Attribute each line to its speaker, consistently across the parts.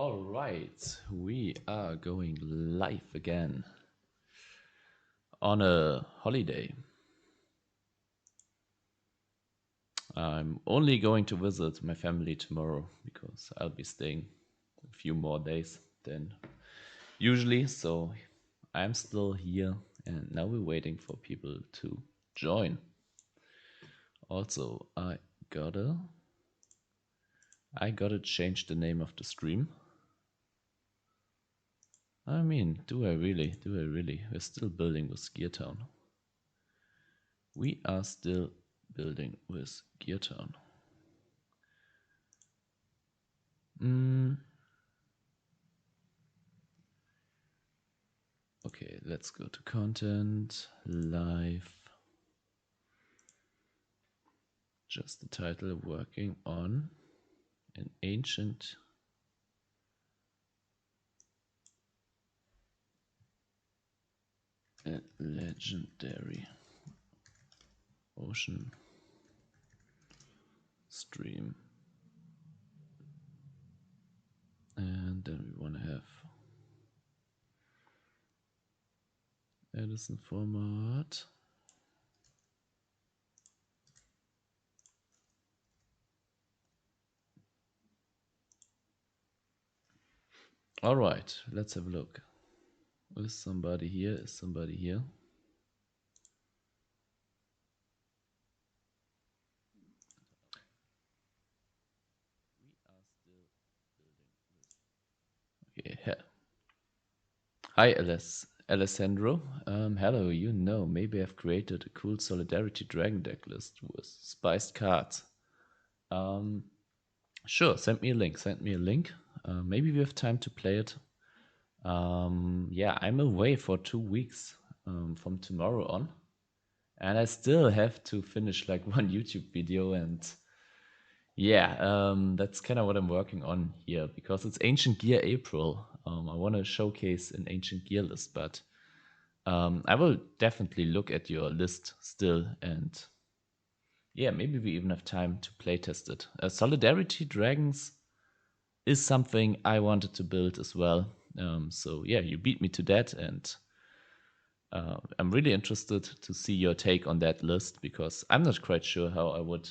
Speaker 1: All right, we are going live again on a holiday. I'm only going to visit my family tomorrow because I'll be staying a few more days than usually. So I'm still here, and now we're waiting for people to join. Also, I gotta change the name of the stream. I mean, do I really? We're still building with Geartown. We are still building with Geartown. Okay, let's go to content, live. Just the title, working on an ancient and legendary ocean stream. And then we want to have Edison Format. All right, let's have a look. Is somebody here? Is somebody here? Okay, yeah. Hi, Alessandro. Hello, maybe I've created a cool Solidarity Dragon deck list with spiced cards. Sure, send me a link. Maybe we have time to play it. Yeah, I'm away for 2 weeks from tomorrow on. And I still have to finish like one YouTube video, and yeah, that's kind of what I'm working on here because it's Ancient Gear April. I want to showcase an Ancient Gear list, but I will definitely look at your list still, and yeah, maybe we even have time to playtest it. Solidarity Dragons is something I wanted to build as well. So yeah, you beat me to that, and I'm really interested to see your take on that list because I'm not quite sure how I would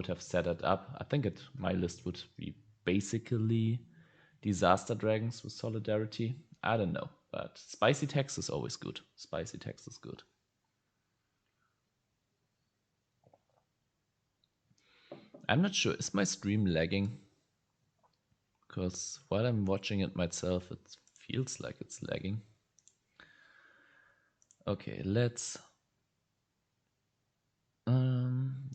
Speaker 1: have set it up. I think my list would be basically Disaster Dragons with Solidarity. I don't know, but Spicy Text is always good. Spicy Text is good. I'm not sure. Is my stream lagging? Because while I'm watching it myself, it feels like it's lagging. Okay, let's...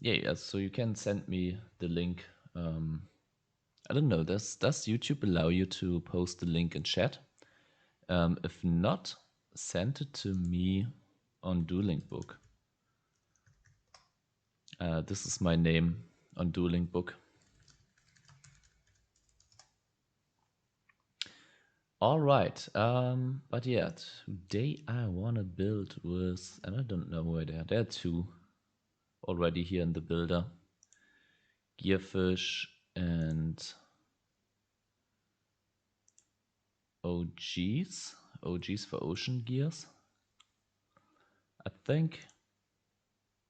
Speaker 1: yeah, so you can send me the link. I don't know, does YouTube allow you to post the link in chat? If not, send it to me on Dueling Book. This is my name on Dueling Book. All right, but yeah, today I want to build with, and I don't know where there are two already here in the builder. Gearfish and OGs for ocean gears. I think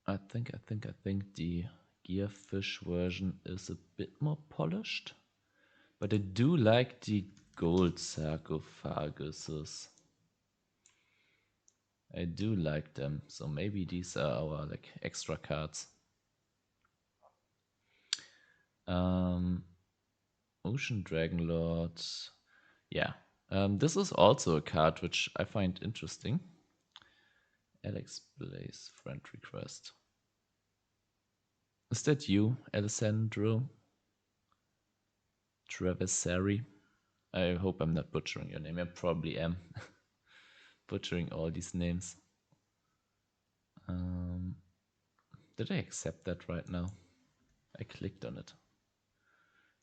Speaker 1: the Gearfish version is a bit more polished, but I do like the gold sarcophaguses. I do like them, so maybe these are our like extra cards. Ocean Dragon Lord, yeah. This is also a card which I find interesting. Alex Blaze friend request. Is that you, Alessandro Traversari? I hope I'm not butchering your name. I probably am butchering all these names. Did I accept that right now? I clicked on it.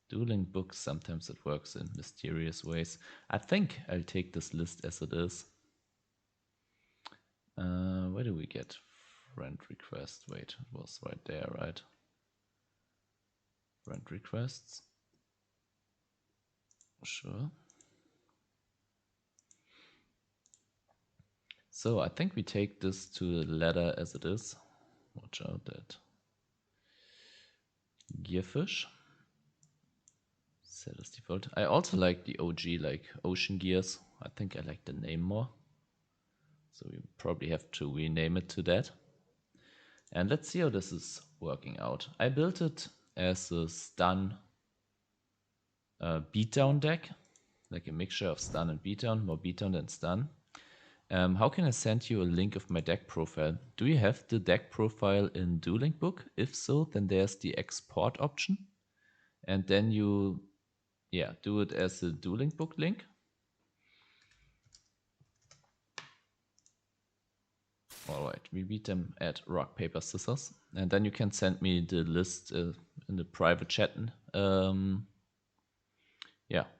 Speaker 1: Dueling books, sometimes it works in mysterious ways. I think I'll take this list as it is. Where do we get friend request? Wait, it was right there, right? Friend requests. Sure. So I think we take this to the ladder as it is. Watch out that gearfish. Set as default. I also like the OG, like Ocean Gears. I think I like the name more. So we probably have to rename it to that. And let's see how this is working out. I built it as a stun beatdown deck, like a mixture of stun and beatdown, more beatdown than stun. How can I send you a link of my deck profile? Do you have the deck profile in Dueling Book? If so, then there's the export option. And then you, do it as a Dueling Book link. Alright, we beat them at rock, paper, scissors. And then you can send me the list in the private chat.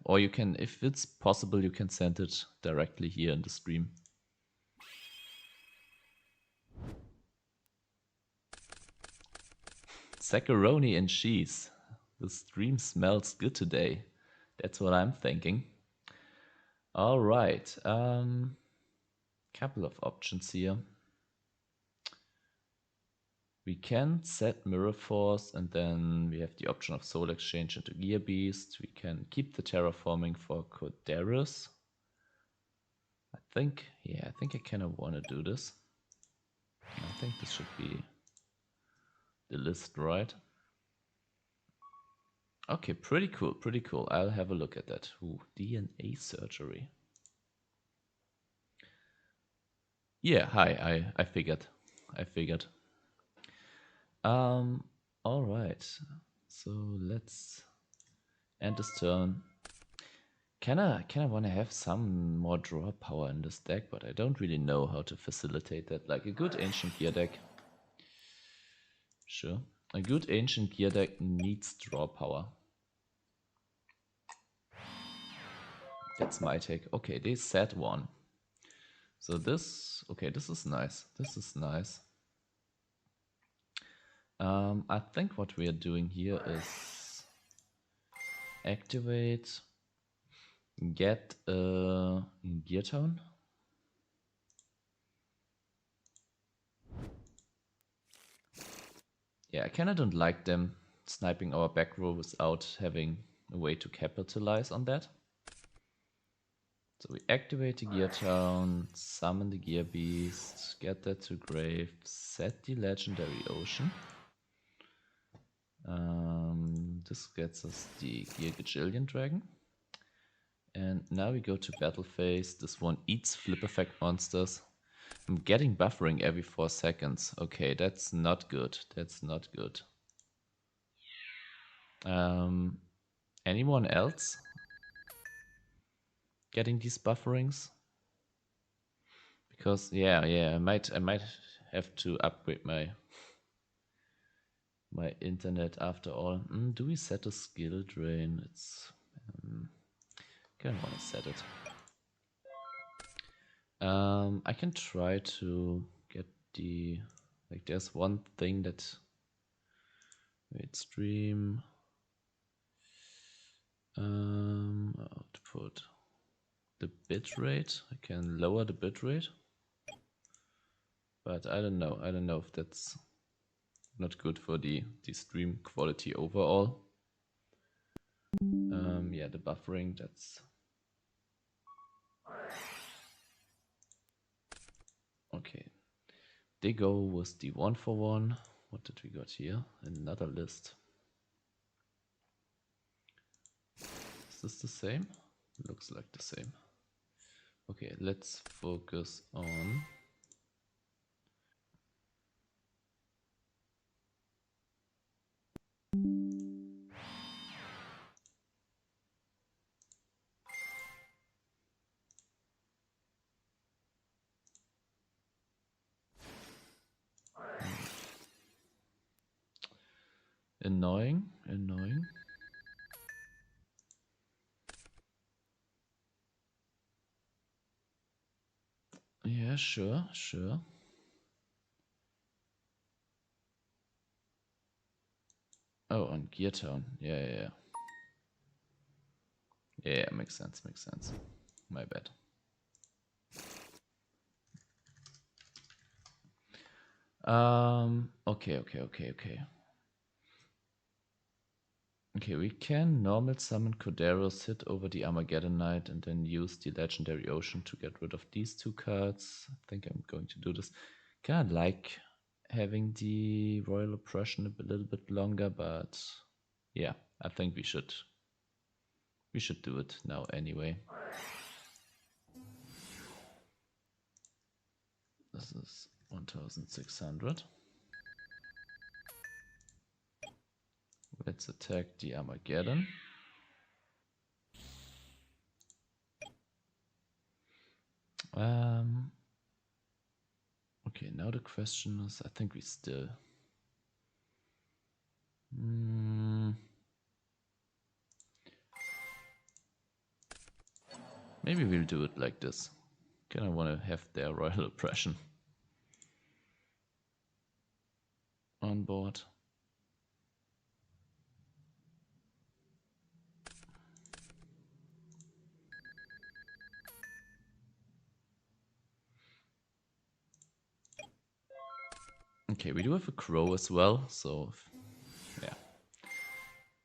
Speaker 1: Or you can, if it's possible, you can send it directly here in the stream. Macaroni and cheese. The stream smells good today. That's what I'm thinking. Alright, couple of options here. We can set Mirror Force, and then we have the option of Soul Exchange into Gear Beast. We can keep the terraforming for Coderus. I think I kind of want to do this. I think this should be the list, right? Okay, pretty cool. I'll have a look at that. Ooh, DNA surgery. Yeah, hi, I figured. Alright. So let's end this turn. Kinda wanna have some more draw power in this deck, but I don't really know how to facilitate that. Like a good ancient gear deck. Sure. A good ancient gear deck needs draw power. That's my take. Okay, they set one. So this is nice. I think what we are doing here is activate, get a gear town. Yeah, I kinda don't like them sniping our back row without having a way to capitalize on that. So we activate the gear town, summon the gear beast, get that to grave, set the legendary ocean. This gets us the Gear Gajillion Dragon. And now we go to battle phase. This one eats flip effect monsters. I'm getting buffering every 4 seconds. Okay, that's not good. Anyone else getting these bufferings? Because I might have to upgrade my internet after all. Do we set a skill drain? It's kind of want to set it. I can try to get the, like, there's one thing that, wait, stream, output, the bitrate. I can lower the bitrate, but I don't know if that's not good for the stream quality overall. Yeah, the buffering, that's okay. They go with the 1-for-1. What did we got here? Another list. Is this the same? Looks like the same. Okay, let's focus on annoying. Yeah, sure. Oh, on Gear Town. Yeah. Yeah, makes sense, makes sense. My bad. Okay. Okay, we can normal summon Corderos, hit over the Armageddon Knight, and then use the Legendary Ocean to get rid of these two cards. I think I'm going to do this. Kinda like having the Royal Oppression a little bit longer, but yeah, I think we should do it now anyway. This is 1600. Let's attack the Armageddon. Okay, now the question is, I think we still... Maybe we'll do it like this. Kinda wanna have their Royal Oppression on board. Okay, we do have a Crow as well, so yeah.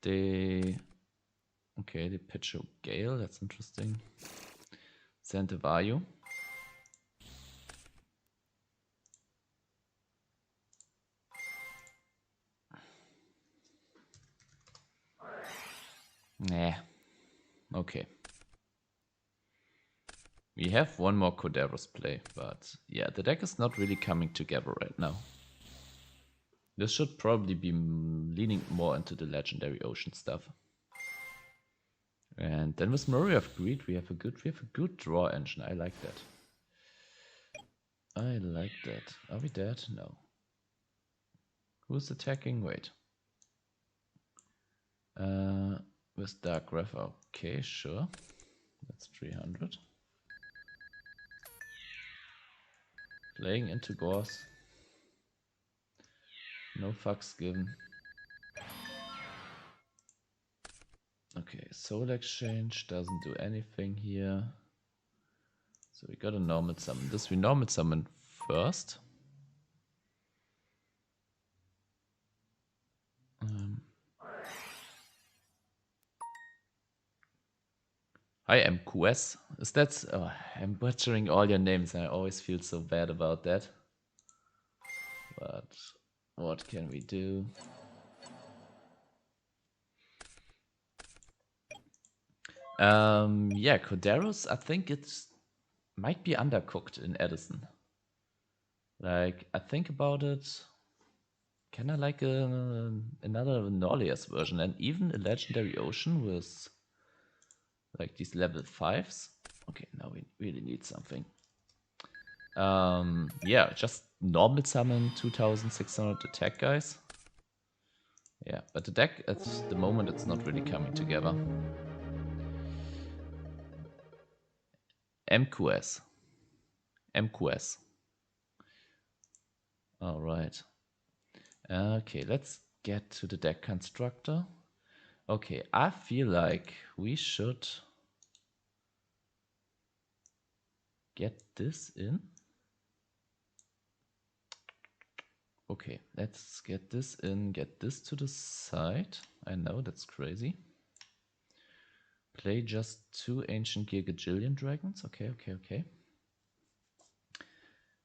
Speaker 1: They pitch a Gale, that's interesting. Send a Vayu. Nah. Okay. We have one more Corderos play, but yeah, the deck is not really coming together right now. This should probably be leaning more into the Legendary Ocean stuff. And then with Murray of Greed, we have a good draw engine. I like that. I like that. Are we dead? No. Who's attacking? Wait. With Dark Wrath. Okay, sure. That's 300. Playing into Gauss. No fucks given. Okay, Soul Exchange doesn't do anything here. So we got a normal summon. This we normal summon first. Hi, MQS. Is that... Oh, I'm butchering all your names and I always feel so bad about that. But what can we do? Yeah, Corderos, I think it might be undercooked in Edison. Like, I think about it, kinda like another Norlias version, and even a Legendary Ocean with like these level 5s. Okay, now we really need something. Yeah, just normal summon 2600 attack, guys. Yeah, but the deck at the moment it's not really coming together. MQS. MQS. Alright. Okay, let's get to the deck constructor. Okay, I feel like we should get this in. Okay, let's get this in, get this to the side. I know, that's crazy. Play just 2 Ancient Gigajillion Dragons. Okay.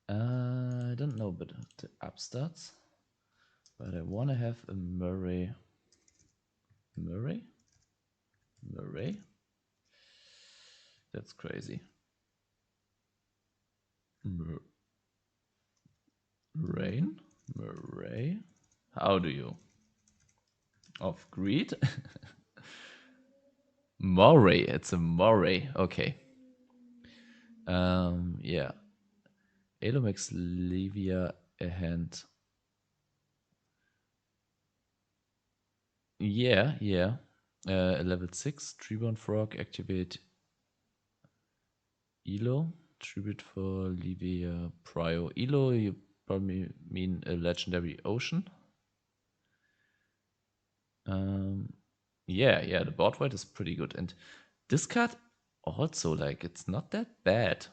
Speaker 1: I don't know but the upstarts, but I want to have a Murray. That's crazy. Murray. How do you? Of Greed? Moray. It's a Moray. Okay. Yeah. Elo makes Livia a hand. Yeah. Level 6, Treeborn Frog, activate Elo. Tribute for Livia Prio. Elo, you probably mean a Legendary Ocean. Yeah, the board weight is pretty good. And This card also, like, it's not that bad.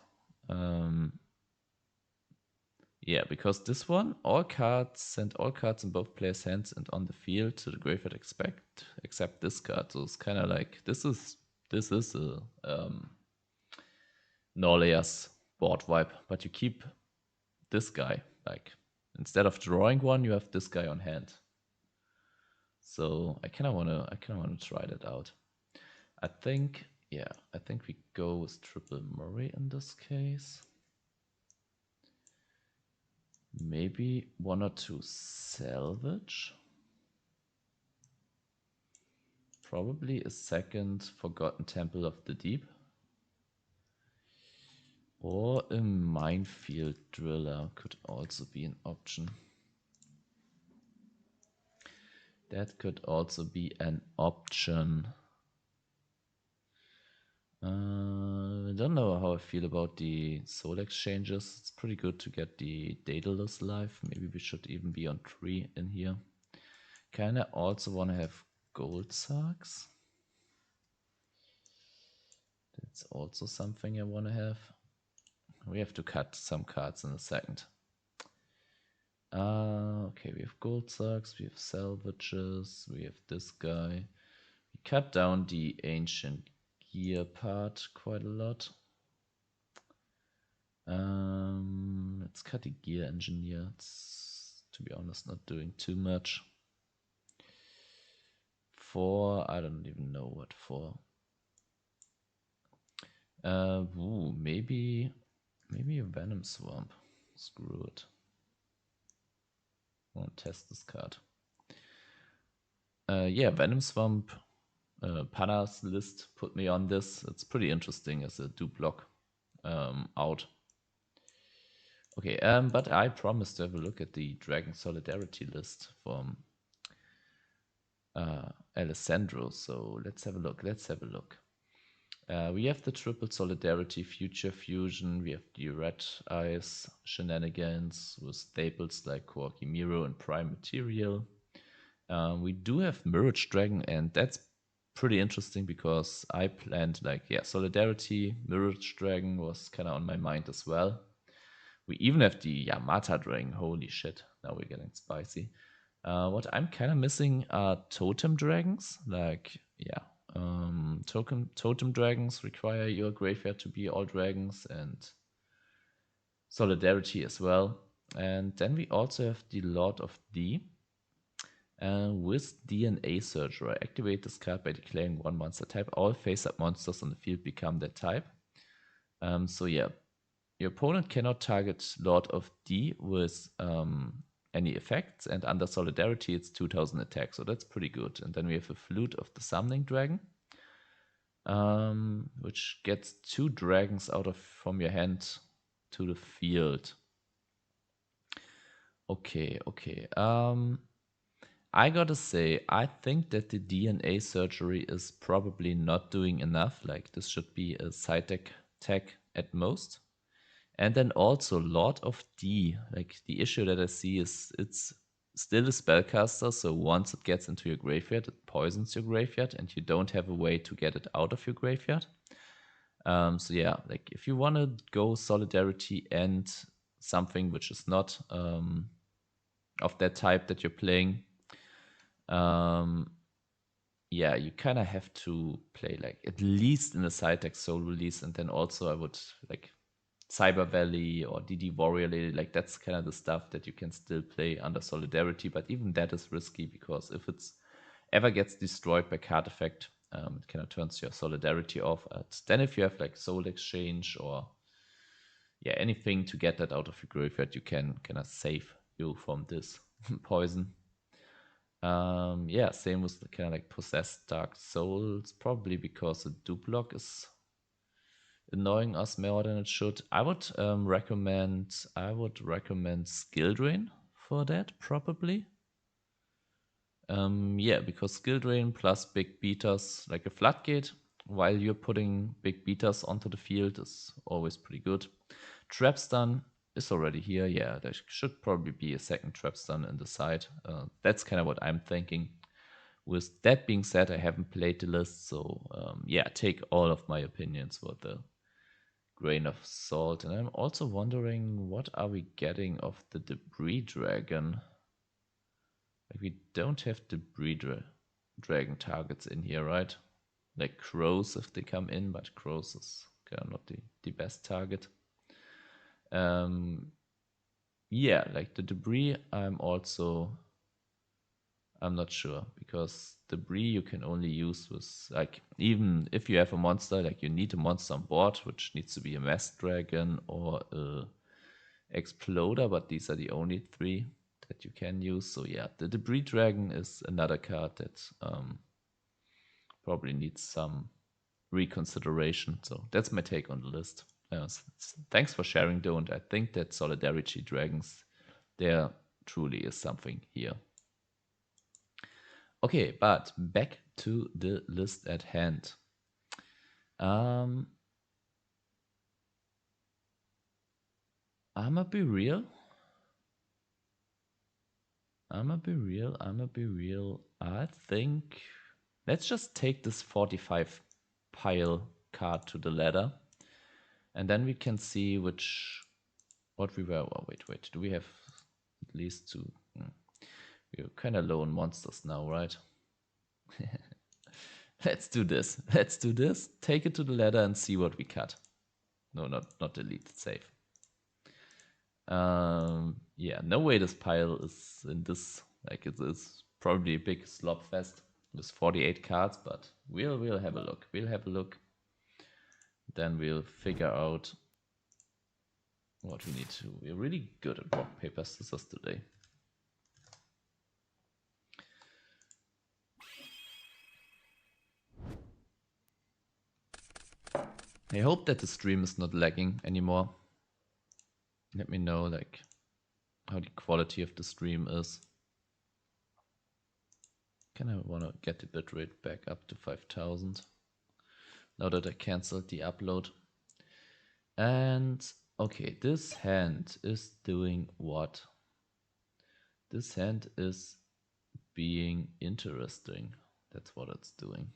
Speaker 1: Yeah, because this one, all cards send all cards in both players' hands and on the field to the graveyard except this card. So it's kind of like this is a Norleas board wipe, but you keep this guy. Like instead of drawing one, you have this guy on hand. So I kind of wanna try that out. I think we go with triple Murray in this case. Maybe 1 or 2 salvage. Probably a second Forgotten Temple of the Deep. Or a Minefield Driller could also be an option. That could also be an option. I don't know how I feel about the soul exchanges. It's pretty good to get the Daedalus life. Maybe we should even be on 3 in here. Kinda also want to have gold sacks. That's also something I want to have. We have to cut some cards in a second. Okay, we have gold sacks, we have salvages, we have this guy. We cut down the ancient gear part quite a lot. Let's cut the gear engineer. It's, to be honest, not doing too much. 4, I don't even know what for. Maybe a Venom Swamp. Screw it. I want to test this card. Yeah, Venom Swamp. Panas list put me on this. It's pretty interesting as a do block out. Okay, but I promised to have a look at the Dragon Solidarity list from Alessandro. So let's have a look. We have the triple Solidarity, Future Fusion. We have the Red Eyes shenanigans with staples like Quirky Miro and Prime Material. We do have Mirage Dragon, and that's pretty interesting because I planned Solidarity, Mirage Dragon was kind of on my mind as well. We even have the Yamata Dragon. Holy shit, now we're getting spicy. What I'm kind of missing are Totem Dragons. Totem Dragons require your graveyard to be all dragons, and Solidarity as well. And then we also have the Lord of D. With DNA Surgery, activate this card by declaring one monster type. All face-up monsters on the field become that type. So yeah, your opponent cannot target Lord of D with any effects, and under Solidarity it's 2000 attack, so that's pretty good. And then we have a Flute of the Summoning Dragon, which gets 2 dragons from your hand to the field. Okay. I gotta say, I think that the DNA Surgery is probably not doing enough. Like, this should be a side deck tech at most. And then also Lord of D. Like, the issue that I see is it's still a spellcaster, so once it gets into your graveyard, it poisons your graveyard, and you don't have a way to get it out of your graveyard. So yeah, like, if you want to go Solidarity and something which is not of that type that you're playing, yeah, you kind of have to play like at least in a side deck Soul Release, and then also I would like Cyber Valley or DD Warrior Lady. Like, that's kind of the stuff that you can still play under Solidarity, but even that is risky because if it's ever gets destroyed by card effect, it kind of turns your Solidarity off. Then if you have like Soul Exchange or anything to get that out of your graveyard, you can kind of save you from this poison. Same with the kind of like Possessed Dark Souls, probably because the Duplock is annoying us more than it should. I would recommend Skill Drain for that, probably. Because Skill Drain plus Big Beaters, like a Floodgate, while you're putting Big Beaters onto the field, is always pretty good. Trap Stun is already here. Yeah, there should probably be a second Trap Stun in the side. That's kind of what I'm thinking. With that being said, I haven't played the list, so yeah, take all of my opinions with a grain of salt. And I'm also wondering, what are we getting of the Debris Dragon? Like, we don't have Debris Dragon targets in here, right? Like crows if they come in, but crows is kind of not the best target. Yeah, like the Debris, I'm not sure, because Debris you can only use with, like, even if you have a monster, like you need a monster on board, which needs to be a Mass Dragon or a Exploder, but these are the only three that you can use. So yeah, the Debris Dragon is another card that probably needs some reconsideration. So that's my take on the list. Thanks for sharing, though, and I think that Solidarity Dragons, there truly is something here. Okay, but back to the list at hand. I'ma be real. I'ma be real. I think let's just take this 45 pile card to the ladder, and then we can see what we were. Oh, wait. Do we have at least two? We're kind of low on monsters now, right? Let's do this. Take it to the ladder and see what we cut. No, not delete. Save. Yeah, no way this pile is in this. Like, it is probably a big slop fest with 48 cards, but we'll have a look. Then we'll figure out what we need to. We're really good at rock, paper, scissors today. I hope that the stream is not lagging anymore. Let me know, like, how the quality of the stream is. Kind of want to get the bitrate back up to 5000 now that I cancelled the upload. And okay, this hand is doing what? This hand is being interesting. That's what it's doing.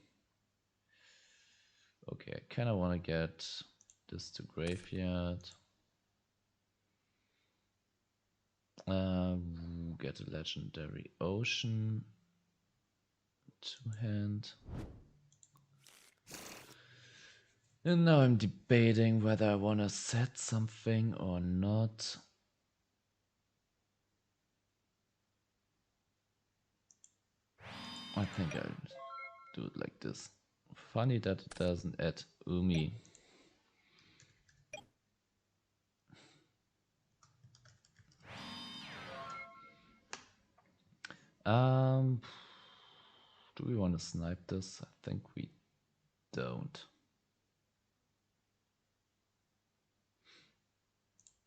Speaker 1: Okay, I kind of want to get this to graveyard. Get a legendary ocean. Two hand. And now I'm debating whether I want to set something or not. I think I'll do it like this. Funny that it doesn't add Umi. Do we want to snipe this? I think we don't.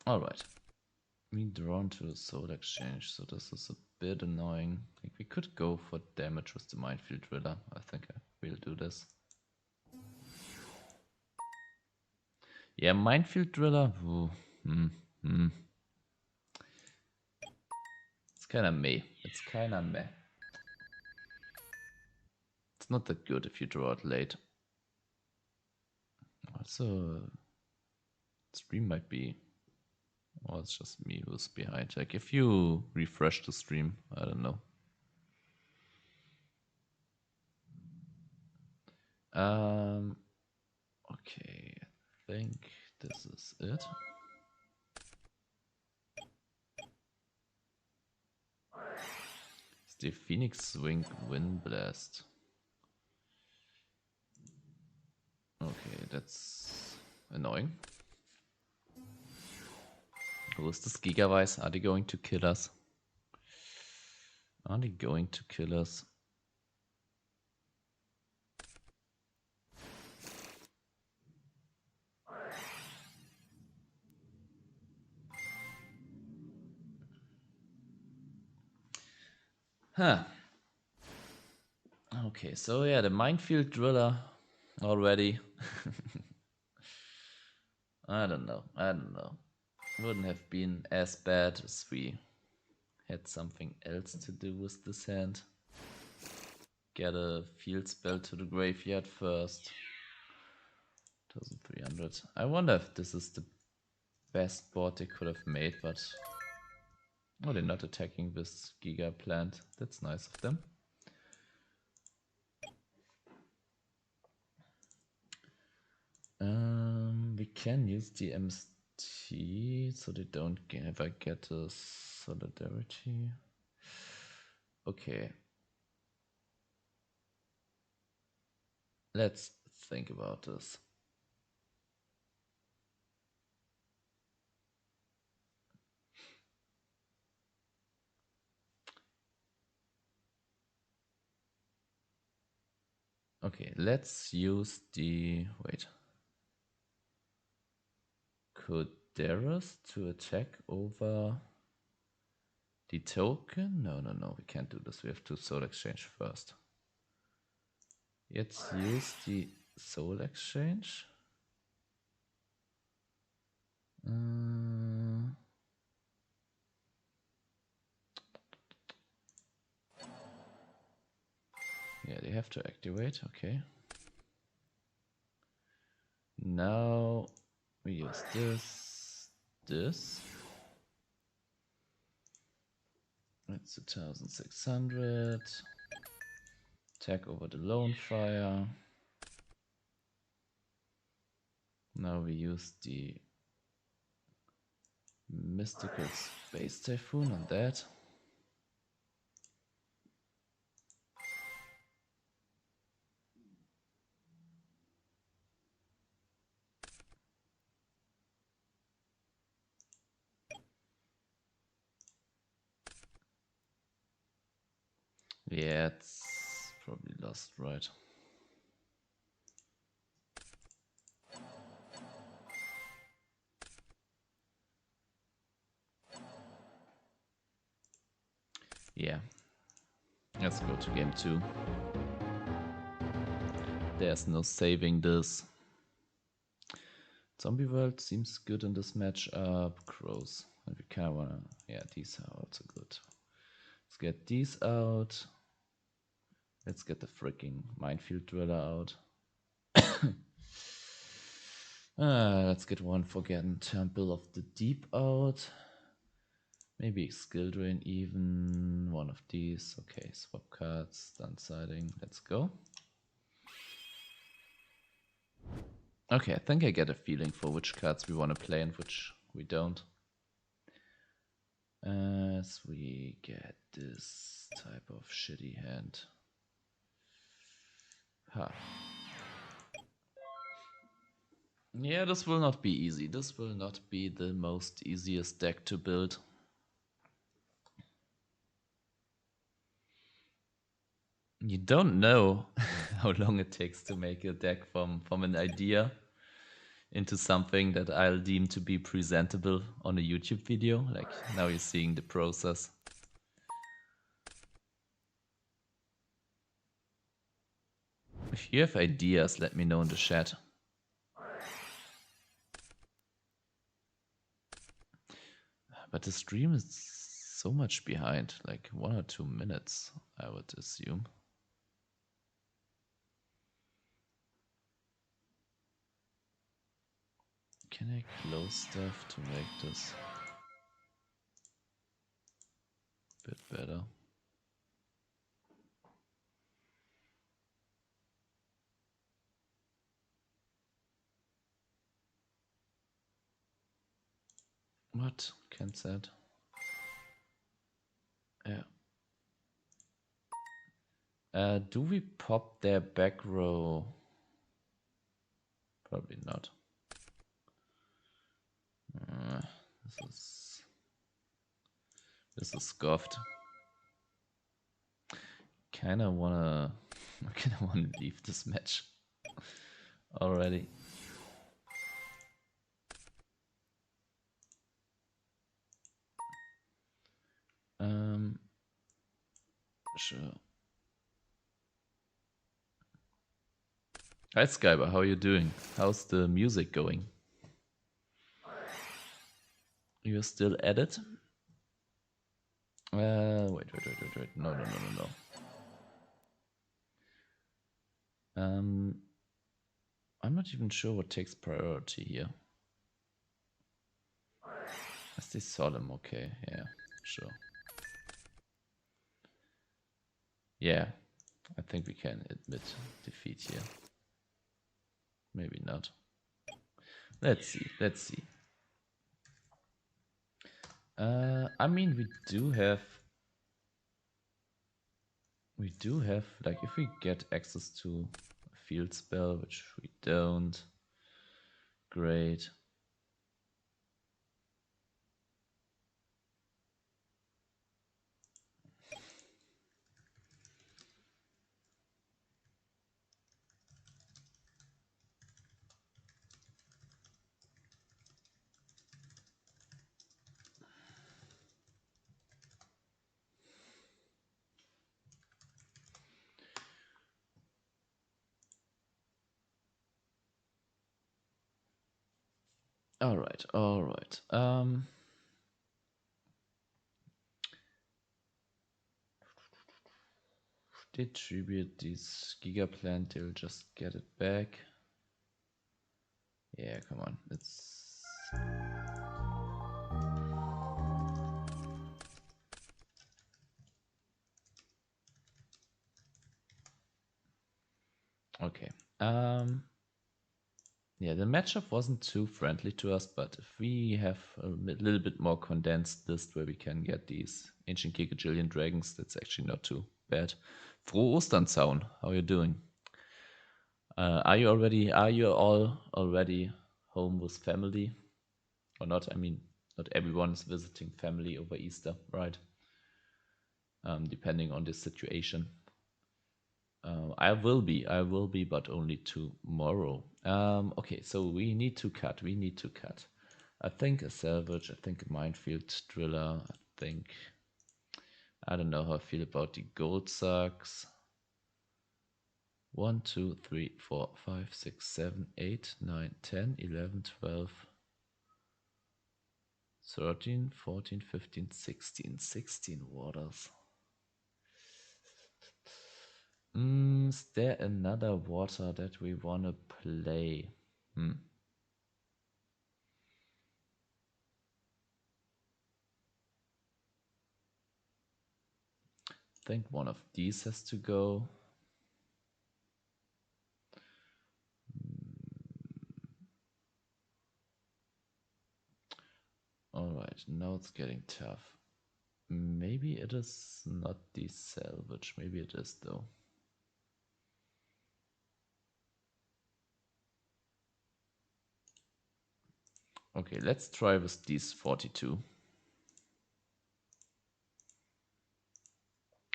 Speaker 1: Alright. We drawn to the soul exchange, so this is a bit annoying. I think we could go for damage with the Minefield Driller. I think I will do this. Yeah, Minefield Driller. It's kind of meh. It's not that good if you draw it late. Also, stream might be. Or it's just me who's behind. Like, if you refresh the stream, I don't know. Okay, I think this is it. It's the Phoenix Wing Wind Blast. Okay, that's annoying. Who is this Gigawise? Are they going to kill us? Huh. Okay, so yeah, the Minefield Driller already. I don't know. Wouldn't have been as bad as we had something else to do with this hand. get a field spell to the graveyard first. 1300. I wonder if this is the best board they could have made, but oh, they're not attacking this Giga plant. That's nice of them. We can use the MST so they don't ever get a solidarity. Okay. Let's think about this. Okay, let's use the... wait. Kuderas to attack over the token? No, we can't do this. We have to soul exchange first. Let's use the soul exchange. Yeah, they have to activate, okay. Now we use this. It's 1600. Attack over the lone fire. Now we use the mystical Space Typhoon on that. Yeah, it's probably lost, right? Yeah. Let's go to game 2. There's no saving this. Zombie World seems good in this matchup. Crows. And we kind of wanna... yeah, these are also good. Let's get these out. Let's get the freaking Minefield Driller out. Let's get one Forgotten Temple of the Deep out. Maybe Skill Drain even. One of these. Okay, swap cards, stun siding. Let's go. Okay, I think I get a feeling for which cards we want to play and which we don't. As we get this type of shitty hand. Ha. Yeah, this will not be easy. This will not be the most easiest deck to build. You don't know how long it takes to make a deck from an idea into something that I'll deem to be presentable on a YouTube video. Like, now you're seeing the process. If you have ideas, let me know in the chat. But the stream is so much behind, like 1 or 2 minutes, I would assume. Can I close stuff to make this a bit better? What? Can't set? Yeah. Do we pop their back row? Probably not. This is scuffed. Kinda wanna leave this match already. Sure. Hi Skyber, how are you doing? How's the music going? You're still at it? Wait. No. I'm not even sure what takes priority here. Is this solemn? Okay, yeah, sure. Yeah, I think we can admit defeat here. Maybe not. Let's see, let's see. I mean, we do have, like, if we get access to a field spell, which we don't, great. All right, all right. Distribute this gigaplant, they'll just get it back. Yeah, come on, it's... Okay. Yeah, the matchup wasn't too friendly to us, but if we have a little bit more condensed list where we can get these Ancient Gigajillion Dragons, that's actually not too bad. Frohe Osternzaun, how are you doing? Are you all already home with family? Or not? I mean, not everyone is visiting family over Easter, right? Depending on the situation. I will be, but only tomorrow. Okay, so we need to cut. I think a salvage, I think a minefield driller, I don't know how I feel about the gold sucks. 1, 2, 3, 4, 5, 6, 7, 8, 9, 10, 11, 12, 13, 14, 15, 16. 16 waters. Is there another water that we want to play? I think one of these has to go. Alright, now it's getting tough. Maybe it is not the salvage. Maybe it is though. Okay, let's try with these 42.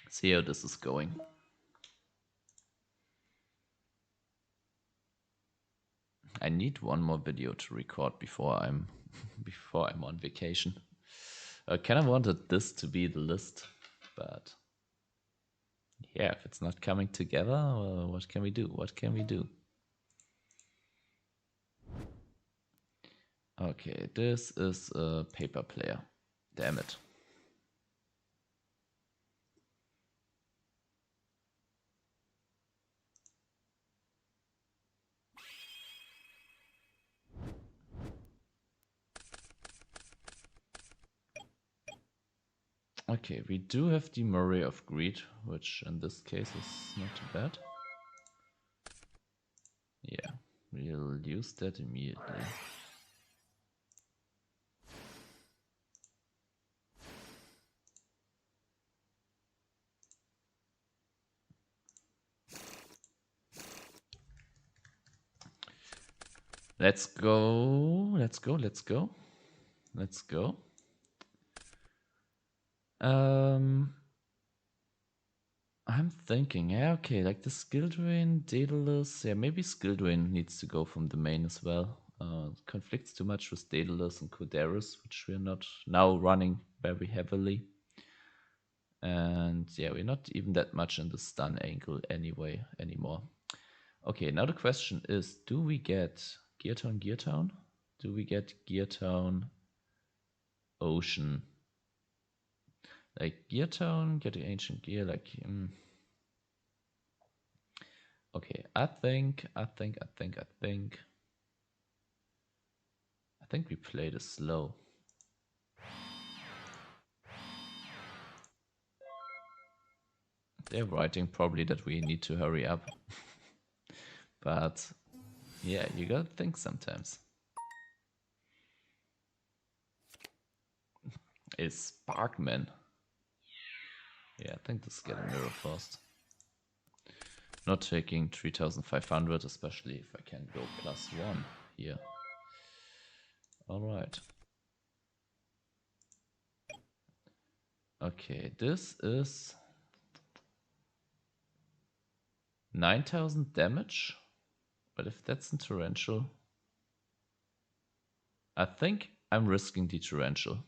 Speaker 1: See how this is going. I need one more video to record before I'm on vacation. Kind of wanted this to be the list, but yeah, if it's not coming together, well, what can we do? What can we do? Okay, this is a paper player. Damn it. Okay, we do have the Murray of Greed, which in this case is not too bad. Yeah, we'll use that immediately. Let's go. Let's go. Let's go. Let's go. I'm thinking, yeah, okay, like the skill drain, Daedalus, yeah, maybe skill drain needs to go from the main as well. Conflicts too much with Daedalus and Coderus, which we're not now running very heavily. And yeah, we're not even that much in the stun angle anymore. Okay, now the question is, do we get Gear Town? Do we get Gear Town Ocean? Like Gear Town, get the ancient gear, like Okay, I think we played it slow. They're writing probably that we need to hurry up. But yeah, you gotta think sometimes. It's Sparkman. Yeah, I think this is getting mirror first. Not taking 3,500, especially if I can go +1 here. Alright. Okay, this is 9,000 damage. But if that's in Torrential, I think I'm risking the Torrential.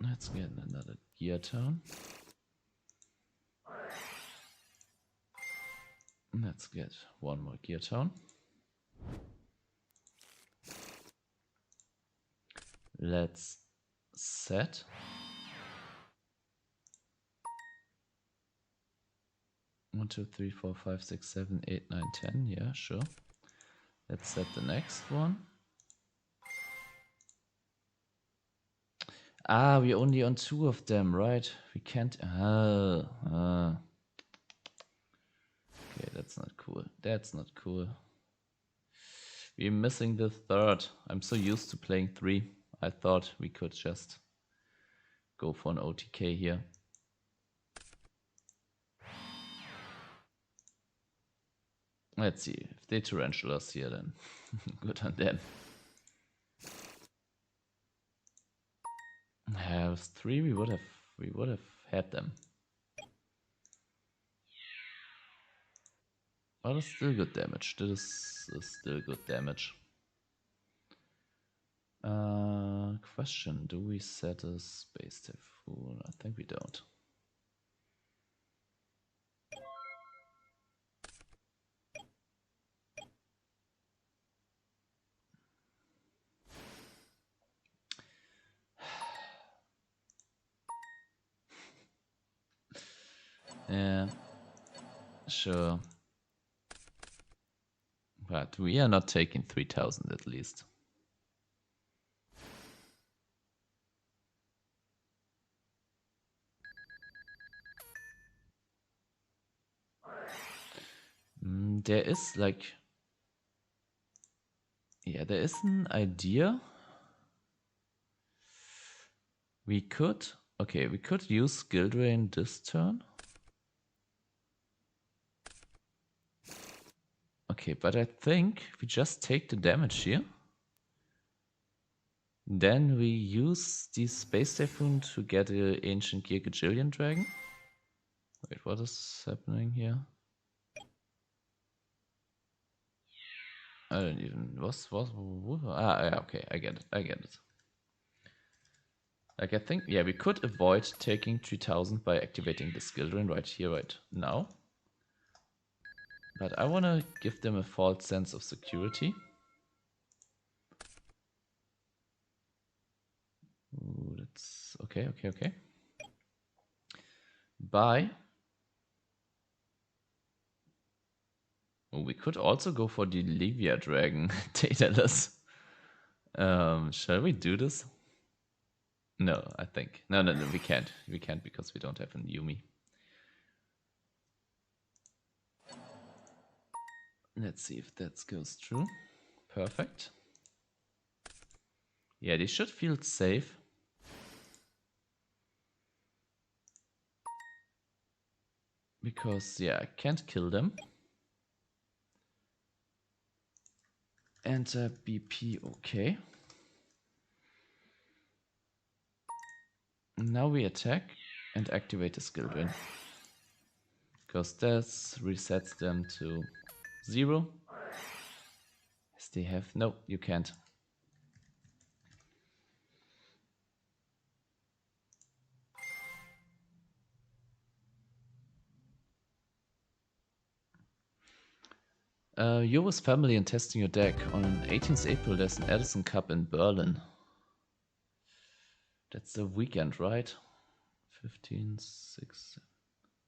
Speaker 1: Let's get another gear town. Let's get one more gear town. Let's set. One, 2, 3, 4, 5, 6, 7, 8, 9, 10. Yeah, sure. Let's set the next one. Ah, we're only on 2 of them, right? We can't. Okay, that's not cool. That's not cool. We're missing the third. I'm so used to playing 3. I thought we could just go for an OTK here. Let's see. If they Torrential us here, then good on them. With 3, we would have had them. But it's still good damage. This is still good damage. Question: do we set a Space Typhoon? I think we don't. Yeah, sure. But we are not taking 3,000 at least. There is like... yeah, there is an idea. We could... okay, we could use Skill Drain this turn. Okay, but I think we just take the damage here. Then we use the Space Typhoon to get an Ancient Gear Gajillion Dragon. Wait, what is happening here? I don't even... yeah, okay, I get it. Like, I think, yeah, we could avoid taking 3,000 by activating the skill drain right here, right now. But I want to give them a false sense of security. Ooh, that's... okay. By... oh, we could also go for the Livia Dragon, Daedalus. Shall we do this? No, I think... No, we can't. We can't because we don't have an Yumi. Let's see if that goes through. Perfect. Yeah, they should feel safe. Because, yeah, I can't kill them. Enter BP, okay. Now we attack and activate the skill drain. Because that resets them to 0. Yes, they have... no, you can't. You're with family and testing your deck. On 18th April, there's an Edison Cup in Berlin. That's the weekend, right? 15, 6.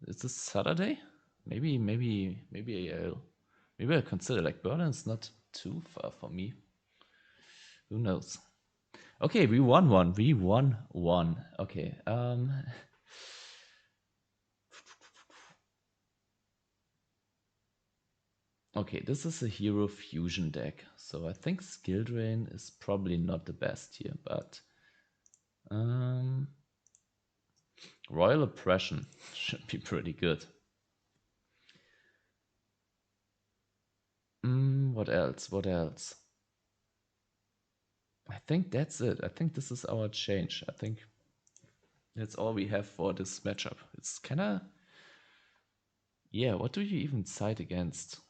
Speaker 1: Is this Saturday? Maybe I'll consider, like, Berlin's not too far for me. Who knows? Okay, we won one. We won one. Okay. Okay, this is a hero fusion deck, so I think skill drain is probably not the best here, but Royal Oppression should be pretty good. What else? What else? I think that's it. I think this is our change. I think that's all we have for this matchup. It's kind of... Yeah, what do you even side against?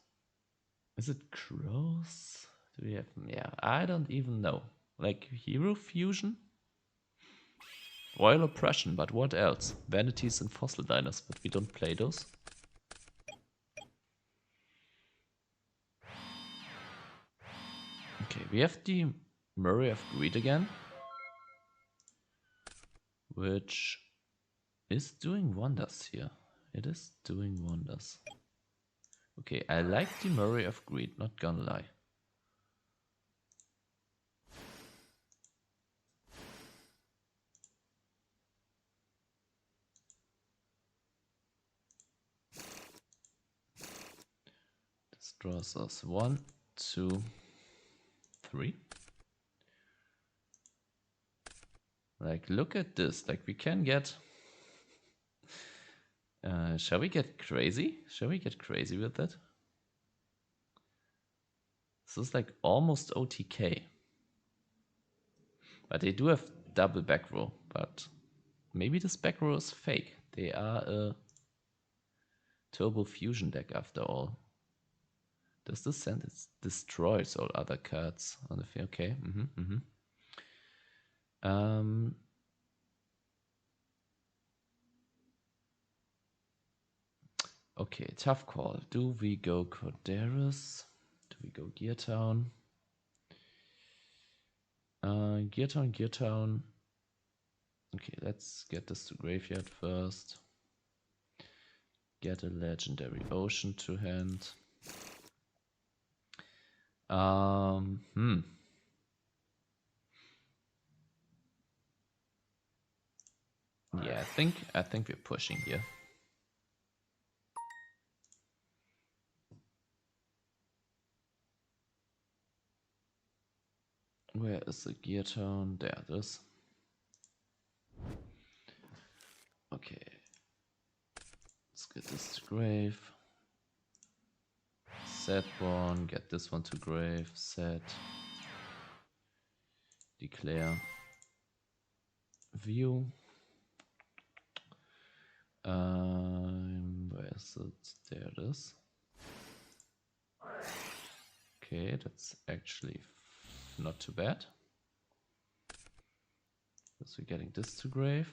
Speaker 1: Is it crows? Do we have... Yeah, I don't even know. Like, hero fusion? Royal Oppression, but what else? Vanities and Fossil Diners, but we don't play those. Okay, we have the Murray of Greed again, which is doing wonders here. It is doing wonders. Okay, I like the Murray of Greed, not gonna lie. This draws us 1, 2, 3. Like, look at this. Like, we can get... shall we get crazy? Shall we get crazy with it? This is like almost OTK. But they do have double back row. But maybe this back row is fake. They are a turbo fusion deck after all. Does this send it destroys all other cards on the field? Okay. Okay, tough call. Do we go Corderis? Do we go Gear Town? Gear Town. Okay, let's get this to graveyard first. Get a legendary ocean to hand. Yeah, I think we're pushing here. Where is the Gear Town? There it is. Okay. Let's get this to grave. Set one, get this one to grave, set. Declare. View. Where is it? There it is. Okay, that's actually not too bad. So we're getting this to grave.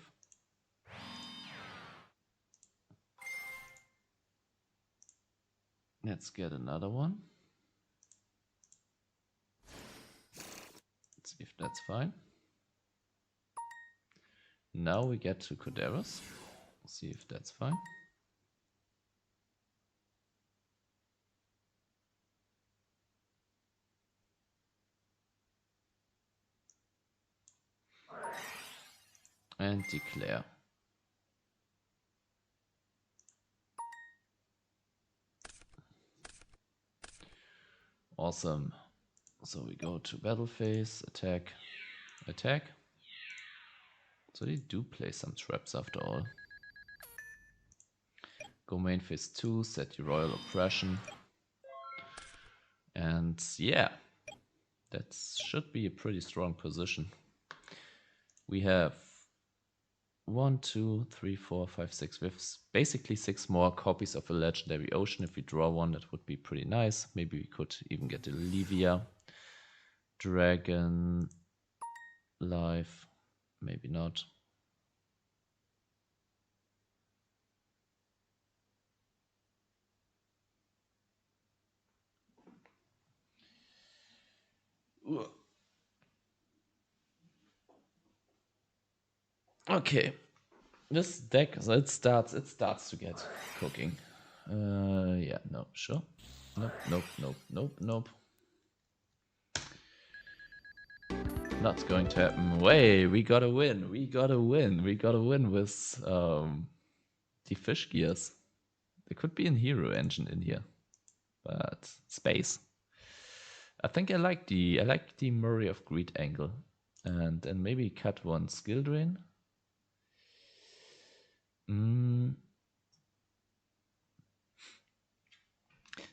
Speaker 1: Let's get another one. Let's see if that's fine. Now we get to Corderis. See if that's fine. And declare. Awesome. So we go to battle phase, attack, attack. So they do play some traps after all. Go main phase 2, set your Royal Oppression. And yeah, that should be a pretty strong position. We have 1, 2, 3, 4, 5, 6. We have basically 6 more copies of a legendary ocean. If we draw one, that would be pretty nice. Maybe we could even get a Livia, Dragon, Life, maybe not. Okay. This deck, so it starts to get cooking. Yeah, no, sure. Nope. Not going to happen. Way, we gotta win. We gotta win with the fish gears. There could be a hero engine in here, but space. I think I like the Murray of Greed angle, and maybe cut one skill drain.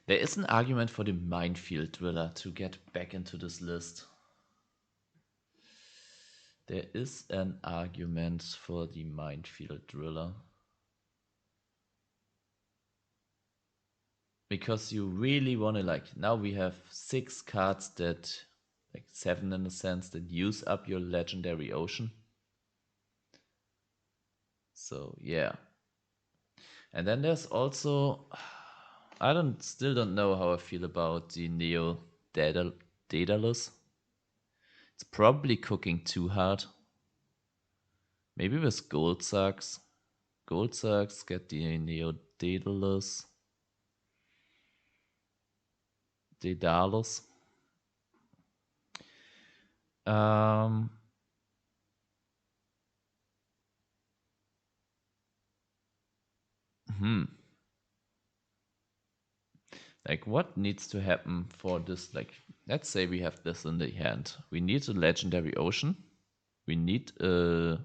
Speaker 1: There is an argument for the Minefield Driller to get back into this list. There is an argument for the Minefield Driller. Because you really want to, like, now we have 6 cards that, like 7 in a sense, that use up your legendary ocean. So, yeah. And then there's also, I still don't know how I feel about the Neo Daedalus. It's probably cooking too hard. Maybe with Gold Sucks. Gold Sucks, get the Neo Daedalus. Daedalus. Like, what needs to happen for this? Like, let's say we have this in the hand. We need a legendary ocean. We need a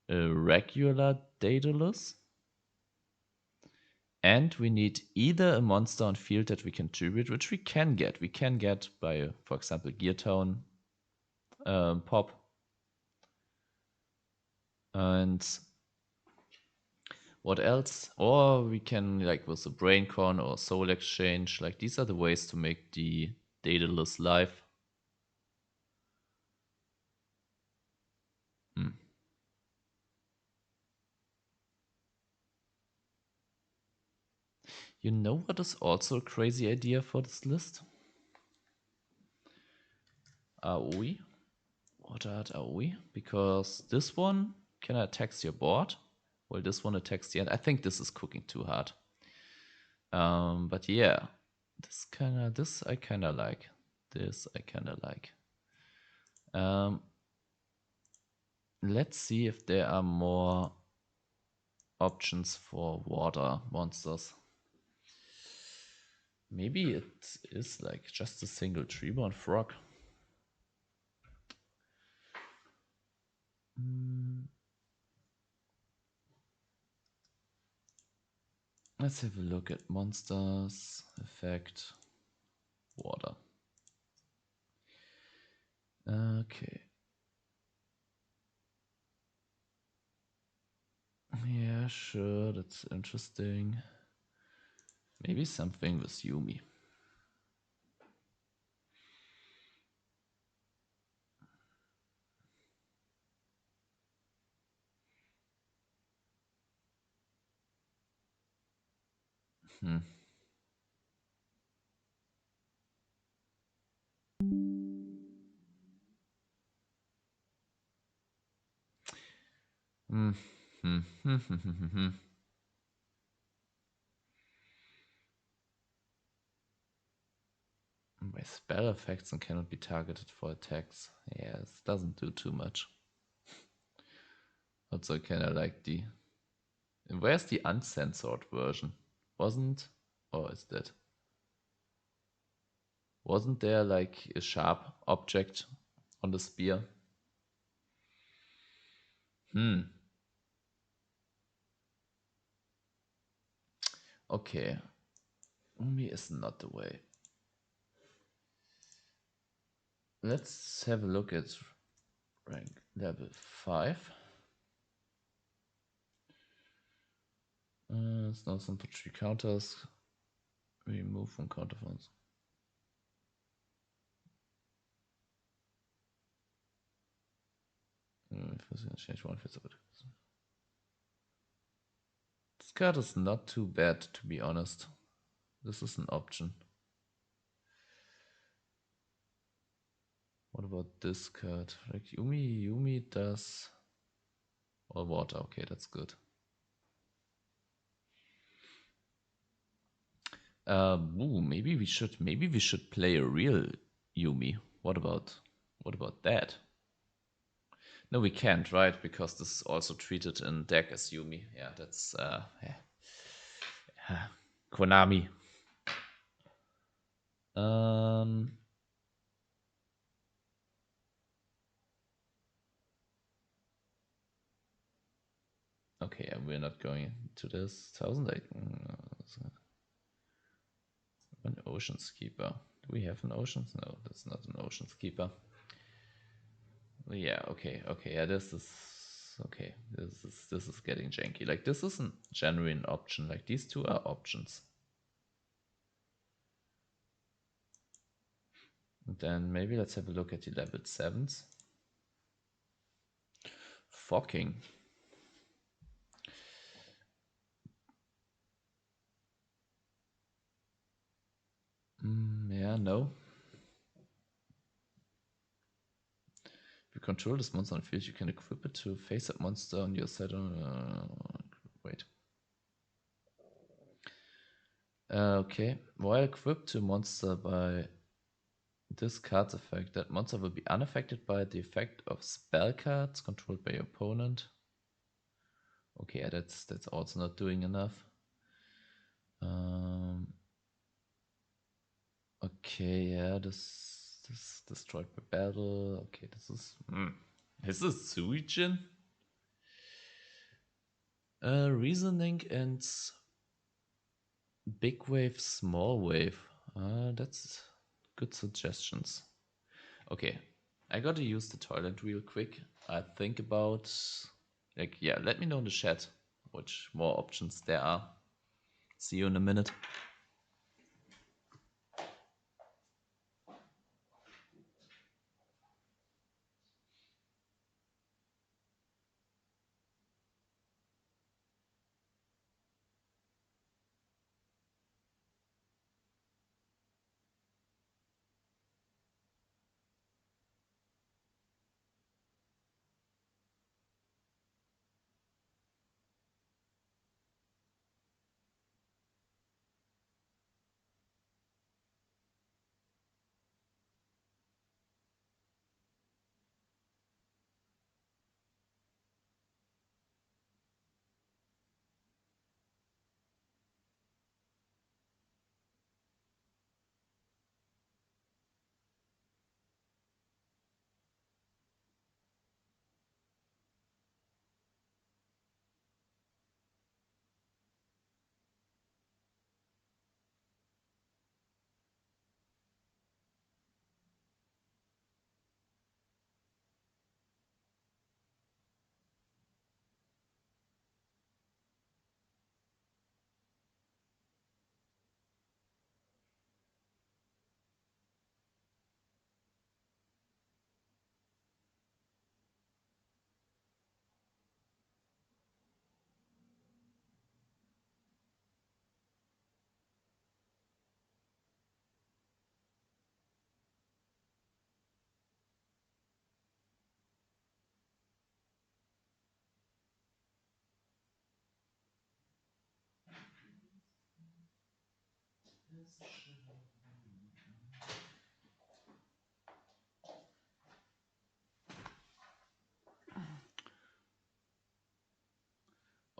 Speaker 1: regular Daedalus. And we need either a monster on field that we can tribute, which we can get. We can get by, for example, Gear Town pop. And what else? Or we can, like, with a Braincon or Soul Exchange. Like, these are the ways to make the Daedalus live. You know what is also a crazy idea for this list? AoE. What are AoE? Because this one can attack your board, while this one attacks the end. I think this is cooking too hard. But yeah, this I kinda like. This I kinda like. Let's see if there are more options for water monsters. Maybe it is like just a single Treeborn Frog. Let's have a look at monsters, effect, water. Okay. Yeah, sure, that's interesting. Maybe something with Yumi. By spell effects and cannot be targeted for attacks. Yeah, this doesn't do too much. Also, kind of like the. Where's the uncensored version? Wasn't, or is that? Wasn't there like a sharp object on the spear? Okay. Umi is not the way. Let's have a look at rank level 5. It's not some tree counters. Remove from counterforms. Change one for this card is not too bad, to be honest. This is an option. What about this card? Like Yumi does all water. Okay, that's good. Maybe we should play a real Yumi. What about that? No, we can't, right? Because this is also treated in deck as Yumi. Yeah, that's yeah. Konami. Okay, we're not going to this. 1008. An Ocean's Keeper. Do we have an Ocean's? No, that's not an Ocean's Keeper. Yeah, okay. Yeah, this is okay. This is getting janky. Like, this isn't genuine option. Like, these two are options. And then maybe let's have a look at the level 7s. Focking. Yeah, no. If you control this monster on the field, you can equip it to face that monster on your side. Wait. Okay. While equipped to monster by this card's effect, that monster will be unaffected by the effect of spell cards controlled by your opponent. Okay, yeah, that's also not doing enough. Okay, yeah, this destroyed by battle. Okay, this is Suijin. Reasoning and big wave, small wave. That's good suggestions. Okay, I gotta use the toilet real quick. I think about, like, yeah, let me know in the chat which more options there are. See you in a minute.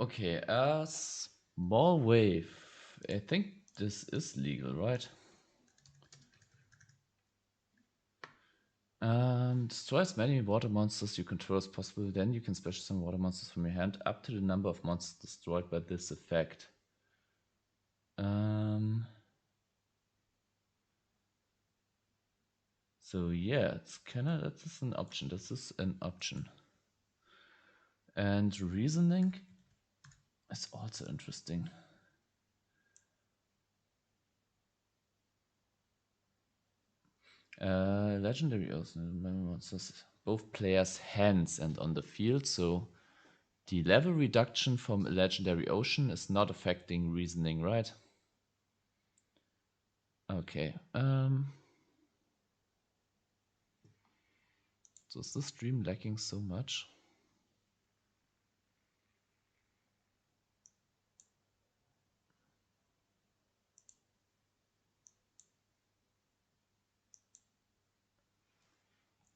Speaker 1: Okay, small wave. I think this is legal, right? Destroy as many water monsters you control as possible. Then you can special summon water monsters from your hand up to the number of monsters destroyed by this effect. So yeah, it's kinda, that is an option. This is an option. And reasoning is also interesting. Legendary Ocean monsters, both players' hands and on the field, so the level reduction from a Legendary Ocean is not affecting reasoning, right? Okay. So is the stream lacking so much?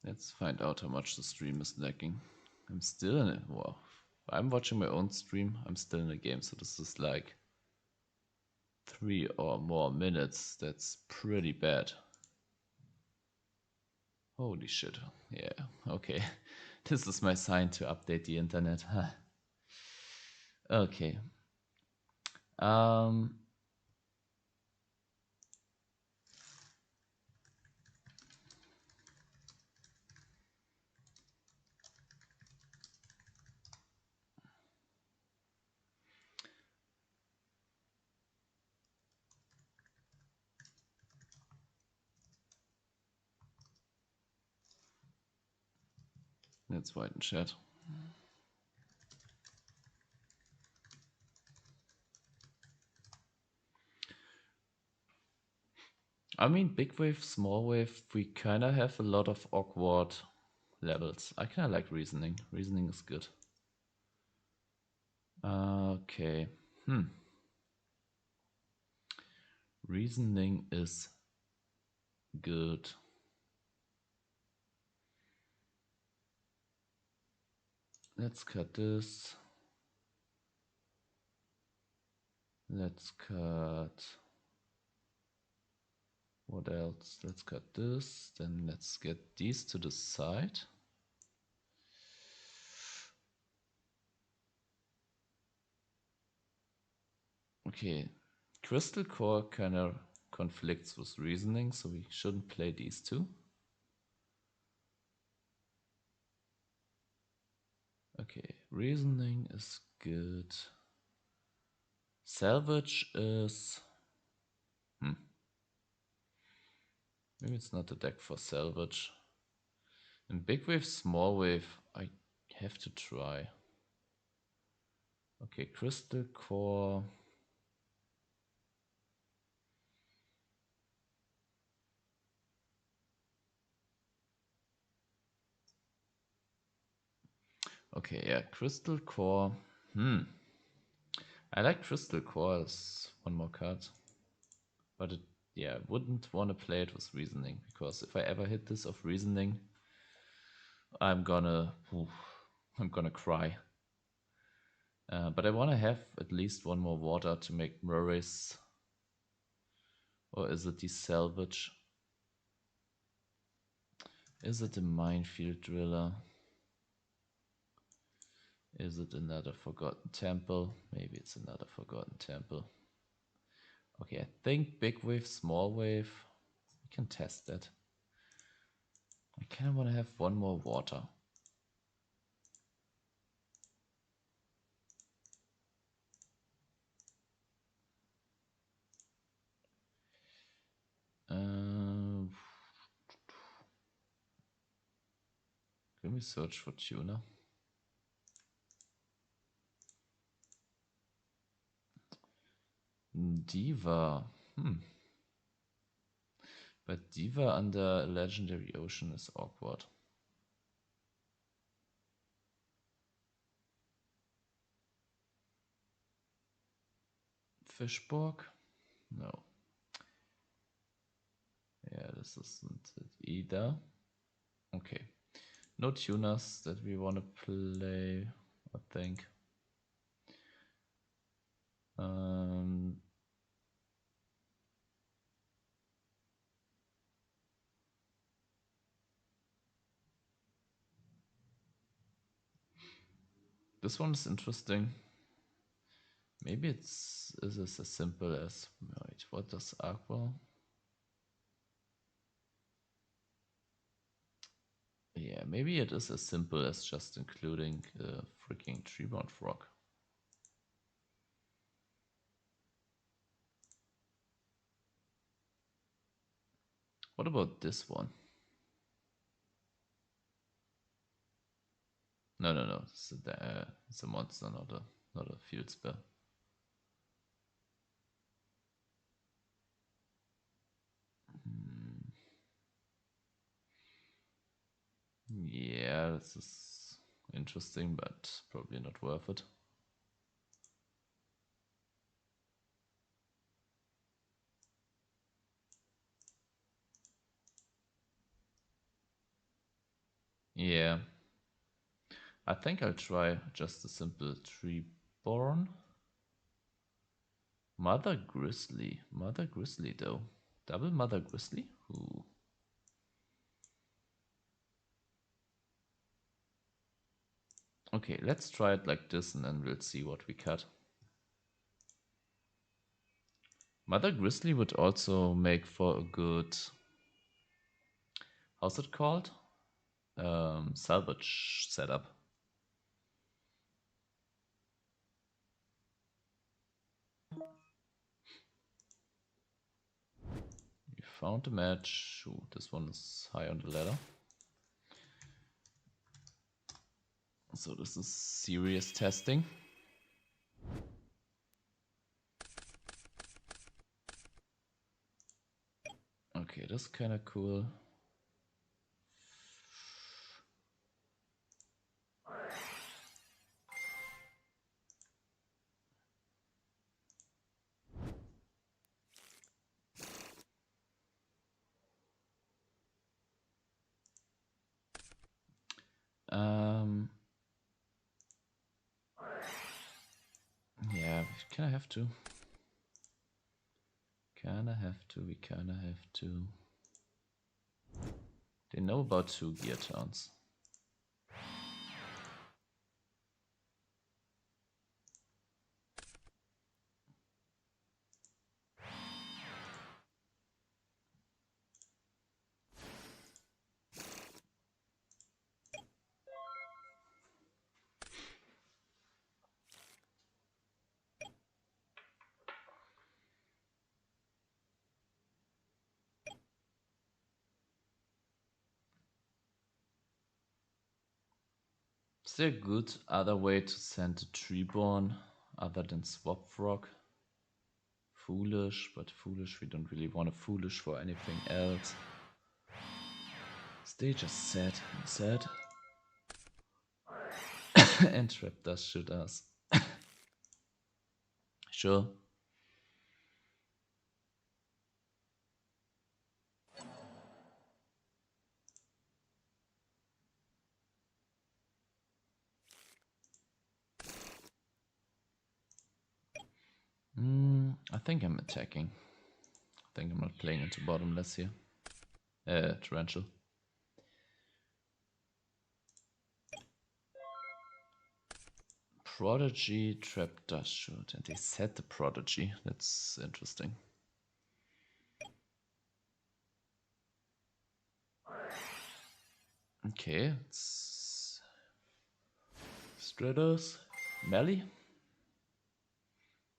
Speaker 1: Let's find out how much the stream is lagging. I'm still in it. Wow. I'm watching my own stream. I'm still in the game, so this is like 3 or more minutes. That's pretty bad. Holy shit. Yeah, okay. This is my sign to update the internet. Okay. Let's widen chat. I mean, big wave, small wave, we kind of have a lot of awkward levels. I kind of like reasoning. Reasoning is good. Okay. Reasoning is good. Let's cut this. Let's cut. What else? Let's cut this. Then let's get these to the side. Okay. Crystal Core kind of conflicts with reasoning, so we shouldn't play these two. Okay, reasoning is good. Salvage is... Maybe it's not a deck for salvage. In big wave, small wave, I have to try. Okay, Crystal Core. Okay, yeah, Crystal Core. I like Crystal Core as one more card. But it, yeah, wouldn't want to play it with reasoning, because if I ever hit this of reasoning, I'm gonna cry. But I want to have at least one more water to make Murray's. Or is it the salvage? Is it a minefield driller? Is it another forgotten temple? Maybe it's another forgotten temple. Okay, I think big wave, small wave. We can test that. I kind of want to have one more water. Can we search for tuna? Diva. But Diva under Legendary Ocean is awkward. Fishborg? No. Yeah, this isn't it either. Okay. No tuners that we want to play, I think. This one is interesting. Maybe is this as simple as, wait, what does Aqua? Yeah, maybe it is as simple as just including a freaking tree-bound frog. What about this one? No. It's a monster, not a field spell. Yeah, this is interesting, but probably not worth it. Yeah. I think I'll try just a simple Treeborn. Mother Grizzly. Mother Grizzly though. Double Mother Grizzly? Ooh. Okay, let's try it like this and then we'll see what we cut. Mother Grizzly would also make for a good... How's it called? Salvage setup. We found a match. Ooh, this one is high on the ladder. So this is serious testing. Okay, that's kind of cool. Yeah, we kinda have to. We kinda have to. They know about 2 gear turns. Is there a good other way to send a Treeborn other than Swap Frog? Foolish, but Foolish, we don't really want a Foolish for anything else. Stay just sad. And Trap does shoot us. Sure. I think I'm attacking. I think I'm not playing into bottomless here. Torrential. Prodigy, Trap does shoot. And they set the Prodigy. That's interesting. Okay, it's Stratos, Melly,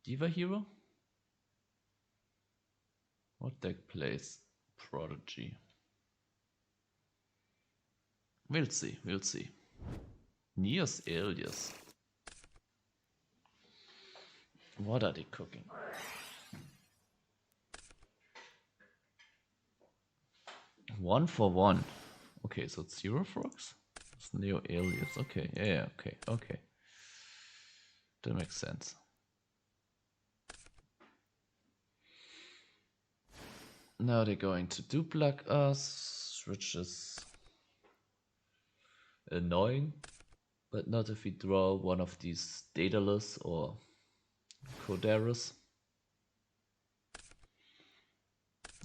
Speaker 1: Diva Hero. What deck plays Prodigy? We'll see. Neos Alias. What are they cooking? One for one. Okay, so it's 0 frogs? It's Neo Alias. Okay, yeah, okay. That makes sense. Now they're going to duplicate us, which is annoying, but not if we draw one of these Daedalus or Codarus.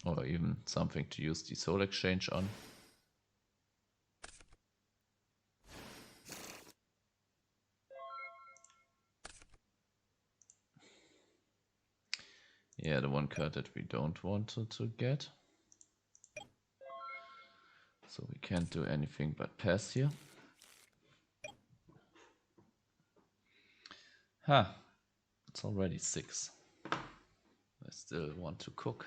Speaker 1: Or even something to use the Soul Exchange on. Yeah, the one card that we don't want to get. So we can't do anything but pass here. It's already 6. I still want to cook.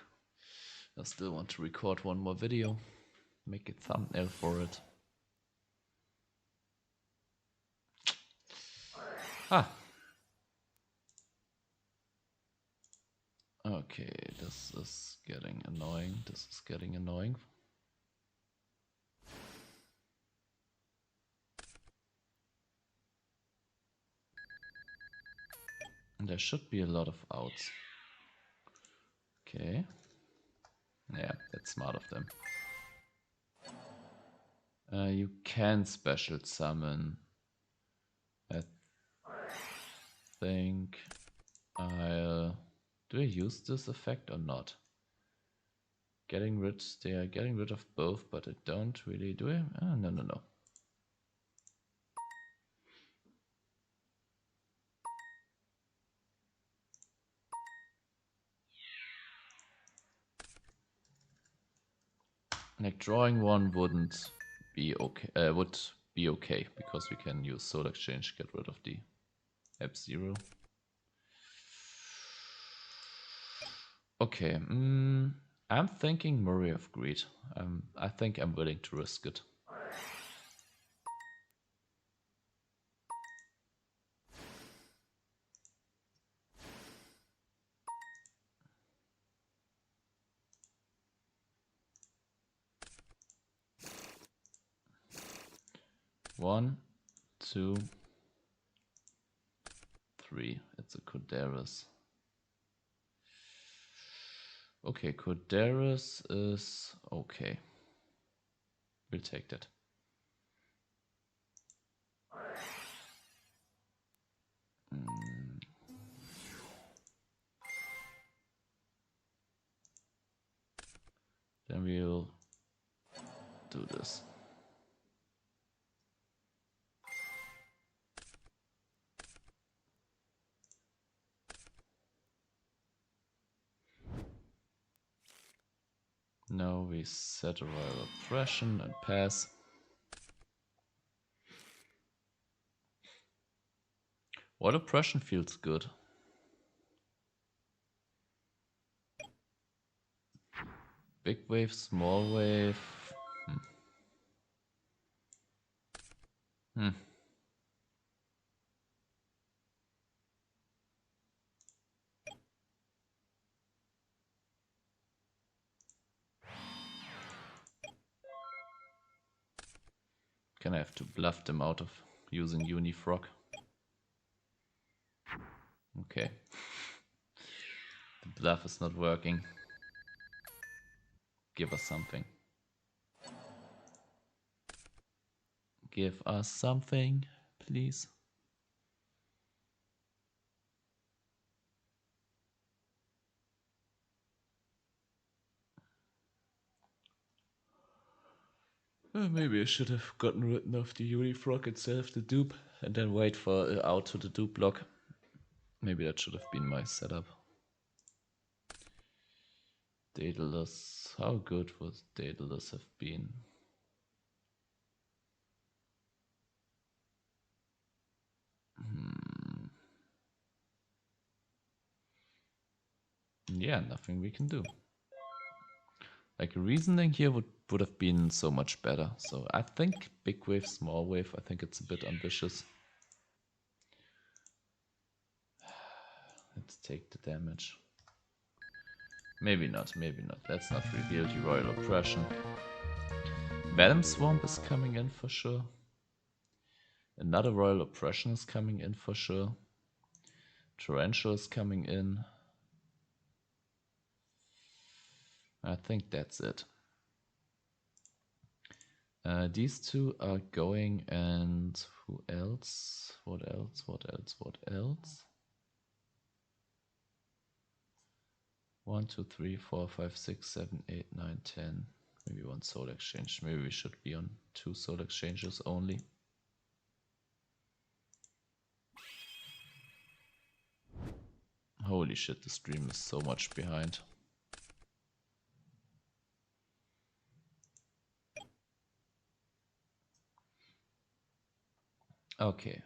Speaker 1: I still want to record one more video. Make a thumbnail for it. Okay, this is getting annoying. There should be a lot of outs. Okay. Yeah, that's smart of them. You can special summon. I think I'll... Do I use this effect or not? They are getting rid of both, but I don't really, do I? Oh, no. Like drawing one wouldn't be okay, would be okay, because we can use Soul Exchange, get rid of the F-Zero. Okay, I'm thinking Murray of Greed. I think I'm willing to risk it. One, two, three. It's a Kodaris. Okay, Kodaris is okay. We'll take that. Then we'll do this. Now we set a royal oppression and pass. What oppression feels good? Big wave, small wave. Can I have to bluff them out of using Unifrog? Okay. The bluff is not working. Give us something. Give us something, please. Maybe I should have gotten rid of the Unifrog instead of the dupe and then wait for out to the dupe block. Maybe that should have been my setup. Daedalus, how good would Daedalus have been? Yeah, nothing we can do. Like reasoning here would have been so much better. So I think big wave, small wave, I think it's a bit ambitious. Let's take the damage. Maybe not, maybe not. Let's not reveal the royal oppression. Venom Swamp is coming in for sure. Another royal oppression is coming in for sure. Torrential is coming in. I think that's it. These two are going, and who else? What else? 1, 2, 3, 4, 5, 6, 7, 8, 9, 10. Maybe one soul exchange. Maybe we should be on 2 soul exchanges only. Holy shit, the stream is so much behind. Okay,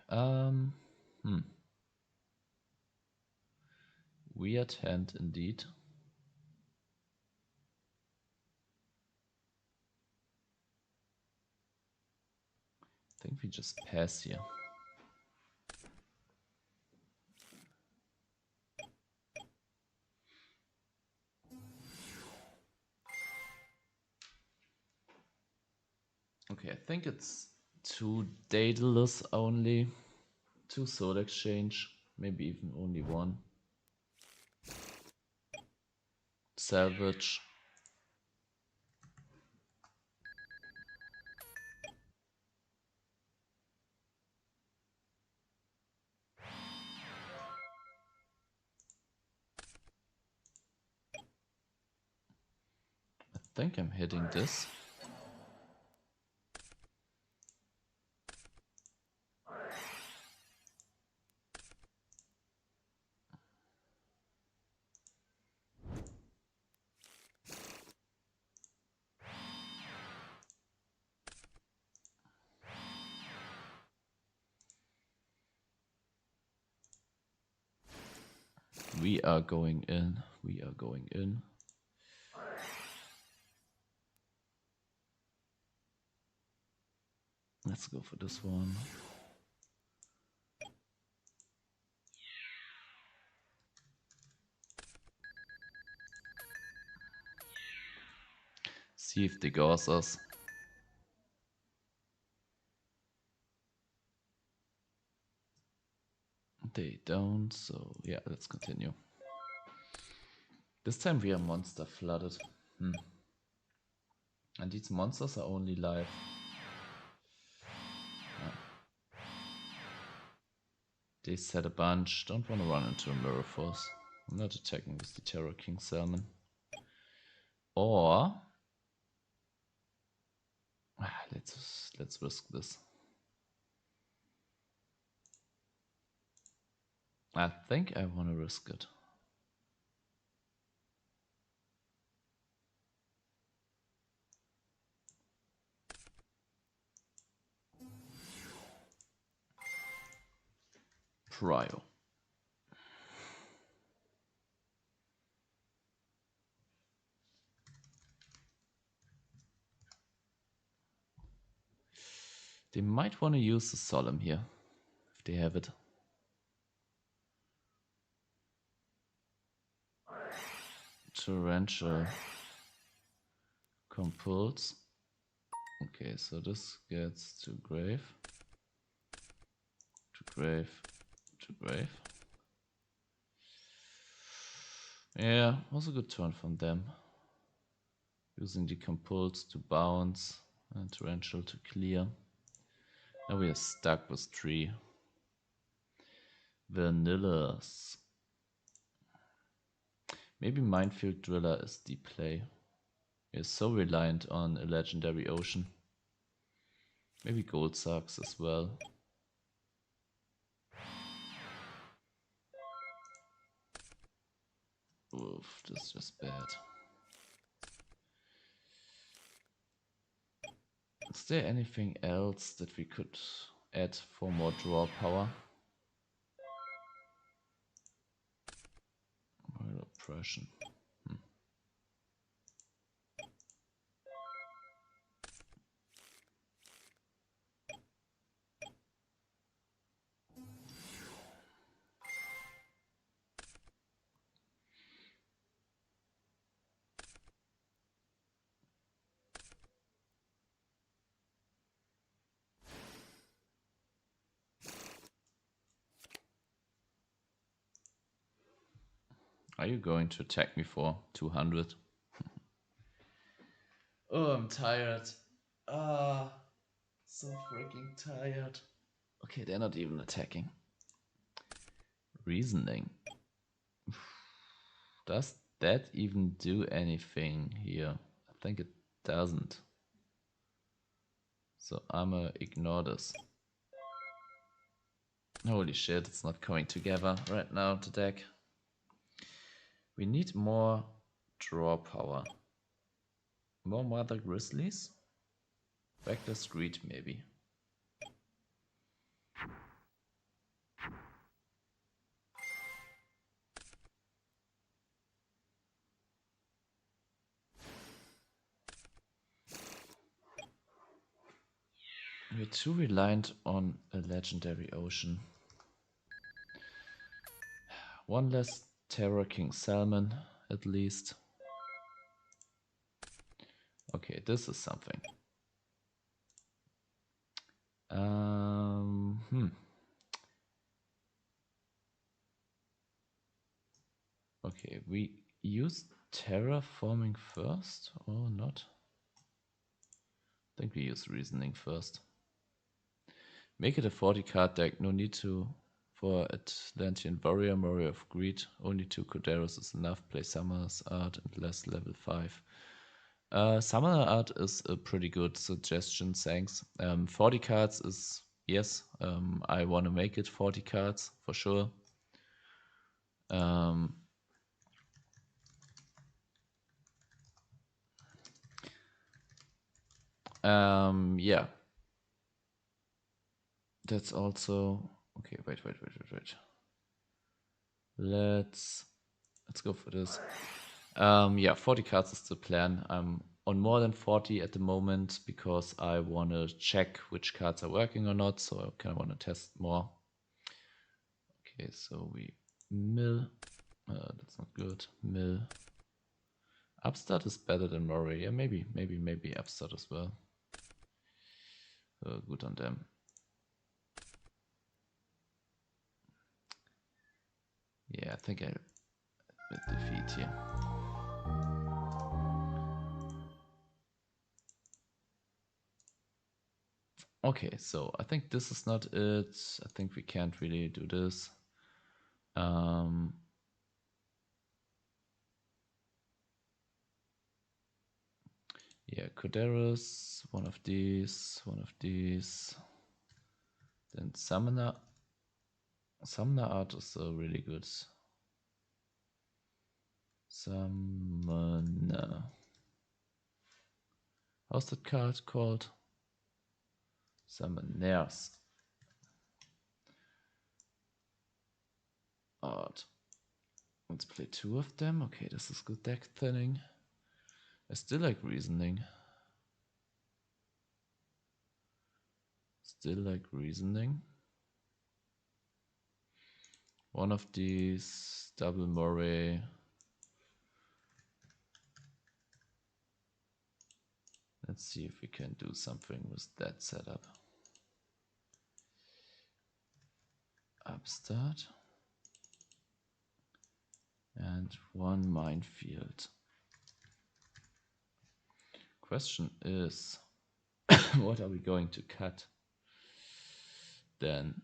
Speaker 1: weird hand indeed. I think we just pass here. Okay, I think it's 2 Daedalus only, 2 soul exchange. maybe even only one. Salvage. I think I'm hitting this. We are going in. We are going in. Let's go for this one. See if they gauze us. They don't, so yeah, let's continue. This time we are monster flooded. And these monsters are only live. They set a bunch. Don't want to run into a mirror force. I'm not attacking with the Terror King Salmon. Or let's risk this. I think I want to risk it. Prio. They might want to use the Solemn here, if they have it. Torrential Compulse. Okay, so this gets to grave. To grave. To grave. Yeah, was a good turn from them. Using the Compulse to bounce and Torrential to clear. Now we are stuck with 3 vanillas. Maybe Minefield Driller is the play. We're so reliant on a legendary ocean. Maybe Gold sucks as well. Oof, this is just bad. Is there anything else that we could add for more draw power? Royal Oppression. Are you going to attack me for 200? Oh, I'm tired. So freaking tired. Okay, they're not even attacking. Reasoning. Does that even do anything here? I think it doesn't. So I'ma ignore this. Holy shit, it's not coming together right now, the deck. We need more draw power. More Mother Grizzlies? Reckless Greed, maybe. We're too reliant on a legendary ocean. One less Terror King Salmon, at least. Okay, this is something. Okay, we use terraforming first or not? I think we use reasoning first. Make it a 40 card deck, no need to for Atlantean Warrior, Warrior of Greed. Only 2 Corderos is enough. Play Summoner's Art and less level 5. Summoner Art is a pretty good suggestion, thanks. 40 cards is, yes, I want to make it 40 cards for sure. Yeah. That's also okay. Wait. Let's go for this. Yeah, 40 cards is the plan. I'm on more than 40 at the moment because I want to check which cards are working or not. So I kind of want to test more. Okay, so we mill. That's not good. Mill. Upstart is better than Murray. Yeah, maybe Upstart as well. Good on them. Yeah, I think I defeat here. Okay, so I think this is not it. I think we can't really do this. Yeah, Corderos, one of these. Then Summoner. Summoner Art is really good. Summoner. How's that card called? Summoners Art. Let's play 2 of them. Okay, this is good deck thinning. I still like reasoning. One of these, double Moray. Let's see if we can do something with that setup. Upstart. And 1 minefield. Question is, what are we going to cut? Then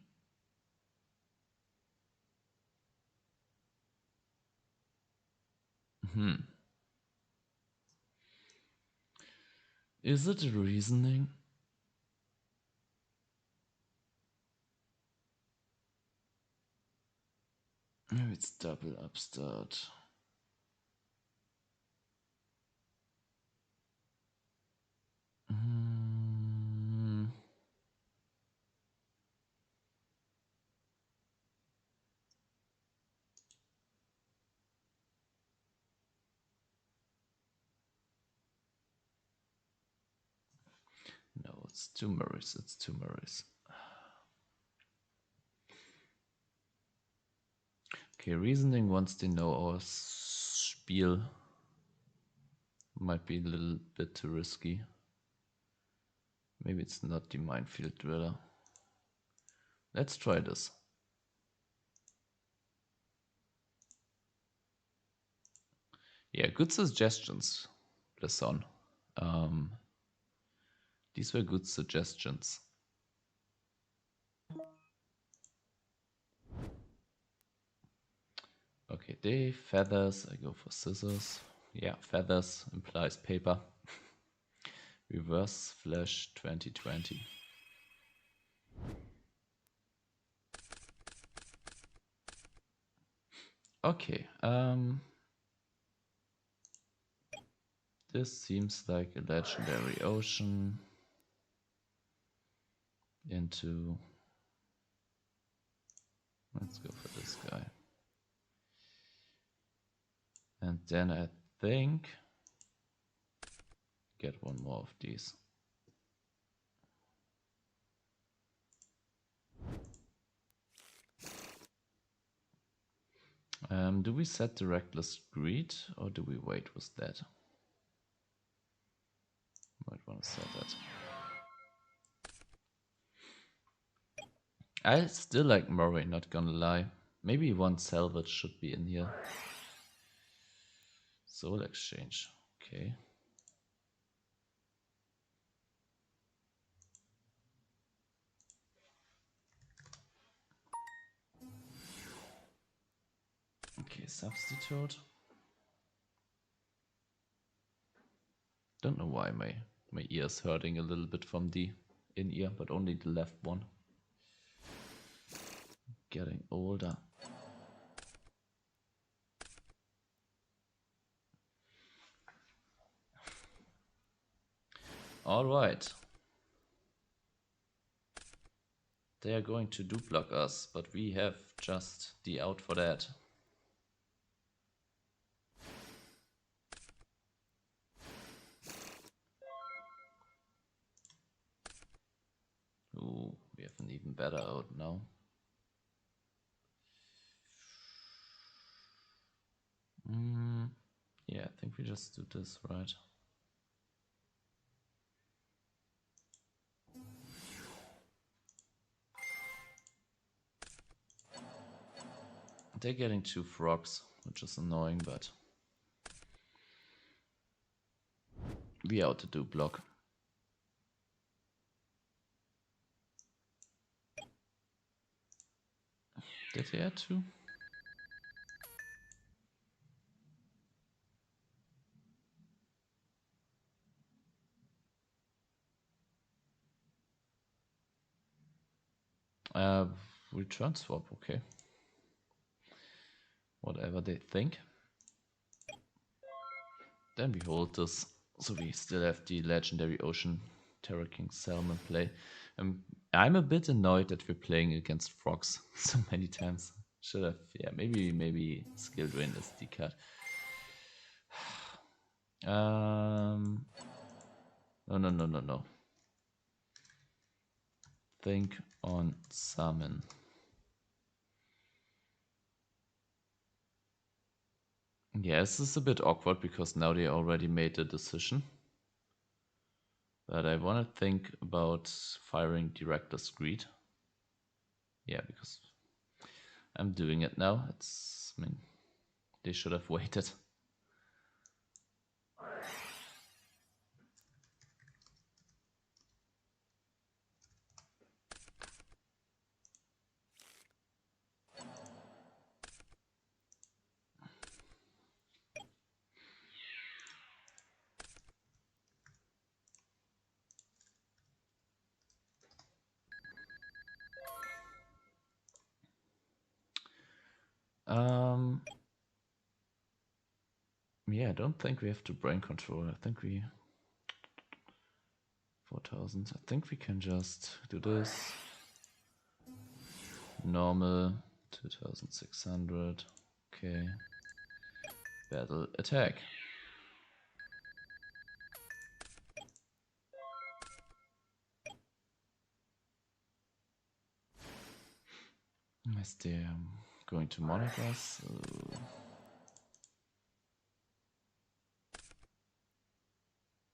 Speaker 1: is it reasoning? Maybe it's double upstart. No, it's 2 Murrays. Okay, reasoning once they know our spiel. Might be a little bit too risky. Maybe it's not the minefield dweller. Let's try this. Yeah, good suggestions, Blisson. These were good suggestions. Okay, they feathers. I go for scissors. Yeah, feathers implies paper. Reverse Flash 2020. Okay, this seems like a legendary ocean into, let's go for this guy. And then I think get one more of these. Do we set the Reckless Greed or do we wait with that? Might want to set that. I still like Murray, not gonna lie. Maybe 1 salvage should be in here. Soul Exchange. Okay. Okay, substitute. Don't know why my ear's hurting a little bit from the in-ear, but only the left one. Getting older. All right. They are going to do block us, but we have just the out for that. Ooh, we have an even better out now. Yeah, I think we just do this, right? They're getting 2 frogs, which is annoying, but we out to do block. Did he add 2? Return swap, okay. Whatever they think. Then we hold this, so we still have the legendary Ocean Terror King Salmon play. I'm a bit annoyed that we're playing against frogs so many times. Should have, yeah, maybe Skill Drain is the card. No. Think on summon. Yeah, this is a bit awkward because now they already made the decision. But I want to think about firing Director's Greed. Yeah, because I'm doing it now. I mean, they should have waited. Yeah, I don't think we have to brain control. I think we 4,000. I think we can just do this. Normal 2,600. Okay. Battle attack. Is they going to monarch us?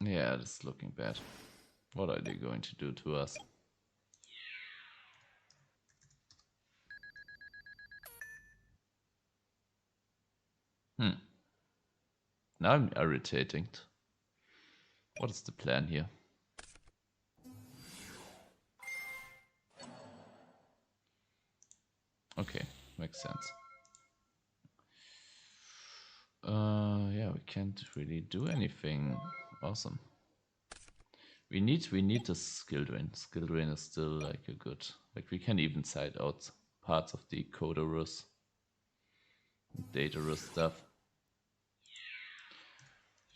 Speaker 1: Yeah, this is looking bad. What are they going to do to us? Now I'm irritating. What is the plan here? Okay, makes sense. Yeah, we can't really do anything awesome. We need the skill drain. Skill drain is still like a good, like we can even side out parts of the Codarus, Datarus stuff.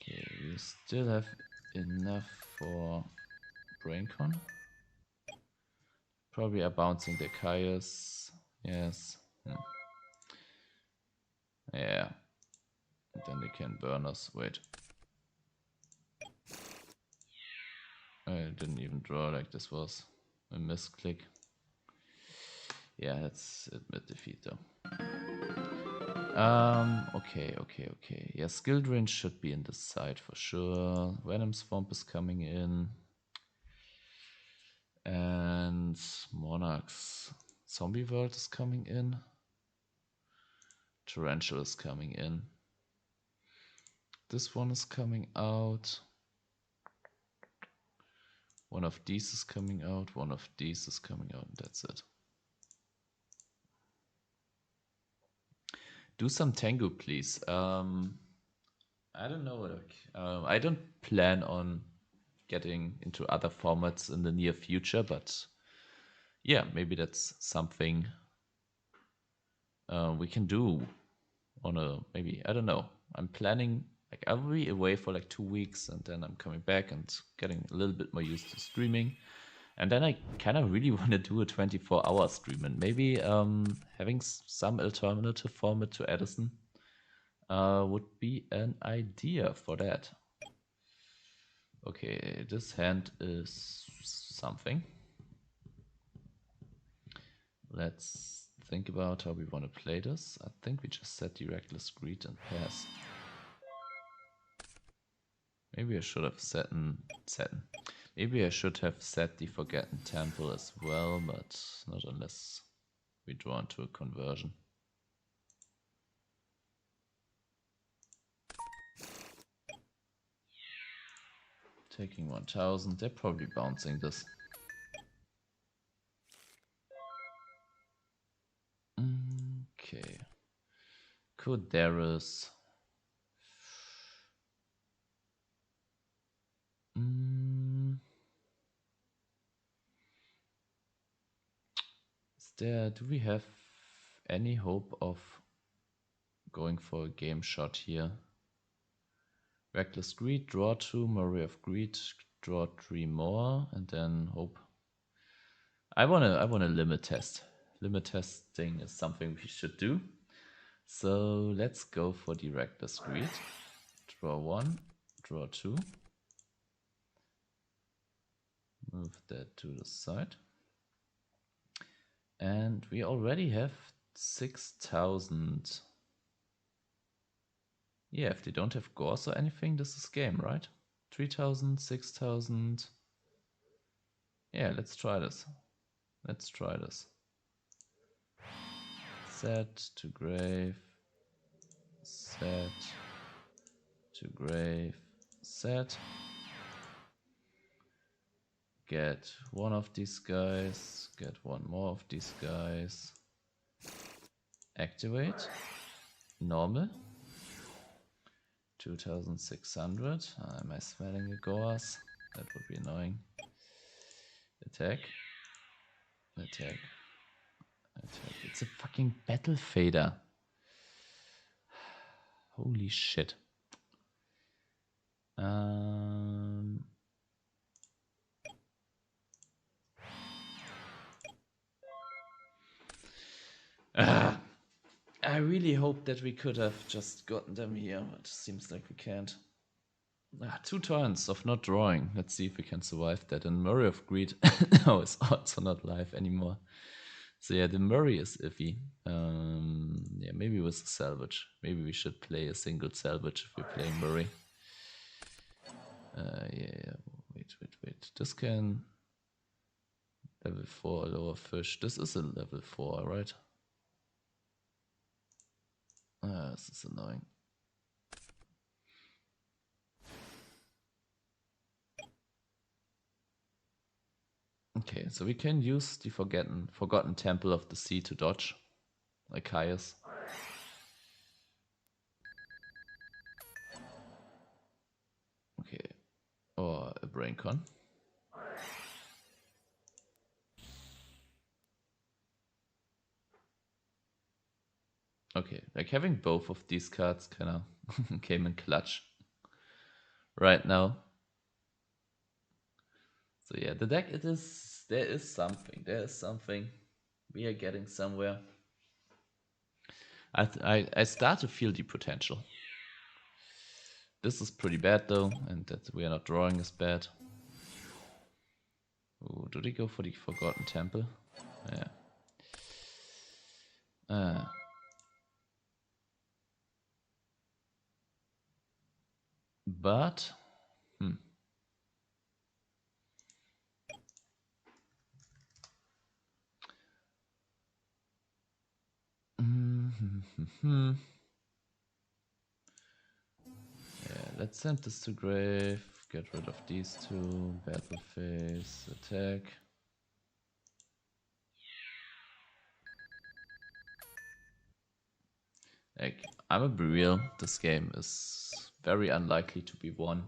Speaker 1: Okay, we still have enough for BrainCon. Probably are bouncing the Caius. Yes. Yeah. Then they can burn us. Wait. I didn't even draw, like this was a misclick. Yeah, let's admit defeat though. Okay. Yeah, skill drain should be in the side for sure. Venom Swamp is coming in. And Monarch's Zombie World is coming in. Torrential is coming in. This one is coming out. One of these is coming out. One of these is coming out. And that's it. Do some Tango, please. I don't know. I don't plan on getting into other formats in the near future, but yeah, maybe that's something we can do on a maybe. I don't know. I'm planning. Like I'll be away for like 2 weeks, and then I'm coming back and getting a little bit more used to streaming. And then I kind of really want to do a 24-hour stream, and maybe having some alternative format to Edison would be an idea for that. Okay, this hand is something. Let's think about how we want to play this. I think we just set the Reckless Greed and pass. Maybe I should have Maybe I should have set the Forgotten Temple as well, but not unless we draw into a conversion. Taking 1000, they're probably bouncing this. Okay. Kuderis. Do we have any hope of going for a game shot here? Reckless Greed, draw 2, Murray of Greed, draw 3 more, and then hope. I wanna limit test. Limit testing is something we should do. So let's go for the Reckless Greed. Draw 1, draw 2. Move that to the side. And we already have 6,000. Yeah, if they don't have gauze or anything, this is game, right? 3,000, 6,000. Yeah, let's try this. Let's try this. Set to grave. Set to grave. Set. Get one of these guys. Get one more of these guys. Activate. Normal. 2,600. Am I smelling a gauze? That would be annoying. Attack. Attack. Attack. It's a fucking battle fader. Holy shit. I really hope that we could have just gotten them here, but it seems like we can't. 2 turns of not drawing. Let's see if we can survive that. And Murray of Greed now is also not live anymore. So yeah, the Murray is iffy. Yeah, maybe with a salvage. Maybe we should play a single salvage if we're playing Murray. Yeah. Wait. This can level 4 lower fish. This is a level 4, right? This is annoying. Okay, so we can use the Forgotten Temple of the Sea to dodge, like Caius. Okay, or a Braincon. Okay, like having both of these cards kind of came in clutch right now. So yeah, the deck, there is something. We are getting somewhere. I start to feel the potential. This is pretty bad though, and that we are not drawing is bad. Ooh, do they go for the Forgotten Temple? Yeah. But yeah, let's send this to grave. Get rid of these two. Battle phase, attack. Like, I'm gonna be real, this game is very unlikely to be won.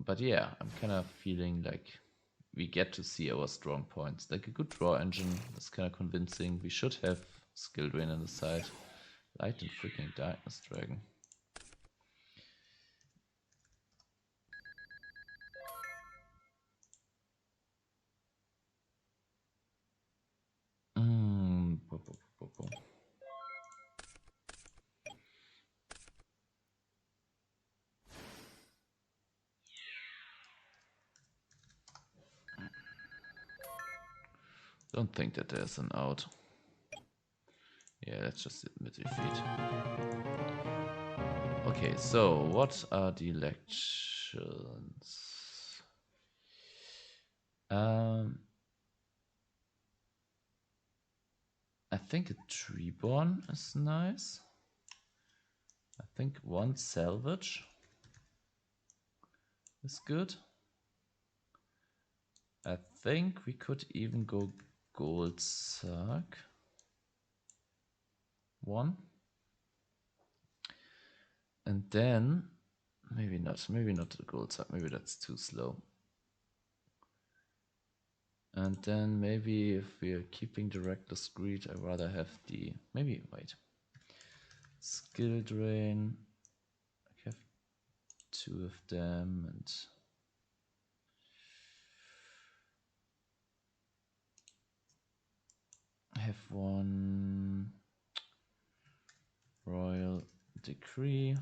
Speaker 1: But yeah, I'm kind of feeling like we get to see our strong points. Like a good draw engine is kind of convincing. We should have skill drain on the side. Light and freaking darkness dragon. Don't think that there's an out. Yeah, let's just admit defeat. Okay, so what are the elections? I think a Treeborn is nice. I think one salvage is good. I think we could even go gold sack. One. And then maybe not the gold sack, maybe that's too slow. And then maybe if we are keeping the reckless greed, I'd rather have the wait. Skill drain. I have two of them and I have one royal decree.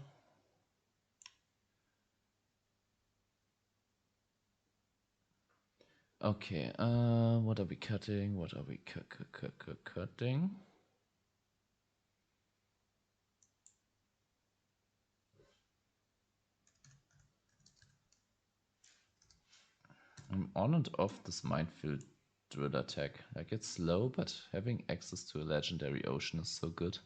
Speaker 1: Okay, what are we cutting? What are we cutting? I'm on and off this minefield drill attack. Like, it's slow, but having access to a legendary ocean is so good.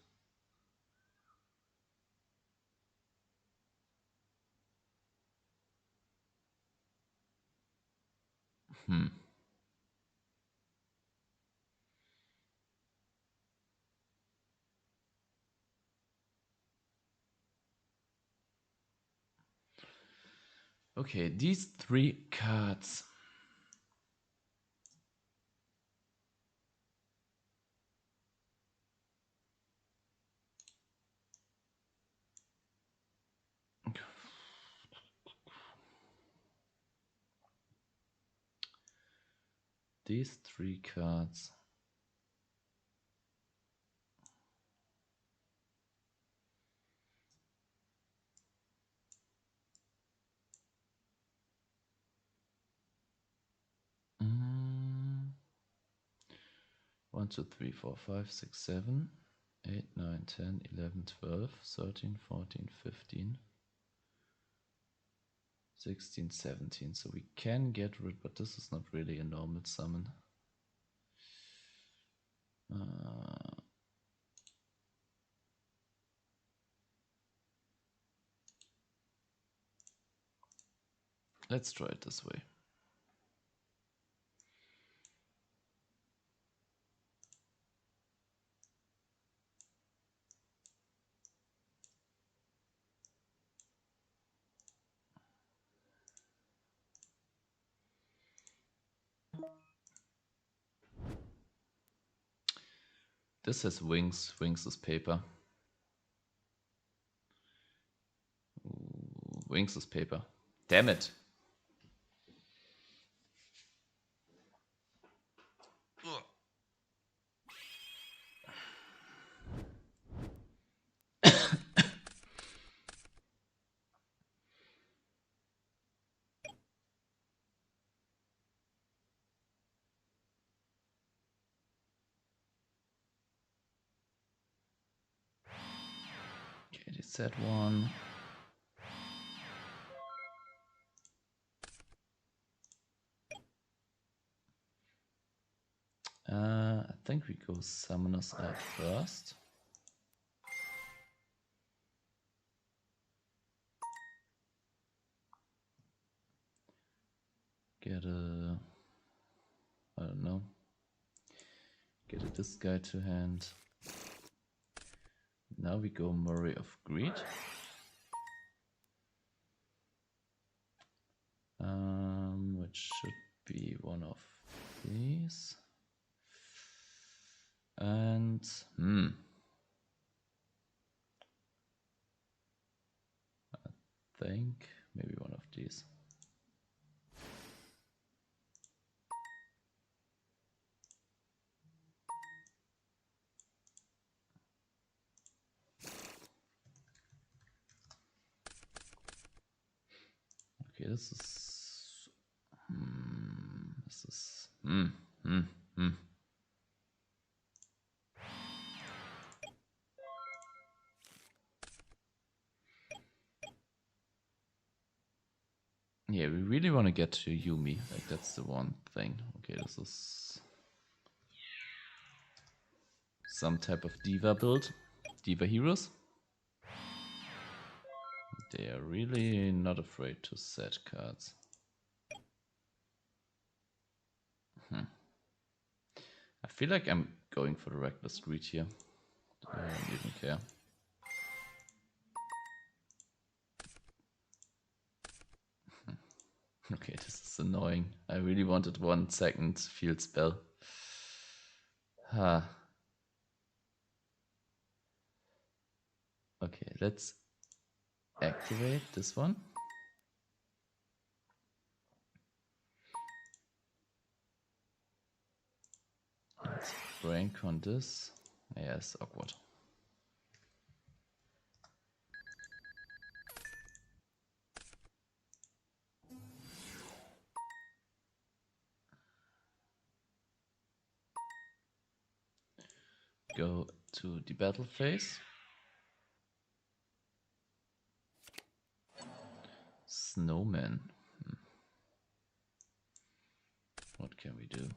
Speaker 1: Okay, these three cards. These three cards. One, two, three, four, 5, 6, 7, 8, 9, 10, 11, 12, 13, 14, 15, 16, 17. So we can get rid, but this is not really a normal summon. Let's try it this way. This has wings. Wings is paper. Ooh, wings is paper. Damn it. Okay, they said one. I think we go Summoners out first. get a, I don't know, get this guy to hand. Now we go Murray of Greed. Which should be one of these. And I think maybe one of these. Okay, this is Yeah, we really want to get to Yumi. Like, that's the one thing. Okay, this is some type of diva build. Diva heroes. They are really not afraid to set cards. I feel like I'm going for the reckless greed here. I don't even care. Okay, this is annoying. I really wanted 1 second field spell. Okay, let's activate this one. Let's rank on this. Yes, awkward. Go to the battle phase. Snowman. What can we do?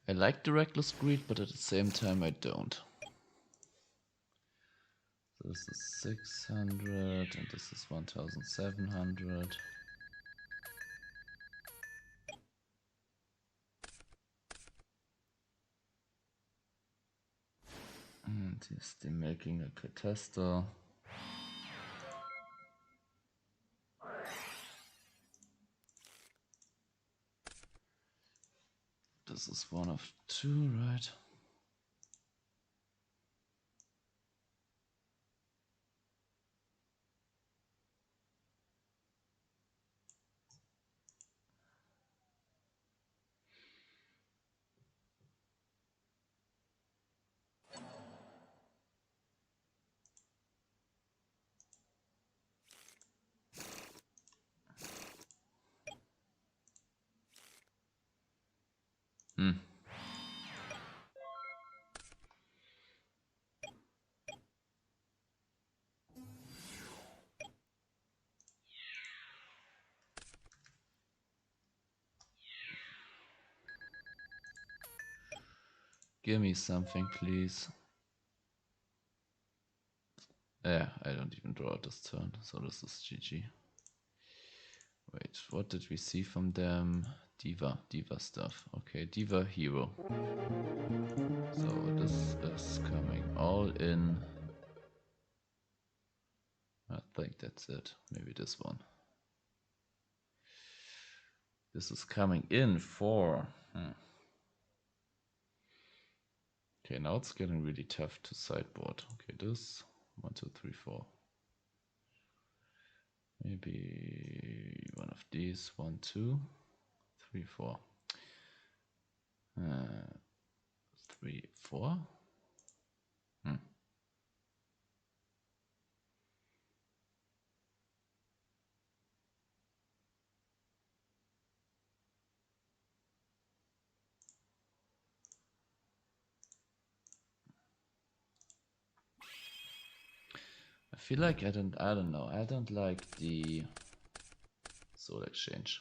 Speaker 1: I like the reckless greed, but at the same time I don't. So this is 600 and this is 1700. And he's still making a playtester. This is one of 2, right? Give me something, please. Yeah, I don't even draw this turn, so this is GG. Wait, what did we see from them? Diva stuff. Okay, Diva hero. So this is coming all in. I think that's it. Maybe this one. This is coming in for... Okay, now it's getting really tough to sideboard. Okay, this 1, 2, 3, 4. Maybe one of these. 1, 2, 3, 4. 3, 4. I feel like I don't know. I don't like the soul exchange.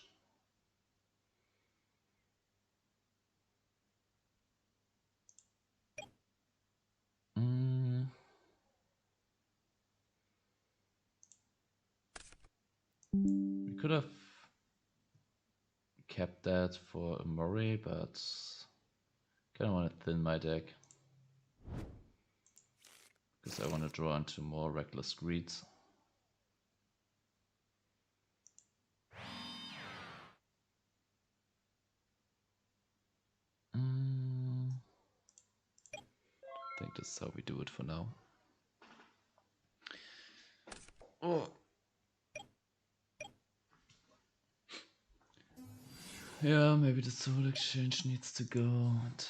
Speaker 1: could have kept that for a Mori, but kind of want to thin my deck. Because I want to draw into more reckless greeds. I think this is how we do it for now. Oh. Yeah, maybe the soul exchange needs to go. And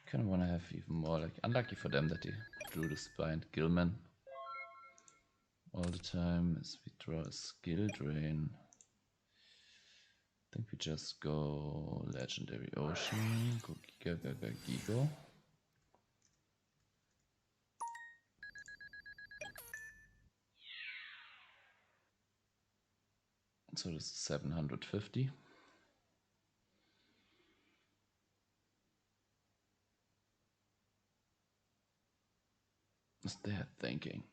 Speaker 1: kind of want to have even more, like, unlucky for them that they drew the Spined Gilman all the time as we draw a skill drain. I think we just go Legendary Ocean, go Gigo. So this is 750. What's that thinking?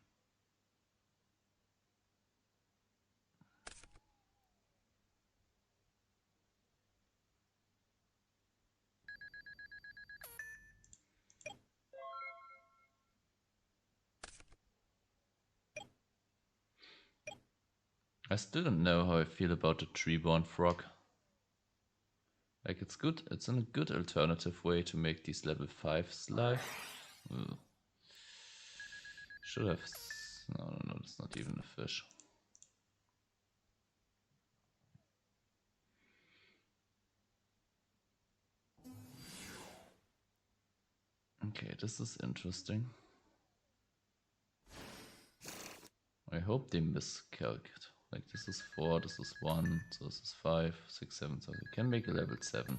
Speaker 1: I still don't know how I feel about the Treeborn Frog. Like, it's good, it's a good alternative way to make these level 5s live. Ugh. Should have... No, it's not even a fish. Okay, this is interesting. I hope they miscalculate. Like, this is 4, this is 1, so this is 5, 6, 7, so we can make a level 7.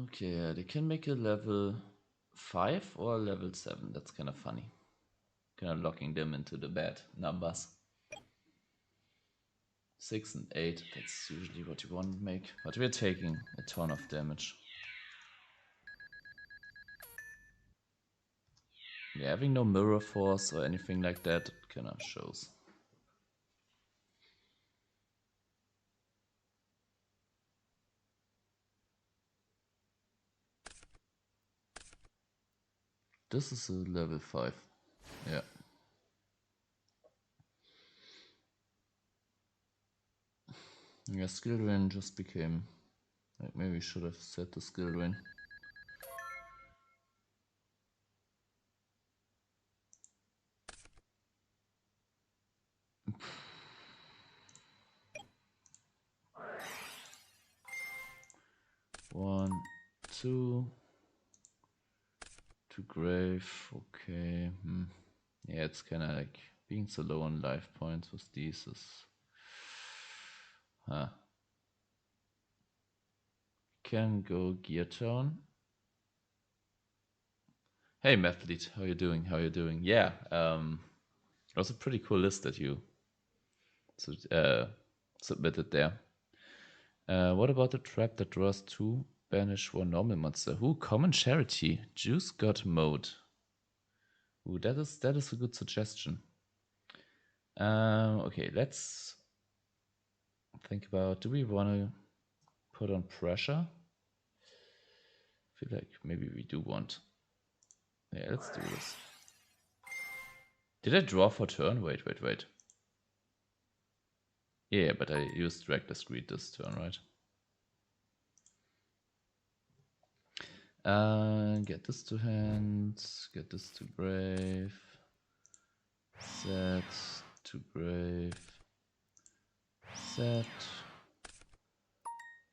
Speaker 1: Okay, yeah, they can make a level 5 or a level 7. That's kind of funny. Kind of locking them into the bad numbers. 6 and 8, that's usually what you want to make. But we're taking a ton of damage. Yeah, having no mirror force or anything like that kind of shows. This is a level 5. Yeah. Yeah, skill drain just became... Like, maybe we should have set the skill drain. One, two... To grave, okay. Yeah, it's kind of like being so low on life points with these is... Huh. Can go Gear Tone. Hey Mathlete, how you doing? How you doing? Yeah, it was a pretty cool list that you submitted there. What about the trap that draws 2, banish 1 normal monster? Who? Common Charity. Juice God Mode. Ooh, that is a good suggestion. Okay, let's think about, do we want to put on pressure? I feel like maybe we do want. Yeah, let's do this. Did I draw for turn? Wait. Yeah, but I used Reckless Greed this turn, right? Get this to hand, get this to grave, set to grave, set,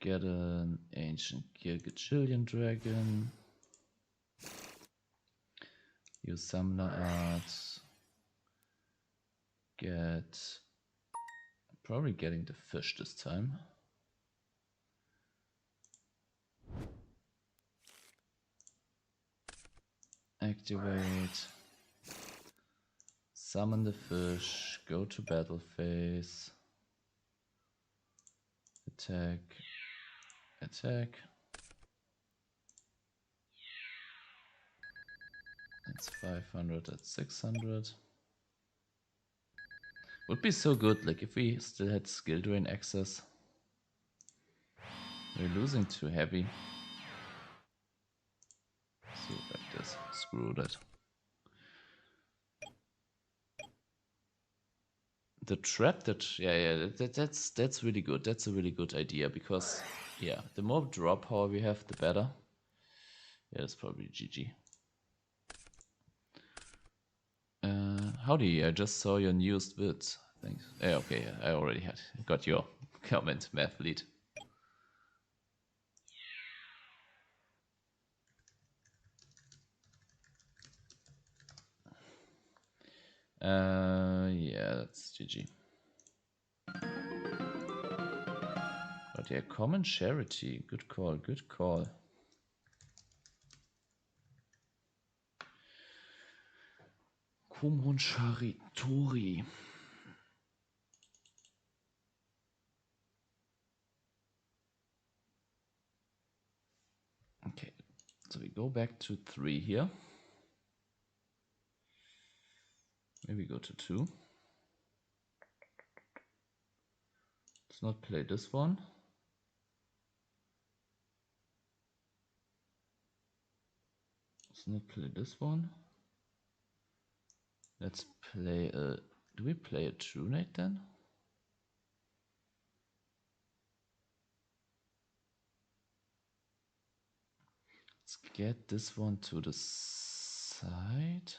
Speaker 1: get an Ancient Gilgachillion Dragon, use Summoner Art, probably getting the fish this time. Activate, summon the fish, go to battle phase, Attack. Attack. That's 500, that's 600. Would be so good, like if we still had skill drain access. We're losing too heavy. So like this, screw that. The trap that, yeah, that's really good. That's a really good idea because, yeah, the more draw power we have, the better. Yeah, it's probably GG. Howdy, I just saw your newest vids. Thanks. Yeah, okay, I already got your comment, math lead. Yeah, that's GG. But yeah, common charity. Good call, good call. Common charity. Okay, so we go back to 3 here. Maybe go to 2. Let's not play this one. Let's not play this one. Let's play a... Do we play a True Nate then? Let's get this one to the side.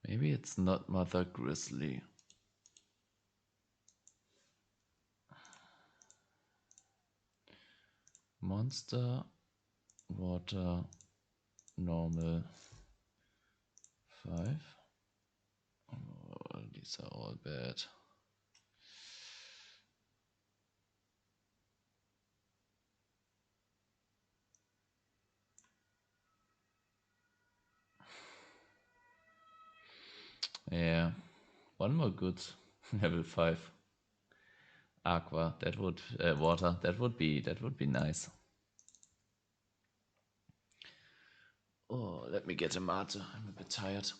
Speaker 1: Maybe it's not Mother Grizzly. Monster, water, normal, 5. Oh, these are all bad. Yeah, one more good level 5. Aqua, that would water, that would be nice. Oh, let me get a mate. I'm a bit tired.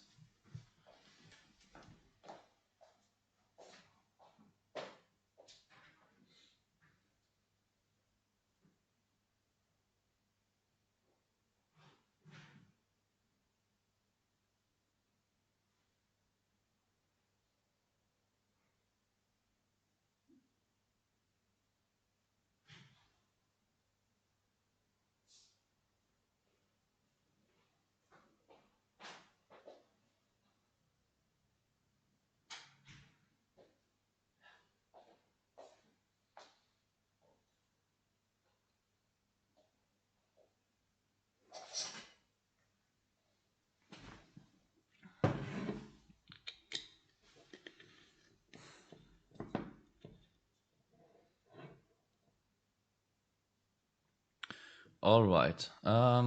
Speaker 1: All right. Let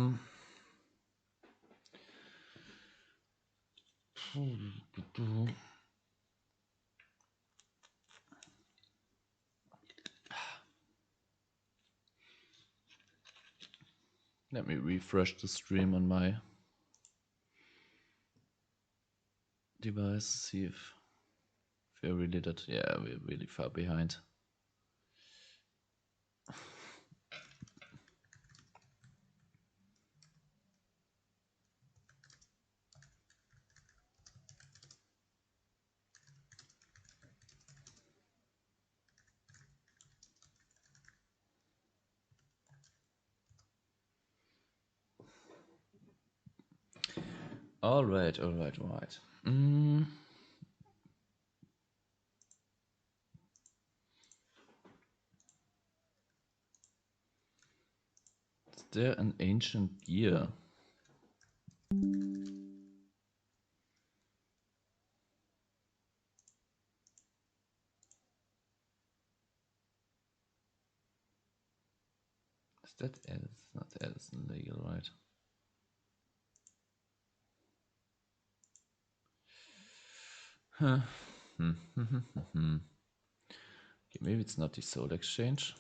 Speaker 1: me refresh the stream on my device, see if we're really that. Yeah, we're really far behind. Alright. Is there an ancient gear? Is that Edison? Not Edison legal, right? Huh. Okay, maybe it's not the Soul Exchange.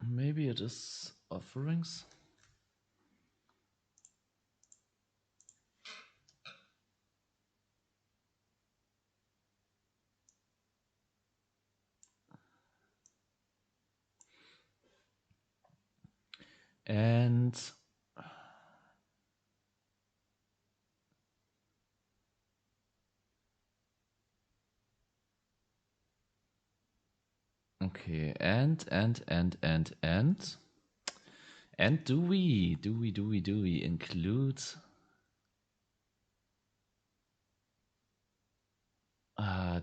Speaker 1: Maybe it is Offerings. And okay, and do we include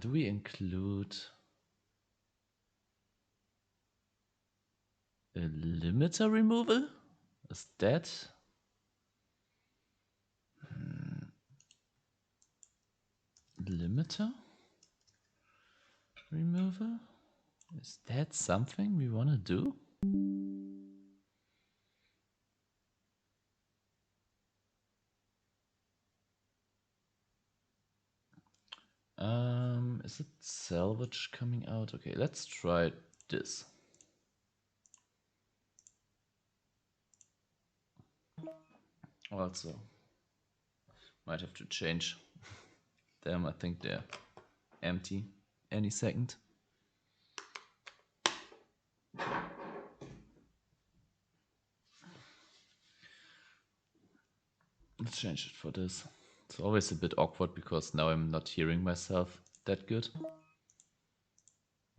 Speaker 1: do we include a limiter removal? Is that limiter removal? Is that something we want to do? Is it salvage coming out? Okay, let's try this. Also, might have to change them. I think they're empty any second. Let's change it for this. It's always a bit awkward because now I'm not hearing myself that good.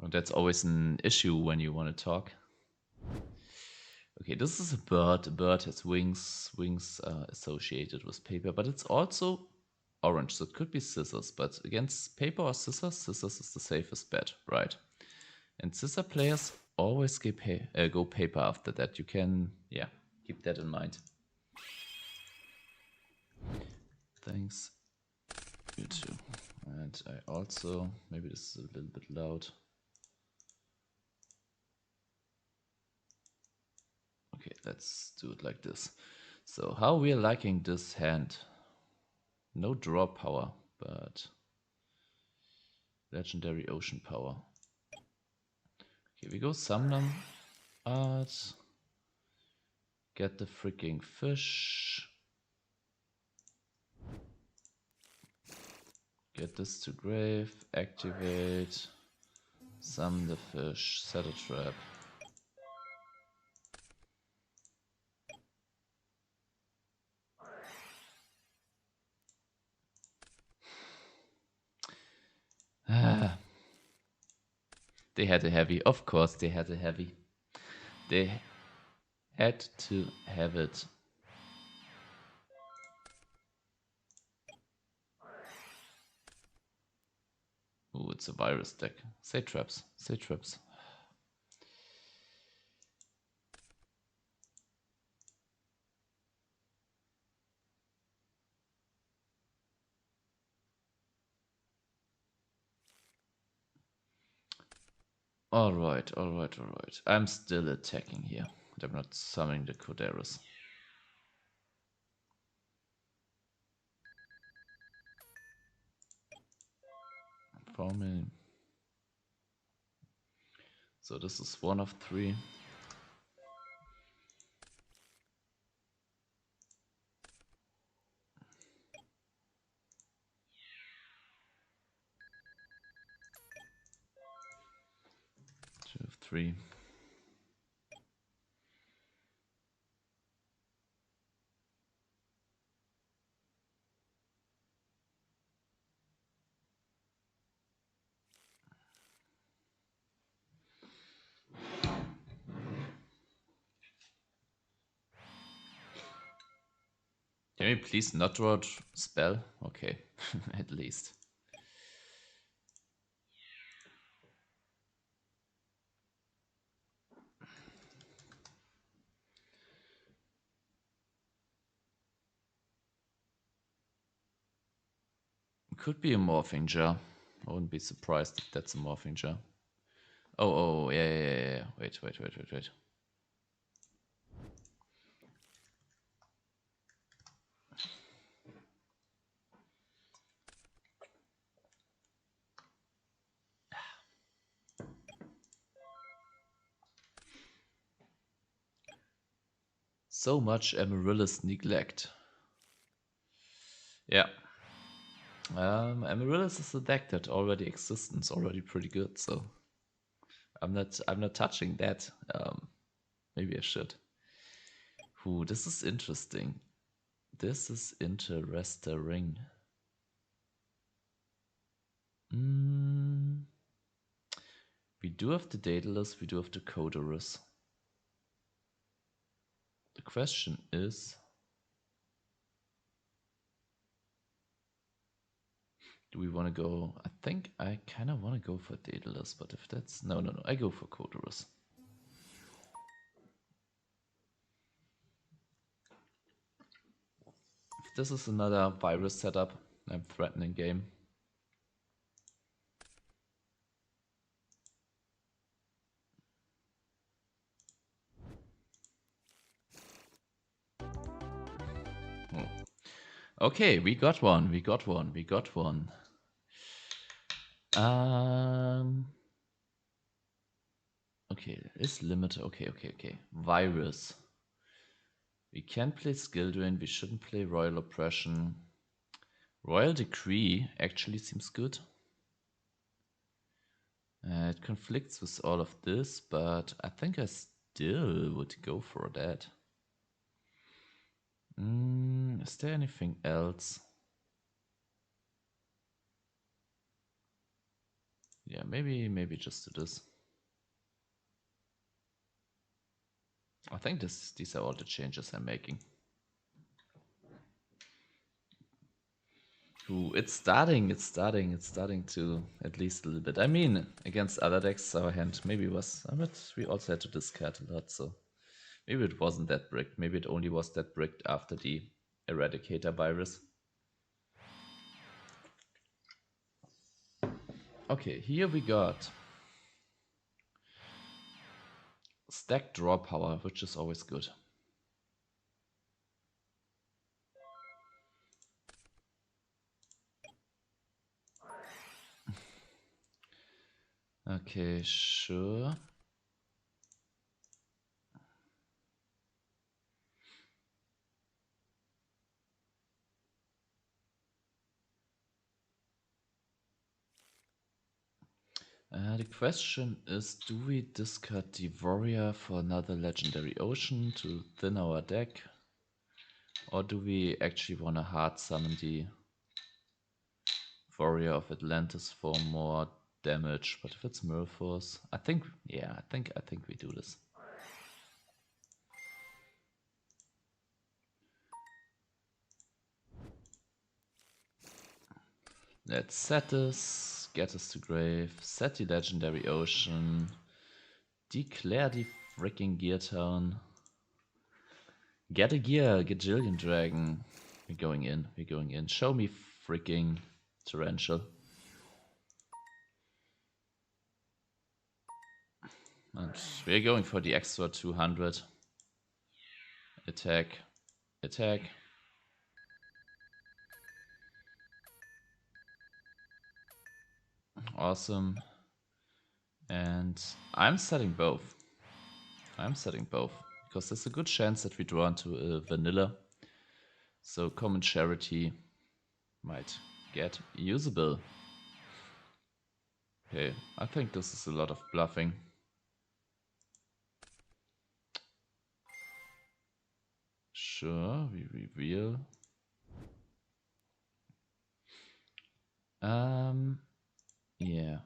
Speaker 1: And that's always an issue when you want to talk. Okay, this is a bird. A bird has wings associated with paper, but it's also orange, so it could be scissors. But against paper or scissors, scissors is the safest bet, right? And scissor players always go paper after that. You can, yeah, keep that in mind. Thanks. You too. And I also, maybe this is a little bit loud. Okay, let's do it like this. So how we are liking this hand? No draw power, but legendary ocean power. Okay, we go summon art. Get the freaking fish. Get this to grave. Activate. Summon the fish. Set a trap. They had a heavy. Of course they had a heavy. They had to have it. Ooh, it's a virus deck. Say traps. Say traps. Alright. I'm still attacking here. I'm not summoning the Coderas. Forming. So this is 1 of 3. Two of 3. Can we please not draw a spell? Okay, at least. Could be a morphing jar. I wouldn't be surprised if that's a morphing jar. Oh, yeah. Wait. So much Amaryllis neglect. Yeah. Amaryllis is a deck that already exists and it's already pretty good, so I'm not touching that. Maybe I should. Ooh, this is interesting. This is interesting. We do have the Daedalus, we do have the Codorus. The question is, do we want to go? I think I kind of want to go for Daedalus, but if that's no, I go for Codorus. If this is another virus setup, I'm threatening game. Okay, we got one. Okay, it's limited. Okay. Virus. We can play Skill Drain. We shouldn't play Royal Oppression. Royal Decree actually seems good. It conflicts with all of this, but I think I still would go for that. Is there anything else? Yeah, maybe just do this. I think these are all the changes I'm making. Ooh, it's starting to at least a little bit. I mean, against other decks, our hand maybe was, but we also had to discard a lot, so maybe it wasn't that bricked. Maybe it only was that bricked after the Eradicator virus. Okay, here we got stack draw power, which is always good. Okay, sure. The question is, do we discard the Warrior for another Legendary Ocean to thin our deck? Or do we actually want to hard summon the Warrior of Atlantis for more damage? But if it's Merfolk, I think we do this. Let's set this, get us to grave, set the Legendary Ocean, declare the freaking Gear Town, get a gear, Gajillion Dragon. We're going in. Show me freaking Torrential. And we're going for the extra 200. Attack. Awesome. And I'm setting both. Because there's a good chance that we draw into a vanilla. So Common Charity might get usable. Okay, I think this is a lot of bluffing. Sure, we reveal. Yeah.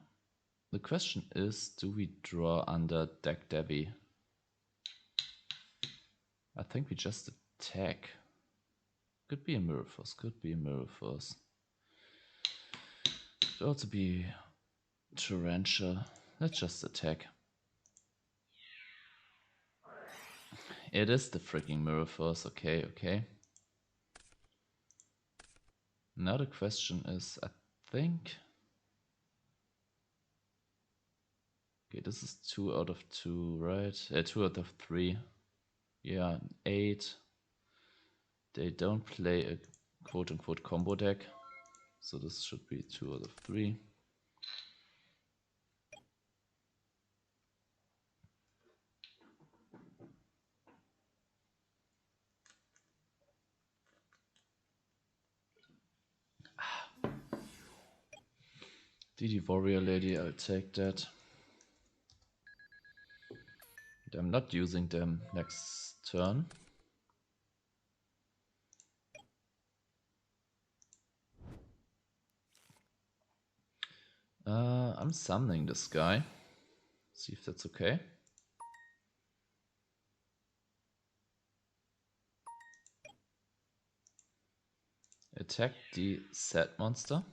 Speaker 1: The question is, do we draw under Deck Devi? I think we just attack. Could be a Mirror Force, could be a Mirror Force. Could also be Torrential. Let's just attack. It is the freaking Mirror Force, okay, okay. Now the question is, I think... Okay, this is 2 out of 2, right? 2 out of 3. Yeah, 8. They don't play a quote-unquote combo deck. So this should be 2 out of 3. DD Warrior Lady, I'll take that. I'm not using them next turn. I'm summoning this guy. See if that's okay. Attack the set monster.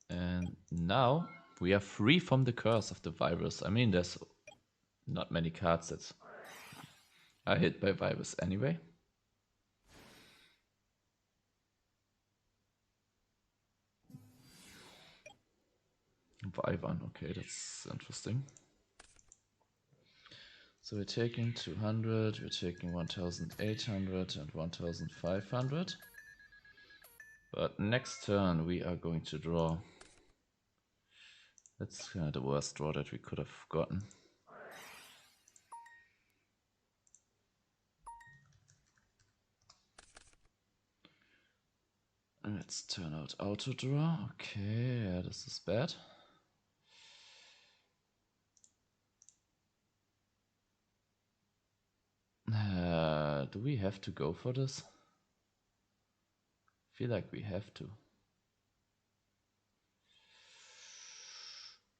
Speaker 1: And now we are free from the curse of the virus. I mean, there's not many cards that are hit by virus anyway. Vivan, okay, that's interesting. So we're taking 200, we're taking 1,800 and 1,500. But next turn we are going to draw. That's kind of the worst draw that we could have gotten. Let's turn out auto draw. Okay, yeah, this is bad. Do we have to go for this? I feel like we have to.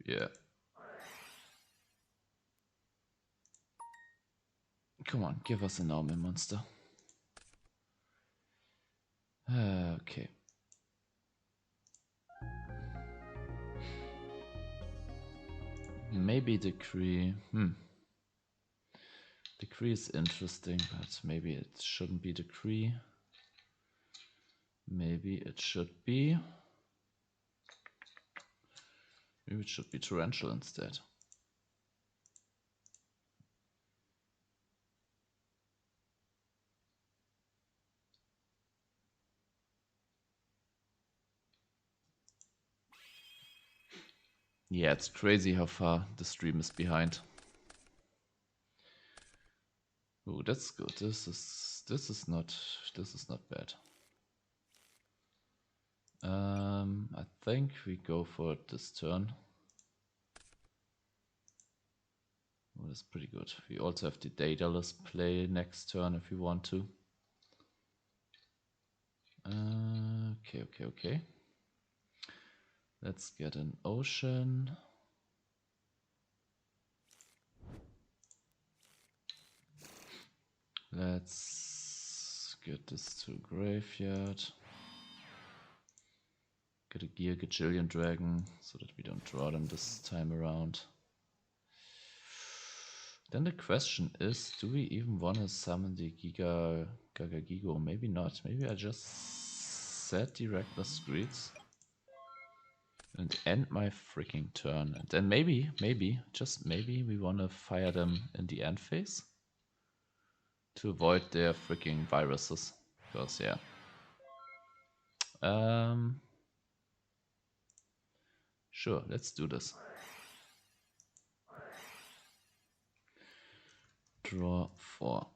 Speaker 1: Yeah. Come on, give us a normal monster. Okay. Maybe Decree. Decree is interesting, but maybe it shouldn't be Decree. Maybe it should be. Maybe it should be Torrential instead. Yeah, it's crazy how far the stream is behind. Oh, that's good. This is not bad. I think we go for it this turn. Oh, that's pretty good. We also have the Daedalus play next turn if we want to. Okay. Let's get an ocean. Let's get this to graveyard. Get a Gajillion Dragon so that we don't draw them this time around. Then the question is, do we even want to summon the Gagagigo? Maybe not. Maybe I just set the Reckless Greeds and end my freaking turn. And then maybe, just maybe, we want to fire them in the end phase to avoid their freaking viruses. Because, yeah. Sure, let's do this. Draw 4.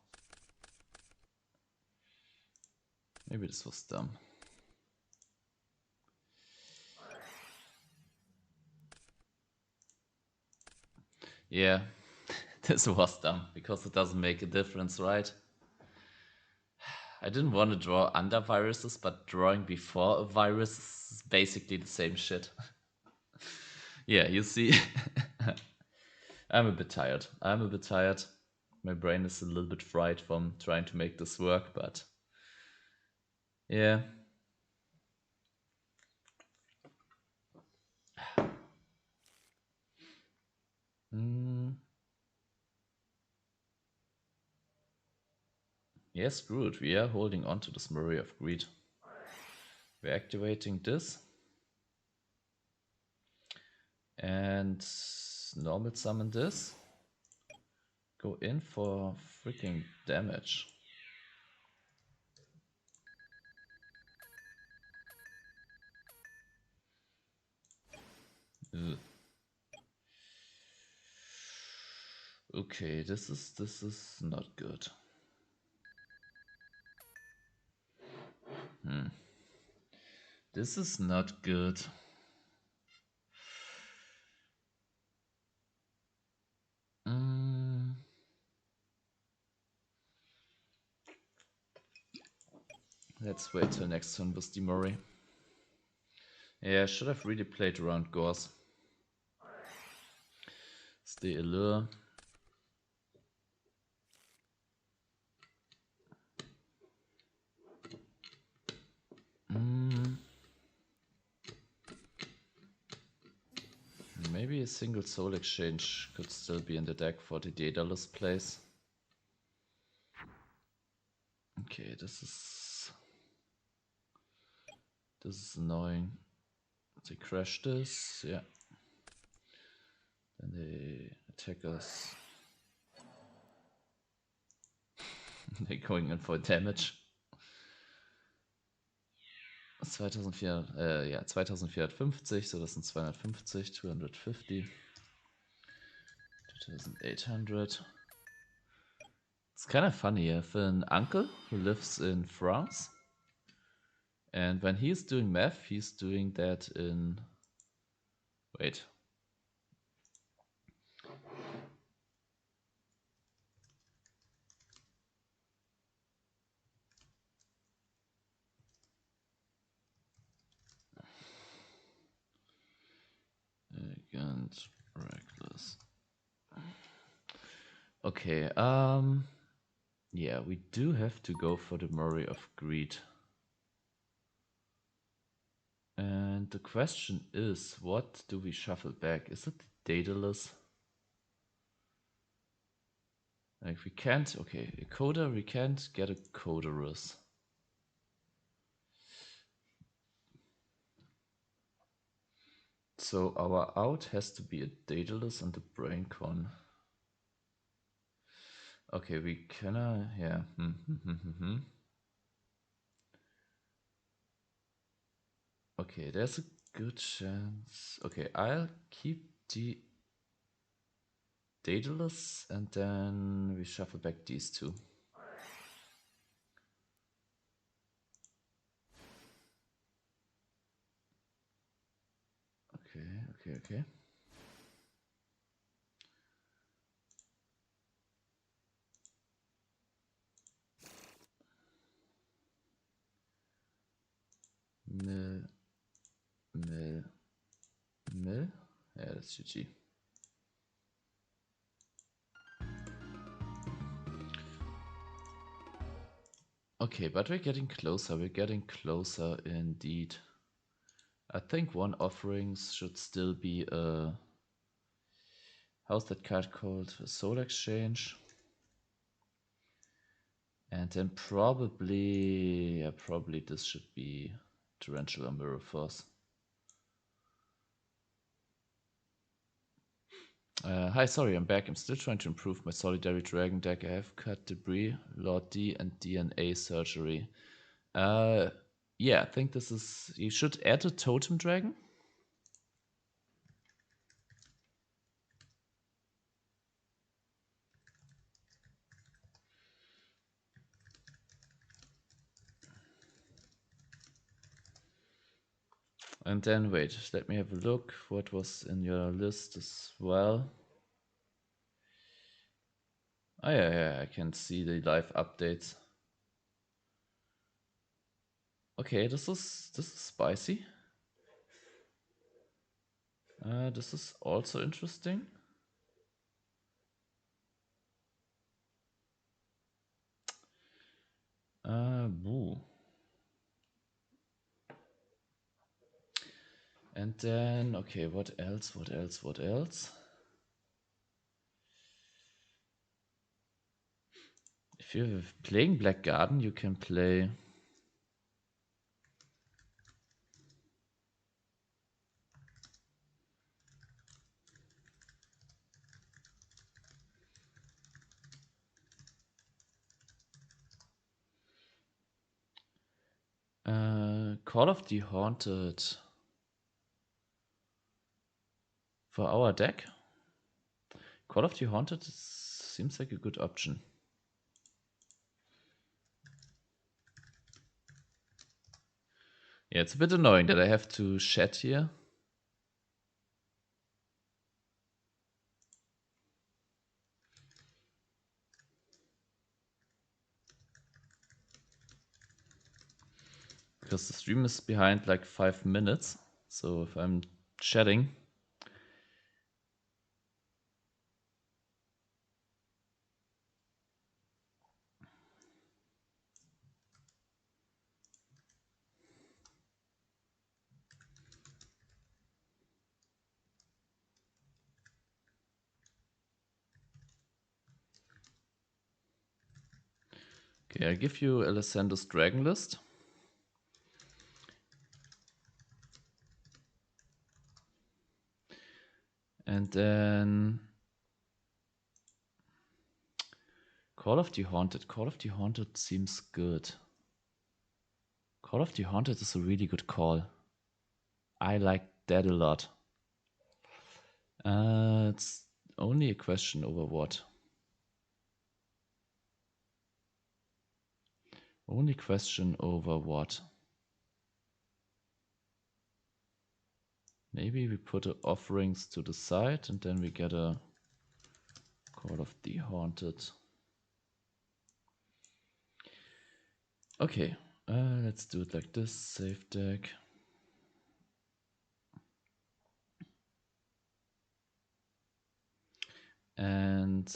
Speaker 1: Maybe this was dumb. Yeah, this was dumb because it doesn't make a difference, right? I didn't want to draw under viruses, but drawing before a virus is basically the same shit. Yeah, you see, I'm a bit tired. My brain is a little bit fried from trying to make this work, but yeah. Yeah, screw it. We are holding on to this Murray of Greed. We're activating this. And normal summon this. Go in for freaking damage. Ugh. Okay, this is not good. This is not good. Let's wait till next turn with Murray. Yeah, I should have really played around Gauze. It's the Allure. Maybe a single Soul Exchange could still be in the deck for the Daedalus plays. Okay, this is annoying. They crash this, yeah. Then they attack us. They're going in for damage. 2400, ja, 2450, so das sind 250, 250, 2800. It's kind of funny. I have an uncle who lives in France, and when he's doing math, he's doing that in. Wait. Against reckless. Okay, yeah, we do have to go for the Murray of Greed. And the question is, what do we shuffle back? Is it the Daedalus? Like, we can't, okay, a Coda, we can't get a Codarus. So our out has to be a Daedalus and a Braincon. Okay, we can, yeah. Okay, there's a good chance. Okay, I'll keep the Daedalus and then we shuffle back these two. Okay. Mill. Yeah, that's GG. Okay, but we're getting closer. We're getting closer indeed. I think one offerings should still be a. How's that card called? A Soul Exchange. And then probably this should be Torrential Mirror Force. Hi, sorry, I'm back. I'm still trying to improve my Solitary Dragon deck. I have cut Debris, Lord D, and DNA Surgery. Yeah, I think this is... You should add a Totem Dragon. And then, wait, let me have a look. What was in your list as well? Oh, yeah, I can see the live updates. Okay, this is spicy. This is also interesting. Boo. And then, okay, what else? What else? What else? If you're playing Black Garden, you can play. Call of the Haunted for our deck. Call of the Haunted seems like a good option. Yeah, it's a bit annoying that I have to shed here. Because the stream is behind like 5 minutes. So if I'm shedding. Okay, I give you Alessandra's Dragon List. And then Call of the Haunted. Call of the Haunted seems good. Call of the Haunted is a really good call. I like that a lot. It's only a question over what. Only question over what. Maybe we put the offerings to the side and then we get a Call of the Haunted. Okay, let's do it like this. Save deck. And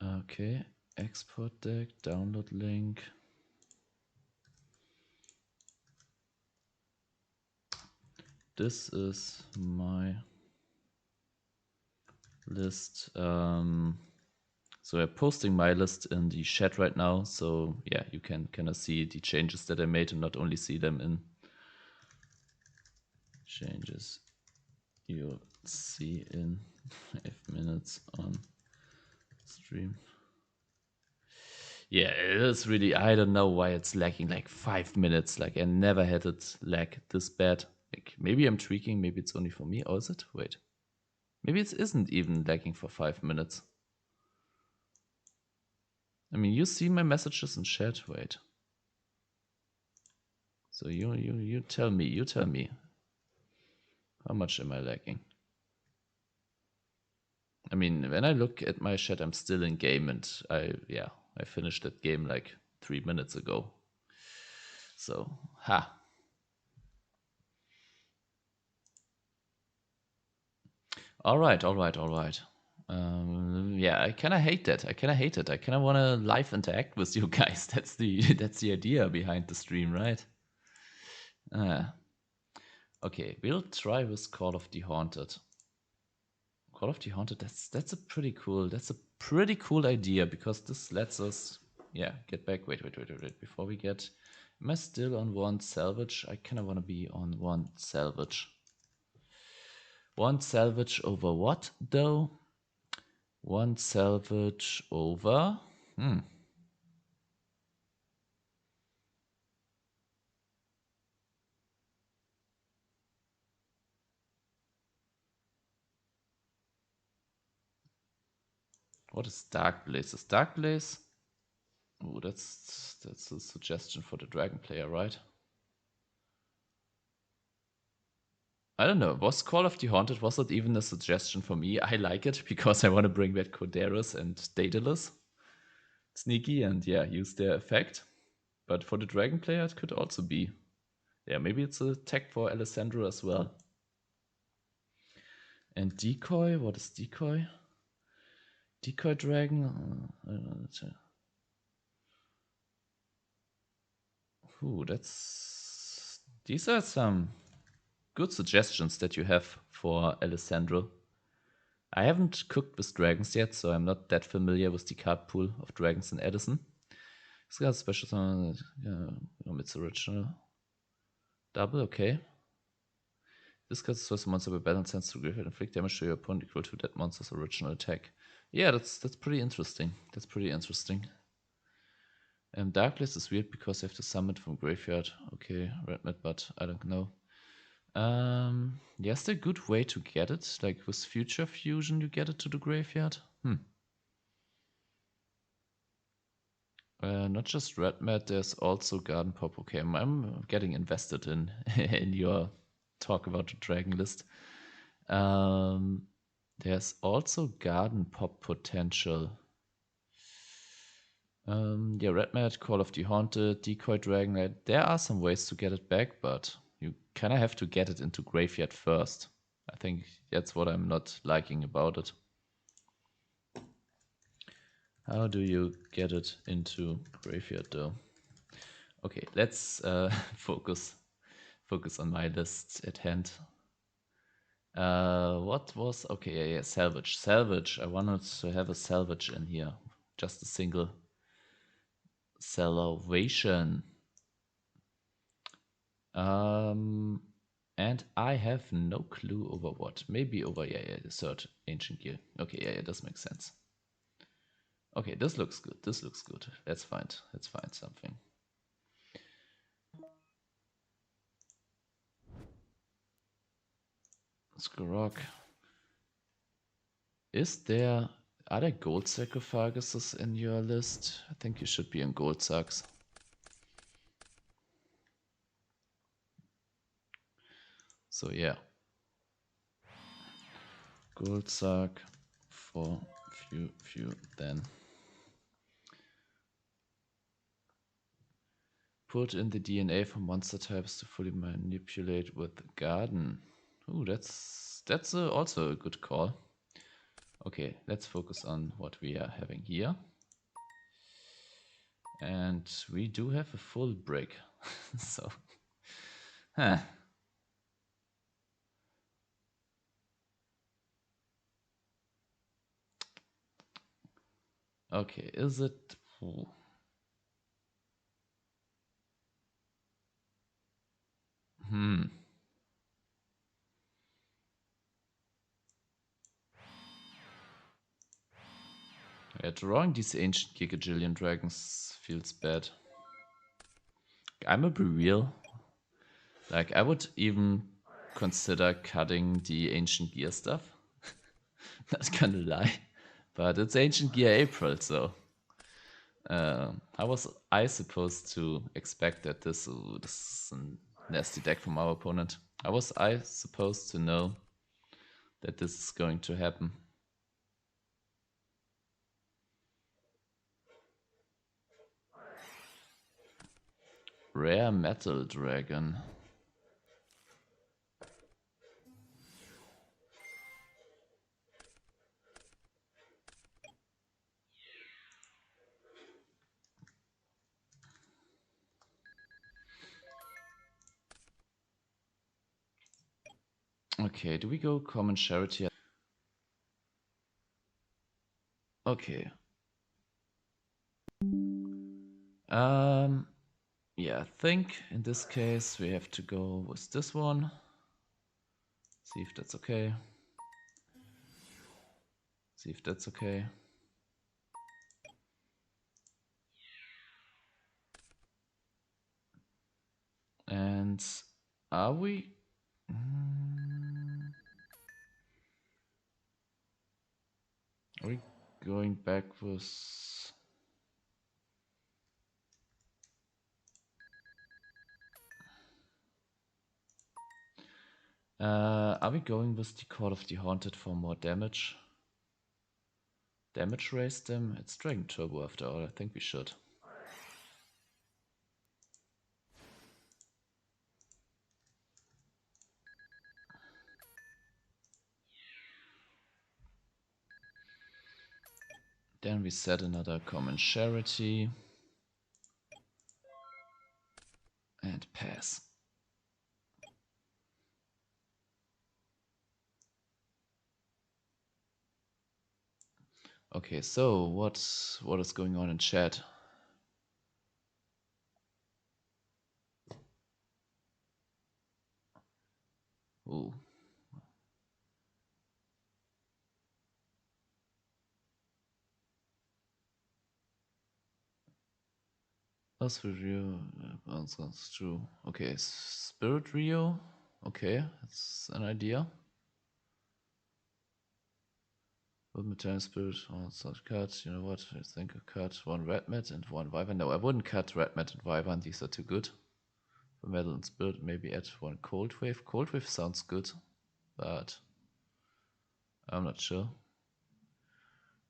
Speaker 1: okay, export deck, download link. This is my list. So I'm posting my list in the chat right now. So yeah, you can kind of see the changes that I made and not only see them in changes you'll see in 5 minutes on stream. Yeah, it is really, I don't know why it's lagging like 5 minutes. Like I never had it lag this bad. Like maybe I'm tweaking, maybe it's only for me. Or is it? Wait. Maybe it isn't even lagging for 5 minutes. I mean, you see my messages in chat. Wait. So you tell me. You tell me. How much am I lagging? I mean, when I look at my chat, I'm still in game, and I finished that game like 3 minutes ago. So ha. All right. Yeah, I kind of hate that. I kind of hate it. I kind of want to live interact with you guys. That's the idea behind the stream, right? Okay, we'll try with Call of the Haunted. Call of the Haunted. That's a pretty cool idea because this lets us get back. Wait. Before we get, am I still on one salvage? I kind of want to be on one salvage. One salvage over what though? One salvage over. What is Dark Blaze? Is Dark Blaze? Oh, that's a suggestion for the Dragon player, right? I don't know. Was Call of the Haunted, was that even a suggestion for me? I like it because I want to bring back Coderus and Daedalus. Sneaky and use their effect. But for the Dragon player, it could also be. Yeah, maybe it's a tech for Alessandro as well. And Decoy, what is Decoy? Decoy Dragon. Ooh, that's. These are some good suggestions that you have for Alessandro. I haven't cooked with dragons yet, so I'm not that familiar with the card pool of dragons in Edison. It's got a special summon. It's original. Double, okay. This card is first monster by balance sends to graveyard, inflict damage to your opponent equal to that monster's original attack. Yeah, that's pretty interesting. That's pretty interesting. Darklist is weird because I have to summon it from graveyard. Okay, red mat, but I don't know. Yes, there's a good way to get it. Like with Future Fusion, you get it to the graveyard. Not just red mat, there's also garden pop. Okay, I'm getting invested in in your talk about the dragon list. There's also garden pop potential. Yeah, red mat, Call of the Haunted, Decoy Dragon. There are some ways to get it back, but you kind of have to get it into graveyard first. I think that's what I'm not liking about it. How do you get it into graveyard though? Okay, let's focus on my list at hand. What was okay? Yeah, salvage. Salvage. I wanted to have a salvage in here. Just a single salvation. And I have no clue over what. Maybe over the third ancient gear. Okay, yeah, this makes sense. Okay, this looks good. This looks good. Let's find something. Skrog. Are there gold sacrifices in your list? I think you should be in gold sacks. So yeah. Gold sack for few then. Put in the DNA from monster types to fully manipulate with the garden. Ooh, that's also a good call. Okay, let's focus on what we are having here. And we do have a full break. So, Okay, is it... Ooh. Yeah, drawing these ancient Gigajillion dragons feels bad. I'm gonna be real. Like, I would even consider cutting the ancient gear stuff. Not gonna lie. But it's ancient gear April, so... how was I supposed to expect that this is a nasty deck from our opponent? How was I supposed to know that this is going to happen? Rare Metal Dragon. Okay, do we go Common Charity? Okay. Yeah, I think in this case we have to go with this one. See if that's okay. See if that's okay. And are we... Are we going back with... are we going with the Call of the Haunted for more damage? Damage raise them? It's Dragon Turbo after all, I think we should. Then we set another common charity. And pass. Okay, so what is going on in chat? Ooh. That's for Rio. That's true. Okay, Spirit Rio. Okay, that's an idea. Maternal Spirit, such cards. You know what? I think I cut one Red Mat and one Wyvern. No, I wouldn't cut Red Mat and Wyvern. These are too good. For Metal and Spirit, maybe add one Cold Wave. Cold Wave sounds good, but I'm not sure.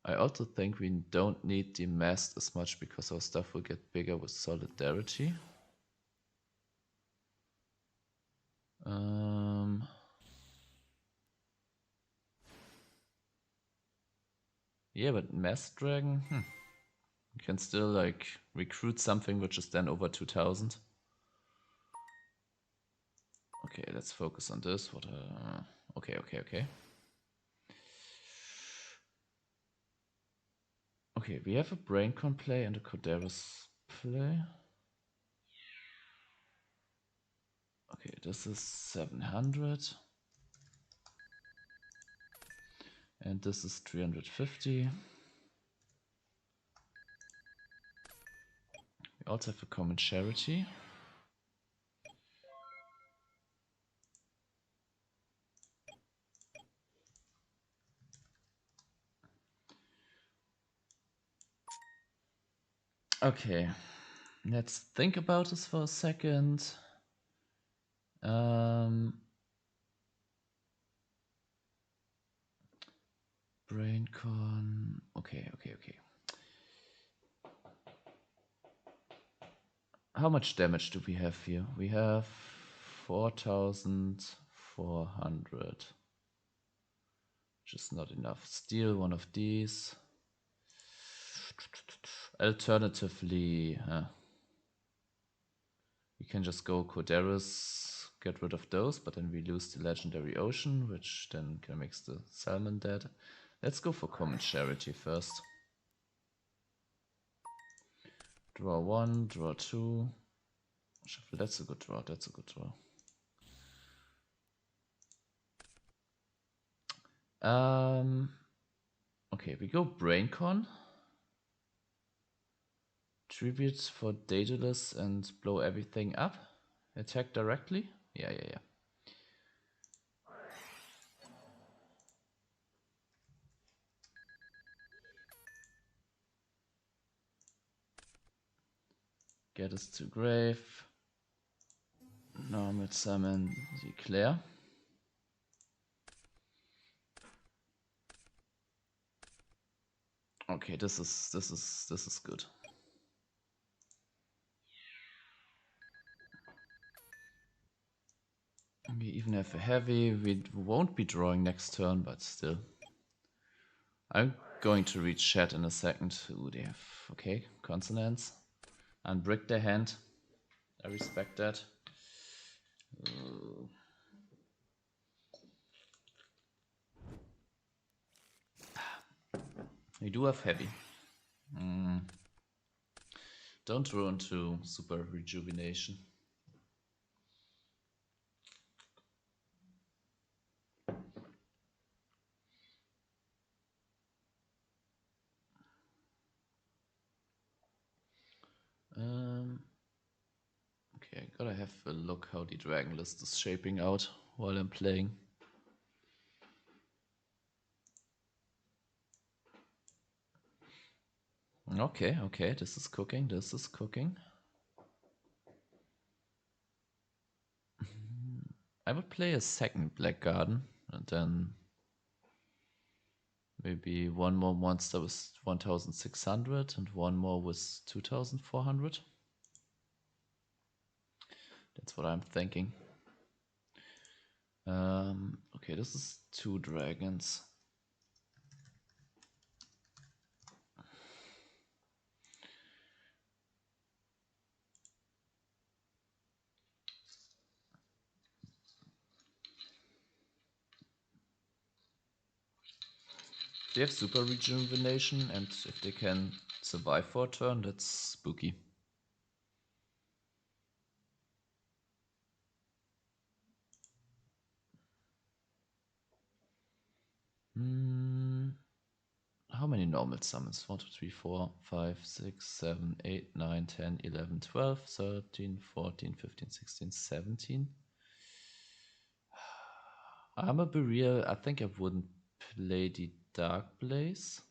Speaker 1: I also think we don't need the Mast as much because our stuff will get bigger with Solidarity. Yeah, but Mass Dragon, you can still like recruit something which is then over 2000. Okay, let's focus on this. What? Okay. Okay, we have a Braincon play and a Coderis play. Okay, this is 700. And this is 350. We also have a common charity. Okay, let's think about this for a second. Braincon. Okay. How much damage do we have here? We have 4,400. Which is not enough. Steal one of these. Alternatively, we can just go Coderis, get rid of those, but then we lose the Legendary Ocean, which then can make the Salmon dead. Let's go for Common Charity first. Draw one, draw two. Shuffle, that's a good draw, Okay, we go Braincon. Tribute for Daedalus and blow everything up. Attack directly? Yeah. Get us to grave. Normal summon, declare. Okay, this is good. We even have a heavy. We won't be drawing next turn, but still. I'm going to read chat in a second. Ooh, they have okay consonants. Unbrick their hand. I respect that. We do have heavy. Don't ruin to super rejuvenation. Okay, I gotta have a look how the dragon list is shaping out while I'm playing. Okay, this is cooking. I would play a second Black Garden and then maybe one more monster with 1,600 and one more with 2,400. That's what I'm thinking. Okay, this is 2 dragons. they have super rejuvenation and if they can survive for a turn, that's spooky. How many normal summons? 1, 2, 3, 4, 5, 6, 7, 8, 9, 10, 11, 12, 13, 14, 15, 16, 17. I'm a Bereal. I think I wouldn't play the Dark Blaze.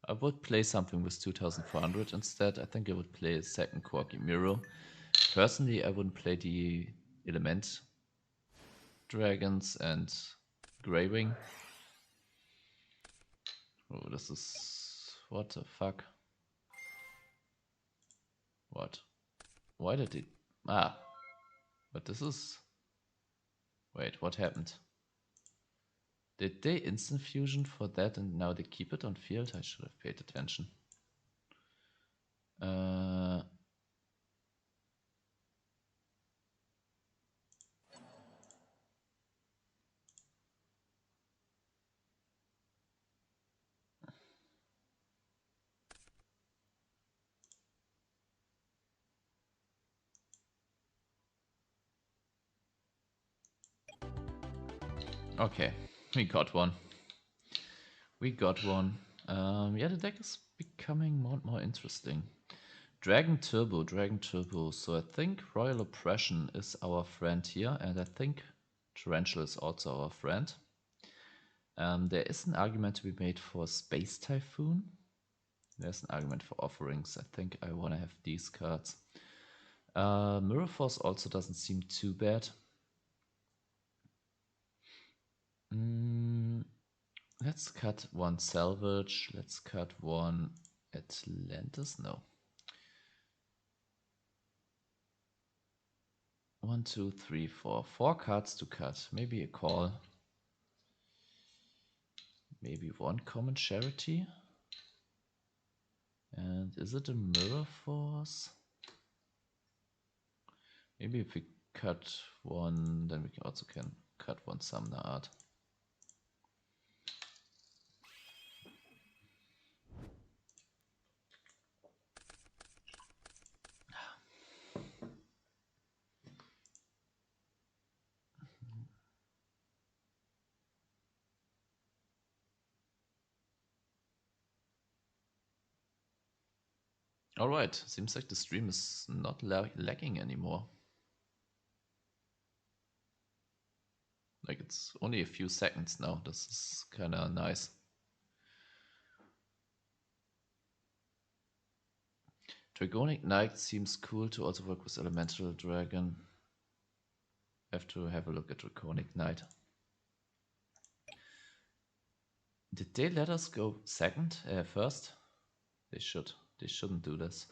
Speaker 1: I would play something with 2400 instead. I think I would play a second Quirky Miro. Personally, I wouldn't play the Element Dragons and Greywing. Oh, this is... what the fuck? What? Why did it... ah. But this is... wait, what happened? Did they instant fusion for that and now they keep it on field? I should have paid attention. Okay, we got one. We got one. Yeah, the deck is becoming more and more interesting. Dragon Turbo. So I think Royal Oppression is our friend here, and I think Torrential is also our friend. There is an argument to be made for Space Typhoon. There's an argument for offerings. I think I want to have these cards. Mirror Force also doesn't seem too bad. Let's cut one Salvage. Let's cut one Atlantis. No. 1, 2, 3, 4. 4 cards to cut. Maybe a call. Maybe one common charity. And is it a Mirror Force? Maybe if we cut one, then we also can cut one Summoner Art. Alright, seems like the stream is not lagging anymore. Like it's only a few seconds now, this is kinda nice. Dragonic Knight seems cool to also work with Elemental Dragon. Have to have a look at Draconic Knight. Did they let us go first? They should. They shouldn't do this.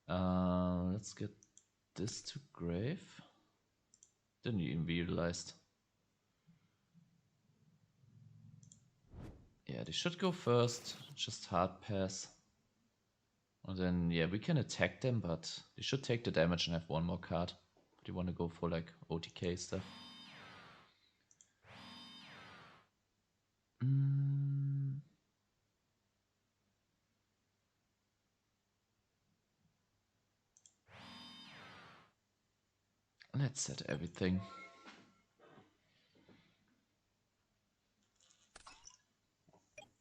Speaker 1: Let's get this to grave. Didn't even realize. Yeah, they should go first. Just hard pass. And then, yeah, we can attack them, but they should take the damage and have one more card. But you want to go for like OTK stuff. Let's set everything.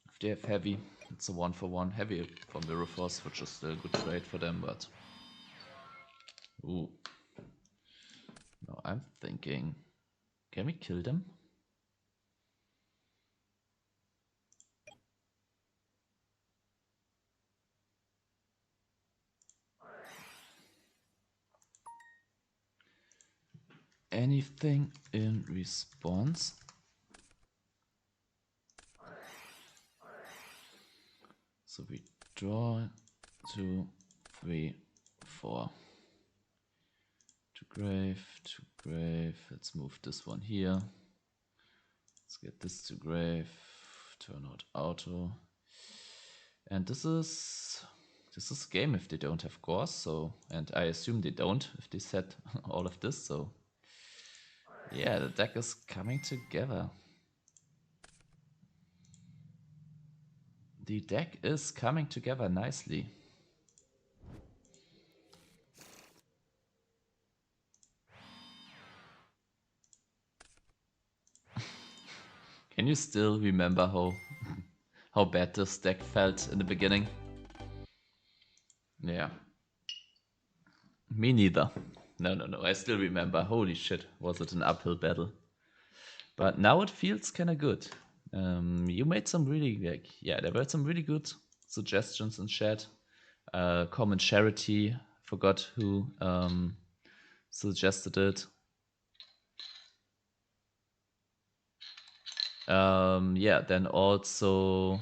Speaker 1: If they have heavy, it's a 1-for-1. Heavy from Mirror Force, which is still a good trade for them, but... ooh. Now I'm thinking... can we kill them? Anything in response? So we draw 2, 3, 4. To grave. Let's move this one here. Let's get this to grave. Turn out auto. And this is game if they don't have cores. So, and I assume they don't if they set all of this. So, yeah, the deck is coming together. The deck is coming together nicely. Can you still remember how bad this deck felt in the beginning? Yeah. Me neither. No. I still remember. Holy shit, was it an uphill battle? But now it feels kind of good. You made some really, there were some really good suggestions in chat. Common Charity, forgot who suggested it. Then also.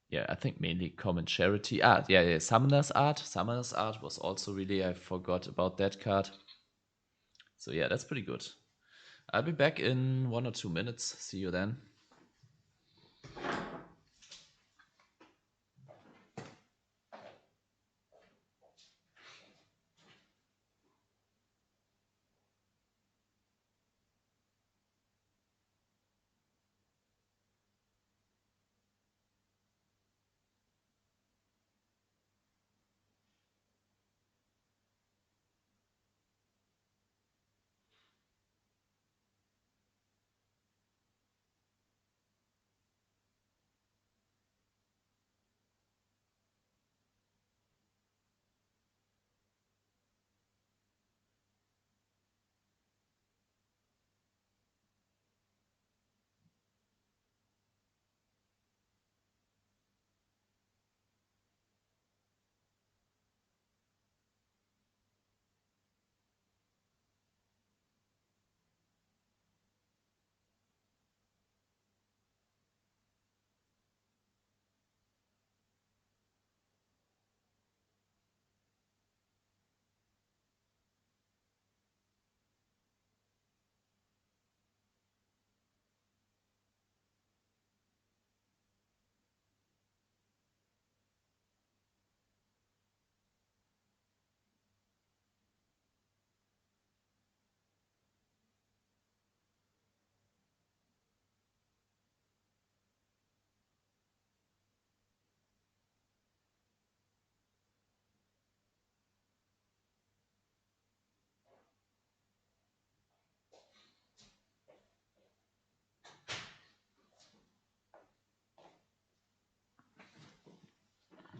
Speaker 1: Yeah, I think mainly Common Charity. Summoner's Art. Summoner's Art was also really, I forgot about that card. So yeah, that's pretty good. I'll be back in 1 or 2 minutes. See you then.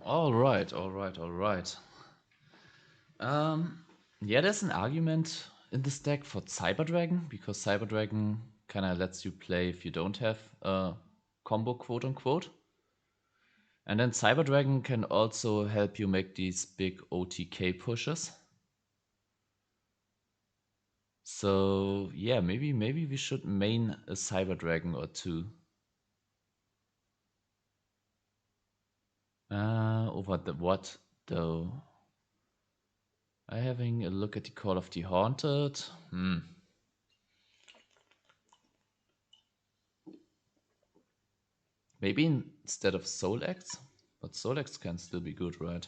Speaker 1: All right. There's an argument in this deck for Cyber Dragon, because Cyber Dragon kind of lets you play if you don't have a combo, quote unquote. And then Cyber Dragon can also help you make these big OTK pushes. So yeah, maybe we should main a Cyber Dragon or two. Over the what though? I having a look at the Call of the Haunted. Maybe instead of Soul X, but Soul X can still be good, right?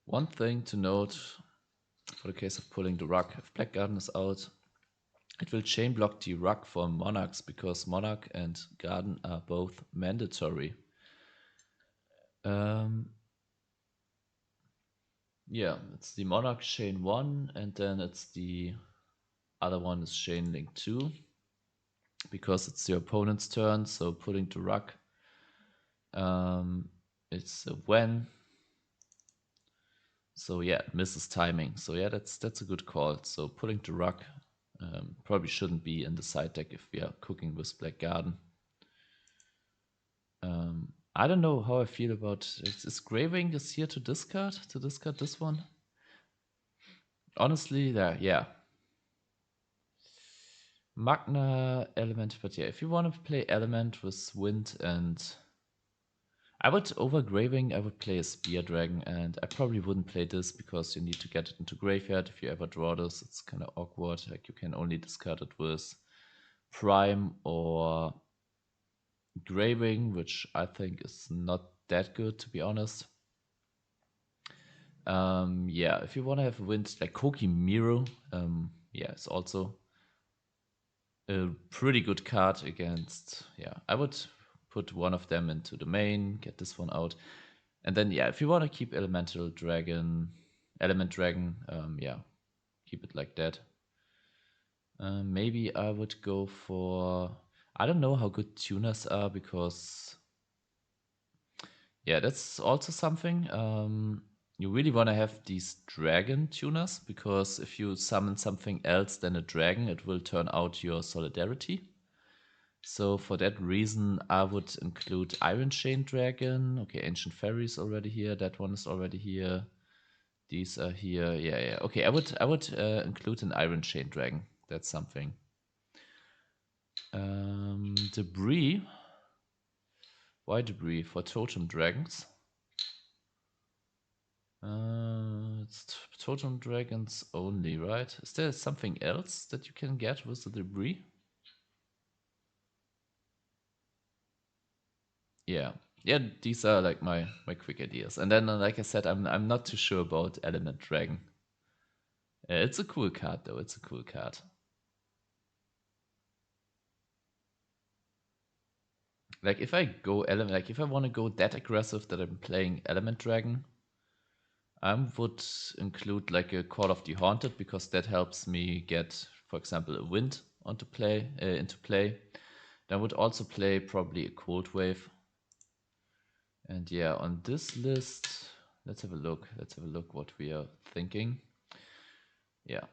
Speaker 1: One thing to note for the case of pulling the Rug: if Black Garden is out, it will chain block the Rug for Monarchs, because Monarch and Garden are both mandatory. Yeah, it's the Monarch chain 1, and then it's the other one is chain link 2, because it's your opponent's turn. So pulling the Rug, it's a when. So yeah, it misses timing. So yeah, that's a good call. So pulling the Rug probably shouldn't be in the side deck if we are cooking with Black Garden. I don't know how I feel about is Graving is here to discard this one. Honestly, yeah. Magna Element, but yeah, if you want to play Element with Wind, and I would overgraving, I would play a Spear Dragon, and I probably wouldn't play this because you need to get it into graveyard. If you ever draw this, it's kind of awkward. Like, you can only discard it with Prime or Graving, which I think is not that good, to be honest. Yeah, if you want to have a wind like Koki Miro, yeah, it's also a pretty good card against. Yeah, I would put one of them into the main, get this one out, and then yeah, if you want to keep Element Dragon, yeah, keep it like that. Maybe I would go for. I don't know how good tuners are because. Yeah, that's also something. You really want to have these dragon tuners because if you summon something else than a dragon, it will turn out your solidarity. So for that reason, I would include Iron Chain Dragon. Okay, Ancient Fairy is already here. That one is already here. These are here. Yeah, yeah. Okay, I would include an Iron Chain Dragon. That's something. Debris. Why debris? For totem dragons. It's totem dragons only, right? Is there something else that you can get with the debris? Yeah, yeah. These are like my quick ideas. And then, like I said, I'm not too sure about Element Dragon. It's a cool card though. It's a cool card. Like if I go element, like if I want to go that aggressive that I'm playing Element Dragon, I would include like a Call of the Haunted because that helps me get, for example, a wind into play. Then I would also play probably a Cold Wave. And yeah, on this list, let's have a look. Let's have a look what we are thinking. Yeah.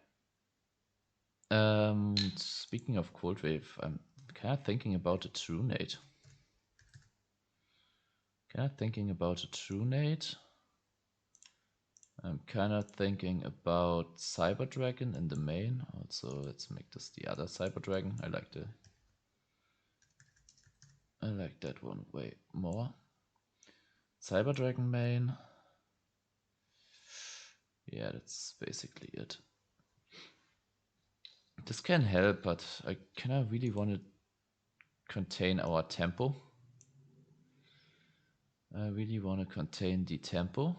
Speaker 1: Speaking of Cold Wave, I'm kind of thinking about a True Nade. I'm kind of thinking about Cyber Dragon in the main. Also, let's make this the other Cyber Dragon. I like that one way more. Cyber Dragon main. Yeah, that's basically it. This can help, but I kind of really want to contain our tempo. I really want to contain the tempo.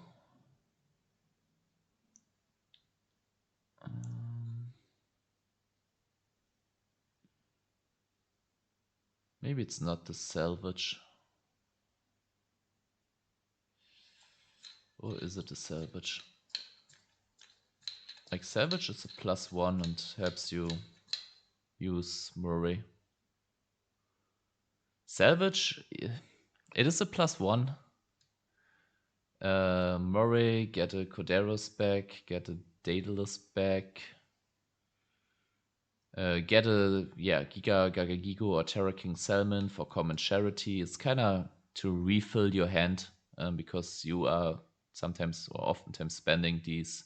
Speaker 1: Maybe it's not the salvage. Or is it a salvage? Like salvage is a +1 and helps you use Murray. Salvage, it is a +1. Murray, get a Coderos back, get a Daedalus back. Get a Giga Gigo or Terra King Salmon for common charity. It's kind of to refill your hand because you are sometimes or oftentimes spending these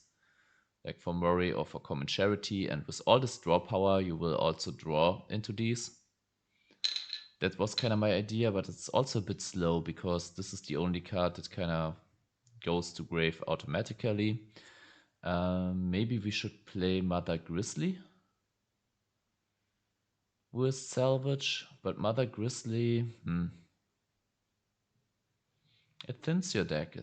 Speaker 1: like for Murray or for common charity, and with all this draw power you will also draw into these. That was kind of my idea, but it's also a bit slow because this is the only card that kind of goes to grave automatically. Maybe we should play Mother Grizzly with salvage, but Mother Grizzly, it thins your deck.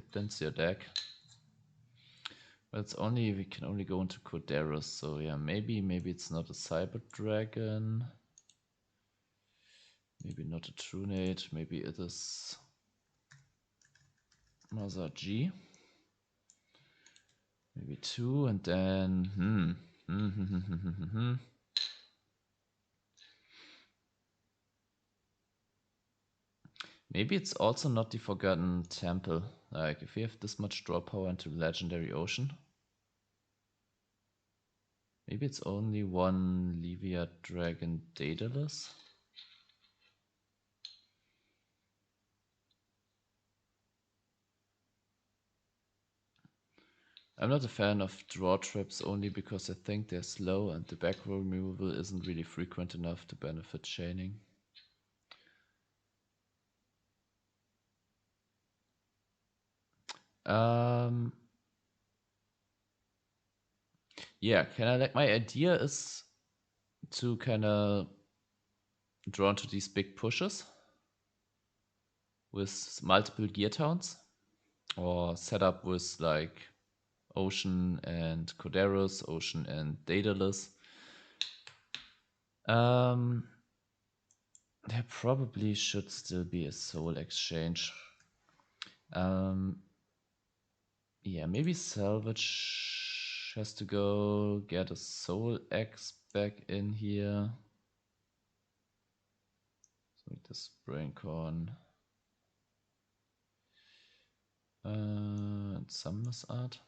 Speaker 1: But we can only go into Coderos, so yeah, maybe it's not a Cyber Dragon. Maybe not a True Nade, maybe it is Mother G. Maybe 2, and then maybe it's also not the Forgotten Temple. Like, if we have this much draw power into Legendary Ocean, maybe it's only one Livia Dragon Daedalus. I'm not a fan of draw traps only because I think they're slow and the back row removal isn't really frequent enough to benefit chaining. Yeah, my idea is to kind of draw into these big pushes with multiple gear towns, or set up with like Ocean and Coderos, Ocean and Daedalus. There probably should still be a soul exchange. Yeah, maybe Salvage has to go get a soul X back in here. So this Braincorn. And Summoners Art.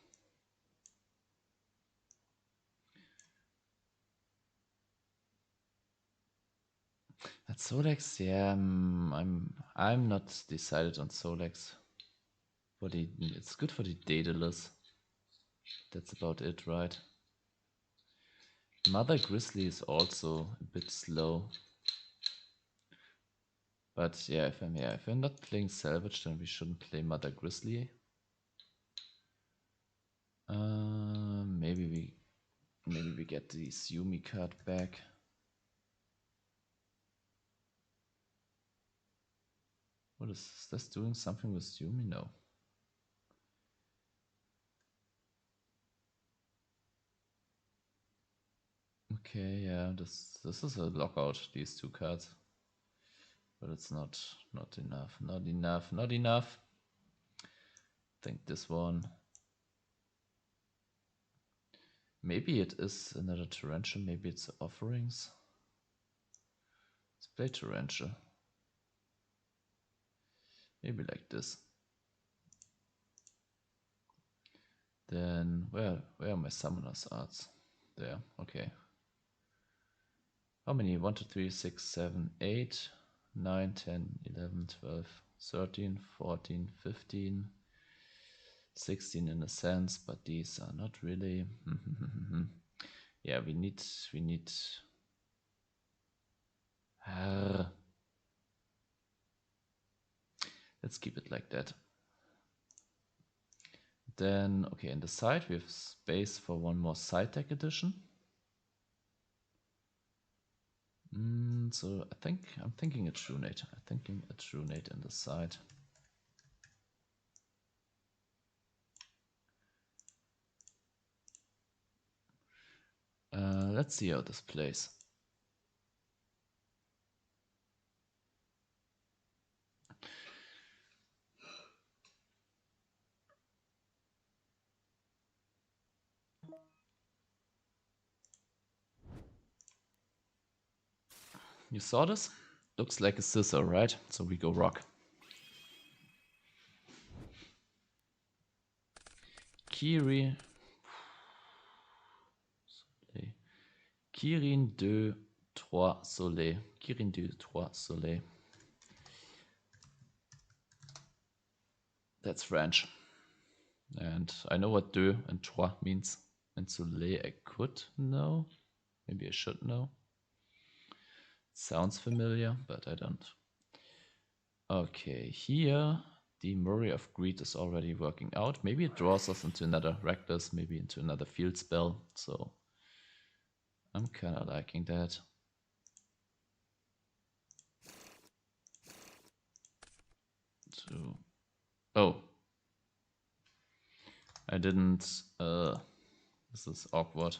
Speaker 1: At Solex, yeah, I'm not decided on Solex. It's good for the Daedalus. That's about it, right? Mother Grizzly is also a bit slow. But yeah, if we're not playing Salvage, then we shouldn't play Mother Grizzly. Maybe we get this Yumi card back. What is this doing something with Yumi? No. Okay, yeah, this is a lockout, these two cards. But it's not enough. Not enough. I think this one. Maybe it is another Torrential, maybe it's offerings. Let's play Torrential. Maybe like this. Then where are my Summoners Arts? There, okay. How many? 1, 2, 3, 6, 7, 8, 9, 10, 11, 12, 13, 14, 15, 16 in a sense, but these are not really. Yeah, we need. Let's keep it like that. Then, okay, in the side we have space for one more side deck edition. So I'm thinking a Trunate. In the side. Let's see how this plays. You saw this? Looks like a scissor, right? So we go rock. Kirin 2, 3 Soleil. Kirin 2, 3 Soleil. That's French. And I know what 2 and 3 means. And Soleil I could know. Maybe I should know. Sounds familiar, but I don't. Okay, here the Murray of Greed is already working out. Maybe it draws us into another Reckless, maybe into another field spell. So I'm kind of liking that. So, oh, I didn't. This is awkward.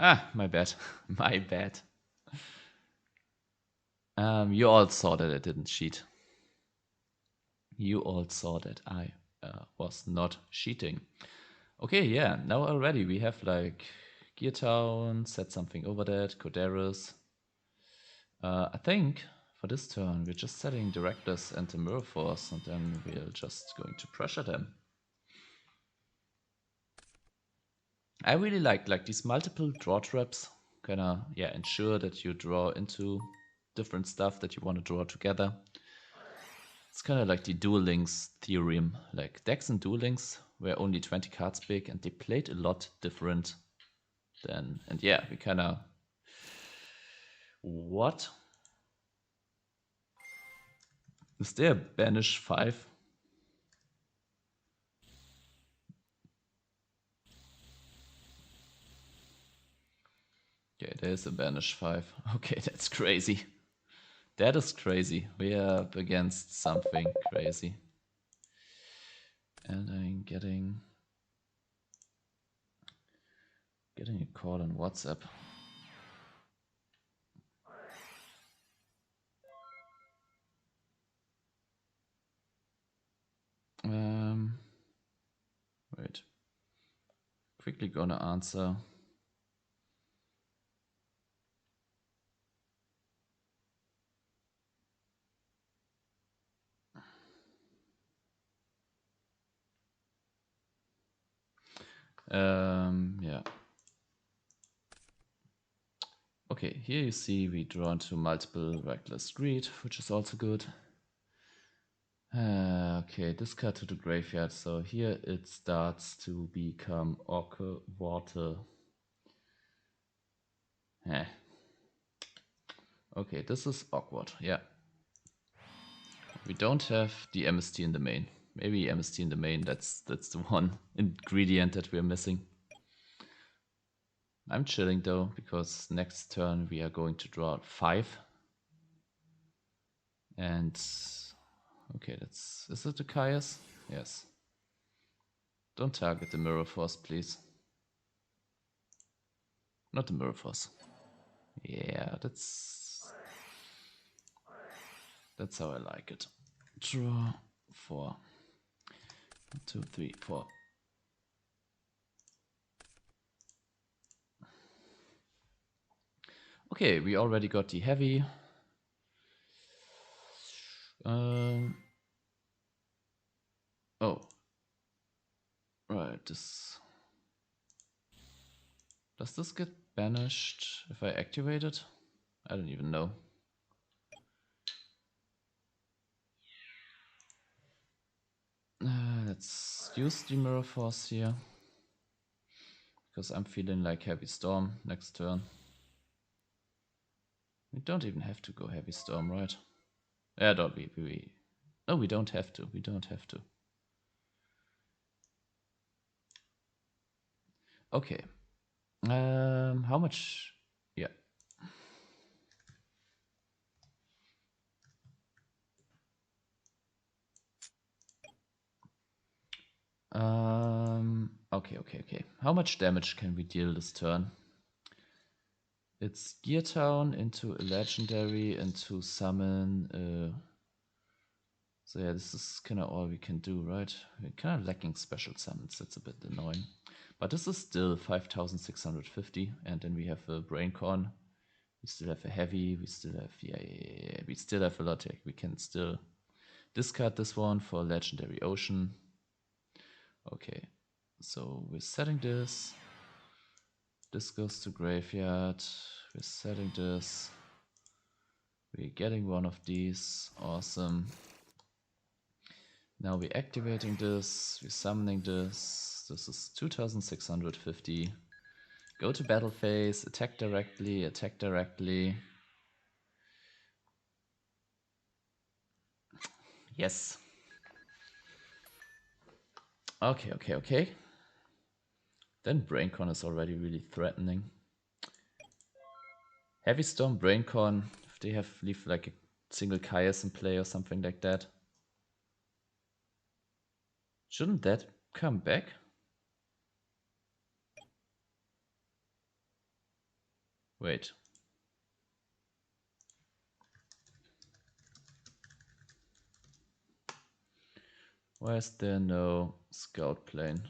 Speaker 1: Ah, my bad. My bad. You all saw that I didn't cheat. You all saw that I was not cheating. Okay, yeah, now already we have like Gear Town, set something over that, Coderos. I think for this turn we're just setting the Reckless and the Mirror Force, and then we're just going to pressure them. I really like these multiple draw traps, kinda ensure that you draw into different stuff that you want to draw together. It's kind of like the Duel Links theorem. Like decks and Duel Links were only 20 cards big, and they played a lot different than. And yeah, we kind of What? Is there a banish 5? Okay, there's a banish 5. Okay, that's crazy. That is crazy. We are up against something crazy. And I'm getting a call on WhatsApp. Wait. Quickly gonna answer. Yeah. Okay, here you see we draw into multiple reckless greed, which is also good. Okay, discard to the graveyard. So here it starts to become awkward water. Okay, this is awkward. Yeah. We don't have the MST in the main. Maybe MST in the main. That's the one ingredient that we're missing. I'm chilling though, because next turn we are going to draw 5. And okay, is it the Caius? Yes. Don't target the Mirror Force, please. Not the Mirror Force. Yeah, that's how I like it. Draw 4. 1, 2, 3, 4. Okay, we already got the heavy. Oh. Right, this... Does this get banished if I activate it? I don't even know. Let's use the Mirror Force here. Because I'm feeling like Heavy Storm next turn. We don't even have to go Heavy Storm, right? Yeah, don't we... No, we don't have to. We don't have to. Okay. How much? Yeah. Okay. How much damage can we deal this turn? It's Gear Town into a legendary, into summon. So yeah, this is kind of all we can do, right? We're kind of lacking special summons. That's a bit annoying. But this is still 5,650, and then we have a Brain Con. We still have a heavy. We still have we still have a lot. We can still discard this one for legendary ocean. Okay, so we're setting this. This goes to graveyard. We're setting this. We're getting one of these. Awesome. Now we're activating this. We're summoning this. This is 2,650. Go to battle phase. Attack directly. Attack directly. Yes. Okay. Then Braincon is already really threatening. Heavy Storm, Braincon, if they leave like a single Caius in play or something like that. Shouldn't that come back? Wait. Why is there no scout plane?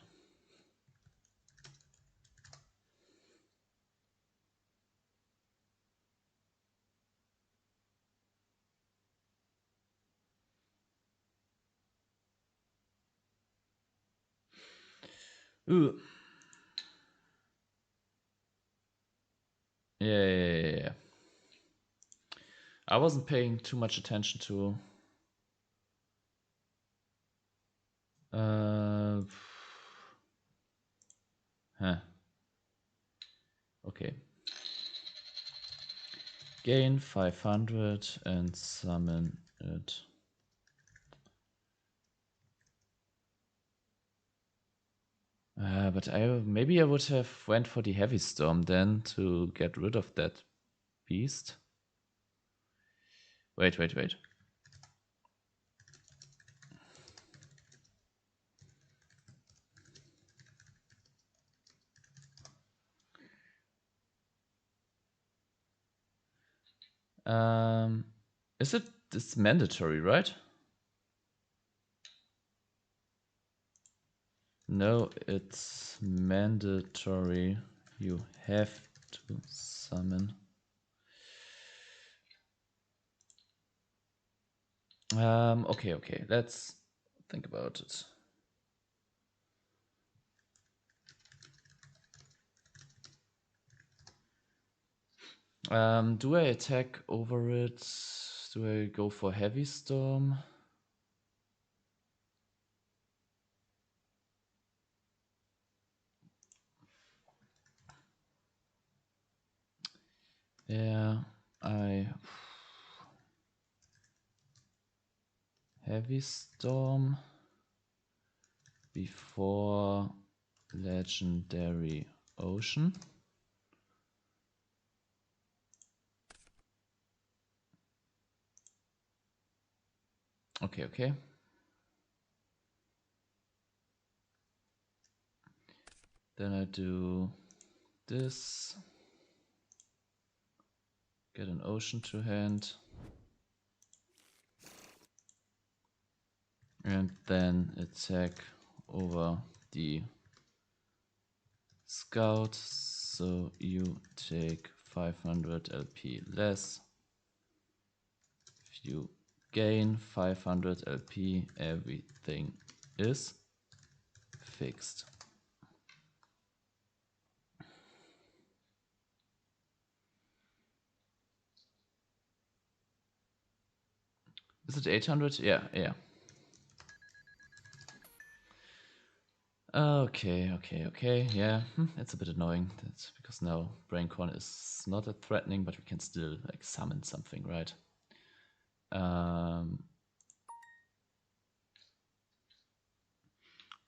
Speaker 1: Ooh. Yeah. I wasn't paying too much attention to. Okay. gain 500 and summon it. But maybe I would have went for the Heavy Storm then to get rid of that beast. Wait. It's mandatory, right? No, it's mandatory. You have to summon. Okay. Let's think about it. Do I attack over it? Do I go for Heavy Storm? Yeah, Heavy Storm before Legendary Ocean. Okay. Then I do this. Get an ocean to hand. And then attack over the scout. So you take 500 LP less. If you gain 500 LP, everything is fixed. Is it 800? Yeah. Okay. Yeah, it's a bit annoying. That's because now Braincorn is not that threatening, but we can still like summon something, right?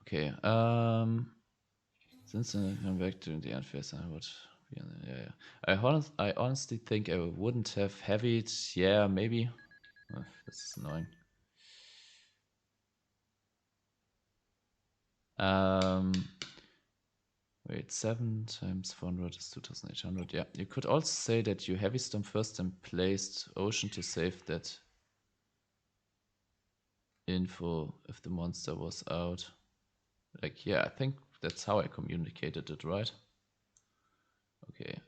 Speaker 1: Okay. Since I come back to the unfair, I would. Yeah. I honestly think I wouldn't have heavied. Yeah, maybe. This is annoying. Wait, 7 times 400 is 2800. Yeah, you could also say that you heavy storm first and placed ocean to save that info if the monster was out. Like, yeah, I think that's how I communicated it, right? Okay,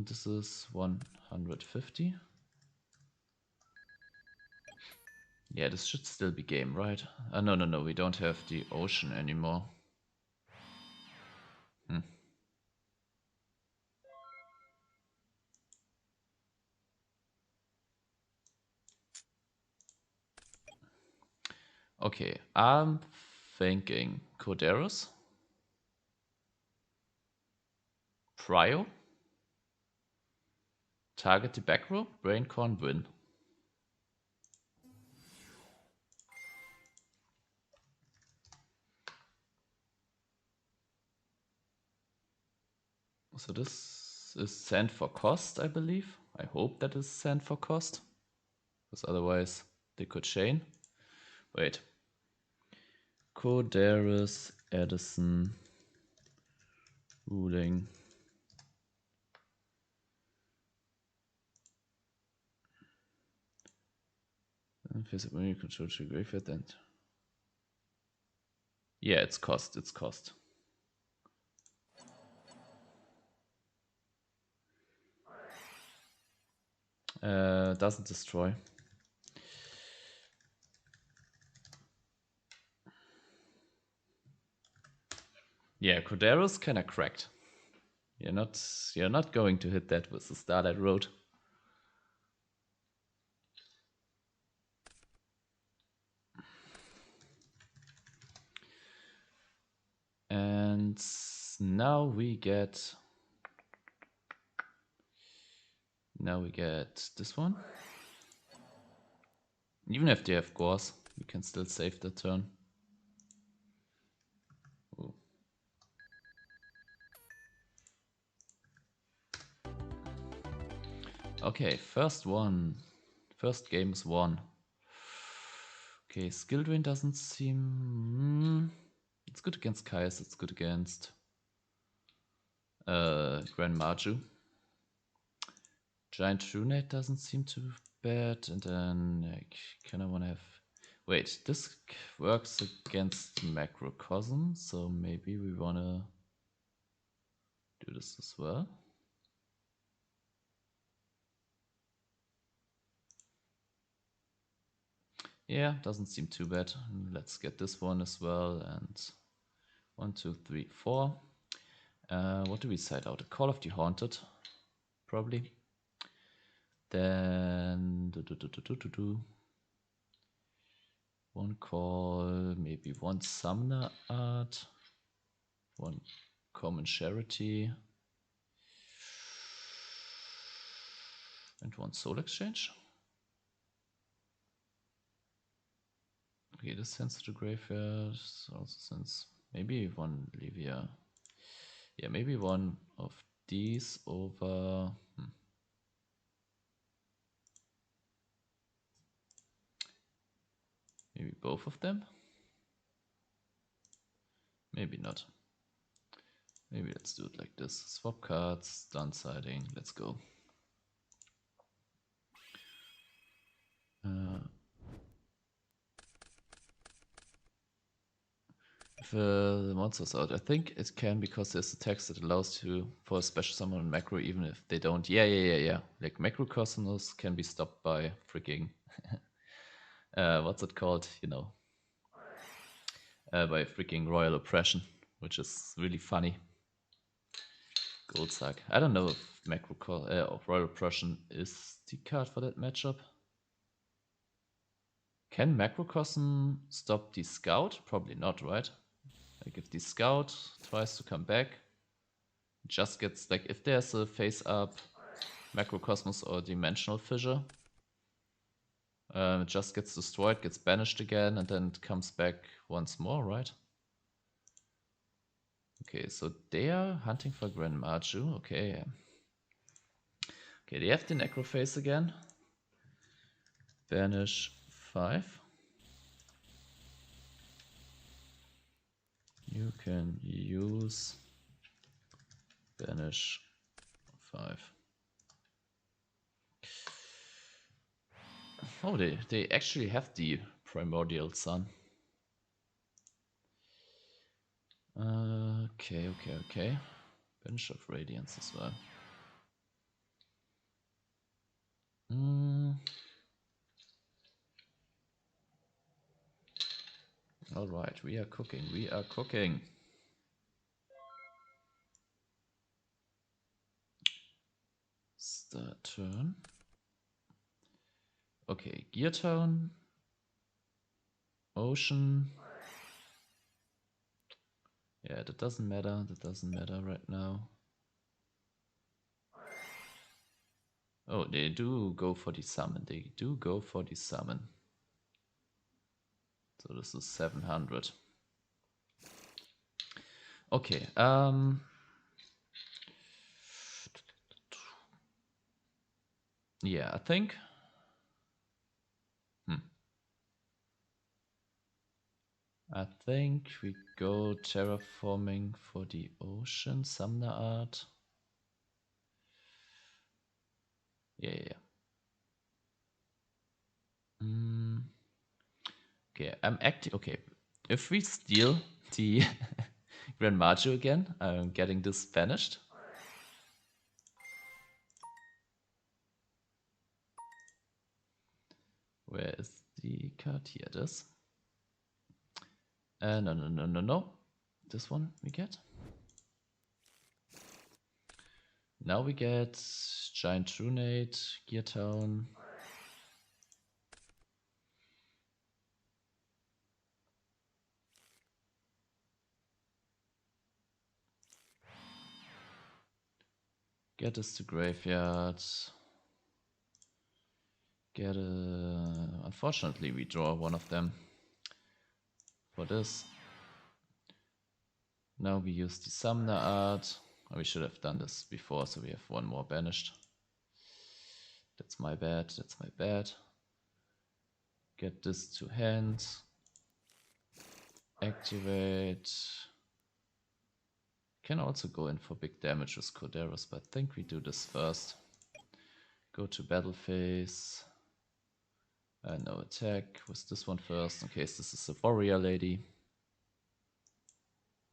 Speaker 1: this is 150. Yeah, this should still be game, right? No, we don't have the ocean anymore. Okay, I'm thinking Coderus, Pryo, target the back row, Braincorn, win. So this is send for cost, I believe. I hope that is send for cost, because otherwise they could chain. Wait. Coderus, Edison, ruling. When you control your graveyard, then. Yeah, it's cost. Doesn't destroy. Yeah, Coderus kinda cracked. You're not going to hit that with the Starlight Road. And now we get Now we get this one. Even if they have Gores, we can still save the turn. Ooh. Okay, first game is won. Okay, skill drain doesn't seem... It's good against Caius, it's good against Grand Marju. Giant Trunate doesn't seem too bad, and then I kind of want to have... Wait, this works against Macrocosm, so maybe we want to do this as well. Yeah, doesn't seem too bad. Let's get this one as well, and 1, 2, 3, 4. What do we side out? A Call of the Haunted, probably. Then one call, maybe one Summoner Art, one Common Charity, and one Soul Exchange. Okay, this sends to the graveyard. Also sends maybe one Livia. Yeah, maybe one of these over. Maybe both of them. Maybe not. Maybe let's do it like this. Swap cards, done siding. Let's go. If the monster's out, I think it can because there's a text that allows you for a special summon on macro even if they don't. Yeah. Like Macrocosmos can be stopped by freaking what's it called? You know, by freaking Royal Oppression, which is really funny. Goldsack. I don't know if Royal Oppression is the card for that matchup. Can Macrocosm stop the Scout? Probably not, right? Like if the Scout tries to come back, it just gets, like if there's a face up Macrocosmos or Dimensional Fissure, it just gets destroyed, gets banished again, and then it comes back once more, right? Okay, so they are hunting for Grand Marju. Okay. Okay, they have the Necrophase again. Banish 5. You can use Banish 5. Oh, they actually have the Primordial Sun. Okay. Banish of Radiance as well. Alright, we are cooking. Start turn. Okay, Gear Town. Ocean. Yeah, that doesn't matter right now. Oh, they do go for the summon. So this is 700. Okay, yeah, I think we go terraforming for the ocean summoner art. Yeah. Okay, I'm active. Okay, if we steal the Grand Marju again, I'm getting this banished. Where is the card? Here it is. No. This one we get. Now we get Giant Trunate, Gear Town. Get us to graveyard. get a... Unfortunately, we draw one of them for this. Now we use the summoner art. We should have done this before, so we have one more banished. That's my bad, that's my bad. Get this to hand. Activate. Can also go in for big damage with Corderos, but I think we do this first. Go to battle phase. No attack with this one first, in case this is a warrior lady.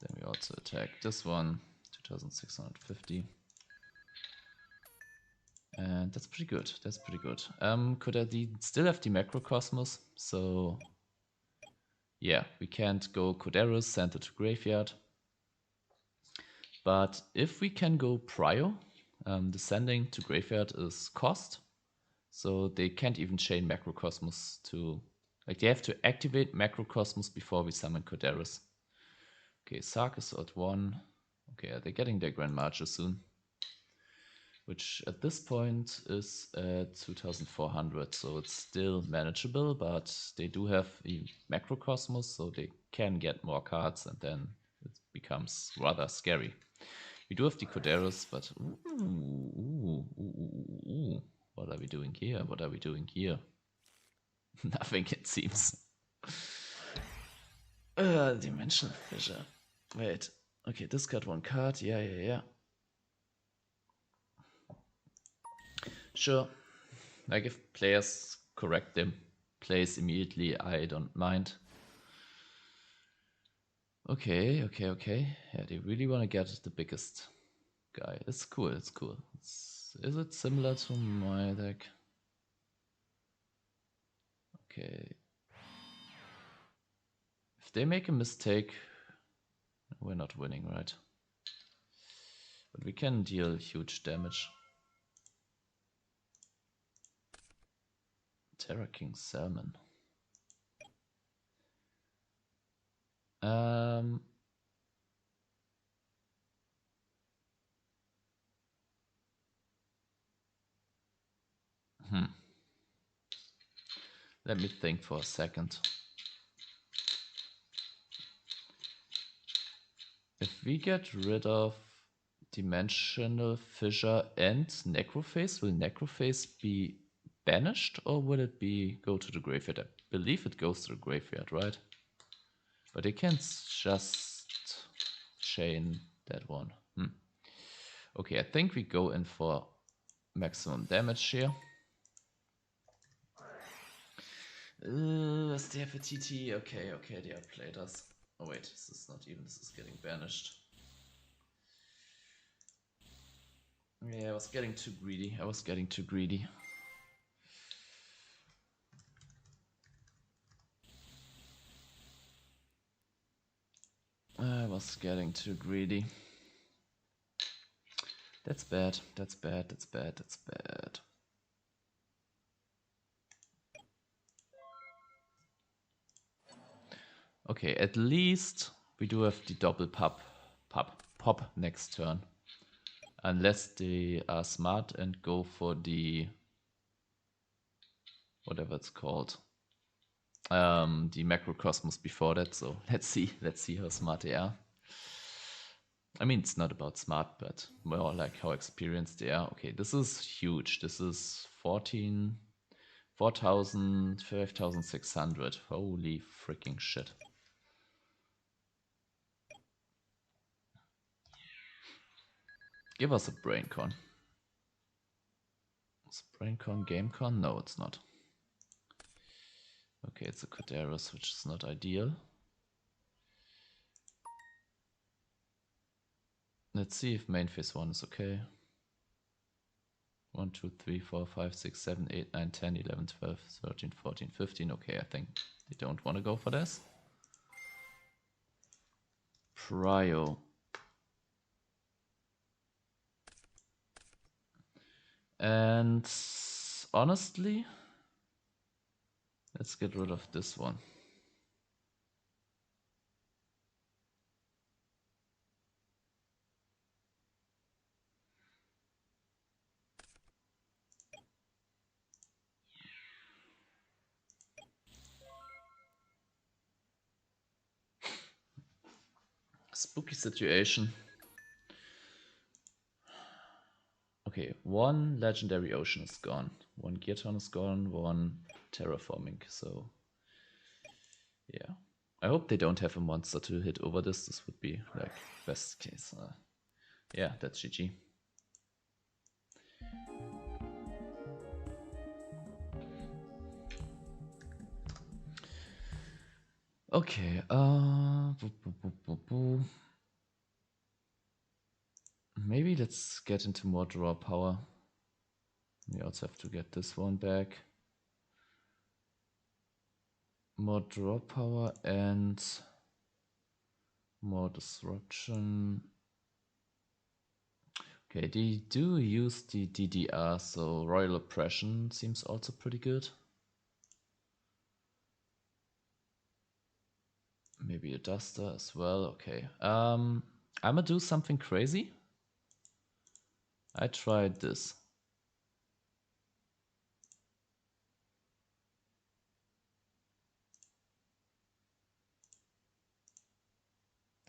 Speaker 1: Then we also attack this one, 2650. And that's pretty good, that's pretty good. Could I still have the Macrocosmos? So yeah, we can't go Corderos, send it to graveyard. But if we can go Prio, the sending to graveyard is cost. So they can't even chain Macrocosmos to... Like, they have to activate Macrocosmos before we summon Corderos. Okay, Sark is at 1. Okay, they're getting their Grand Marcher soon. Which at this point is at 2400, so it's still manageable, but they do have a Macrocosmos, so they can get more cards, and then it becomes rather scary. We do have the Corderos, but ooh. What are we doing here? What are we doing here? Nothing, it seems. Dimensional Fissure. Wait. Okay, this got one card. Yeah. Sure. Like, if players correct them plays immediately, I don't mind. Okay. Yeah, they really want to get the biggest guy. It's cool, it's cool. Is it similar to my deck? Okay. If they make a mistake, we're not winning, right? But we can deal huge damage. Terra King Salmon. Let me think for a second. If we get rid of Dimensional Fissure and Necrophase, will Necrophase be banished, or will it be go to the graveyard? I believe it goes to the graveyard, right? But they can't just chain that one. Okay, I think we go in for maximum damage here. Does they have a TT? Okay, they outplayed us. Oh wait, this is not even, this is getting banished. Yeah, I was getting too greedy. I was getting too greedy. That's bad. Okay, at least we do have the double pop next turn. Unless they are smart and go for the whatever it's called. The Macrocosmos before that, so let's see how smart they are. I mean, it's not about smart, but more like how experienced they are. Okay, this is huge. This is 4,000, 5,600. Holy freaking shit. Give us a BrainCon. Is BrainCon GameCon? No, it's not. Okay, it's a Corderos, which is not ideal. Let's see if main phase 1 is okay. 1, 2, 3, 4, 5, 6, 7, 8, 9, 10, 11, 12, 13, 14, 15. Okay, I think they don't want to go for this. Prio. And honestly, let's get rid of this one. spooky situation. Okay, one legendary ocean is gone. One gear turn is gone, one terraforming, so yeah. I hope they don't have a monster to hit over this. This would be like best case. Yeah, that's GG. Okay, maybe let's get into more draw power. We also have to get this one back. More draw power and more disruption. Okay, they do use the DDR, so Royal Oppression seems also pretty good. Maybe a Duster as well. Okay. I'm gonna do something crazy. I tried this.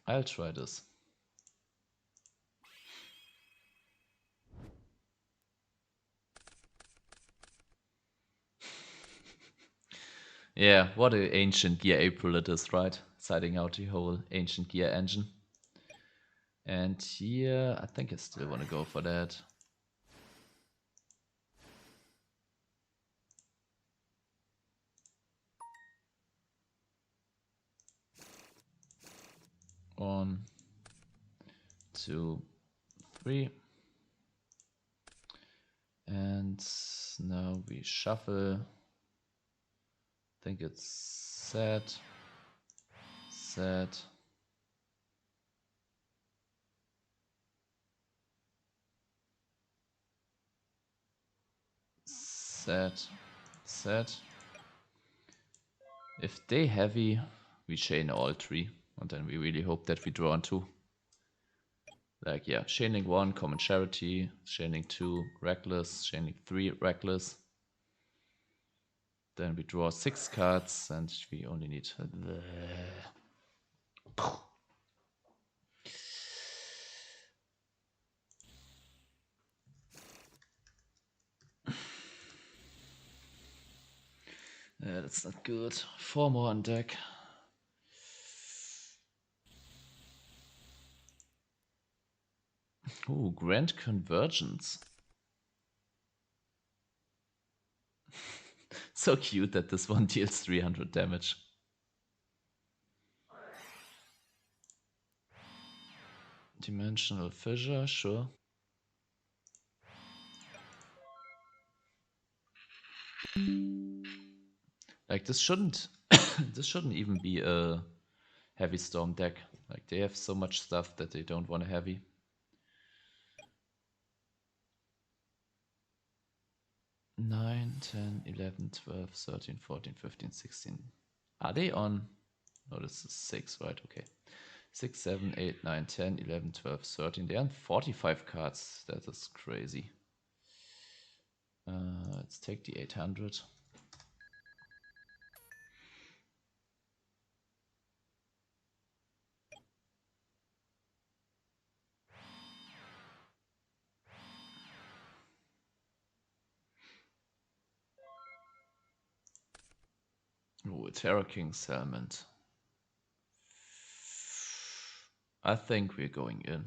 Speaker 1: I'll try this. Yeah, what an ancient gear April it is, right? Citing out the whole ancient gear engine. And here, I think I still want to go for that. One, two, three. And now we shuffle. I think it's set, set. Set, set. If they heavy, we chain all three. And then we really hope that we draw on two. Like, yeah, chaining 1, common charity, chaining 2, reckless, chaining 3, reckless. Then we draw 6 cards and we only need yeah, that's not good. 4 more on deck. Ooh, Grand Convergence. So cute that this one deals 300 damage. Dimensional Fissure, sure. Like, this shouldn't this shouldn't even be a heavy storm deck. Like, they have so much stuff that they don't want a heavy. 9, 10, 11, 12, 13, 14, 15, 16. Are they on? No, this is 6, right? Okay. 6, 7, 8, 9, 10, 11, 12, 13. They are on 45 cards. That is crazy. Let's take the 800. Oh, Iterating Salmon. I think we're going in.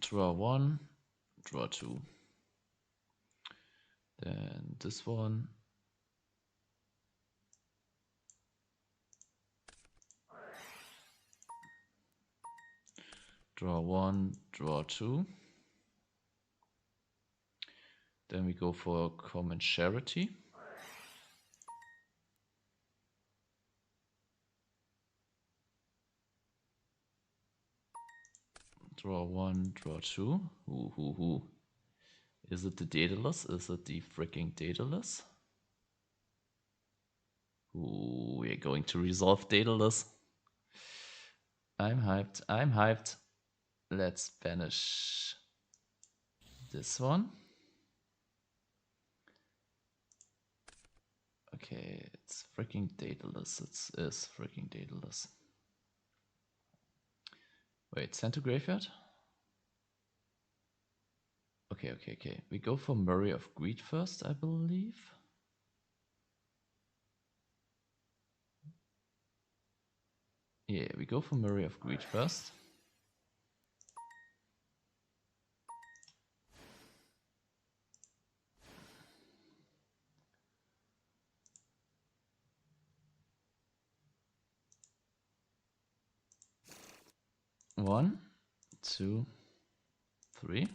Speaker 1: Draw 1, draw 2. Then this one. Draw 1, draw 2. Then we go for common charity. Draw 1, draw 2. Ooh. Is it the Daedalus? Is it the freaking Daedalus? Ooh, we're going to resolve Daedalus. I'm hyped. Let's banish this one. Okay, it's freaking Daedalus. It is freaking Daedalus. Wait, send to graveyard? Okay. We go for Murray of Greed first, I believe. Yeah, we go for Murray of Greed first. One, two, three.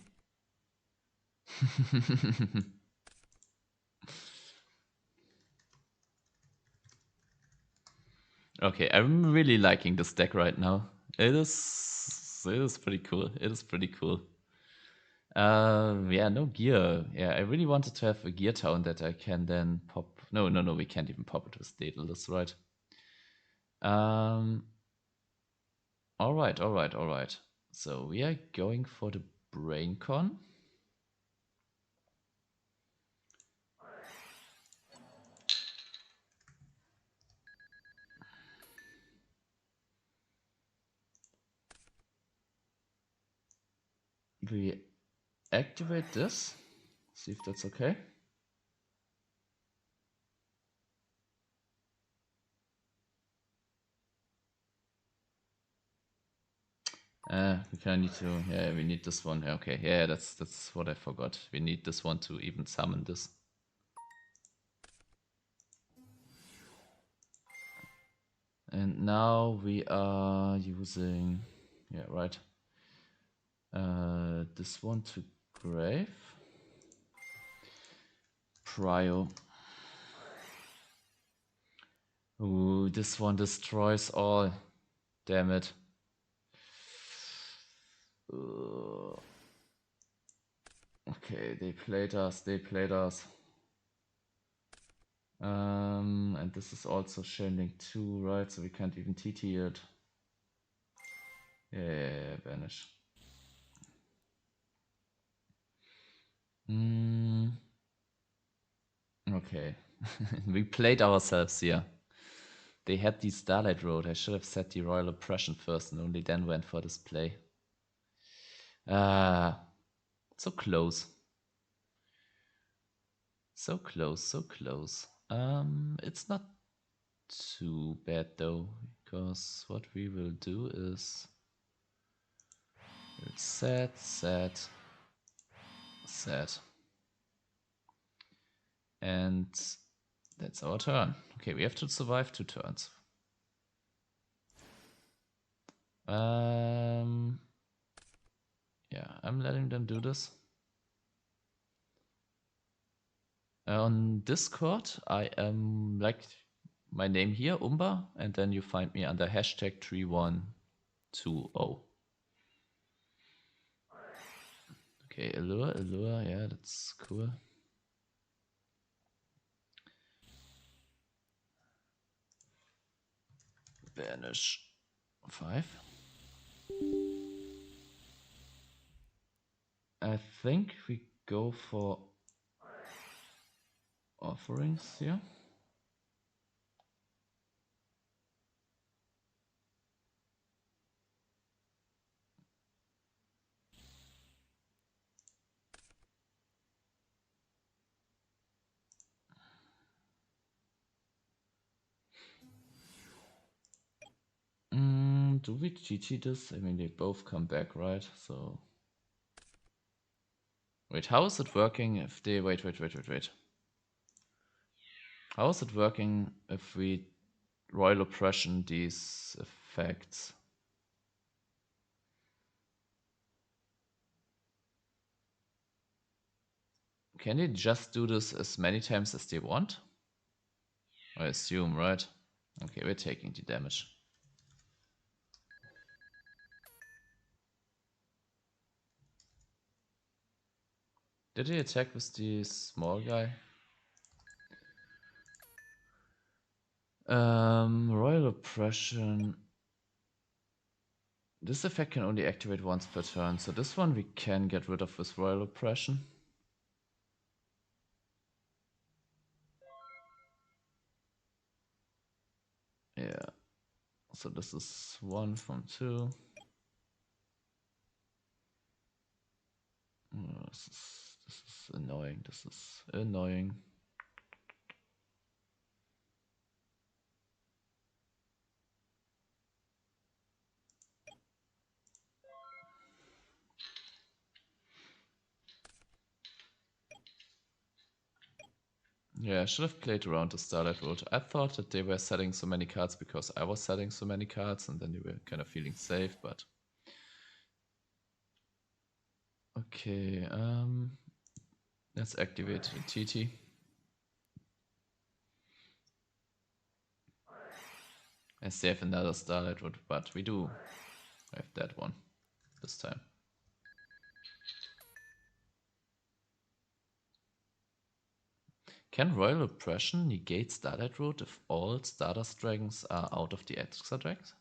Speaker 1: Okay, I'm really liking this deck right now. It is pretty cool. It is pretty cool. Yeah, no gear. Yeah, I really wanted to have a gear town that I can then pop. No, we can't even pop it with Daedalus, right? All right. So we are going for the BrainCon. We activate this. See if that's okay. We kind of need to. Yeah, we need this one. Okay, yeah, that's what I forgot. We need this one to even summon this. And now we are using, yeah, right. This one to grave. Prio. Ooh, this one destroys all. Damn it. Okay, they played us. And this is also Chainlink 2, right? So we can't even TT it. Yeah, banish. Okay. We played ourselves here. They had the Starlight Road. I should have set the Royal Oppression first and only then went for this play. So close. So close. It's not too bad though, because what we will do is we'll set. And that's our turn. Okay, we have to survive 2 turns. Yeah, I'm letting them do this. On Discord, I am like my name here, Umba, and then you find me under hashtag 3120. Okay, Allure, yeah, that's cool. Banish 5. I think we go for offerings here. Do we GG this? I mean, they both come back, right? So wait, how is it working if they wait. How is it working if we Royal Oppression these effects? Can they just do this as many times as they want? I assume, right? Okay, we're taking the damage. Did he attack with the small guy? Royal Oppression. This effect can only activate once per turn, so this one we can get rid of with Royal Oppression. So this is 1 from 2. This is annoying. This is annoying. Yeah, I should have played around the Starlight Road. I thought that they were setting so many cards because I was setting so many cards, and then they were kind of feeling safe, but... Okay, let's activate the TT. As they have another Starlight Road, but we do have that one this time. Can Royal Oppression negate Starlight Road if all Stardust Dragons are out of the extra decks?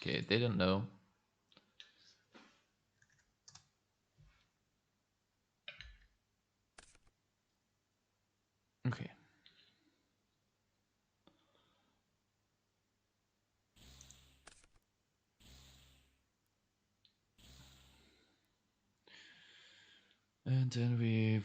Speaker 1: Okay, they don't know. Okay. And then we...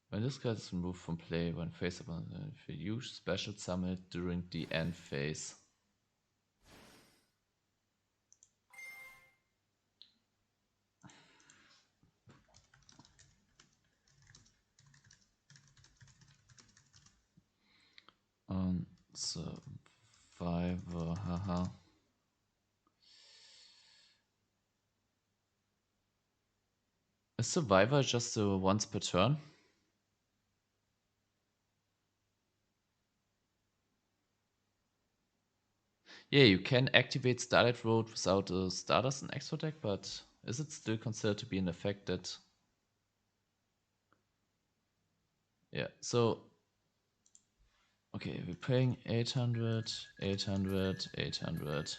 Speaker 1: When this card is removed from play when face upon, if you use special summon it during the end phase. On Survivor, haha. Is Survivor just a once per turn? Yeah, you can activate Starlight Road without a Stardust and extra deck, but is it still considered to be an effect that... Yeah, so... Okay, we're paying 800, 800, 800.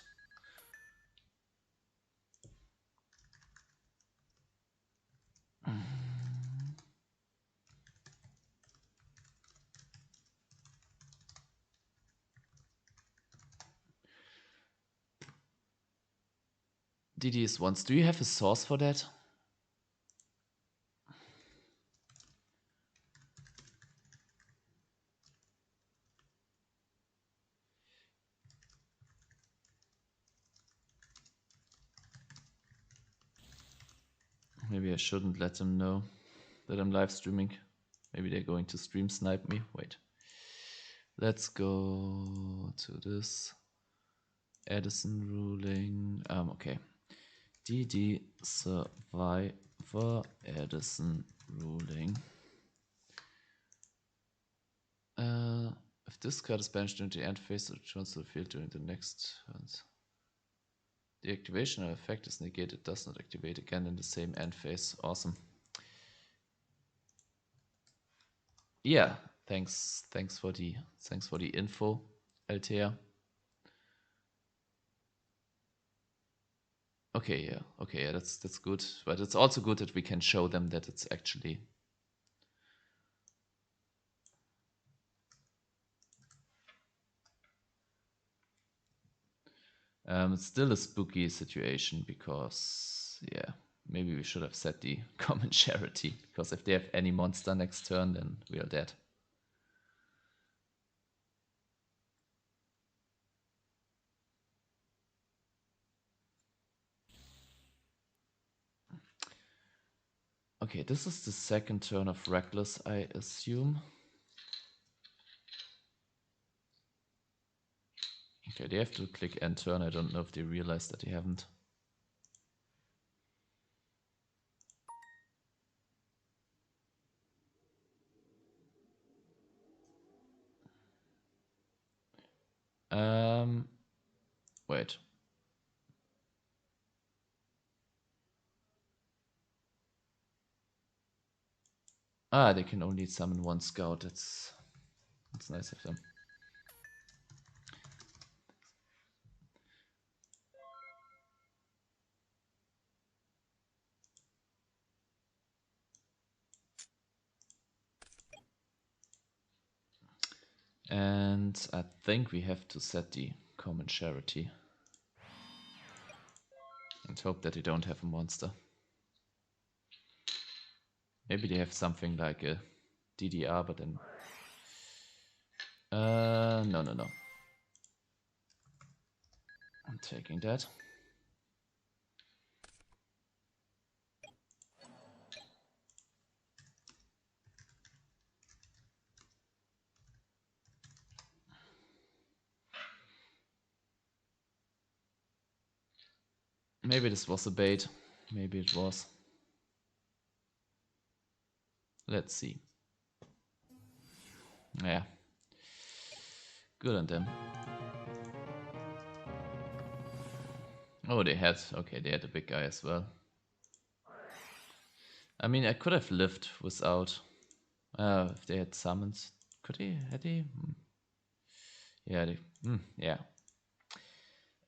Speaker 1: DDs once. Do you have a source for that? Maybe I shouldn't let them know that I'm live streaming. Maybe they're going to stream snipe me. Wait. Let's go to this. Edison ruling. Okay. DD Survivor Edison ruling. If this card is banished into the end phase, it returns to the field during the next turns. The activation effect is negated, does not activate again in the same end phase. Awesome. Yeah, thanks for the info, Altea. Okay, yeah, that's good. But it's also good that we can show them that it's actually... It's still a spooky situation because, yeah, maybe we should have set the common charity, because if they have any monster next turn, then we are dead. Okay, this is the second turn of Reckless, I assume. Okay, they have to click end turn. I don't know if they realize that they haven't. Wait. Ah, they can only summon one scout. That's nice of them. And I think we have to set the common charity. And hope that they don't have a monster. Maybe they have something like a DDR, but then... no. I'm taking that. Maybe this was a bait. Maybe it was. Let's see. Yeah. Good on them. Oh, they had... Okay, they had a big guy as well. I mean, I could have lived without... if they had summons. Could they? Had they? Yeah, they... yeah.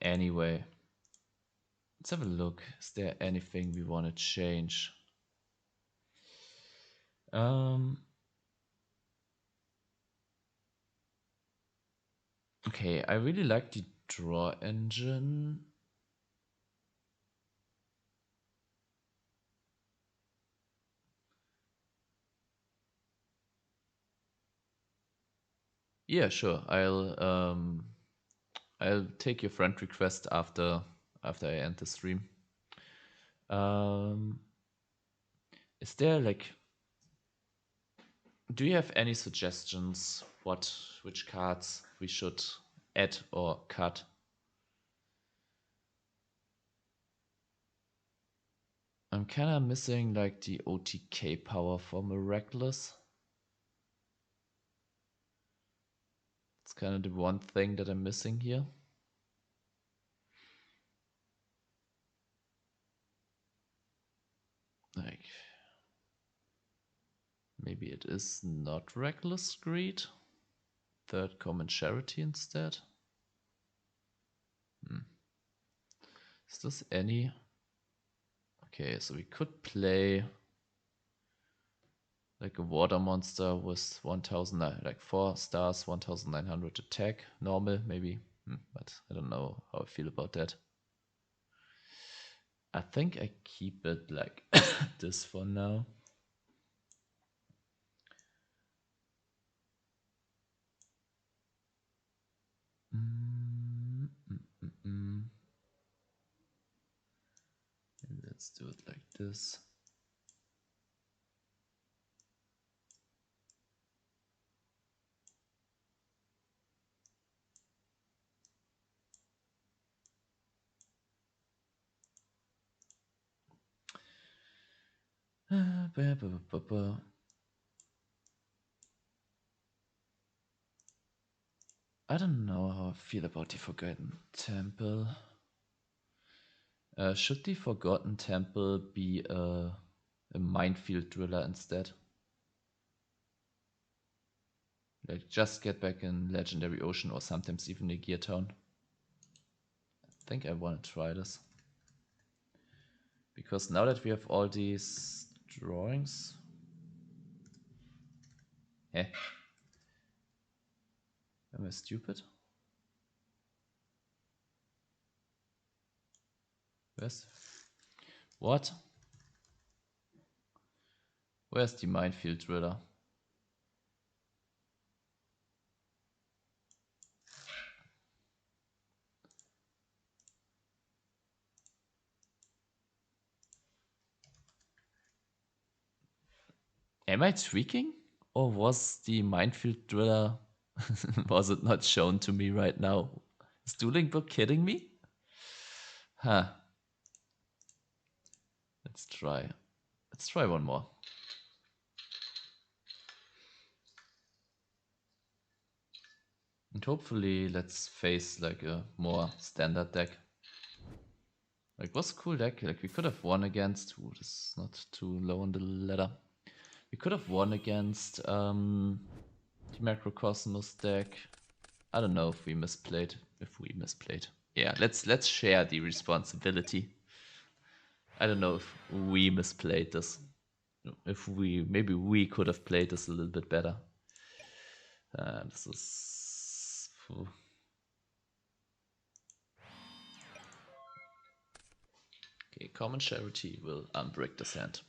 Speaker 1: Anyway. Let's have a look. Is there anything we want to change? Okay, I really like the draw engine. Yeah, sure. I'll take your friend request after I end the stream. Is there like... Do you have any suggestions which cards we should add or cut? I'm kind of missing like the OTK power for Miraculous. It's kind of the one thing that I'm missing here. Like, maybe it is not Reckless Greed. Third common charity instead. Is this any? Okay, so we could play like a water monster with 1000, like 4 stars, 1900 attack, normal maybe, but I don't know how I feel about that. I think I keep it like this for now. Let's do it like this. I don't know how I feel about the Forgotten Temple. Should the Forgotten Temple be a minefield driller instead? Like just get back in Legendary Ocean or sometimes even a Gear Town. I think I want to try this. Because now that we have all these drawings... Am I stupid? What? Where's the minefield driller? Am I tweaking? Or was the minefield driller... was it not shown to me right now? Is Dueling Book kidding me? Huh. Let's try. Let's try one more. And hopefully let's face like a more standard deck. Like what's a cool deck? Like we could have won against... Ooh, this is not too low on the ladder. We could have won against the Macrocosmos deck. I don't know if we misplayed. Yeah, let's share the responsibility. I don't know if we misplayed this. Maybe we could have played this a little bit better. This is... Phew. Okay, Common Charity will unbreak this hand.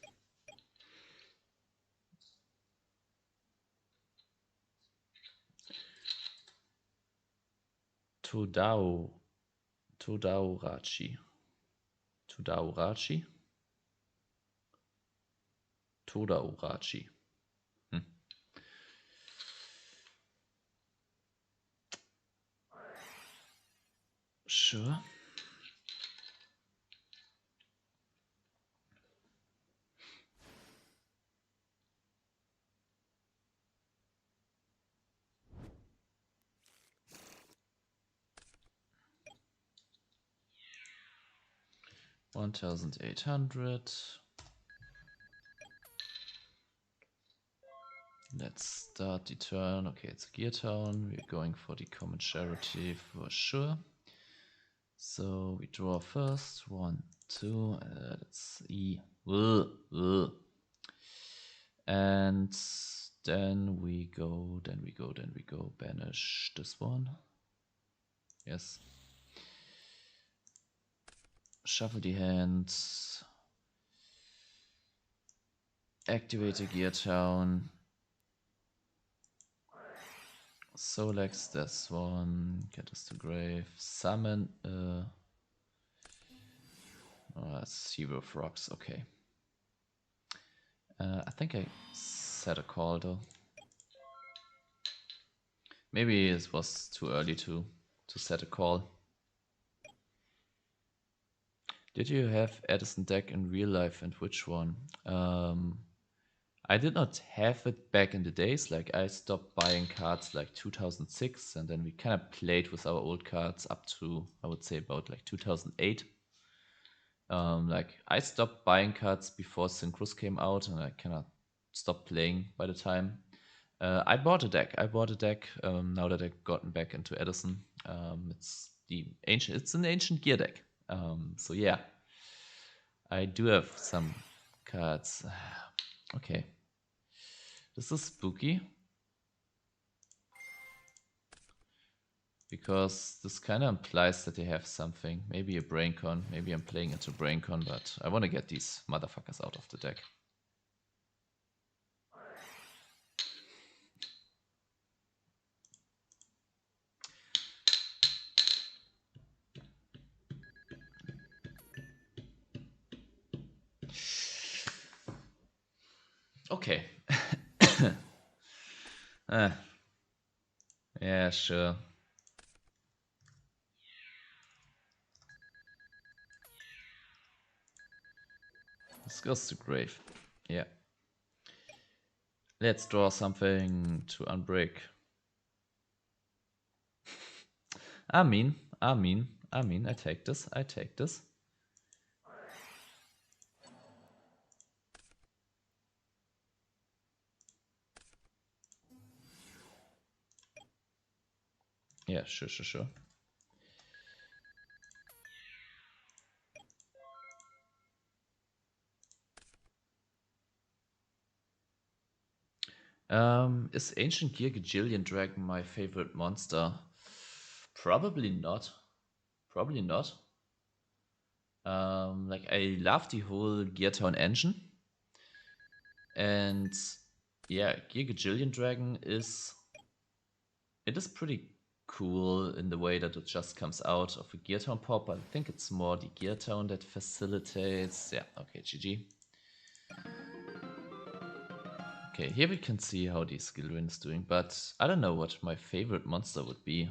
Speaker 1: Todaurachi. Todaurachi. Sure. $1,800. Let's start the turn. Okay, it's a gear town. We're going for the Common Charity for sure. So we draw first. 1, 2. Let's E. And then we go. Banish this one. Yes. Shuffle the hands. Activate a gear town. Solex this one. Get us to grave. Summon. That's Hero of Rocks. Okay. I think I set a call though. Maybe it was too early to set a call. Did you have Edison deck in real life, and which one? I did not have it back in the days. Like, I stopped buying cards like 2006, and then we kind of played with our old cards up to, I would say, about like 2008. Like, I stopped buying cards before Synchros came out, and I kind of stopped playing by the time. I bought a deck. Now that I've gotten back into Edison. It's an ancient gear deck. So yeah, I do have some cards. Okay, this is spooky because this kind of implies that they have something. Maybe a Braincon. Maybe I'm playing into Braincon, but I want to get these motherfuckers out of the deck. Okay. Yeah, sure. This goes to grave. Yeah. Let's draw something to unbreak. I take this. Yeah, sure. Is Ancient Gear Gajillion Dragon my favorite monster? Probably not. Like, I love the whole Gear Town engine. And yeah, Gear Gajillion Dragon is pretty cool in the way that it just comes out of a Gear Town pop. I think it's more the Gear Town that facilitates. Yeah, okay, GG. Okay, here we can see how the skill win is doing, but I don't know what my favorite monster would be.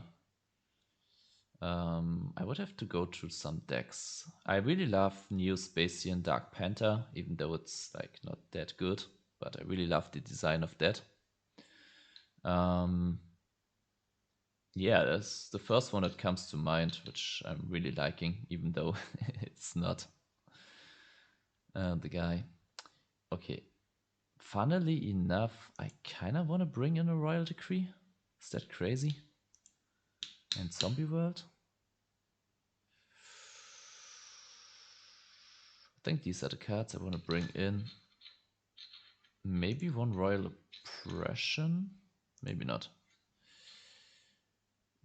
Speaker 1: I would have to go through some decks. I really love Neo-Spacian Dark Panther, even though it's like not that good, but I really love the design of that. Yeah, that's the first one that comes to mind, which I'm really liking, even though it's not the guy. Okay. Funnily enough, I kind of want to bring in a Royal Decree. Is that crazy? And Zombie World? I think these are the cards I want to bring in. Maybe one Royal Oppression? Maybe not.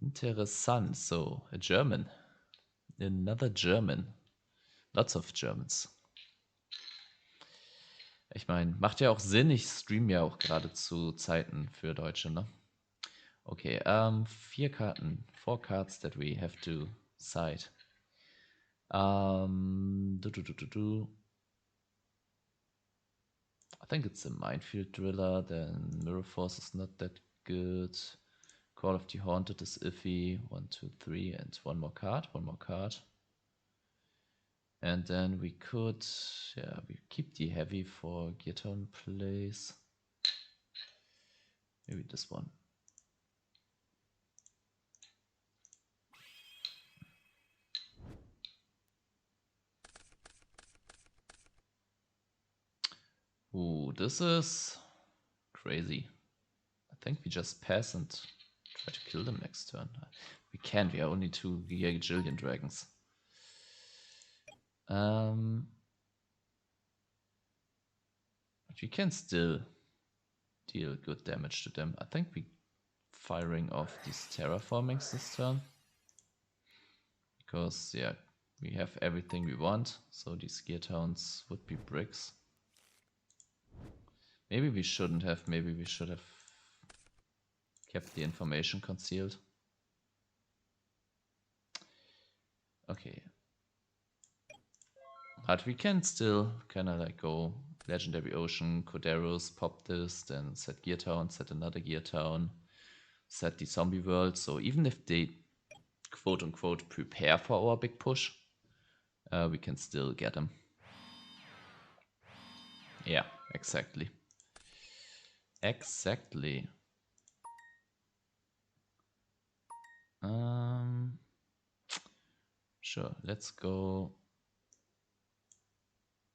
Speaker 1: Interessant. So, a German. Another German. Lots of Germans. Ich meine, macht ja auch Sinn. Ich streame ja auch gerade zu Zeiten für Deutsche, ne? Okay, 4 Karten. 4 cards that we have to side. I think it's a Minefield Driller, then Mirror Force is not that good. Call of the Haunted is iffy. 1, 2, 3, and one more card. And then we could, yeah, we keep the heavy for Geartown plays. Maybe this one. Ooh, this is crazy. I think we just pass and try to kill them next turn. We can't, we are only 2 Gigajillion dragons. But we can still deal good damage to them. I think we firing off these terraformings this turn. Because, yeah, we have everything we want. So these gear towns would be bricks. Maybe we shouldn't have. Maybe we should have kept the information concealed. Okay. But we can still kind of like go Legendary Ocean, Koderos, pop this, then set Gear Town, set another Gear Town, set the Zombie World. So even if they quote unquote prepare for our big push, we can still get them. Yeah, exactly. Exactly. Sure, let's go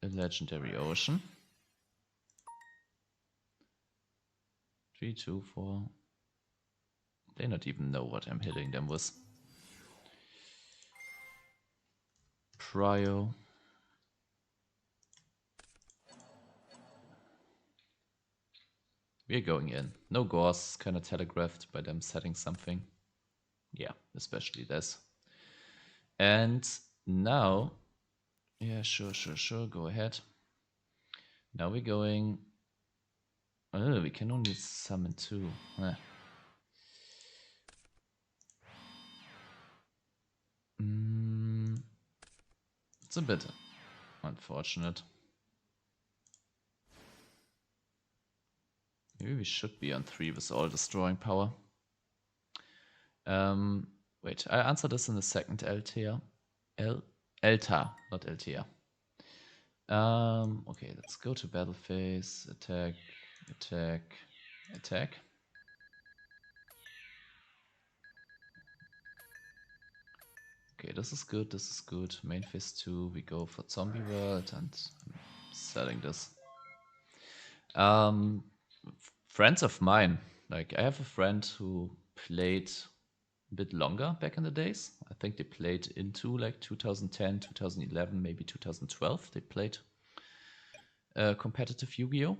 Speaker 1: a Legendary Ocean. 3, 2, 4. They not even know what I'm hitting them with. Prio. We're going in. No gauze, kind of telegraphed by them setting something. Yeah, especially this. And now, yeah, sure, go ahead. Now we're going. Oh, we can only summon 2. It's a bit unfortunate. Maybe we should be on 3 with all destroying power. Wait, I answer this in a second, LTR. Elta, not LTR. Okay, let's go to battle phase. Attack, attack, attack. Okay, this is good, this is good. Main phase 2, we go for Zombie World and I'm selling this. Friends of mine, like I have a friend who played a bit longer back in the days. I think they played into like 2010, 2011, maybe 2012. They played competitive Yu-Gi-Oh!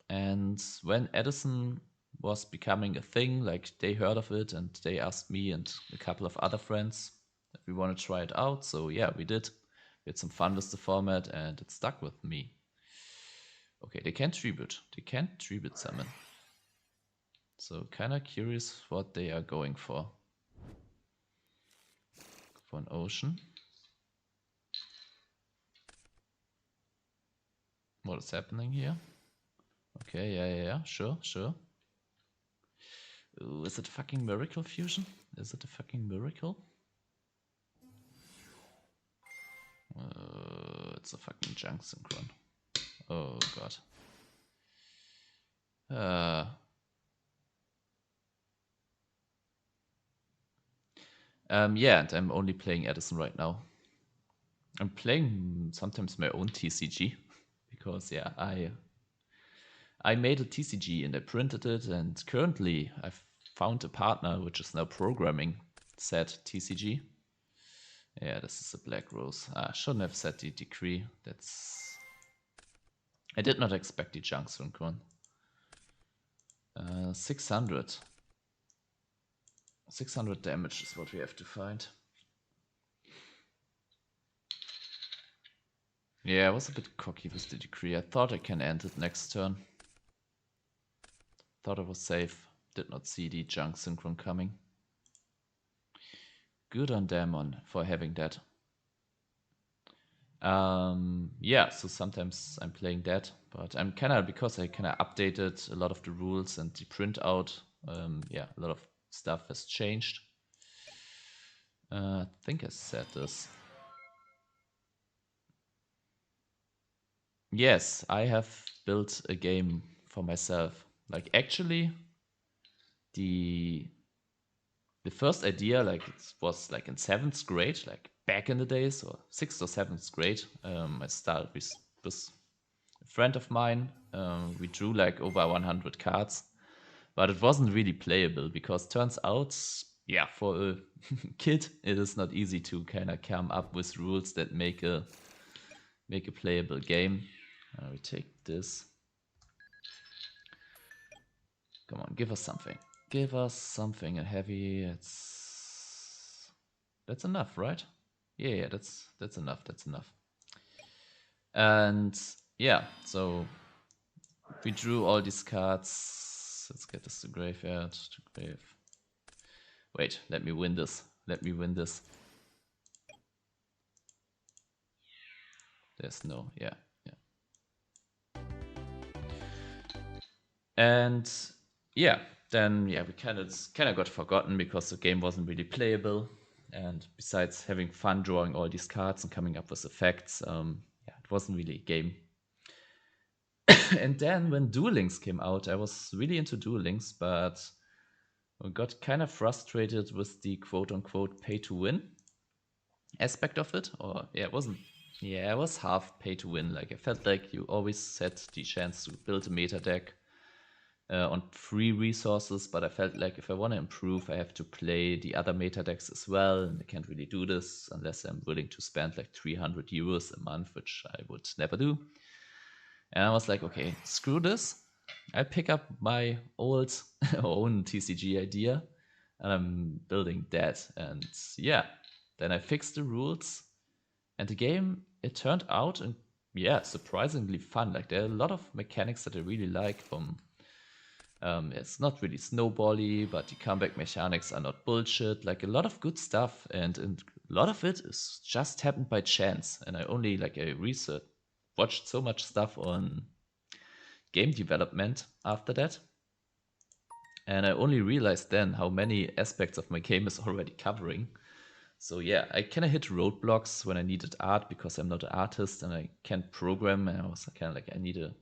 Speaker 1: And when Edison was becoming a thing, like they heard of it and they asked me and a couple of other friends if we want to try it out. So yeah, we did. We had some fun with the format and it stuck with me. Okay, they can't tribute. They can't tribute summon. So kind of curious what they are going for. For an ocean. What is happening here? Okay, yeah, sure. Ooh, is it a fucking miracle fusion? Is it a fucking miracle? It's a fucking junk synchron. Oh god. Yeah, and I'm only playing Edison right now. I'm playing sometimes my own TCG because yeah, I made a TCG and I printed it, and currently I've found a partner which is now programming said TCG. Yeah, this is a black rose. I shouldn't have set the decree. I did not expect the junk synchron. 600. 600 damage is what we have to find. Yeah, I was a bit cocky with the decree. I thought I can end it next turn. Thought I was safe. Did not see the junk synchron coming. Good on Damon for having that. Yeah, so sometimes I'm playing that, but I'm because I updated a lot of the rules and the printout. Yeah, a lot of stuff has changed. I think I said this. Yes, I have built a game for myself. Like actually, the first idea, like it was like in 7th grade, like back in the days, or 6th or 7th grade. I started with a friend of mine. We drew like over 100 cards, but it wasn't really playable because turns out, yeah, for a kid, it is not easy to kind of come up with rules that make a playable game. We take this. Come on, give us something. Give us something. A heavy. That's enough, right? Yeah, that's enough. That's enough. And yeah, so we drew all these cards. Let's get this to graveyard. To grave. Wait, let me win this. Let me win this. There's no, yeah. And yeah, then yeah, we kind of got forgotten because the game wasn't really playable. And besides having fun drawing all these cards and coming up with effects, yeah, it wasn't really a game. And then when Duel Links came out, I was really into Duel Links, but I got kind of frustrated with the quote-unquote pay-to-win aspect of it. Or yeah, it wasn't. Yeah, it was half pay-to-win. Like I felt like you always had the chance to build a meta deck on free resources, but I felt like if I want to improve, I have to play the other meta decks as well, and I can't really do this unless I'm willing to spend like 300 euros a month, which I would never do. And I was like, okay, screw this. I pick up my old own TCG idea, and I'm building that. And yeah, then I fixed the rules, and the game, it turned out, and yeah, surprisingly fun. Like there are a lot of mechanics that I really like from. It's not really snowbally, but the comeback mechanics are not bullshit. Like a lot of good stuff, and a lot of it is just happened by chance. And I only watched so much stuff on game development after that, and I only realized then how many aspects of my game is already covering. So yeah, I kind of hit roadblocks when I needed art because I'm not an artist and I can't program. And I was kind of like, I need a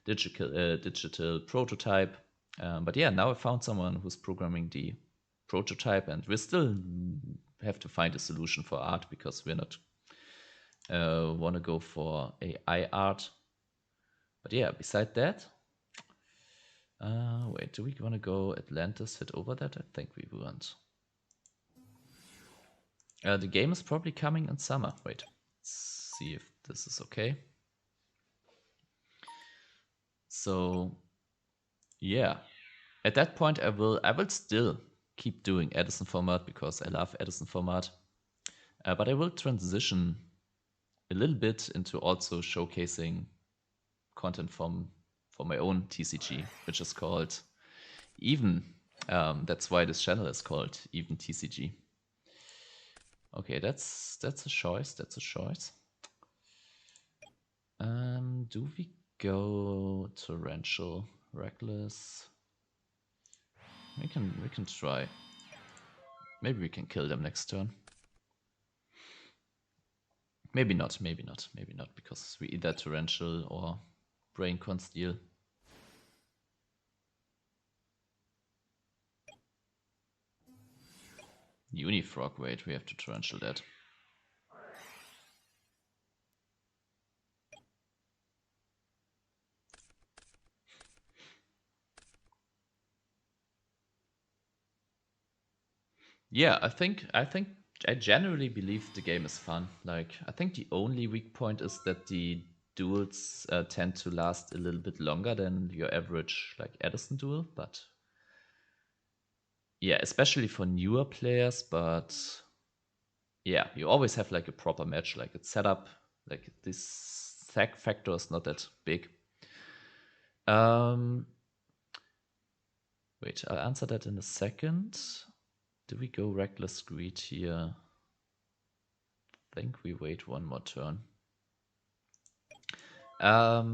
Speaker 1: digital prototype. But yeah, now I found someone who's programming the prototype, and we still have to find a solution for art because we're not want to go for AI art. But yeah, beside that, wait, do we want to go Atlantis, hit over that? I think we want. The game is probably coming in summer. Wait, let's see if this is okay. So yeah, at that point I will still keep doing Edison Format because I love Edison Format, but I will transition a little bit into also showcasing content from my own TCG, which is called EvN. That's why this channel is called EvN-TCG. Okay, that's a choice. That's a choice. Do we go Torrential Reckless? We can try. Maybe we can kill them next turn. Maybe not, because we either Torrential or Brain Conceal. Unifrog, wait, we have to Torrential that. Yeah, I generally believe the game is fun. Like, I think the only weak point is that the duels tend to last a little bit longer than your average like Edison duel, but yeah, especially for newer players, but yeah, you always have like a proper match, like it's set up, like this sack factor is not that big. Wait, I'll answer that in a second. Do we go Reckless Greed here? I think we wait one more turn. Yeah,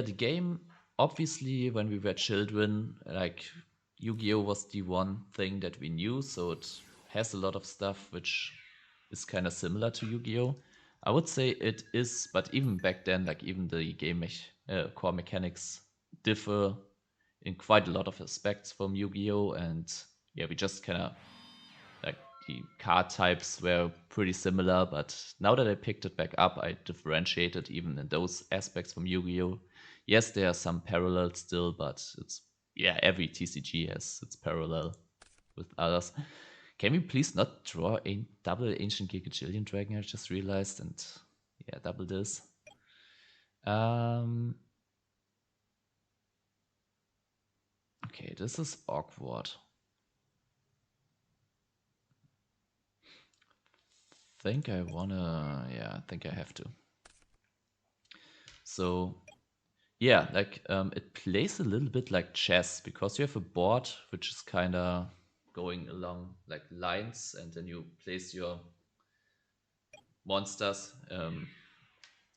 Speaker 1: the game, obviously, when we were children, like Yu-Gi-Oh! Was the one thing that we knew, so it has a lot of stuff which is kind of similar to Yu-Gi-Oh! I would say it is, but even back then, like even the game core mechanics differ in quite a lot of aspects from Yu-Gi-Oh! And yeah, we just kind of like the card types were pretty similar, but now that I picked it back up, I differentiated even in those aspects from Yu-Gi-Oh! Yes, there are some parallels still, but it's yeah, every TCG has its parallel with others. Can we please not draw a double Ancient Gigajillion Dragon? I just realized, and yeah, double this. Okay, this is awkward. Think I wanna, yeah, I think I have to. So yeah, like it plays a little bit like chess because you have a board which is kind of going along like lines, and then you place your monsters,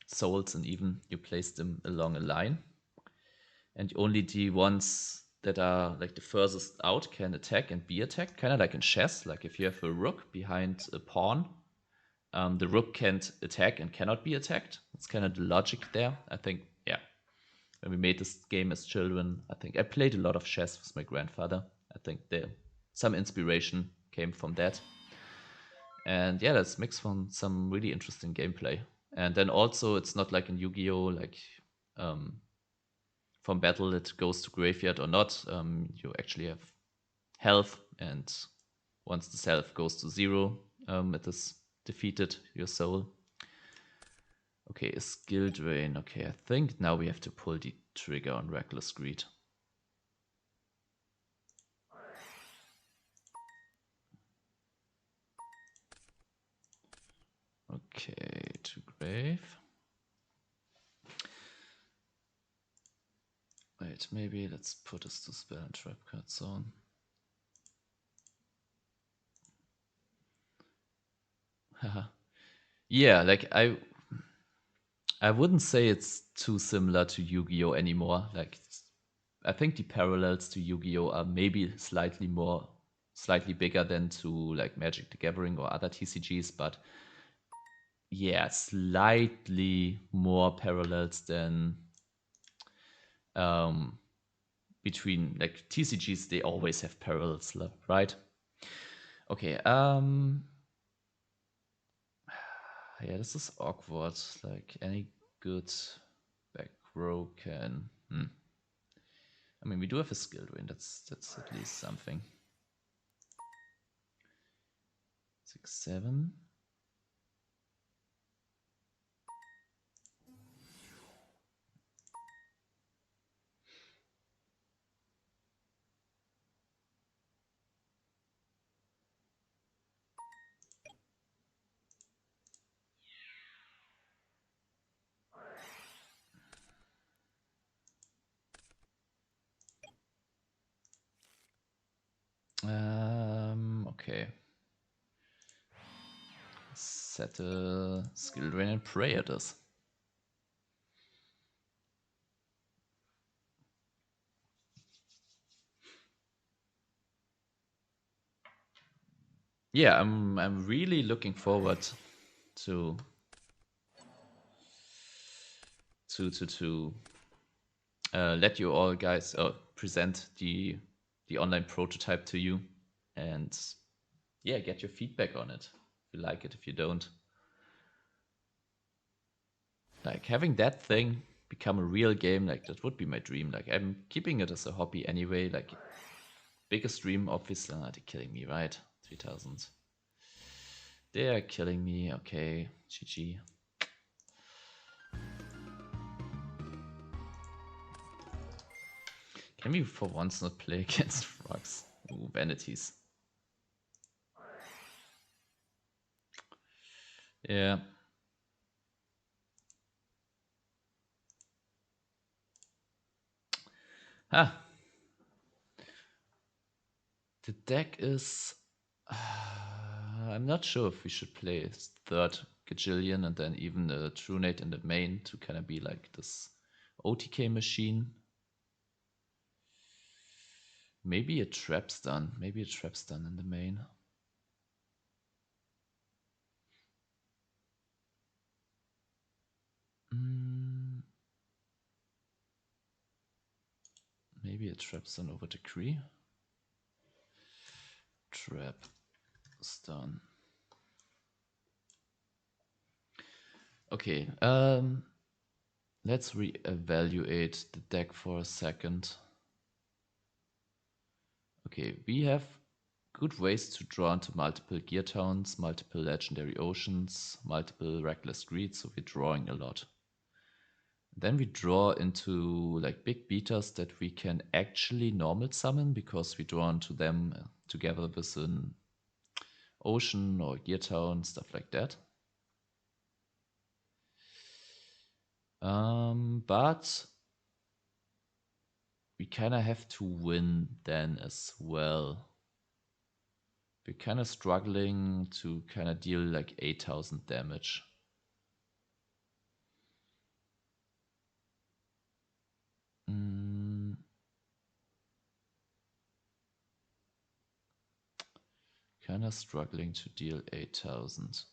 Speaker 1: souls, and even you place them along a line, and only the ones that are like the furthest out can attack and be attacked, kind of like in chess. Like if you have a rook behind a pawn, the rook can't attack and cannot be attacked. That's kind of the logic there, I think. Yeah, when we made this game as children, I think I played a lot of chess with my grandfather. I think some inspiration came from that. And yeah, that's mixed from some really interesting gameplay. And then also, it's not like in Yu-Gi-Oh! Like from battle it goes to graveyard or not. You actually have health, and once this health goes to 0, it is defeated, your soul. Okay, a skill drain. Okay, I think now we have to pull the trigger on Reckless Greed. Okay, to grave. Wait, maybe let's put this to spell and trap card zone. Haha. Yeah, like I wouldn't say it's too similar to Yu-Gi-Oh! Anymore. Like I think the parallels to Yu-Gi-Oh! Are maybe slightly bigger than to like Magic the Gathering or other TCGs, but yeah, slightly more parallels than between like TCGs. They always have parallels, right? Okay, yeah, this is awkward. Like any good back row can. I mean, we do have a skill win. That's at least something. 6, 7. Okay. Set a skill drain and pray at us. Yeah, I'm really looking forward to let you all guys present the online prototype to you, and yeah, get your feedback on it. If you like it, if you don't. Like having that thing become a real game, like that would be my dream. Like I'm keeping it as a hobby anyway. Like biggest dream, obviously. They're killing me, right? 3000. They are killing me. Okay, GG. Can we for once not play against frogs? Ooh, vanities. Yeah. Ah. The deck is... I'm not sure if we should play third Gajillion and then even a Trunate in the main to kind of be like this OTK machine. Maybe a trap stun. Maybe a trap stun in the main. Maybe a trap stun over decree. Trap stun. Okay, let's re-evaluate the deck for a second. Okay, we have good ways to draw into multiple gear towns, multiple legendary oceans, multiple reckless greed, so we're drawing a lot. Then we draw into like big beaters that we can actually normal summon because we draw into them together with an ocean or gear town, stuff like that. But we kind of have to win then as well. We're kind of struggling to kind of deal like 8,000 damage. Kind of struggling to deal 8,000.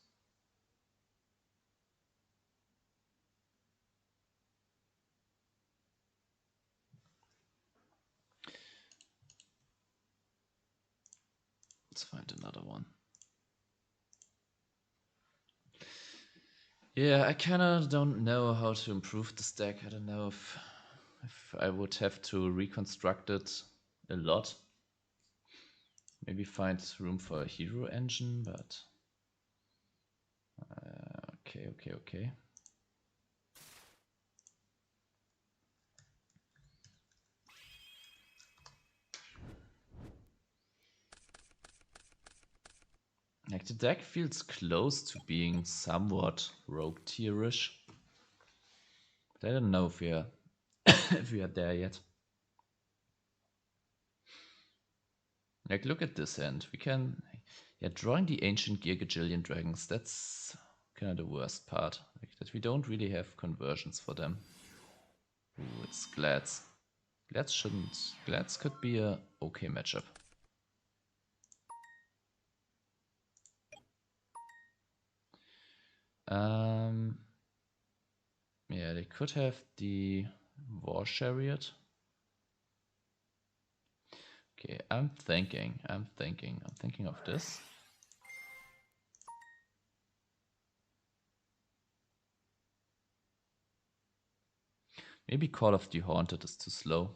Speaker 1: Let's find another one. Yeah, I kind of don't know how to improve this deck. I don't know if I would have to reconstruct it a lot. Maybe find room for a hero engine, but okay. Like the deck feels close to being somewhat rogue tierish, but I don't know if we are if we are there yet. Like look at this hand. We can drawing the ancient Gear Gajillion dragons, that's kind of the worst part. Like that we don't really have conversions for them. Ooh, it's Glads. Glads could be a okay matchup. Yeah, they could have the War Chariot. Okay, I'm thinking of this. Maybe Call of the Haunted is too slow.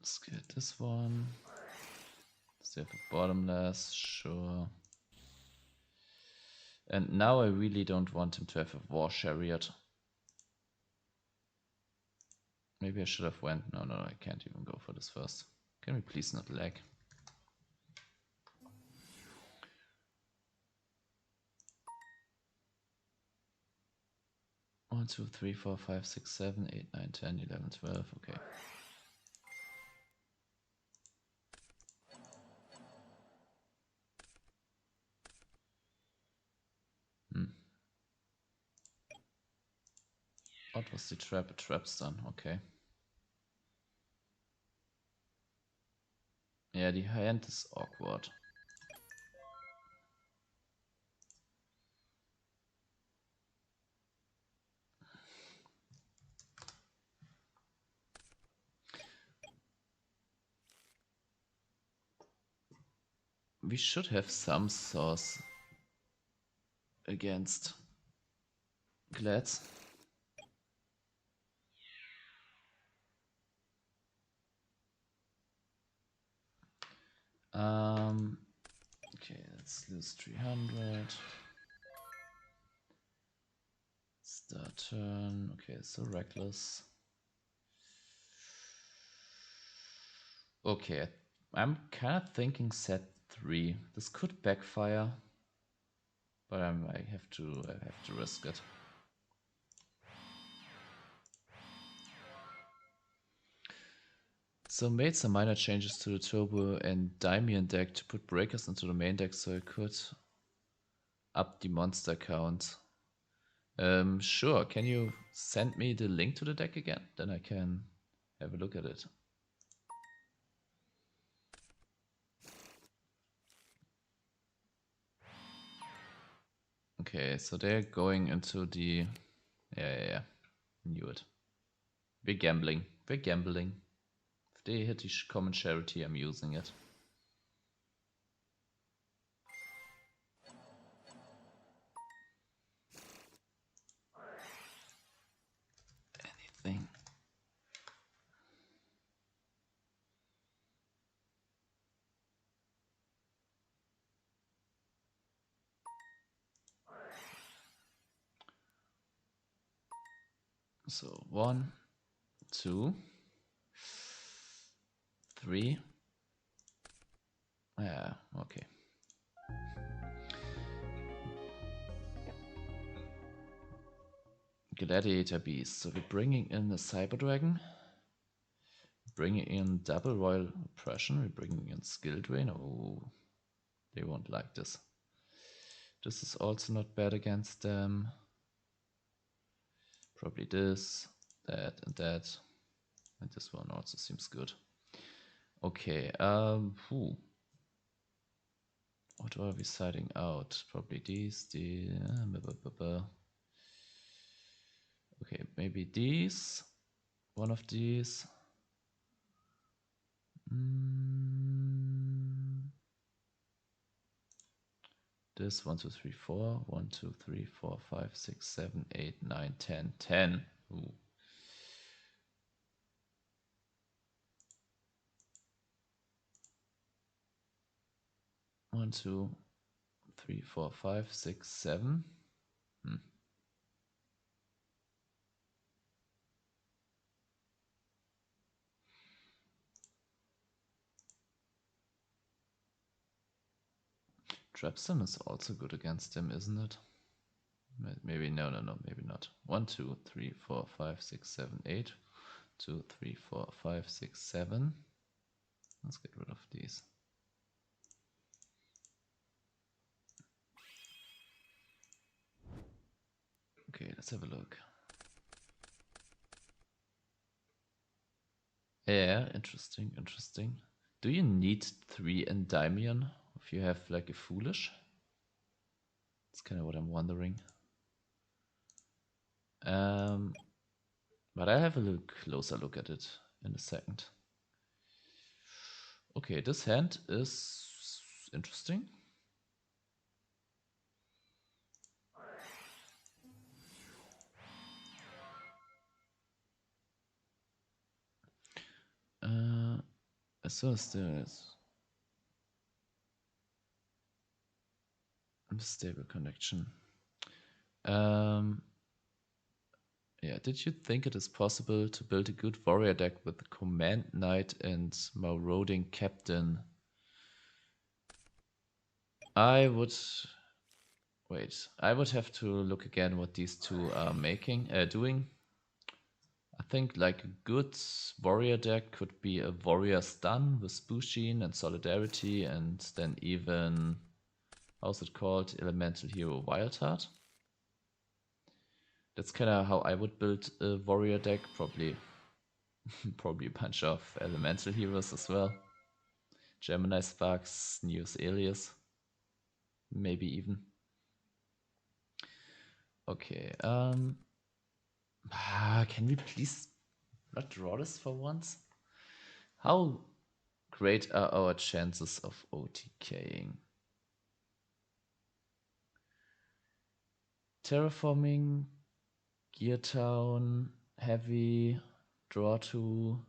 Speaker 1: Let's get this one. Still have a bottomless, sure. And now I really don't want him to have a War Chariot. Maybe I should have went. No, I can't even go for this first. Can we please not lag? One, 2, 3, 4, 5, 6, 7, 8, 9, 10, 11, 12. Okay. What was the trap? A trap stun. Okay. Yeah, the hand is awkward. We should have some source against Glads. let's lose 300. Start turn. Okay, so reckless. Okay, I'm kind of thinking set 3. This could backfire, but I have to risk it. So made some minor changes to the Turbo and Daimion deck to put breakers into the main deck so I could up the monster count. Sure, can you send me the link to the deck again? Then I can have a look at it. Okay, so they're going into the... Yeah. Knew it. We're gambling. If they hit the common charity, I'm using it. Anything. So 1, 2, 3. Yeah, okay. Gladiator Beast. So we're bringing in a Cyber Dragon. Bringing in double Royal Oppression. We're bringing in Skill Drain. Oh, they won't like this. This is also not bad against them. Probably this, that, and that. And this one also seems good. Okay, what are we siding out? Probably these, okay, maybe these. One of these. This 1, 2, 3, 4. 1, 2, 3, 4, 5, 6, 7, 8, 9, 10. 10. Ooh. One, 2, 3, 4, 5, 6, 7. Trapsun is also good against him, isn't it? Maybe no, maybe not. 1, 2, 3, 4, 5, 6, 7, 8. 2, 3, 4, 5, 6, 7. Let's get rid of these. Okay, let's have a look. Yeah, interesting. Do you need 3 Endymion if you have like a Foolish? That's kind of what I'm wondering. But I'll have a closer look at it in a second. Okay, this hand is interesting. As soon as there is unstable connection. Yeah, did you think it is possible to build a good warrior deck with the Command Knight and Marauding Captain? I would have to look again what these two are doing. I think like a good warrior deck could be a warrior stun with Bushin and Solidarity, and then even, how's it called, Elemental Hero Wildheart. That's kind of how I would build a warrior deck, probably a bunch of elemental heroes as well. Gemini Sparks, Neos Alias, maybe even. Okay, can we please not draw this for once? How great are our chances of OTKing? Terraforming, Gear Town, Heavy, Draw 2.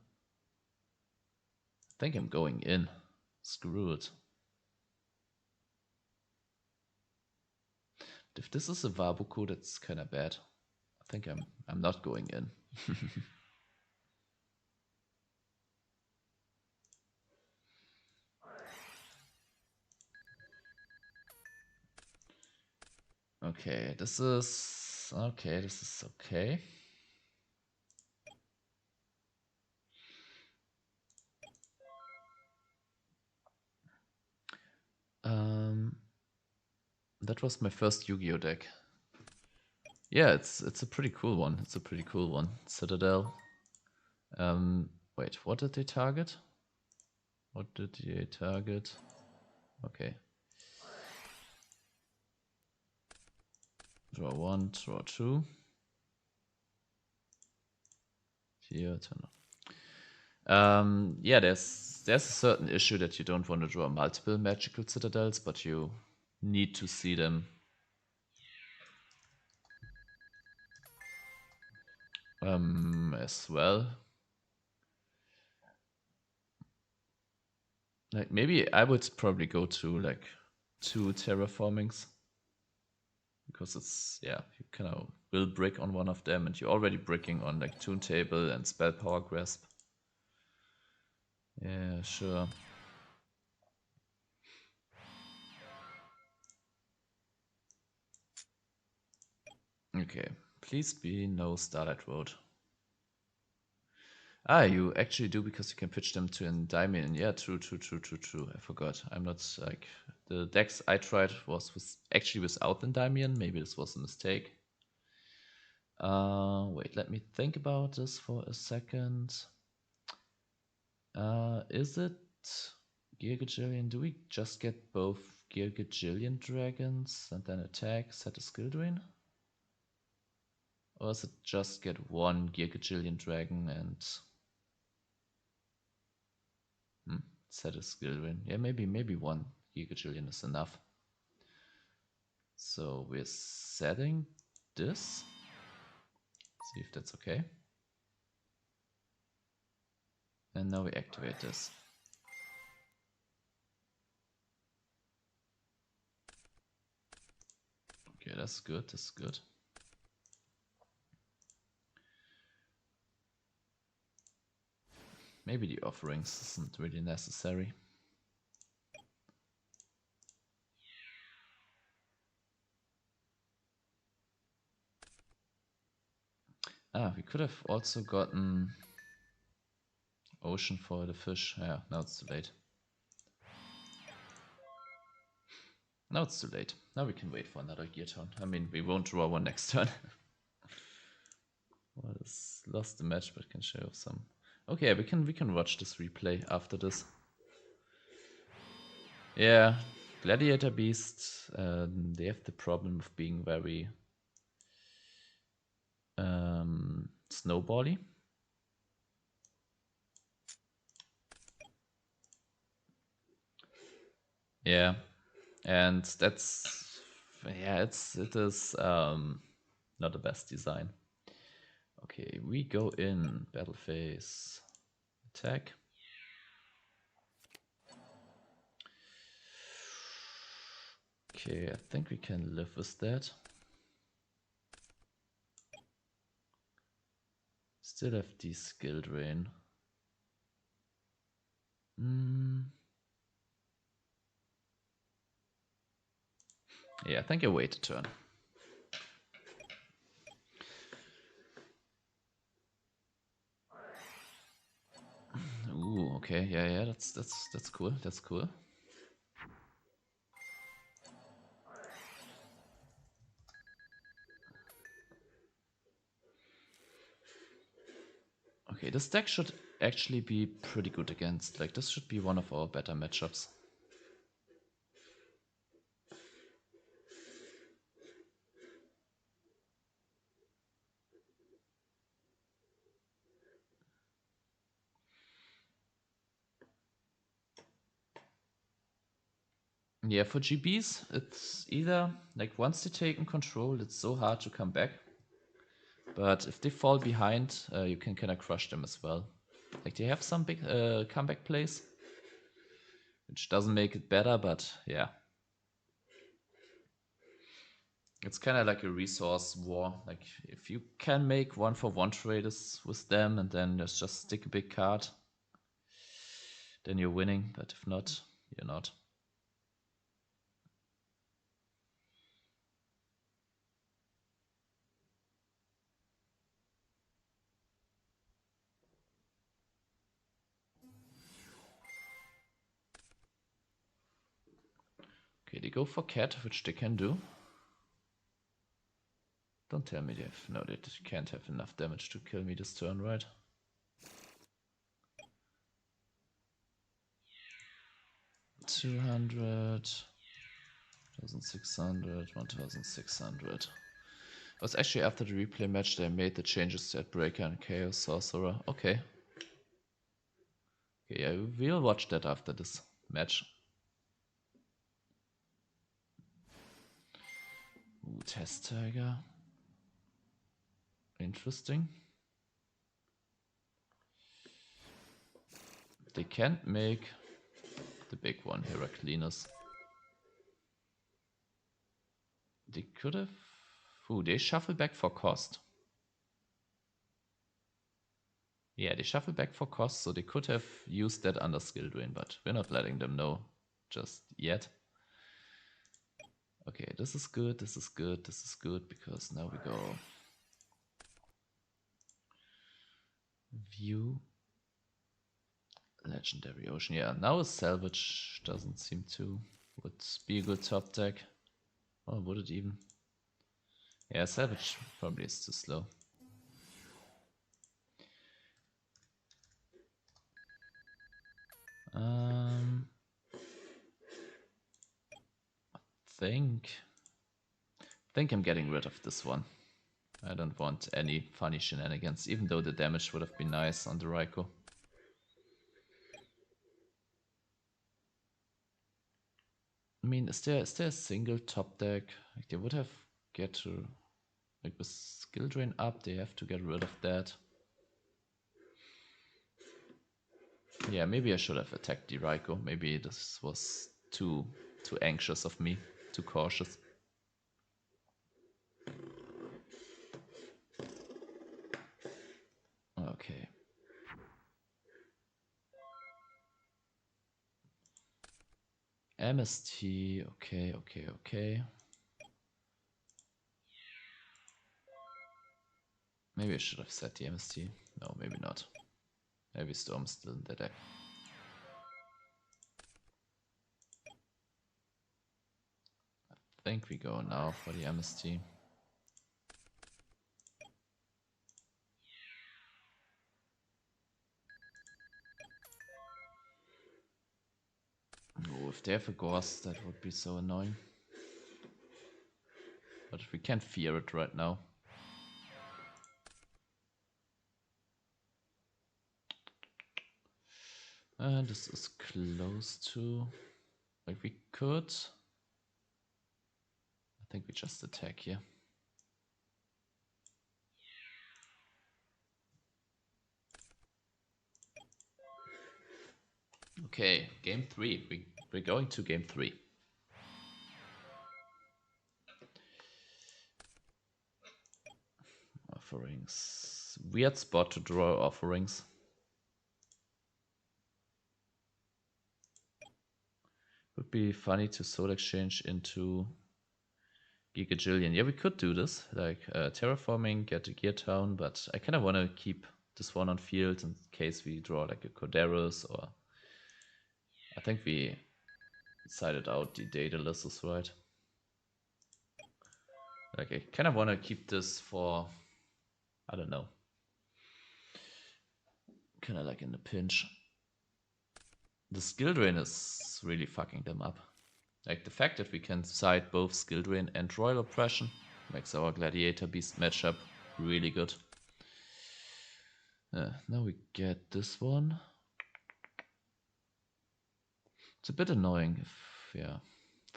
Speaker 1: I think I'm going in. Screw it. If this is a Wabuku, that's kind of bad. I think I'm not going in. Okay, this is okay. This is okay. That was my first Yu-Gi-Oh deck. Yeah, it's a pretty cool one. It's a pretty cool one. Citadel. Wait, what did they target? What did they target? Okay. Draw 1, draw 2. Here, turn on. Yeah, there's a certain issue that you don't want to draw multiple magical citadels, but you need to see them. As well. Like maybe I would probably go to like 2 terraformings. Because it's, yeah, you kind of will brick on one of them and you're already bricking on like Toon Table and Spell Power Grasp. Yeah, sure. Okay, please be no Starlight Road. Ah, you actually do because you can pitch them to Endymion. Yeah, true. I forgot. I'm not like the decks I tried was actually without Endymion. Maybe this was a mistake. Wait, let me think about this for a second. Is it Gear Gajillion? Do we just get both Gear Gajillion dragons and then attack, set a skill drain? Or is it just get one Gear Gajillion dragon and set a skill drain? Yeah, maybe one Gear Gajillion is enough. So we're setting this. See if that's okay. And now we activate this. Okay, that's good, that's good. Maybe the offerings isn't really necessary. Ah, we could have also gotten Ocean for the fish. Yeah, now it's too late. Now it's too late. Now we can wait for another gear turn. I mean, we won't draw one next turn. Well, it's lost the match, but can show some. Okay, we can watch this replay after this. Yeah, Gladiator Beast. They have the problem of being very snowbally. Yeah, and that's it is not the best design. Okay, we go in battle phase, attack. Okay, I think we can live with that. Still have the skill drain. Yeah, I think I wait a turn. Ooh, okay, yeah, that's cool. That's cool. Okay, this deck should actually be pretty good against. Like, this should be one of our better matchups. Yeah, for GBs, it's either, like, once they take in control, it's so hard to come back. But if they fall behind, you can kind of crush them as well. Like, they have some big comeback plays, which doesn't make it better, but yeah. It's kind of like a resource war. Like if you can make 1-for-1 traders with them and then just stick a big card, then you're winning. But if not, you're not. Okay, they go for cat, which they can do. Don't tell me they have... No, they can't have enough damage to kill me this turn, right? $200, 1,600, 1,600. It was actually after the replay match they made the changes to Breaker and Chaos Sorcerer. Okay. Okay, yeah, we'll watch that after this match. Ooh, Test Tiger. Interesting. They can't make the big one, Heraclinus. They could have... Ooh, they shuffle back for cost. Yeah, they shuffle back for cost, so they could have used that under skill drain, but we're not letting them know just yet. Okay, this is good, this is good, this is good, because now we go view Legendary Ocean. Yeah, now a salvage doesn't seem to would be a good top deck. Or would it even? Yeah, salvage probably is too slow. I think I'm getting rid of this one. I don't want any funny shenanigans, even though the damage would have been nice on the Ryko. I mean, is there a single top deck? Like they would have get to, like with skill drain up, they have to get rid of that. Yeah, maybe I should have attacked the Ryko. Maybe this was too anxious of me, too cautious. Okay. MST, okay. Maybe I should have set the MST. No, maybe not. Maybe Storm's still in the deck. I think we go now for the MST. Oh, if they have a Ghost, that would be so annoying. But we can't fear it right now. This is close to... Like we could... I think we just attack here. Okay, game 3. We're going to game 3. Offerings. Weird spot to draw offerings. Would be funny to soul exchange into Gigajillion. Yeah, we could do this, like terraforming, get a gear town, but I kind of want to keep this one on field in case we draw like a Corderos, or I think we decided out the Daedalus is right. Like I kind of want to keep this for, I don't know, kind of like in the pinch. The skill drain is really fucking them up. Like the fact that we can side both skill drain and royal oppression makes our gladiator beast matchup really good. Now we get this one. It's a bit annoying if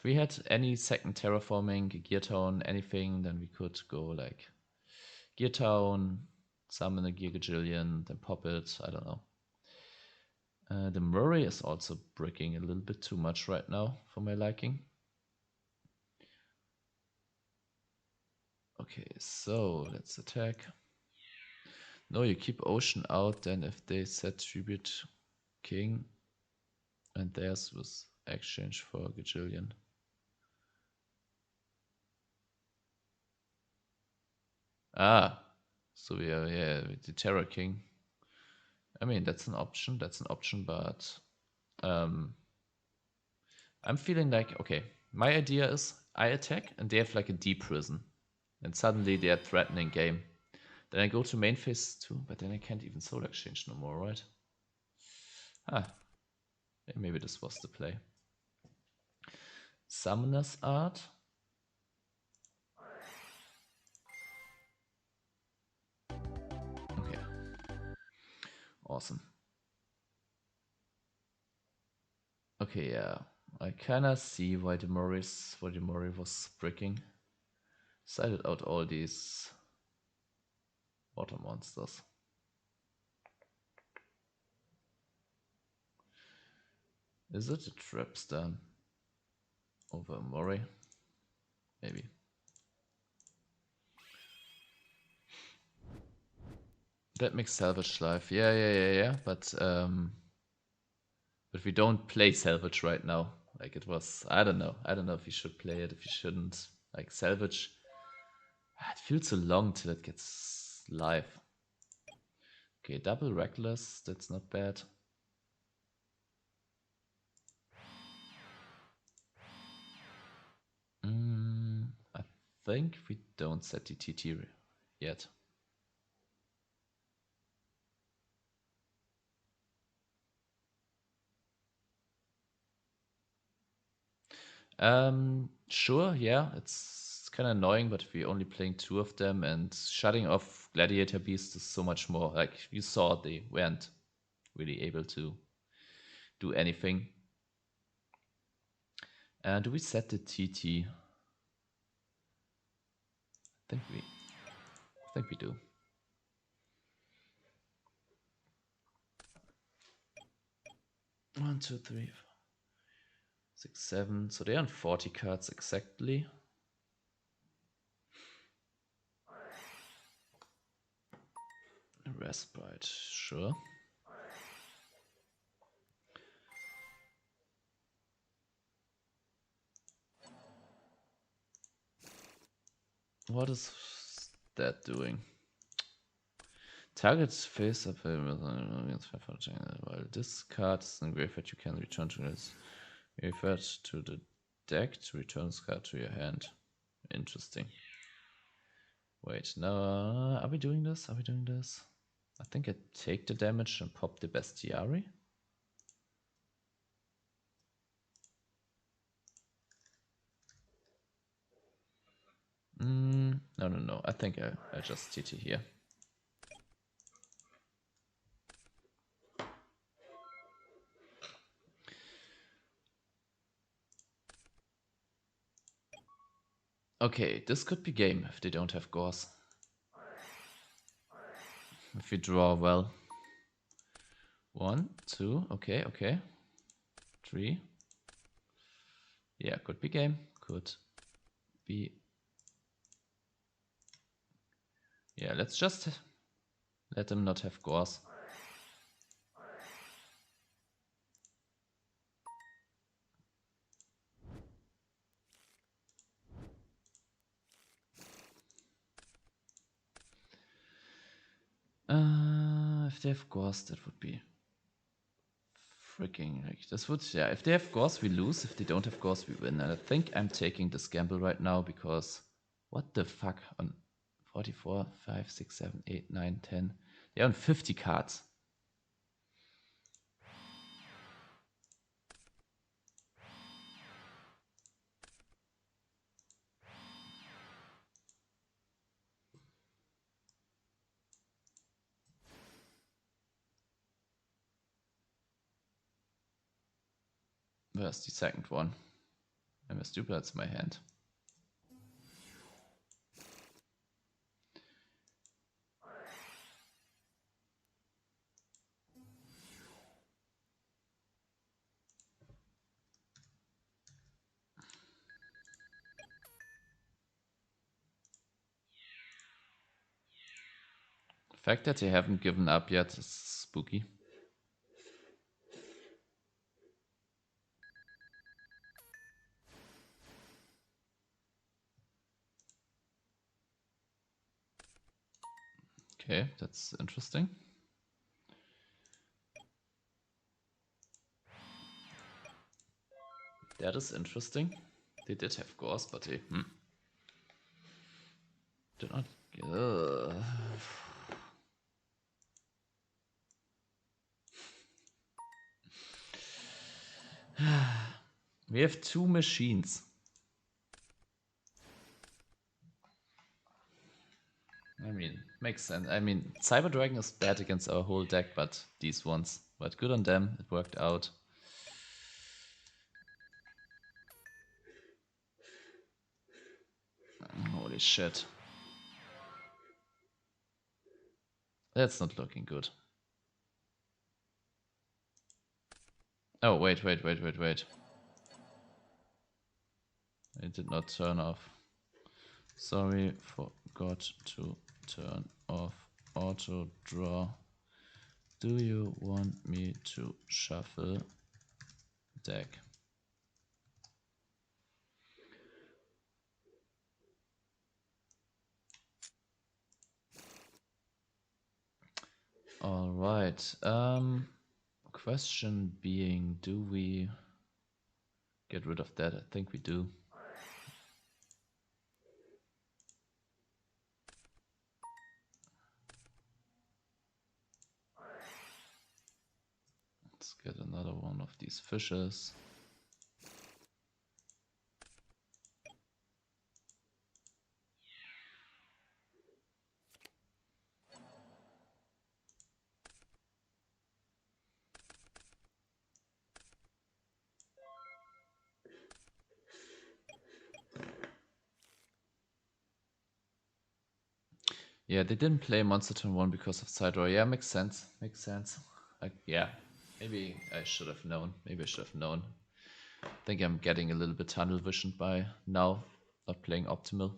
Speaker 1: we had any second terraforming, Gear Town, anything, then we could go like Gear Town, summon a Gear Gajillion, then pop it, I don't know. The Murray is also bricking a little bit too much right now for my liking. Okay, so let's attack. No, you keep Ocean out, then if they set Tribute King, and theirs was exchange for Gajillion. Ah, so we are, yeah, with the Terror King. I mean, that's an option, but I'm feeling like, okay, my idea is I attack and they have like a deep prison. And suddenly they are threatening game. Then I go to main phase 2, but then I can't even soul exchange no more, right? Ah, maybe this was the play. Summoner's Art. Okay. Awesome. Okay, yeah. I kinda see why the Mori was bricking. Sided out all these water monsters. Is it a trap stand over Mori? Maybe. That makes Salvage life. Yeah. But we don't play Salvage right now. Like it was, I don't know. I don't know if we should play it, if we shouldn't. Like Salvage, it feels so long till it gets live. Okay, double Reckless, that's not bad. I think we don't set the TT yet. Sure, yeah, it's kind of annoying, but we're only playing 2 of them, and shutting off Gladiator Beast is so much more. Like you saw, they weren't really able to do anything. Do we set the TT? I think we do. One, two, three, 4, 6, 7. So they're on 40 cards exactly. Respite, sure. What is that doing? Target's face up while this card is in graveyard, you can return to this graveyard to the deck to return this card to your hand. Interesting. Wait, no, are we doing this? Are we doing this? I think I take the damage and pop the Bestiary. No. I think I just TT here. Okay, this could be game if they don't have Gauze. If we draw well. 1, 2, okay. 3. Yeah, could be game. Could be. Yeah, let's just let them not have Gauze. If they have Gauze, that would be freaking like this would, yeah, if they have Gauze we lose, if they don't have Gauze we win. And I think I'm taking this gamble right now because what the fuck, on 44, 5, 6, 7, 8, 9, 10. They're on 50 cards. Where's the second one? I'm a stupid, that's my hand. fact that they haven't given up yet is spooky. Okay, that's interesting. That is interesting. They did have Gauss, but they did not. We have 2 machines. I mean, makes sense. I mean, Cyber Dragon is bad against our whole deck, but these ones. But good on them, it worked out. Holy shit. That's not looking good. Oh, wait. It did not turn off. Sorry, forgot to turn off auto draw. Do you want me to shuffle deck? All right. Question being, do we get rid of that? I think we do. Let's get another one of these fishes. Yeah, they didn't play Monster Turn 1 because of side draw. Yeah, makes sense. Makes sense. Yeah, maybe I should have known. I think I'm getting a little bit tunnel visioned by now, not playing optimal.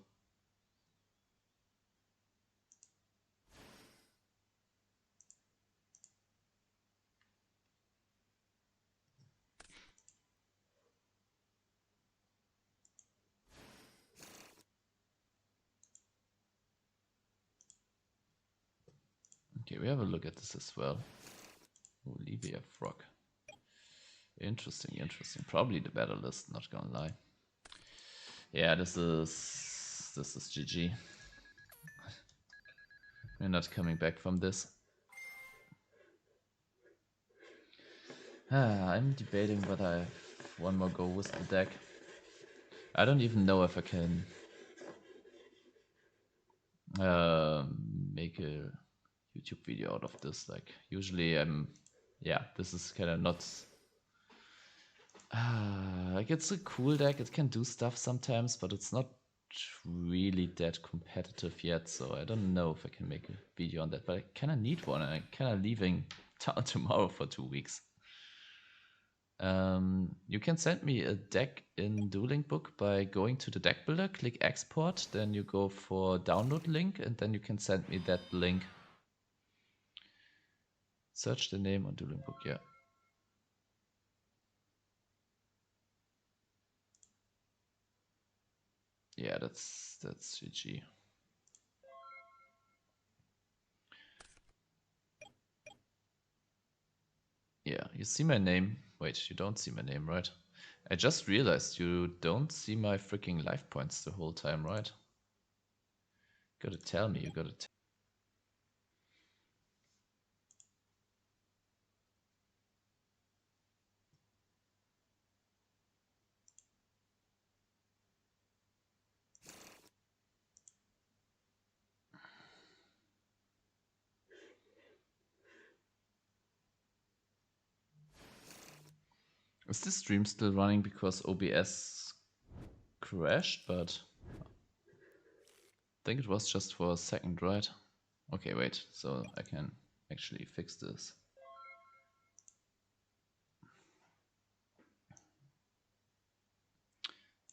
Speaker 1: Okay, we have a look at this as well. Olivia Frog. Interesting. Probably the better list, not gonna lie. Yeah, this is GG. We're not coming back from this. I'm debating whether I have one more go with the deck. I don't even know if I can make a YouTube video out of this. Like, usually this is kind of not like, it's a cool deck. It can do stuff sometimes, but it's not really that competitive yet. So I don't know if I can make a video on that, but I kind of need one. And I'm kind of leaving town tomorrow for 2 weeks. You can send me a deck in Dueling Book by going to the deck builder, click export, then you go for download link, and then you can send me that link. Search the name on Dueling Book, yeah. Yeah, that's GG. Yeah, you see my name. Wait, you don't see my name, right? I just realized you don't see my freaking life points the whole time, right? Gotta tell me, Is this stream still running because OBS crashed? But I think it was just for a second, right? Okay, wait, so I can actually fix this.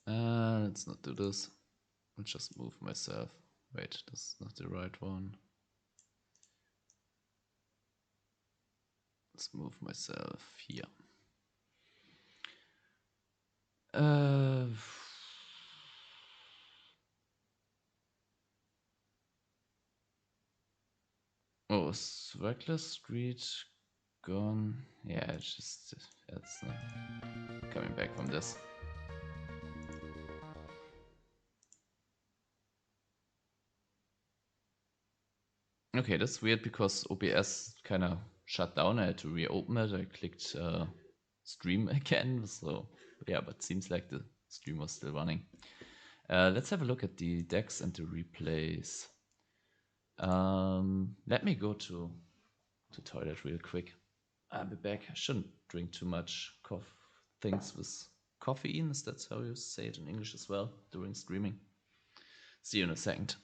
Speaker 1: Let's not do this. I'll just move myself. Wait, this is not the right one. Let's move myself here. Oh, is Reckless Street gone? Yeah, it's just it's coming back from this. Okay, that's weird because OBS kind of shut down. I had to reopen it. I clicked stream again. So yeah, but seems like the stream was still running. Let's have a look at the decks and the replays. Let me go to the toilet real quick. I'll be back. I shouldn't drink too much things with caffeine. Is that how you say it in English as well during streaming? See you in a second.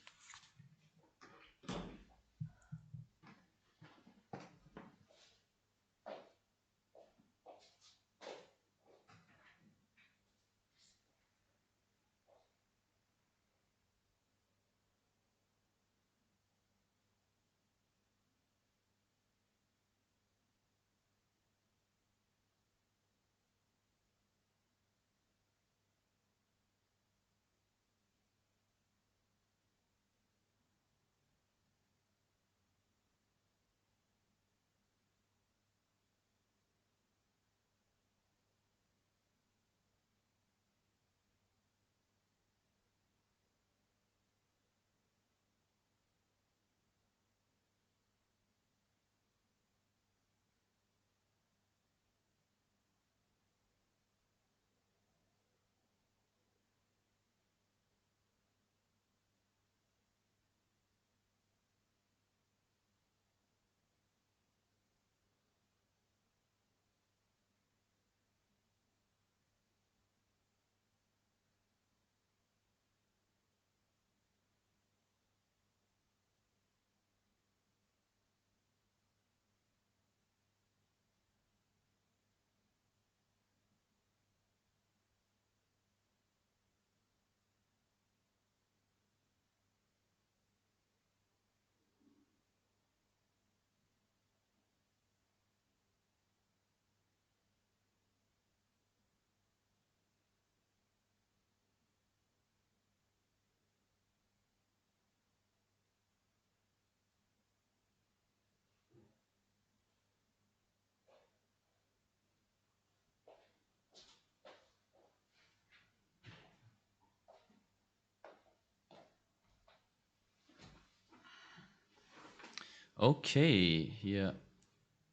Speaker 1: Okay, here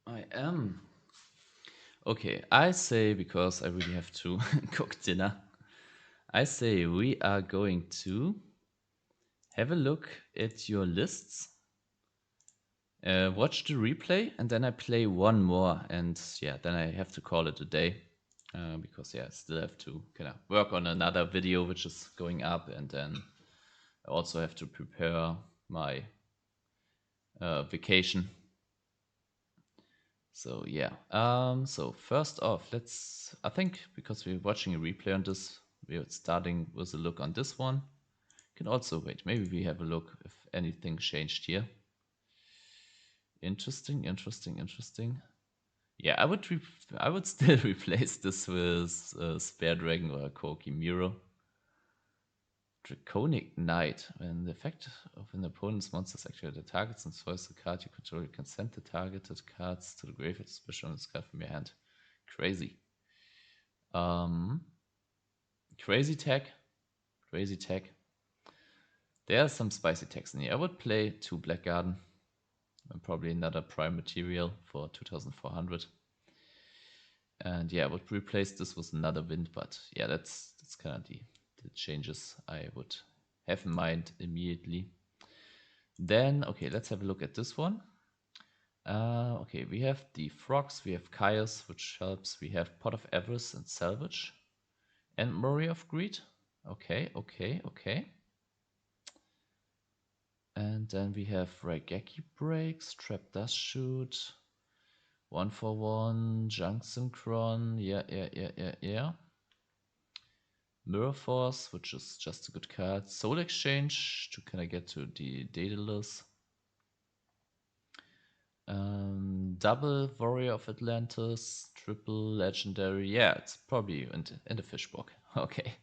Speaker 1: I am. Okay, I say, because I really have to cook dinner, I say we are going to have a look at your lists, watch the replay, and then I play one more, and yeah, then I have to call it a day, because yeah, I still have to kind of work on another video which is going up, and then I also have to prepare my vacation. So yeah, so first off, I think because we're watching a replay on this, we're starting with a look on this one. Can also wait, maybe we have a look if anything changed here. Interesting. Yeah, I would still replace this with Spare Dragon or Koki Miro. Draconic Knight. When the effect of an opponent's monsters activate targets and destroys the card you control, you can send the targeted cards to the graveyard, special on this card from your hand. Crazy. Crazy tech. There are some spicy techs in here. I would play 2 Blackgarden and probably another Prime Material for 2400. And yeah, I would replace this with another Wind, but yeah, that's kind of the changes I would have in mind immediately. Then, okay, let's have a look at this one. Okay, we have the Frogs, we have Caius, which helps. We have Pot of Avarice and Salvage. And Murray of Greed. Okay. And then we have Raigeki Breaks, Trap Dust Shoot, 1-for-1, Junk Synchron, yeah. Mirror Force, which is just a good card. Soul Exchange to kind of get to the Daedalus. Double Warrior of Atlantis, triple legendary. Yeah, it's probably in the fish book. Okay.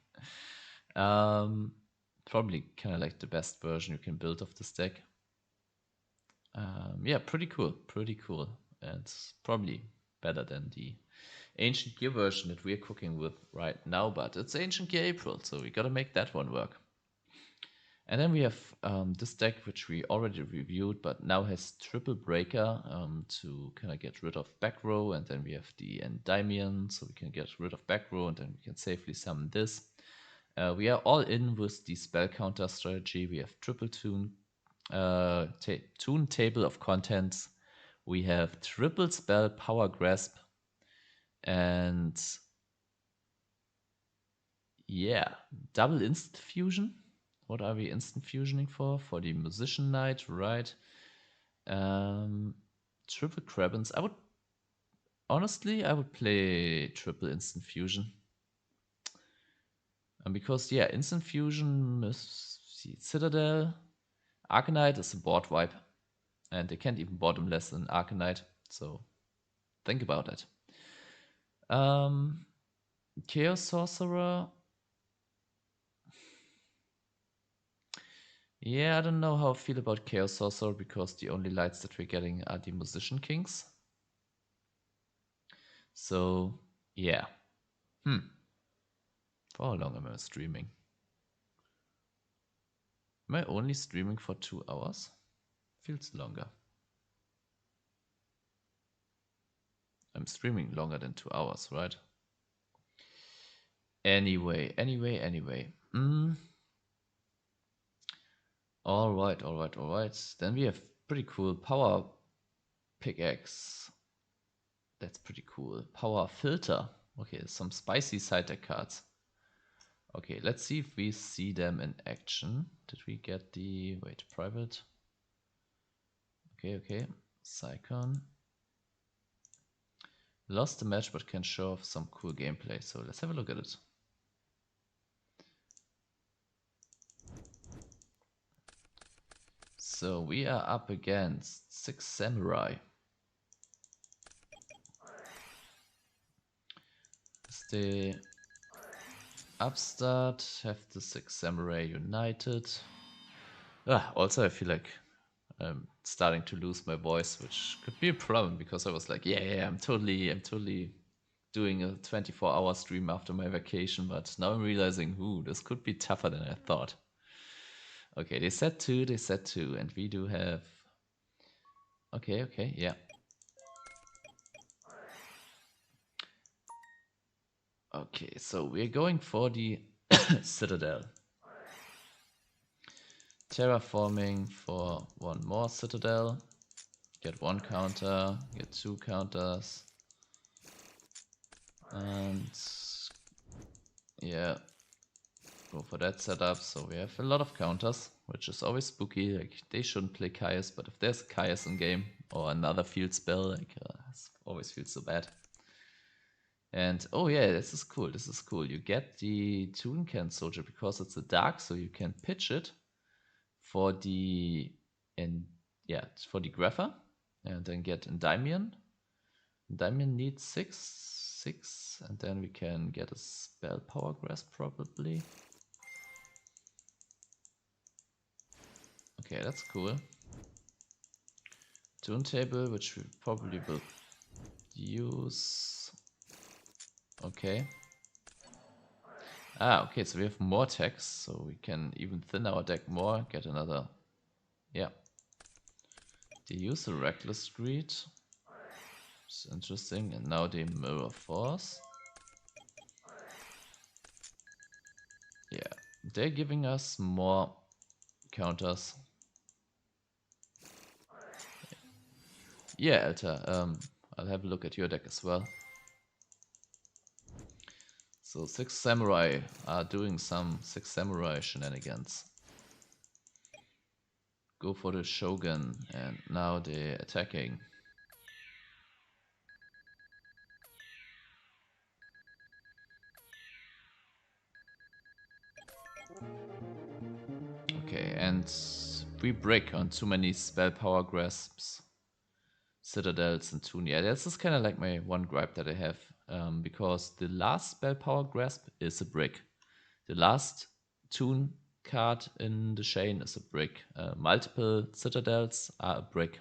Speaker 1: Probably kind of like the best version you can build of this deck. Yeah, pretty cool. Pretty cool. And it's probably better than the Ancient Gear version that we're cooking with right now, but it's Ancient Gear April, so we gotta make that one work. And then we have this deck, which we already reviewed, but now has triple breaker to kind of get rid of back row. And then we have the Endymion, so we can get rid of back row, and then we can safely summon this. We are all in with the spell counter strategy. We have triple tune, tune table of contents. We have triple spell power grasp, and yeah, double instant fusion. What are we instant fusioning for? For the Musician Knight, right? Triple Krabbins. Honestly, I would play triple instant fusion. Because, yeah, instant fusion is Citadel. Arcanite is a board wipe. And they can't even bottom less than Arcanite. So, think about it. Chaos Sorcerer. Yeah, I don't know how I feel about Chaos Sorcerer because the only lights that we're getting are the Musician Kings. So, yeah. For how long am I streaming? Am I only streaming for 2 hours? Feels longer. I'm streaming longer than 2 hours, right? Anyway. Alright. Then we have pretty cool power pickaxe. That's pretty cool. Power filter. Okay, some spicy side deck cards. Okay, let's see if we see them in action. Did we get the... Wait, private? Okay. Psychon. Lost the match, but can show off some cool gameplay. So let's have a look at it. So we are up against 6 Samurai. Is the upstart have the 6 Samurai united? Also I feel like I'm starting to lose my voice, which could be a problem because I was like, yeah, I'm totally doing a 24-hour stream after my vacation, but now I'm realizing, this could be tougher than I thought. Okay, they said 2, and we do have... Okay, yeah. Okay, so we're going for the Citadel. Terraforming for 1 more Citadel. Get 1 counter, get 2 counters. And yeah, go for that setup. So we have a lot of counters, which is always spooky. Like, they shouldn't play Caius, but if there's Caius in game or another field spell, like, it always feels so bad. And oh yeah, this is cool. You get the Toon Can Soldier because it's a dark, so you can pitch it for the Grapher, and then get Endymion. Endymion needs 6, and then we can get a spell power grasp probably. Okay, that's cool. Toon Table, which we probably will use. Okay. Okay, so we have more text, so we can even thin our deck more, get another... Yeah. They use the Reckless Greed. It's interesting, and now they Mirror Force. Yeah, they're giving us more counters. Yeah, Elta, I'll have a look at your deck as well. So 6 Samurai are doing some 6 Samurai shenanigans. Go for the Shogun, and now they're attacking. Okay, and we break on too many spell power grasps. citadels and tune. Yeah, this is kind of like my one gripe that I have, because the last spell power grasp is a brick. The last tune card in the chain is a brick. Multiple citadels are a brick.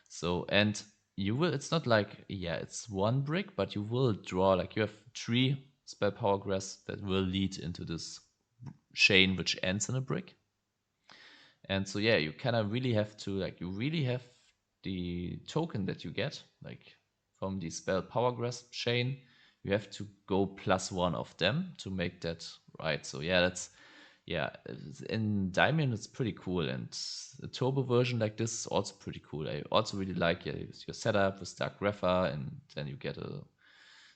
Speaker 1: So, and you will, it's not like, yeah, it's one brick, but you will draw, like you have 3 spell power grasp that will lead into this chain which ends in a brick. And so, yeah, you kind of really have to, like, you really have the token that you get, like from the spell power grasp chain, you have to go +1 of them to make that right. So, yeah, that's, yeah, in Diamond it's pretty cool, and the turbo version like this is also pretty cool. I also really like your setup with Dark Grapher, and then you get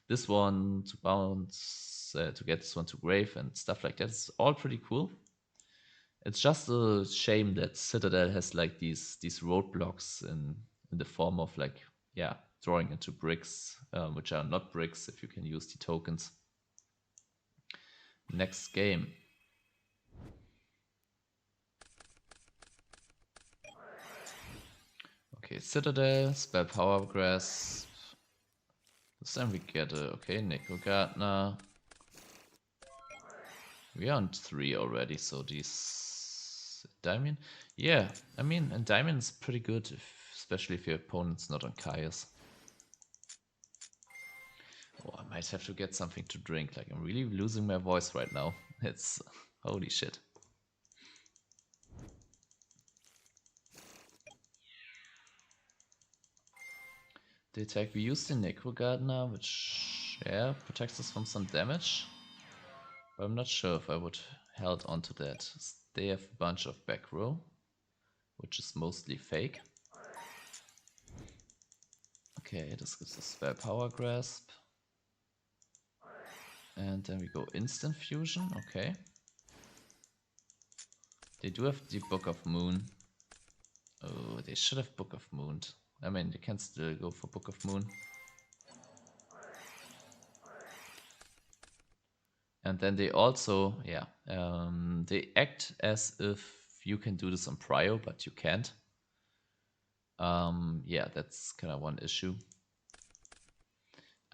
Speaker 1: this one to bounce, to get this one to grave and stuff like that. It's all pretty cool. It's just a shame that Citadel has like these roadblocks in the form of like, yeah, drawing into bricks, which are not bricks if you can use the tokens. Next game. Okay, Citadel, spell power grasp. This time we get a, okay, Nico Gardner. We are on 3 already, so these Diamond. Yeah, I mean, and Diamond is pretty good, especially if your opponent's not on Caius. Oh, I might have to get something to drink. Like, I'm really losing my voice right now. It's holy shit. The attack we used in Necro Gardener, which, yeah, protects us from some damage. But I'm not sure if I would held onto that. They have a bunch of back row, which is mostly fake. Okay, this gives us spell power grasp. And then we go instant fusion, okay. They do have the Book of Moon. Oh, they should have Book of Moon. I mean, they can still go for Book of Moon. And then they also, yeah, they act as if you can do this on Prio, but you can't. Yeah, that's kind of one issue.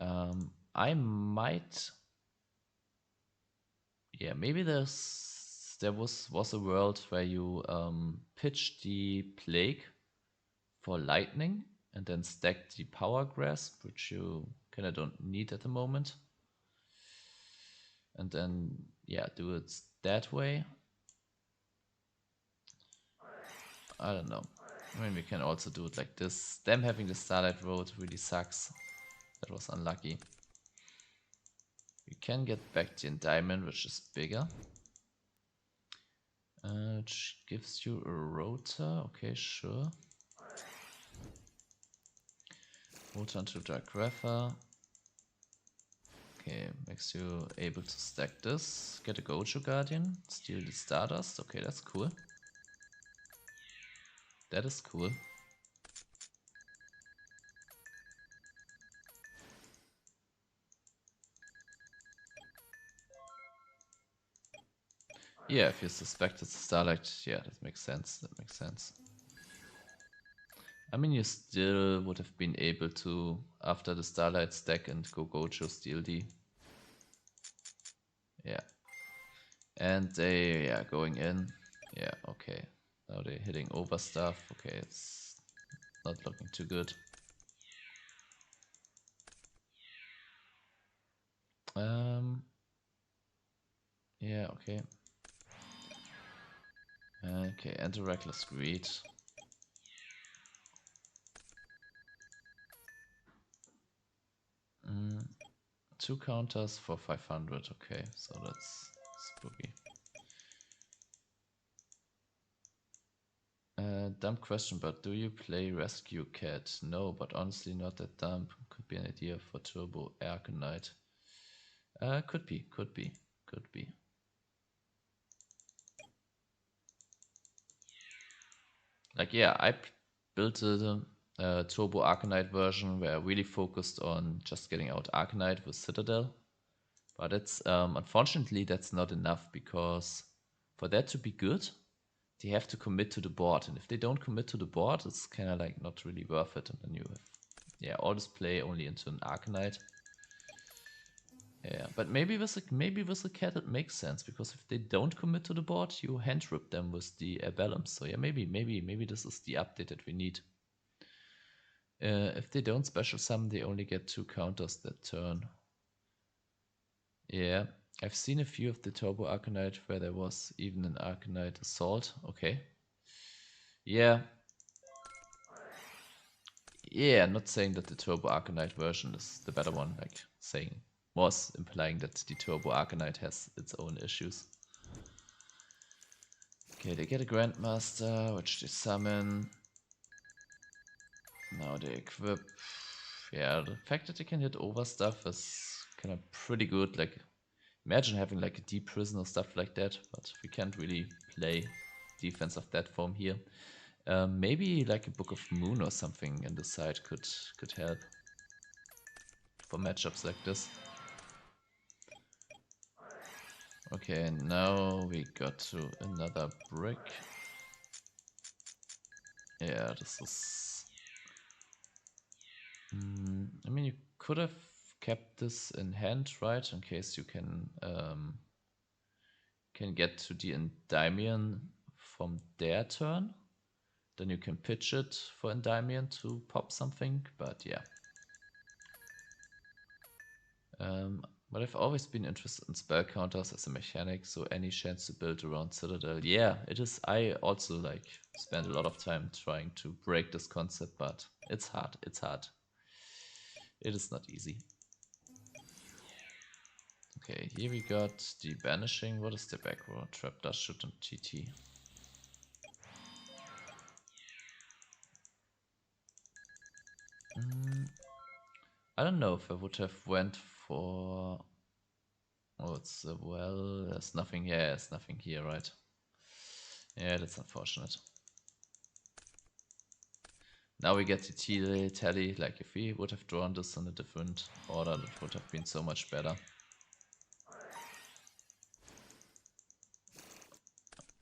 Speaker 1: I might, yeah, maybe there was a world where you pitch the Plague for lightning and then stack the power grasp, which you kind of don't need at the moment. And then, yeah, do it that way. I don't know. I mean, we can also do it like this. Them having the Starlight Road really sucks. That was unlucky. We can get back the Diamond, which is bigger. Which gives you a rotor. Okay, sure. Rotor into Dark Grapher. Okay, makes you able to stack this. Get a Gojo Guardian. Steal the Stardust. Okay, that's cool. That is cool. Yeah, if you suspect it's Starlight, yeah, that makes sense. That makes sense. I mean, you still would have been able to, after the Starlight stack and go Gojo, steal the. Yeah. And they, yeah, going in. Yeah, okay. Now they're hitting over stuff. Okay, it's not looking too good. Yeah, okay. Okay, enter Reckless Greed. Two counters for 500. Okay, so that's spooky. Dumb question, but do you play Rescue Cat? No, but honestly not that dumb. Could be an idea for Turbo Arcanite. Could be. Like, yeah, I built the Turbo Arcanite version where I really focused on just getting out Arcanite with Citadel. But it's unfortunately that's not enough, because for that to be good, they have to commit to the board, and if they don't commit to the board, it's kind of like not really worth it. And then you have, all this play only into an Arcanite. Yeah, but maybe with a cat it makes sense, because if they don't commit to the board, you hand rip them with the Abellums. So yeah, maybe this is the update that we need. If they don't special summon, they only get 2 counters that turn. Yeah, I've seen a few of the Turbo Arcanite where there was even an Arcanite Assault. Okay. Yeah. Yeah, not saying that the Turbo Arcanite version is the better one, like implying that the Turbo Arcanite has its own issues. Okay, they get a Grandmaster, which they summon. Now they equip. Yeah, the fact that they can hit over stuff is kind of pretty good. Like, imagine having like a deep prison or stuff like that, but we can't really play defense of that form here. Maybe like a Book of Moon or something in the side could help for matchups like this. Okay, now we got to another brick. Yeah, this is... I mean, you could have kept this in hand, right? In case you can get to the Endymion from their turn. Then you can pitch it for Endymion to pop something, but yeah. But I've always been interested in spell counters as a mechanic, so any chance to build around Citadel, yeah, it is. I also like spend a lot of time trying to break this concept, but it's hard. It is not easy. Okay, here we got the Banishing. What is the back row? Trap does shoot on TT. I don't know if I would have went for... Oh, it's a well. There's nothing here. There's nothing here, right? Yeah, that's unfortunate. Now we get the tally. Like, if we would have drawn this in a different order, that would have been so much better.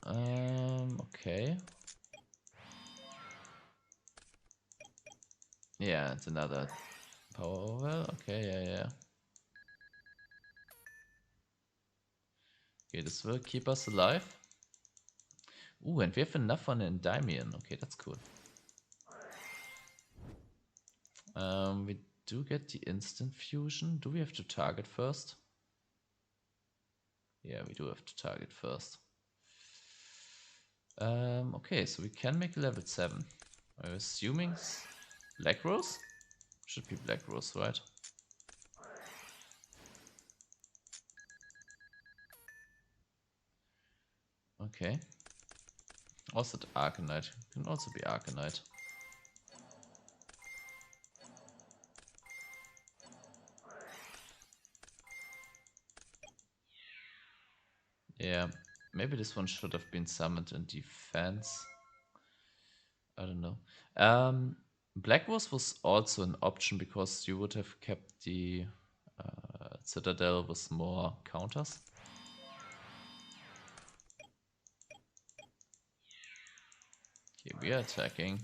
Speaker 1: Okay. Yeah, it's another power well. Okay, yeah. Okay, this will keep us alive. Ooh, and we have enough on Endymion. Okay, that's cool. We do get the instant fusion. Do we have to target first? Yeah, we do have to target first. Okay, so we can make level 7. I'm assuming Black Rose? Should be Black Rose, right? Okay. Also the Arcanite. Can also be Arcanite. Yeah, maybe this one should have been summoned in defense. I don't know. Black Rose was also an option because you would have kept the Citadel with more counters. Okay, we are attacking.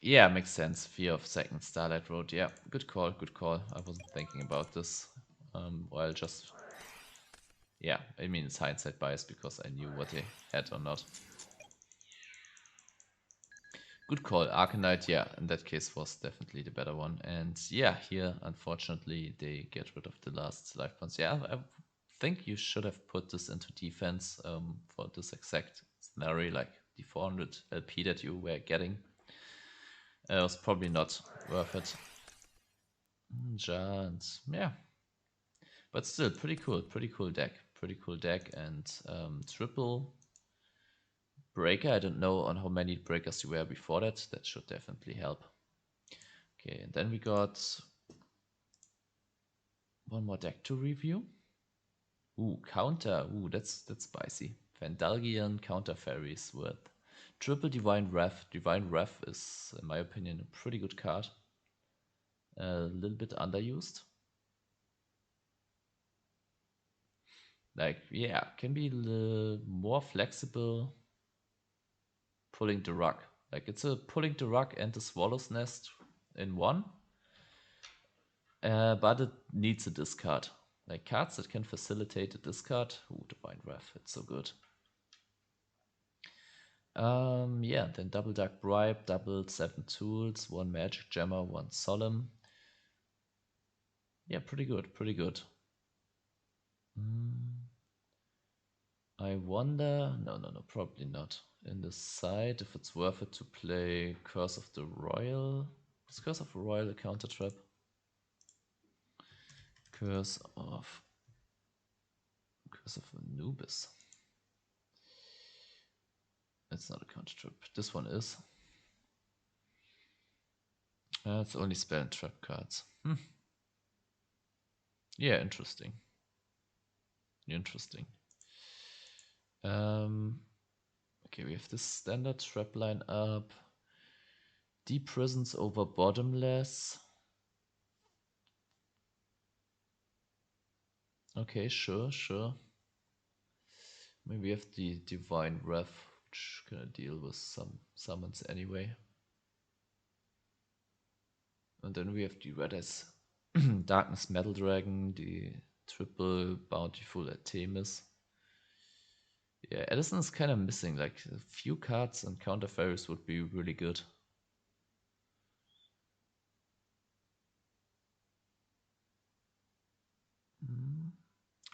Speaker 1: Yeah, makes sense. Fear of second Starlight Road. Yeah, good call, good call. I wasn't thinking about this. While just... Yeah, I mean, it's hindsight bias because I knew what they had or not. Good call. Arcanite, yeah, in that case was definitely the better one. And yeah, here, unfortunately, they get rid of the last life points. Yeah, I think you should have put this into defense for this exact scenario, like the 400 LP that you were getting. It was probably not worth it. Giants, yeah. But still, pretty cool deck. And triple breaker. I don't know on how many breakers you were before that. That should definitely help. Okay, and then we got one more deck to review. Ooh, counter. Ooh, that's spicy. Vandalgian counter fairies with triple Divine Wrath. Divine Wrath is, in my opinion, a pretty good card. A little bit underused. Like, yeah, can be more flexible pulling the rug. Like, it's a pulling the rug and the swallow's nest in one. But it needs a discard. Like cards that can facilitate a discard. Ooh, Divine Wrath, it's so good. Yeah, then double Dark Bribe, double 7 tools, 1 Magic Gemmer, 1 Solemn. Yeah, pretty good, pretty good. I wonder, no, probably not. In the side, if it's worth it to play Curse of the Royal. Is Curse of the Royal a counter trap? Curse of Anubis. It's not a counter trap. This one is. It's only spell and trap cards. Yeah, interesting. Interesting. Okay, we have this standard trap line up. Deep Prisons over Bottomless. Okay, sure. Maybe we have the Divine Wrath, which gonna deal with some summons anyway. And then we have the Red Eyes Darkness Metal Dragon, the triple Bountiful Artemis. Yeah, Edison is kind of missing. Like a few cards and counter fairies would be really good.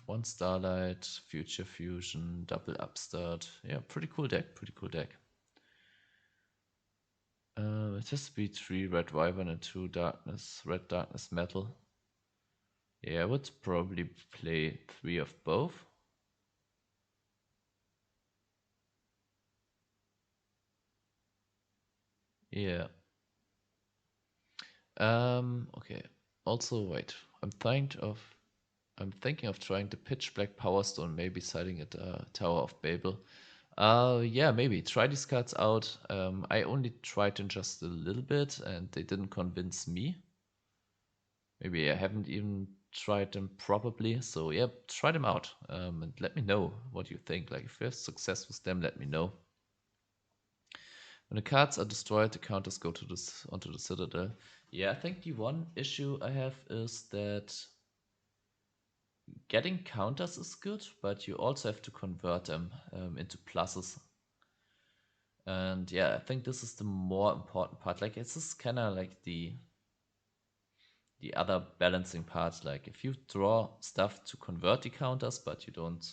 Speaker 1: One Starlight, Future Fusion, double Upstart. Yeah, pretty cool deck. It has to be 3 Red Wyvern and 2 Darkness, Red Darkness Metal. Yeah, I would probably play 3 of both. Yeah. Okay. Also, wait. I'm thinking of trying the Pitch Black Power Stone, maybe siding at Tower of Babel. Yeah, maybe try these cards out. I only tried them just a little bit, and they didn't convince me. Maybe I haven't even tried them properly. So yeah, try them out, and let me know what you think. Like if you have success with them, let me know. When the cards are destroyed, the counters go to this onto the Citadel. Yeah, I think the one issue I have is that getting counters is good, but you also have to convert them into pluses. And yeah, I think this is the more important part. Like it's just kind of like the other balancing part. Like if you draw stuff to convert the counters, but you don't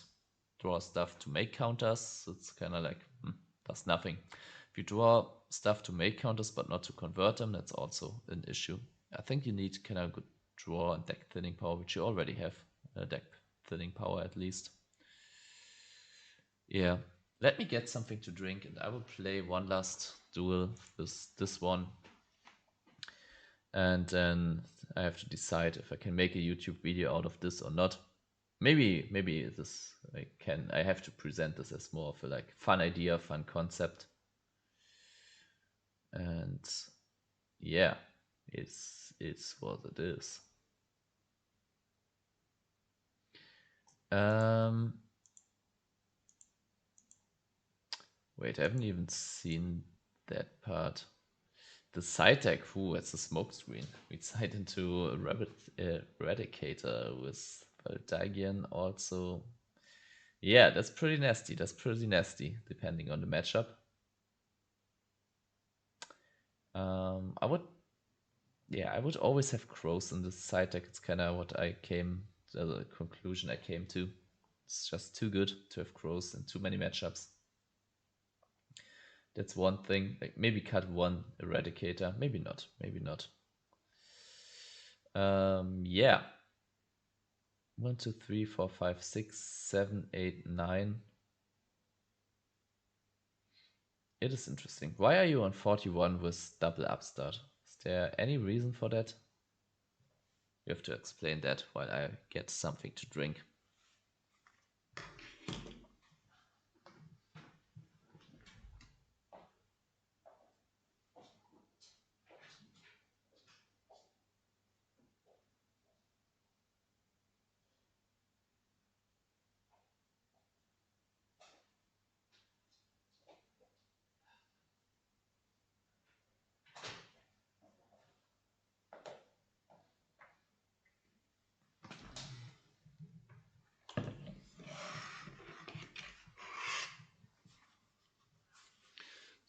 Speaker 1: draw stuff to make counters, it's kind of like does nothing. If you draw stuff to make counters but not to convert them, that's also an issue. I think you need kind of good draw and deck thinning power, which you already have. Deck thinning power at least. Yeah. Let me get something to drink and I will play one last duel with this one. And then I have to decide if I can make a YouTube video out of this or not. Maybe this I have to present this as more of a like fun idea, fun concept. And yeah, it's what it is. Wait, I haven't even seen that part. The side deck, it's a smoke screen. We side into a Eradicator with Valdagian also. Yeah, that's pretty nasty. Depending on the matchup. I would always have crows in this side deck. It's kind of what the conclusion I came to. It's just too good to have crows in too many matchups. That's one thing. Like maybe cut one Eradicator. Maybe not. Yeah. 1, 2, 3, 4, 5, 6, 7, 8, 9. It is interesting. Why are you on 41 with double upstart? Is there any reason for that? You have to explain that while I get something to drink.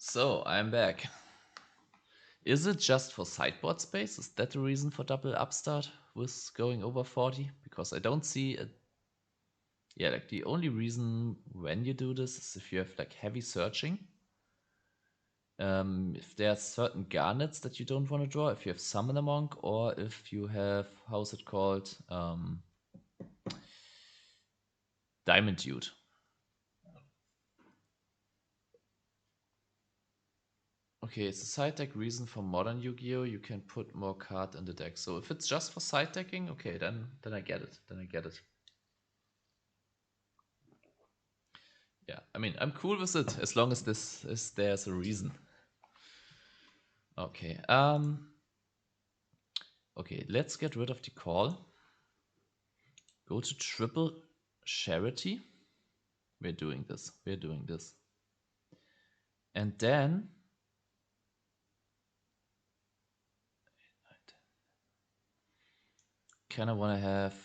Speaker 1: So, I'm back. Is it just for sideboard space? Is that the reason for double upstart with going over 40? Because I don't see it. Yeah, like the only reason when you do this is if you have like heavy searching. If there are certain garnets that you don't want to draw, if you have Summoner Monk, or if you have, how's it called? Diamond Dude. Okay, it's a side deck reason for modern Yu-Gi-Oh! You can put more card in the deck. So if it's just for side decking, okay, then I get it. Then I get it. Yeah, I mean, I'm cool with it as long as there's a reason. Okay, okay, let's get rid of the call. Go to triple charity. We're doing this. We're doing this. And then kind of want to have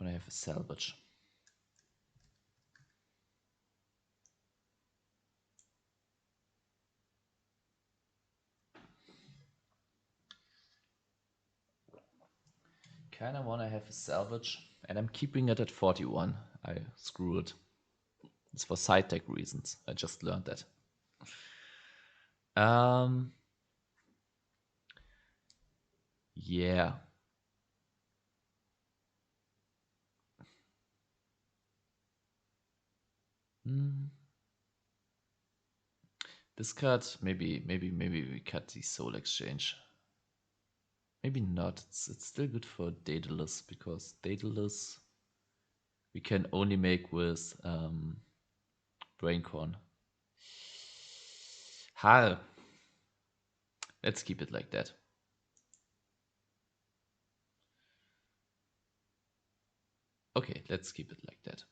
Speaker 1: a salvage. Kind of want to have a salvage, and I'm keeping it at 41. I screw it. It's for side deck reasons. I just learned that. Yeah. This card, maybe we cut the Soul Exchange. Maybe not. It's still good for Daedalus, because Daedalus we can only make with Braincorn. Hal. Let's keep it like that. Okay, let's keep it like that.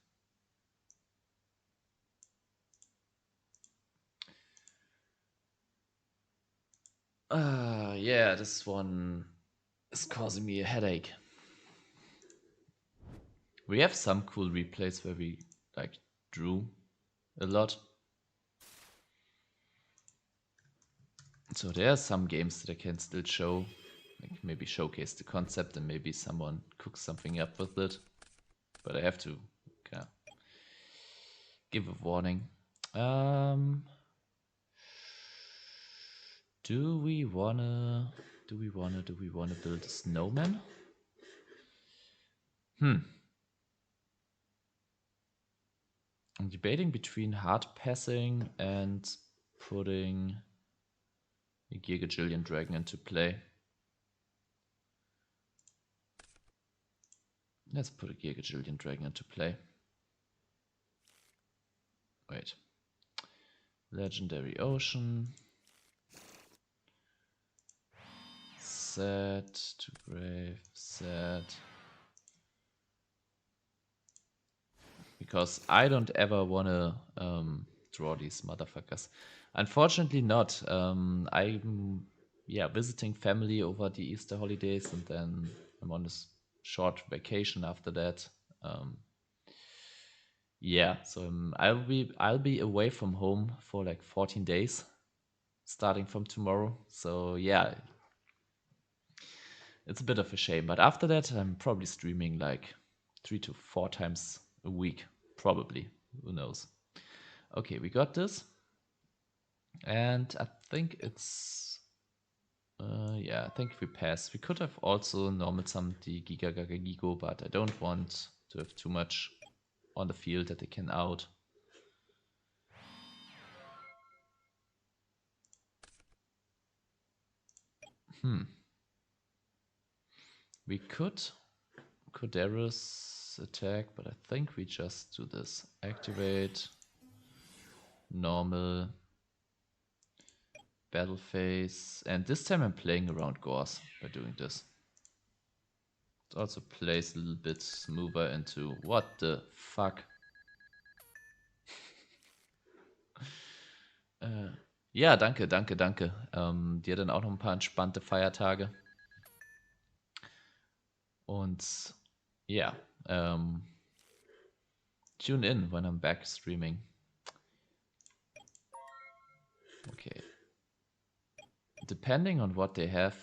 Speaker 1: Yeah, this one is causing me a headache. We have some cool replays where we like drew a lot. So there are some games that I can still show, like maybe showcase the concept and maybe someone cooks something up with it. But I have to give a warning. Do we wanna build a snowman? I'm debating between hard passing and putting a Gigajillion Dragon into play. Let's put a Gigajillion Dragon into play. Wait. Legendary Ocean. Set to grave, set. Because I don't ever want to draw these motherfuckers. Unfortunately not. I'm visiting family over the Easter holidays, and then I'm on this short vacation after that. So I'll be away from home for like 14 days, starting from tomorrow. So yeah, it's a bit of a shame. But after that, I'm probably streaming like 3 to 4 times a week, probably. Who knows? Okay, we got this. And I think it's... I think we pass. We could have also normal summoned the Gigo, but I don't want to have too much on the field that they can out. We could Kodaris attack, but I think we just do this. Activate, normal, battle phase, and this time I'm playing around Gors by doing this. It also plays a little bit smoother into what the fuck. Ja, danke. Dir dann auch noch ein paar entspannte Feiertage. Und ja, tune in when I'm back streaming. Okay. Depending on what they have.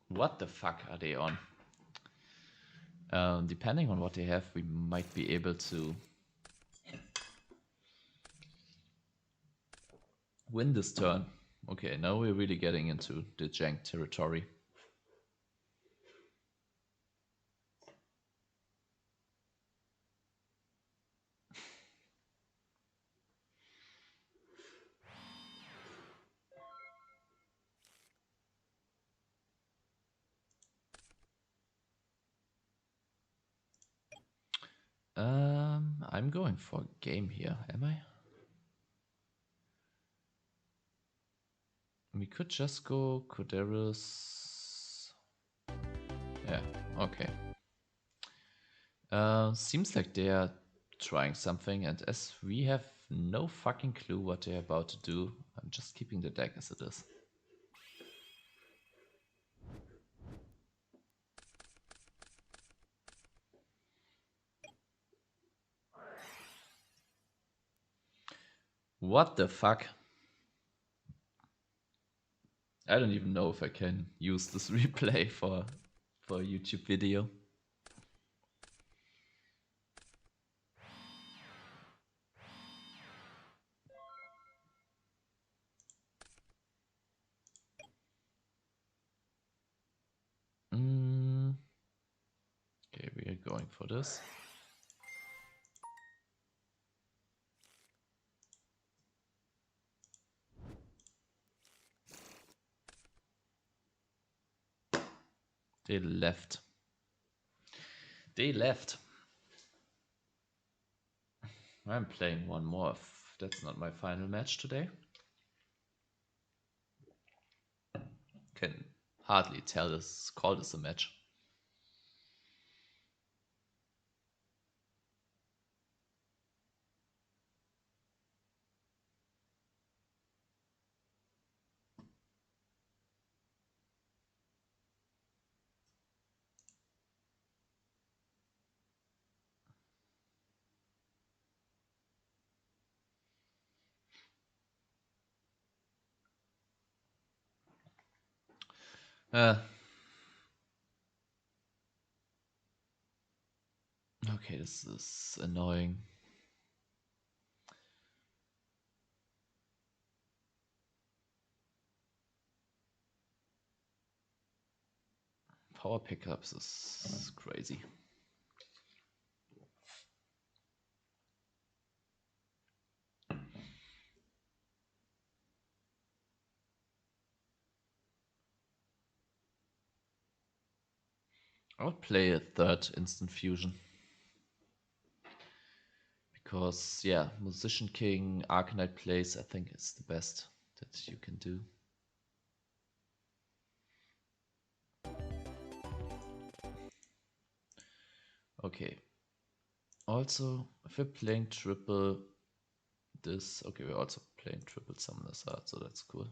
Speaker 1: What the fuck are they on? Depending on what they have, we might be able to win this turn. Okay, now we're really getting into the jank territory. I'm going for a game here, am I? We could just go Coderis. Yeah, okay. Seems like they are trying something, and as we have no fucking clue what they're about to do, I'm just keeping the deck as it is. What the fuck? I don't even know if I can use this replay for a YouTube video. Okay, we are going for this. They left. They left. I'm playing one more if that's not my final match today. Can hardly call this a match. Okay, this is annoying. Power pickups is crazy. I would play a third instant fusion. Because, yeah, Musician King, Arcanite plays, I think is the best that you can do. Okay. Also, if we're playing triple this, okay, we're also playing triple Summoners Art, so that's cool.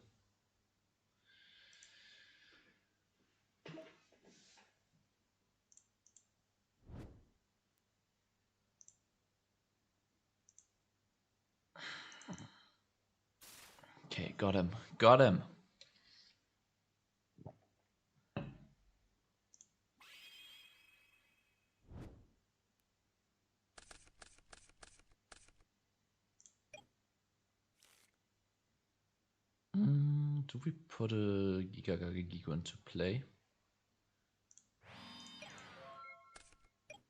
Speaker 1: Okay, got him. Got him. Do we put a Giga into play? I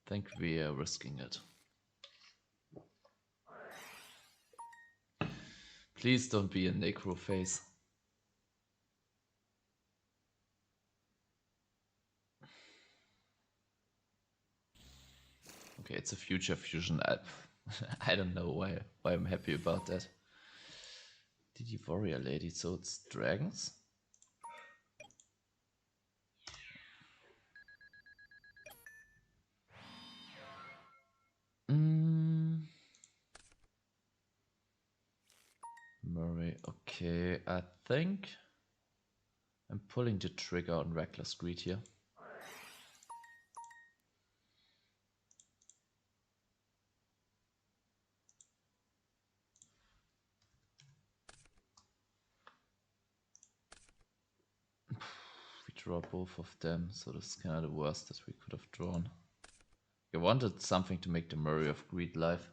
Speaker 1: think we are risking it. Please don't be a necro face. Okay, it's a future fusion. I don't know why I'm happy about that. DD Warrior Lady, so it's dragons? Murray, okay, I think I'm pulling the trigger on Reckless Greed here. draw both of them, so this is kind of the worst that we could have drawn. I wanted something to make the Murray of Greed live.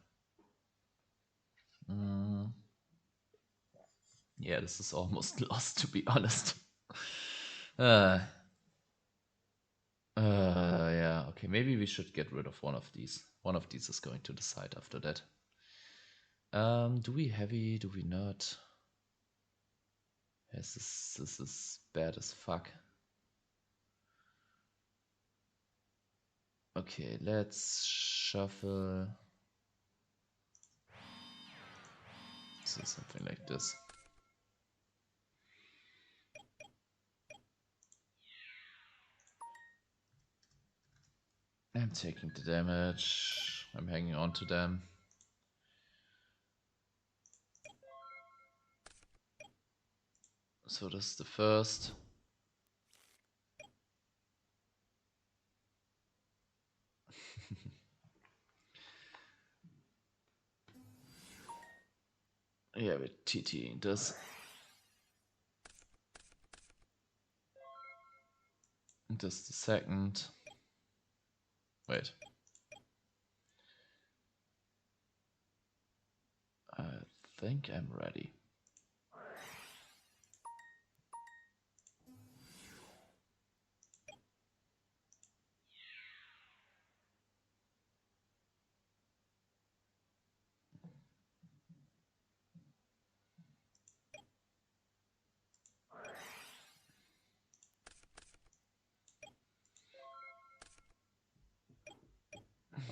Speaker 1: Yeah, this is almost lost, to be honest. Yeah, okay, maybe we should get rid of one of these. One of these is going to the side after that. Do we heavy? Do we not? Yes, this is bad as fuck. Okay, let's shuffle. So something like this. I'm taking the damage. I'm hanging on to them. So this is the first. Yeah, we're TTing this. This is the second. Wait. I think I'm ready.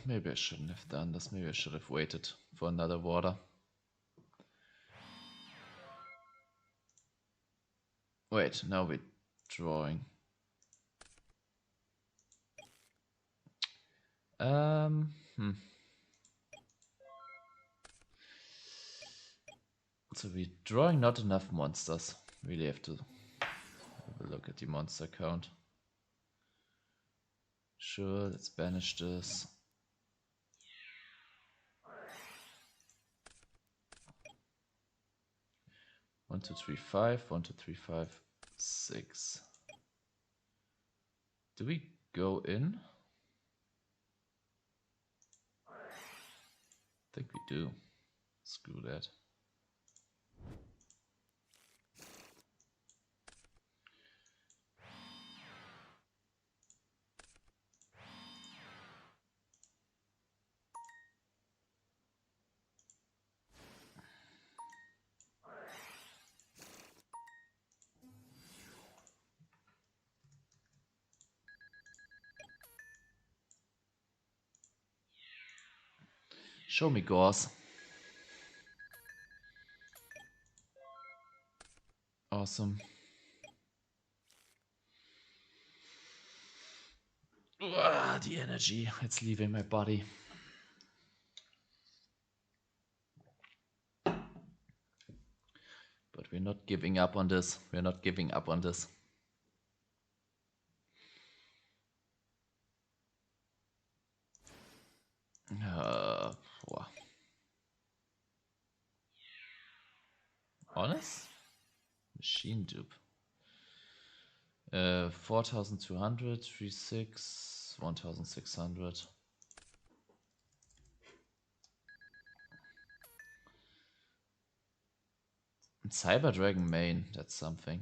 Speaker 1: Maybe I shouldn't have done this. Maybe I should have waited for another water. Wait, now we're drawing. So we're drawing not enough monsters. Really have to have a look at the monster count. Sure, let's banish this. 1, 2, 3, 5. 1, 2, 3, 5, 6. Do we go in? I think we do. Screw that. Show me Gauze. Awesome. The energy, it's leaving my body. But we're not giving up on this. We're not giving up on this. Honest? Machine dupe. 4,200, 3,6, 1,600. Cyber Dragon main, that's something.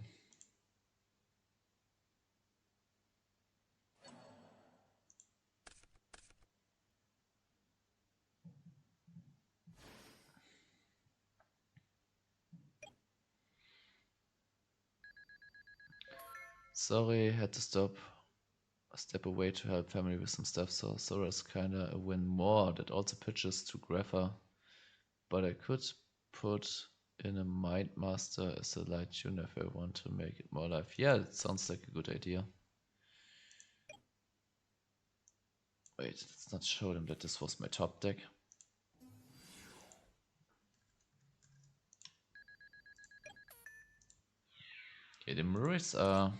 Speaker 1: Sorry, had to step away to help family with some stuff, so Sora's kinda a win more. That also pitches to Grapha, but I could put in a Mind Master as a light tune if I want to make it more live. Yeah, it sounds like a good idea. Wait, let's not show them that this was my top deck. Okay, the Murrays are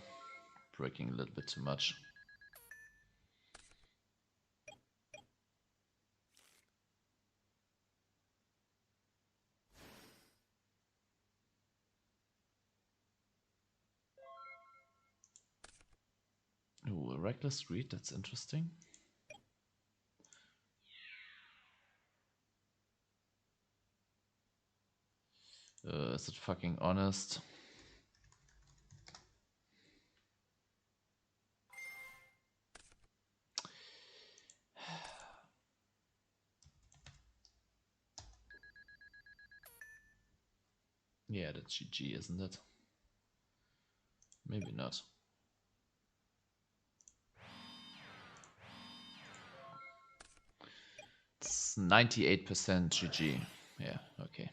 Speaker 1: breaking a little bit too much. Reckless Greed, that's interesting. Is it fucking honest? Yeah, that's GG, isn't it? Maybe not. It's 98% GG. Yeah, okay.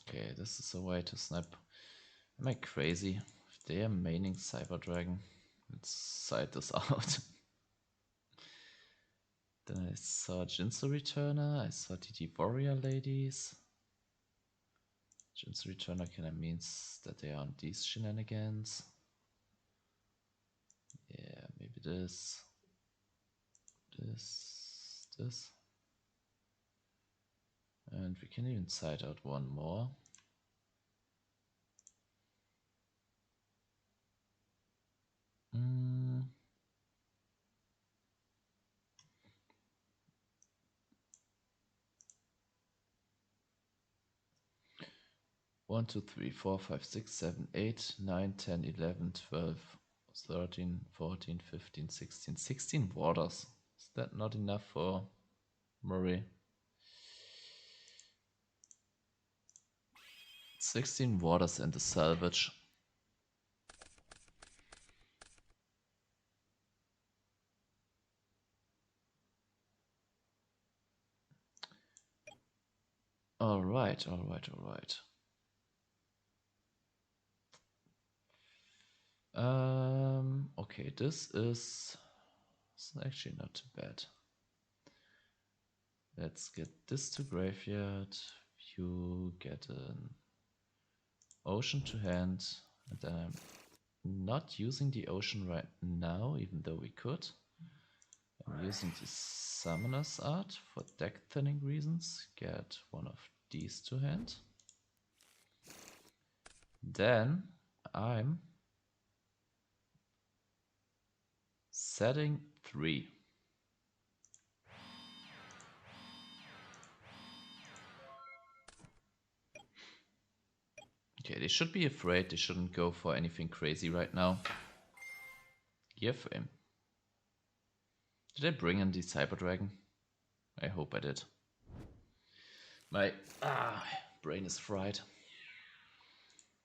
Speaker 1: Okay, this is a way to snipe. Am I crazy? If they are maining Cyber Dragon, let's side this out. Then I saw Jinsu Returner, I saw TT Warrior Ladies. Jinsu Returner kind of means that they are on these shenanigans. Yeah, maybe this. This. And we can even side out one more. One, 2, 3, 4, 5, 6, 7, 8, 9, 10, 11, 12, 13, 14, 15, 16. 16 waters. Is that not enough for Murray? 16 waters and the salvage. Alright. Okay, this is actually not too bad. Let's get this to graveyard. You get an ocean to hand, and then I'm not using the ocean right now, even though we could. I'm using the Summoner's Art for deck thinning reasons. Get one of these to hand. Then I'm setting 3. Okay, they should be afraid. They shouldn't go for anything crazy right now. Gearframe. Did I bring in the Cyber Dragon? I hope I did. My brain is fried.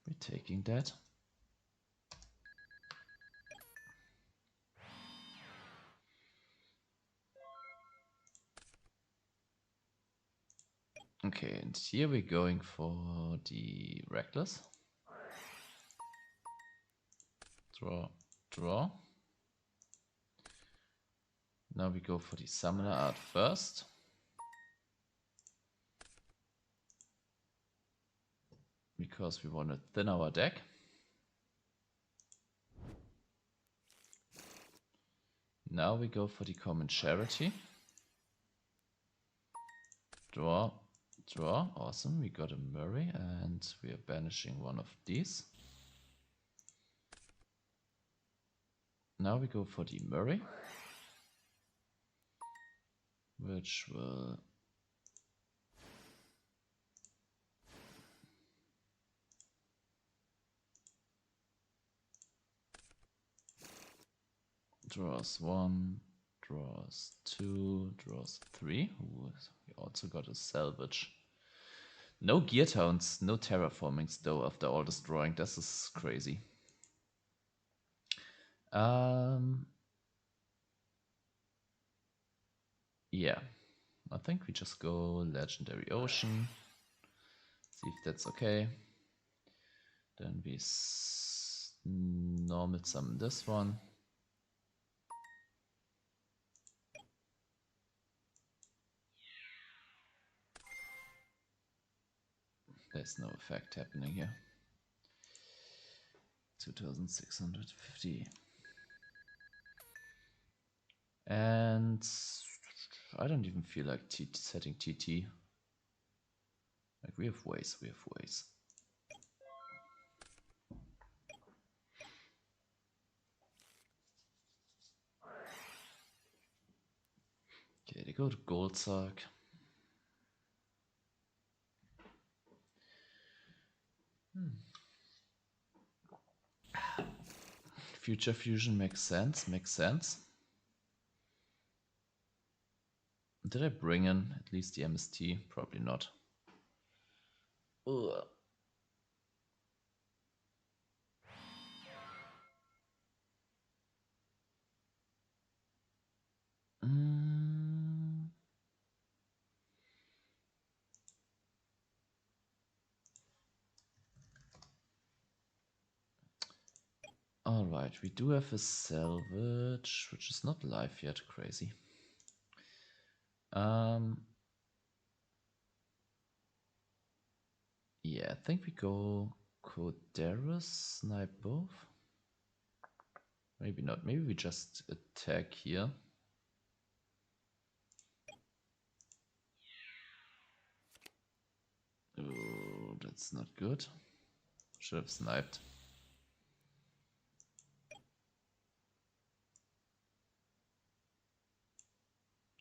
Speaker 1: We're taking that. Okay, and here we're going for the Reckless. Draw. Now we go for the Summoner Art first. Because we want to thin our deck. Now we go for the Common Charity. Draw. Awesome. We got a Murray and we are banishing one of these. Now we go for the Murray, which will draws 1, draws 2, draws 3. Ooh, we also got a salvage. No gear towns, no terraformings though after all this drawing. This is crazy. Yeah, I think we just go Legendary Ocean. See if that's okay. Then we normal summon this one. There's no effect happening here. 2650. And I don't even feel like setting TT. Like, we have ways, we have ways. Okay, they go to Goldsack. Future Fusion makes sense, makes sense. Did I bring in at least the MST? Probably not. Ugh. Alright, we do have a salvage, which is not live yet. Crazy. Yeah, I think we go Coderas, snipe both. Maybe not. Maybe we just attack here. Oh, that's not good. Should have sniped.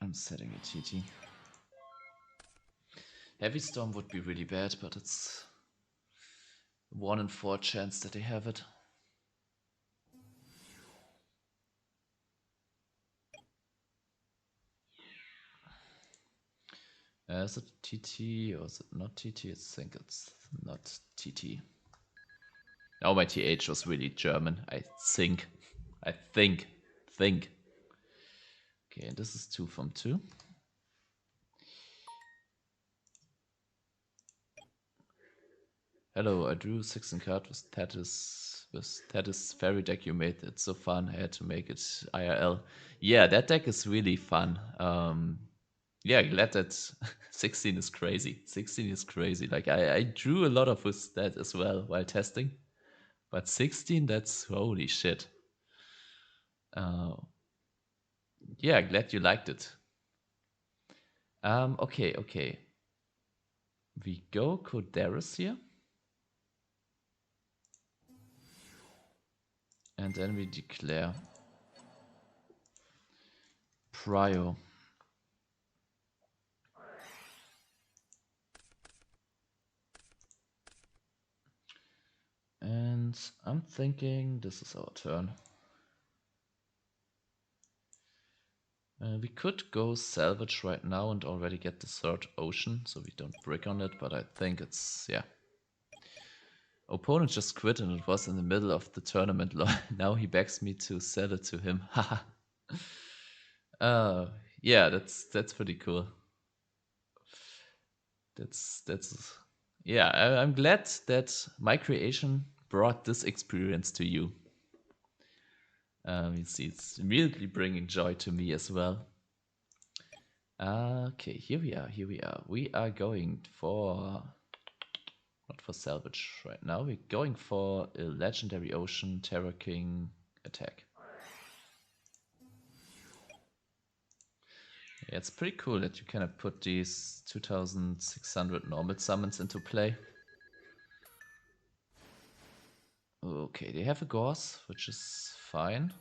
Speaker 1: I'm setting a TT. Heavy Storm would be really bad, but it's 1 in 4 chance that they have it. Is it TT or is it not TT? I think it's not TT. Oh, my TH was really German. I think. Okay, and this is 2 from 2. Hello, I drew 16 cards with Tethys fairy deck you made. It's so fun. I had to make it IRL. Yeah, that deck is really fun. Yeah, glad that 16 is crazy. 16 is crazy. Like I drew a lot of with that as well while testing. But 16, that's holy shit. Yeah, glad you liked it. Okay. We go Coderas here. And then we declare Prio. And I'm thinking this is our turn. We could go salvage right now and already get the 3rd ocean, so we don't brick on it, but I think it's, yeah. Opponent just quit and it was in the middle of the tournament. Now he begs me to sell it to him. Haha. Yeah, that's pretty cool. That's yeah, I'm glad that my creation brought this experience to you. You see, it's immediately bringing joy to me as well. Okay, here we are. We are going for, not for salvage right now. We're going for a legendary ocean Terror King attack. Yeah, it's pretty cool that you kind of put these 2600 normal summons into play. Okay, they have a Gauss, which is fine.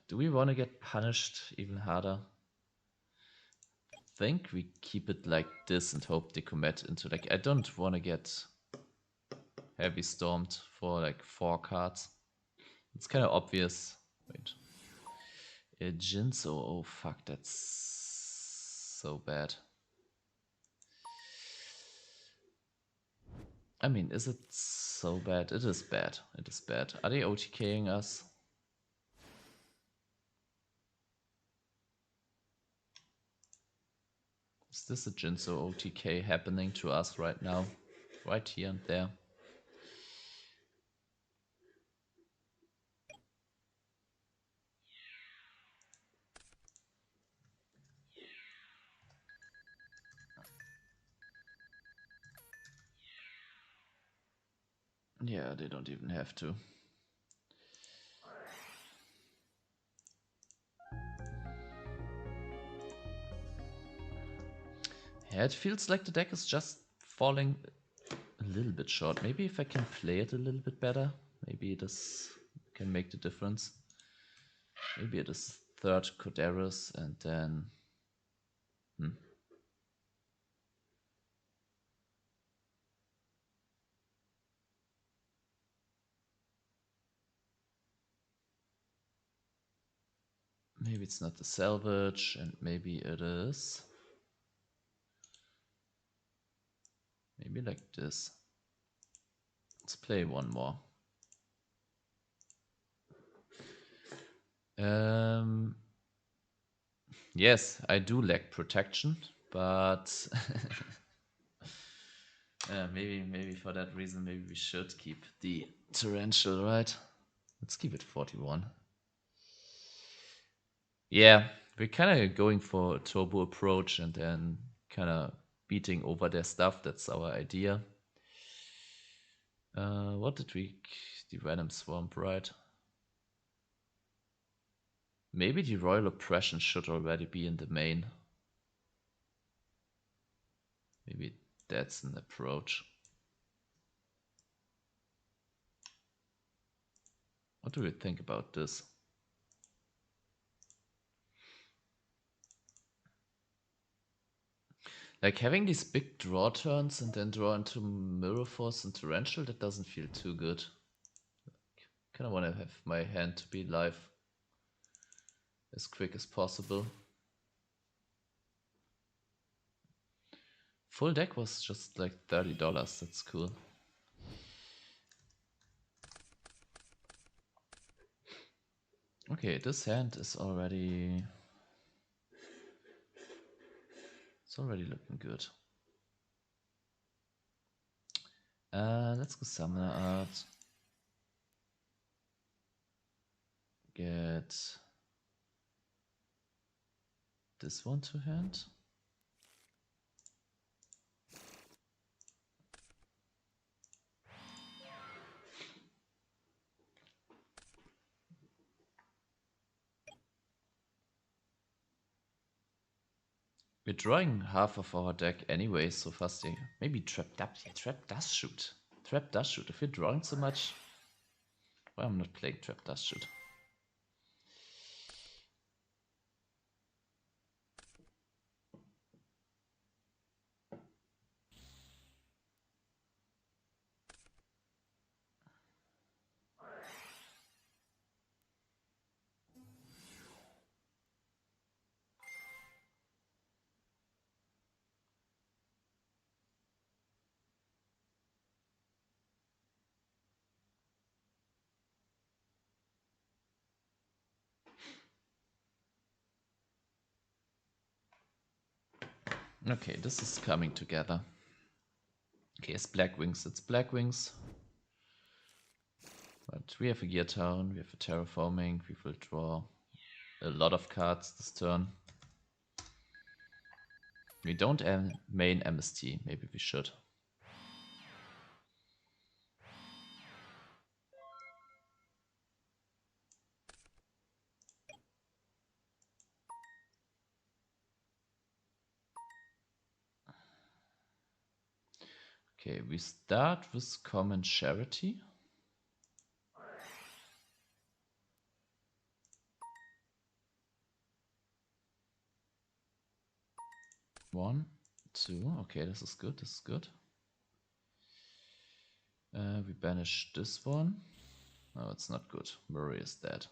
Speaker 1: Do we want to get punished even harder? I think we keep it like this and hope they commit into, like, I don't want to get heavy stormed for like 4 cards. It's kind of obvious. Wait. Jinzo, oh fuck, that's so bad. I mean, is it so bad? It is bad. It is bad. Are they OTKing us? Is this a Jinzo OTK happening to us right now? Right here and there. Yeah, they don't even have to. It feels like the deck is just falling a little bit short. Maybe if I can play it a little bit better, maybe this can make the difference. Maybe it is third Coderas and then... Maybe it's not the salvage, and maybe it is... Maybe like this. Let's play one more. Yes, I do lack protection, but maybe for that reason, maybe we should keep the Torrential, right? Let's keep it 41. Yeah, we're kind of going for a turbo approach and then kind of beating over their stuff. That's our idea. What did we... The Venom Swamp, right? Maybe the Royal Oppression should already be in the main. Maybe that's an approach. What do we think about this? Like having these big draw turns and then draw into Mirror Force and Torrential, that doesn't feel too good. Kind of want to have my hand to be live as quick as possible. Full deck was just like $30, that's cool. Okay, this hand is already... It's already looking good. Let's go Summoner Art. Get this one to hand. We're drawing half of our deck anyway, so fast. Maybe Trap Dust. Yeah, Trap Dust Shoot. Trap Dust Shoot. If you're drawing so much, well, I'm not playing Trap Dust Shoot. Okay, this is coming together. Okay, it's Black Wings. It's Black Wings. But we have a Gear Town, we have a Terraforming, we will draw a lot of cards this turn. We don't main MST, maybe we should. Okay, we start with Common Charity. One, two. Okay, this is good. This is good. We banish this one. No, it's not good. Murray is dead.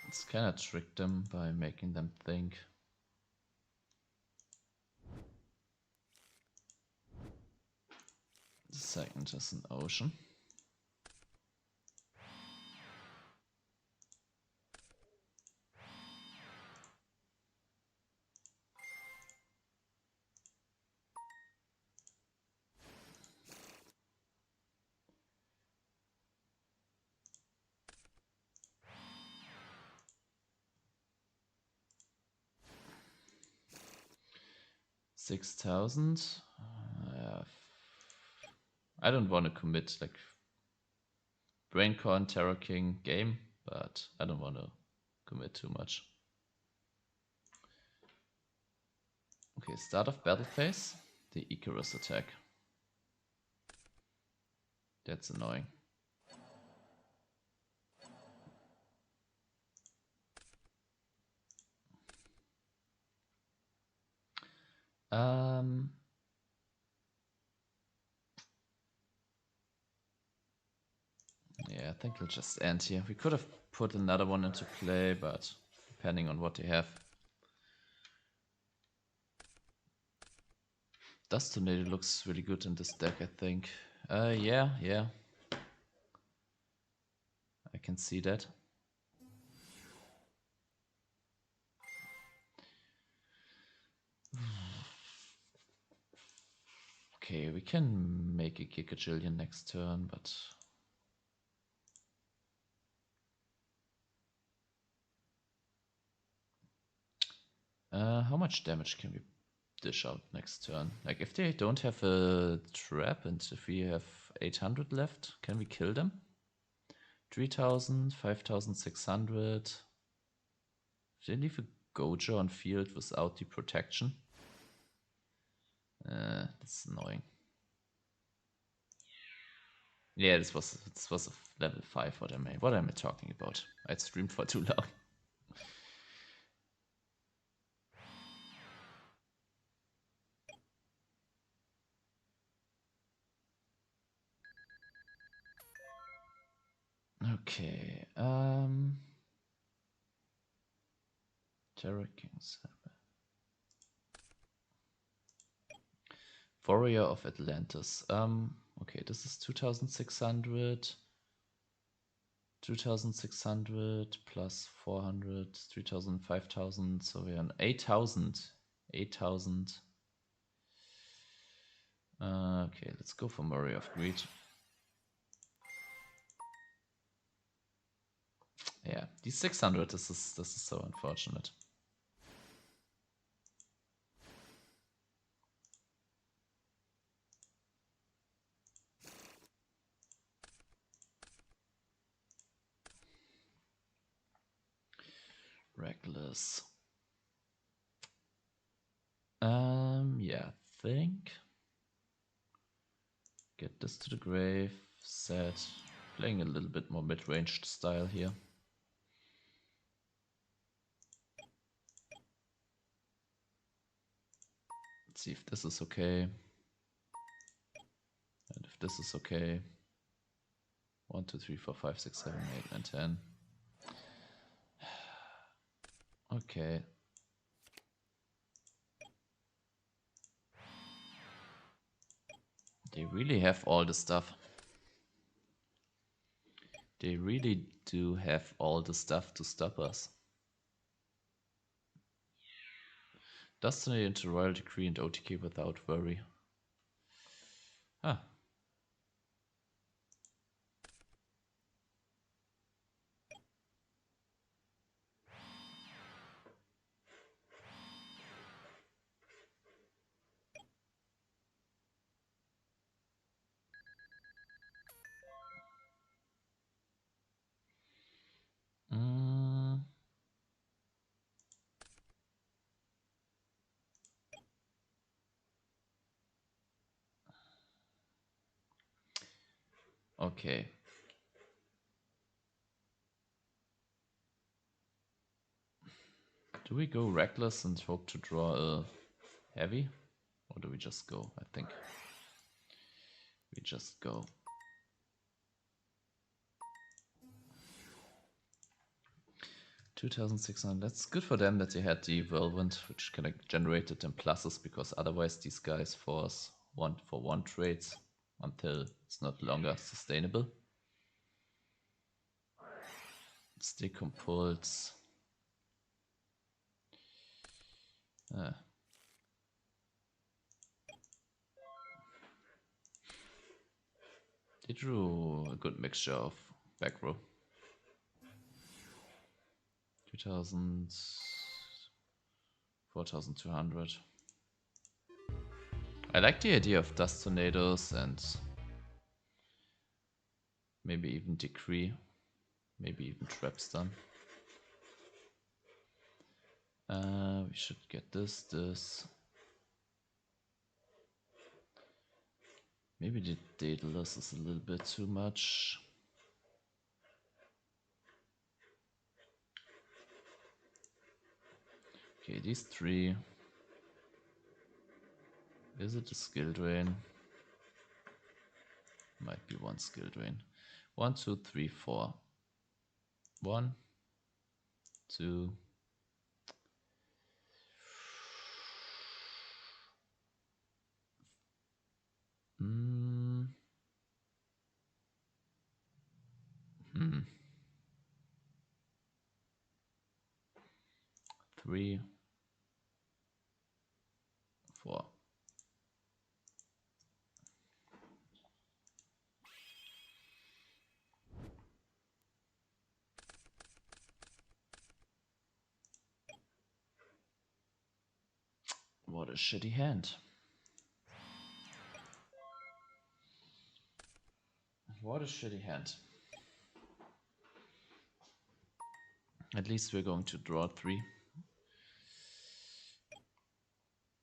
Speaker 1: 'Let's kind of trick them by making them think. The second is an ocean. $6,000. I don't want to commit like Braincon, Terror King game, but I don't want to commit too much. Okay, start of battle phase, the Icarus attack. That's annoying. Yeah, I think we'll just end here. We could have put another one into play, but depending on what they have. Dust Tornado looks really good in this deck, I think. Yeah. I can see that. Okay, we can make a Gigajillion next turn, but... how much damage can we dish out next turn? Like, if they don't have a trap and if we have 800 left, can we kill them? 3000, 5600. If they leave a Gojo on field without the protection. That's annoying. Yeah, this was a level 5. What am I talking about? I streamed for too long. Okay, Terror Kings. Warrior of Atlantis. Okay, this is 2600. 2600 plus 400, 3000, 5000. So we're on 8000. 8000. Okay, let's go for Warrior of Greed. Yeah, the 600, this is so unfortunate. Reckless. Yeah, think. Get this to the grave, set. Playing a little bit more mid-ranged style here. Let's see if this is okay. And if this is okay. 1, 2, 3, 4, 5, 6, 7, 8, 9, 10. Okay. They really have all the stuff. They really do have all the stuff to stop us. Destiny into Royal Decree and OTK without worry. Ah. Okay. Do we go reckless and hope to draw a heavy? Or do we just go? I think we just go. $2,600. That's good for them that they had the Whirlwind, which kind of generated them pluses, because otherwise these guys force 1-for-1 trades until it's not longer sustainable. Stick compulse. They drew a good mixture of back row. 2000, 4200. I like the idea of dust tornadoes and Maybe even Decree. Maybe even Trapstun. We should get this. Maybe the Daedalus is a little bit too much. Okay, these three. Is it a skill drain? Might be one skill drain. 1, 2, 3, 4. 1, 2. Three, 4. What a shitty hand. What a shitty hand. At least we're going to draw 3.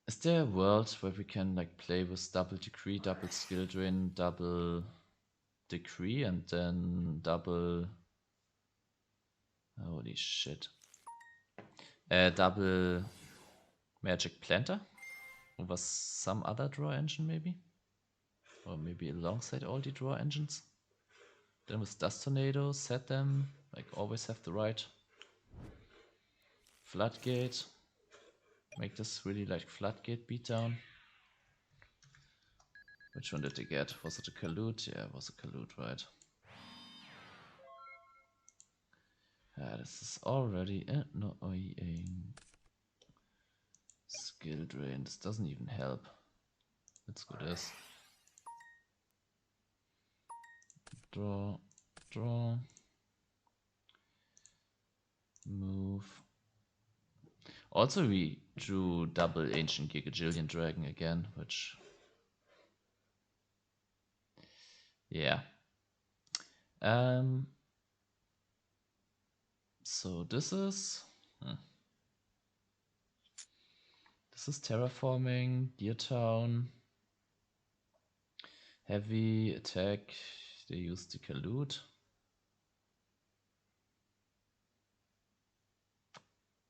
Speaker 1: Is there a world where we can like play with double Decree, double skill drain, double Decree, and then double... Holy shit. Double Magic Planter? Over some other draw engine maybe? Or maybe alongside all the draw engines? Then with Dust Tornado, set them, like always have the right. Floodgate. Make this really like Floodgate beatdown. Which one did they get? Was it a Kalut? Yeah, it was a Kalut, right? This is already annoying. Skill drain. This doesn't even help. Let's go this. Draw. Draw. Move. Also, we drew double Ancient Gigajillion Dragon again, which... Yeah. So this is... This is Terraforming, Deer Town. Heavy attack. They use the Kalut.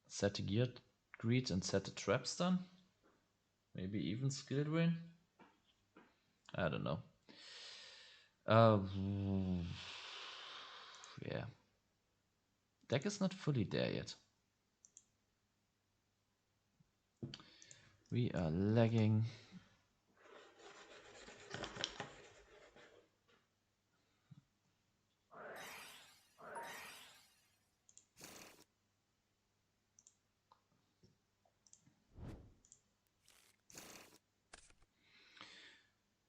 Speaker 1: Set a Gear Greed and set a Trapstun. Maybe even Skill Drain. I don't know. Yeah. Deck is not fully there yet. We are lagging.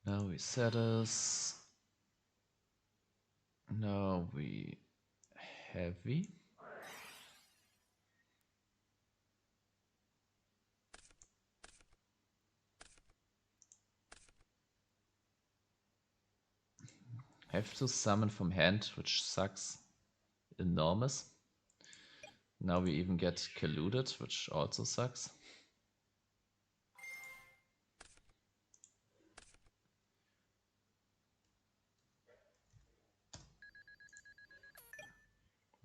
Speaker 1: Now we set us. Now we heavy. Have to summon from hand, which sucks enormous. Now we even get colluded, which also sucks.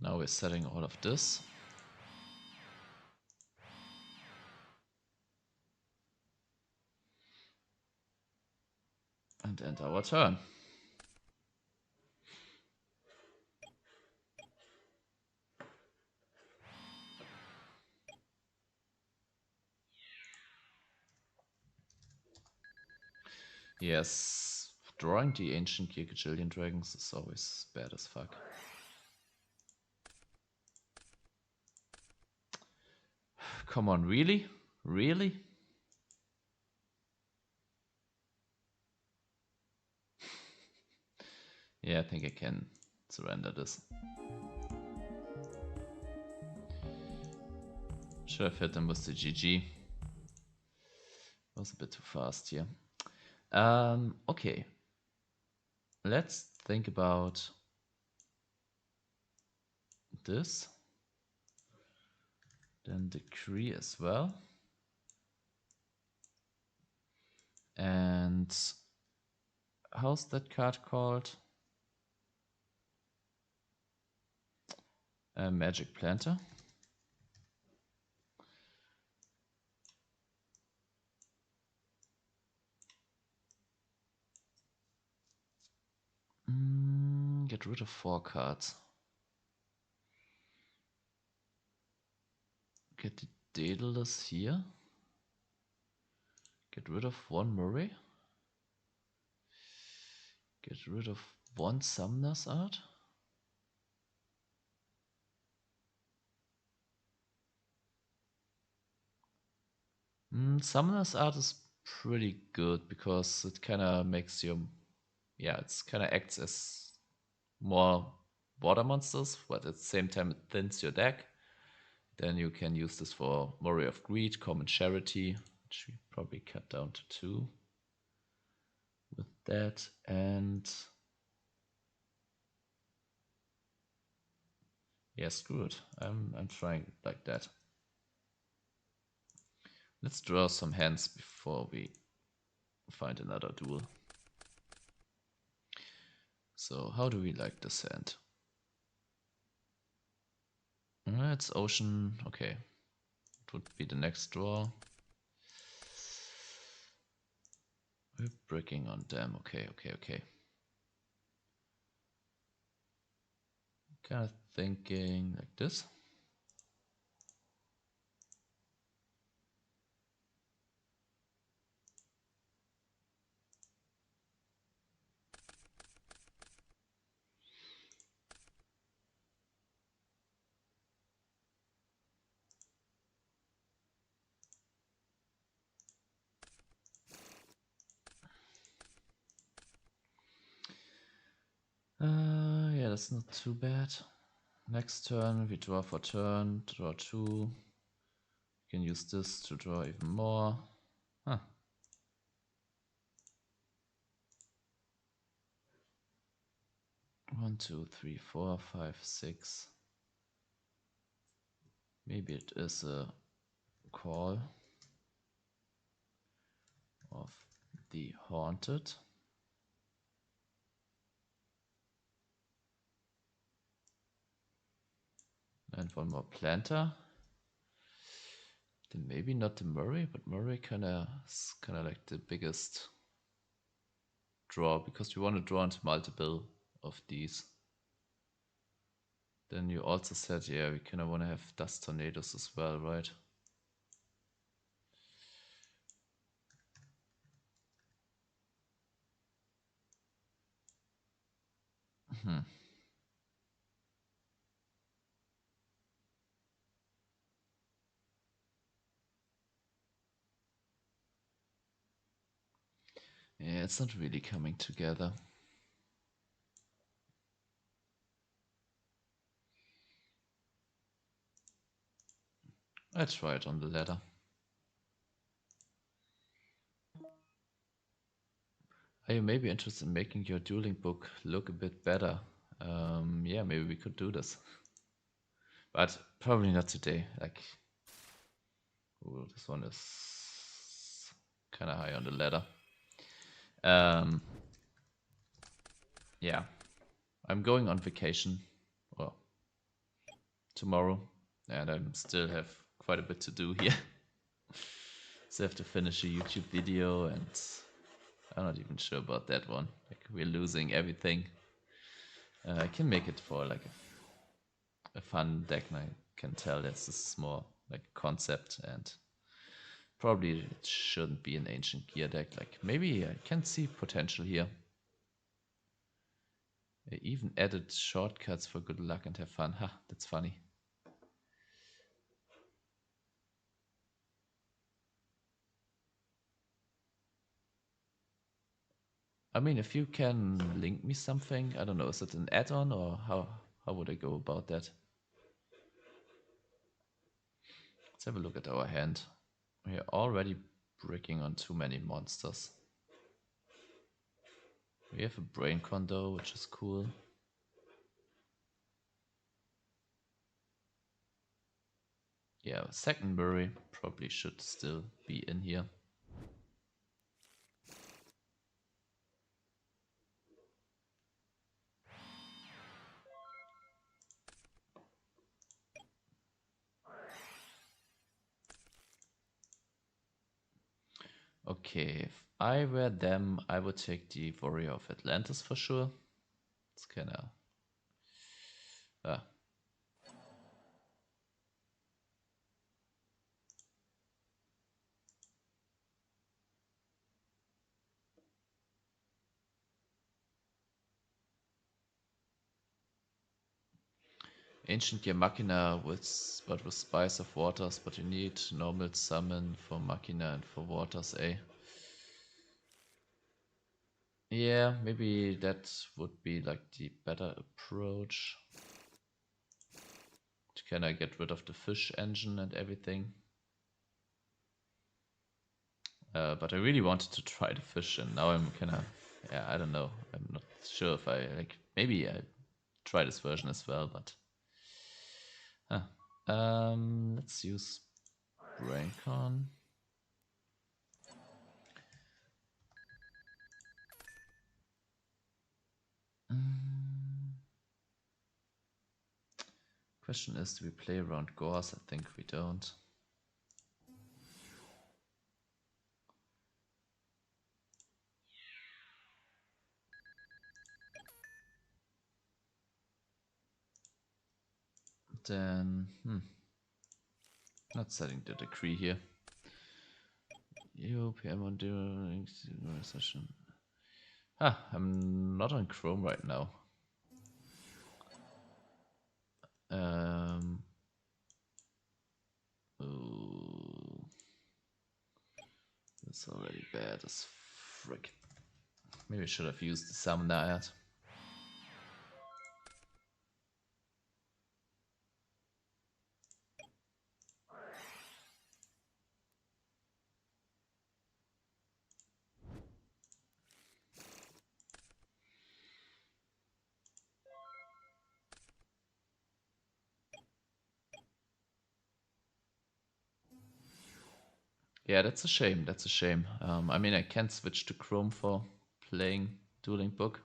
Speaker 1: Now we're setting all of this. And end our turn. Yes, drawing the Ancient Gigajillion Dragons is always bad as fuck. Come on, really? Really? Yeah, I think I can surrender this. Should have hit him with the GG. Was a bit too fast here. Okay. Let's think about this. Then Decree as well. And how's that card called? Magic Planter. Get rid of 4 cards. Get the Daedalus here. Get rid of 1 Murray. Get rid of 1 Summoner's Art. Summoner's Art is pretty good because it kind of makes you, it's kind of acts as more water monsters, but at the same time it thins your deck. Then you can use this for Murray of Greed, Common Charity, which we probably cut down to 2 with that. And yeah, screw it. I'm trying like that. Let's draw some hands before we find another duel. So how do we like this hand? It's Ocean. Okay, it would be the next draw. We're breaking on them. Okay. Kind of thinking like this. Yeah, that's not too bad. Next turn, we draw for turn, draw 2. You can use this to draw even more. Huh. One, two, three, 4, 5, 6. Maybe it is a call of the Haunted. And 1 more Planter. Then maybe not the Murray, but Murray kind of like the biggest draw because you want to draw into multiple of these. Then you also said, yeah, we kind of want to have Dust Tornadoes as well, right? Yeah, it's not really coming together. I try it on the ladder. Are you maybe interested in making your dueling book look a bit better? Yeah, maybe we could do this. But probably not today. Like, ooh, this one is kind of high on the ladder. Yeah, I'm going on vacation, well, tomorrow, and I still have quite a bit to do here. So I have to finish a YouTube video, and I'm not even sure about that one. Like, we're losing everything. I can make it for like a fun deck, and I can tell this is more like concept, and probably it shouldn't be an ancient gear deck. Like, maybe I can see potential here. I even added shortcuts for good luck and have fun. Ha, that's funny. I mean, if you can link me something, I don't know, is it an add-on or how would I go about that? Let's have a look at our hand. We're already bricking on too many monsters. We have a brain condo, which is cool. Yeah, second Murray probably should still be in here. Okay, if I were them, I would take the Warrior of Atlantis for sure. It's kinda... Ancient Gear Machina with Spice of Waters, but you need normal summon for Machina and for Waters, eh? Yeah, maybe that would be like the better approach. Can I get rid of the fish engine and everything? But I really wanted to try the fish, and now I'm kinda... Yeah, I don't know. I'm not sure if I... like. Maybe I try this version as well, but... let's use Braincon. Question is, do we play around Gores? I think we don't. Then, not setting the decree here. You PM on during session. I'm not on Chrome right now. Ooh, that's already bad as frick. Maybe I should have used the summoner ad. Yeah, that's a shame. That's a shame. I mean, I can switch to Chrome for playing Dueling Book.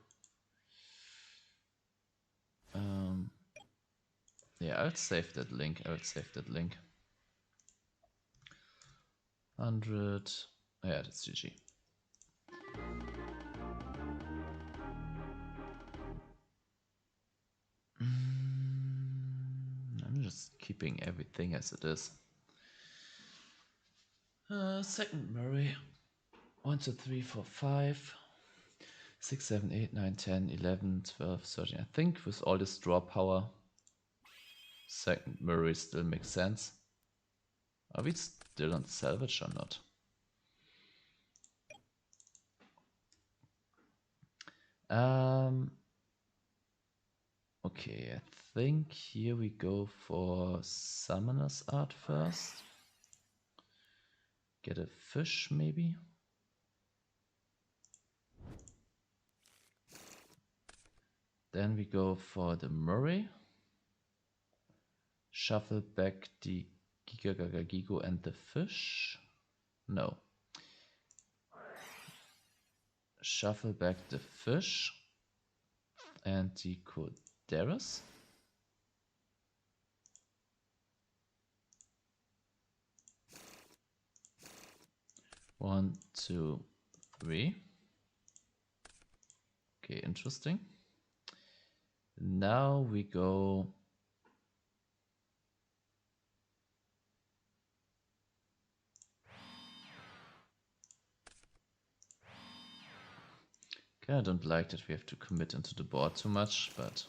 Speaker 1: Yeah, I'll save that link. 100. Yeah, that's GG. I'm just keeping everything as it is. Second Murray. 1, 2, 3, 4, 5, 6, 7, 8, 9, 10, 11, 12, 13. I think with all this draw power, second Murray still makes sense. Are we still on salvage or not? Okay, I think here we go for Summoner's Art first. Get a fish, maybe? Then we go for the Murray. Shuffle back the Giga and the fish. No. Shuffle back the fish and the Coderas. One, two, three. Okay, interesting. Now we go. Okay, I don't like that we have to commit into the board too much, but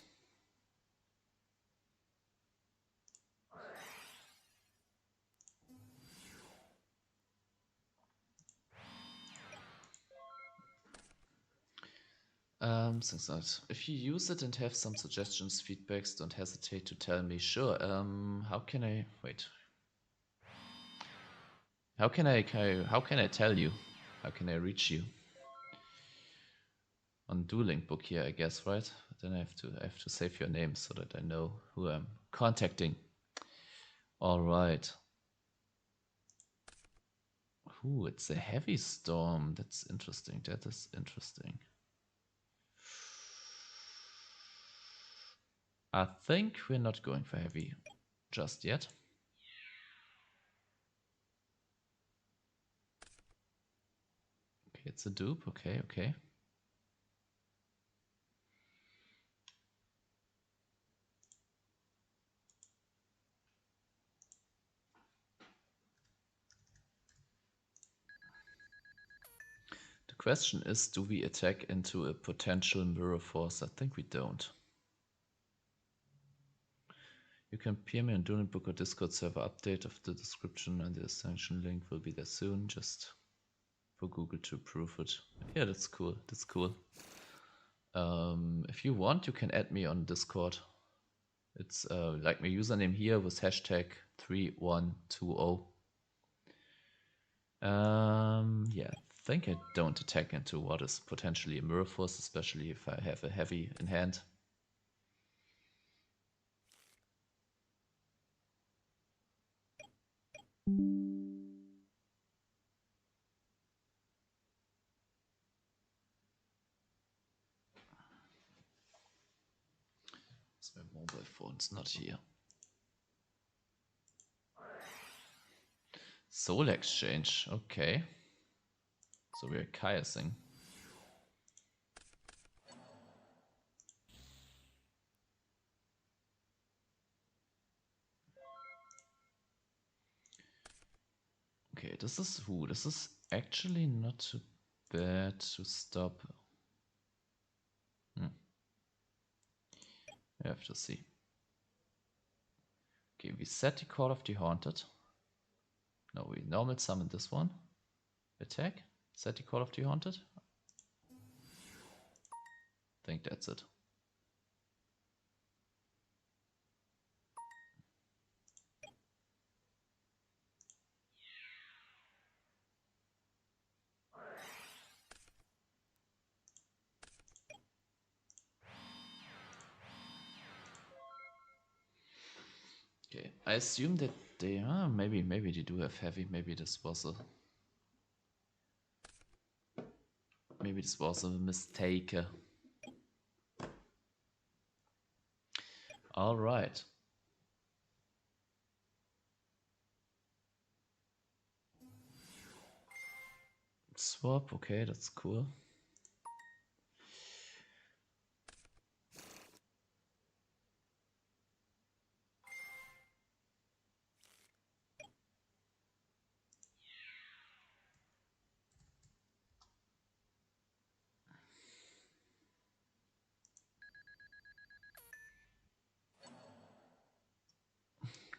Speaker 1: things like if you use it and have some suggestions, feedbacks, don't hesitate to tell me. Sure. How can I wait? How can I tell you? How can I reach you? On Dueling Book here, I guess, right? Then I have to save your name so that I know who I'm contacting. All right. Ooh, it's a heavy storm. That's interesting. That is interesting. I think we're not going for heavy just yet. Okay, it's a dupe. Okay, okay. The question is, do we attack into a potential mirror force? I think we don't. You can PM me on Duel book or Discord server update of the description, and the extension link will be there soon, just for Google to approve it. Yeah, that's cool. That's cool. If you want, you can add me on Discord. It's like my username here was #3120. Yeah, I think I don't attack into what is potentially a mirror force, especially if I have a heavy in hand. My mobile phone's not here. Soul exchange, okay. So we're Caiusing. Okay, this is actually not too bad to stop. We have to see. Okay, we set the Call of the Haunted. No, we normal summon this one. Attack. Set the Call of the Haunted. I think that's it. Okay, I assume that they maybe they do have heavy. Maybe this was a mistake. All right. Swap. Okay, that's cool.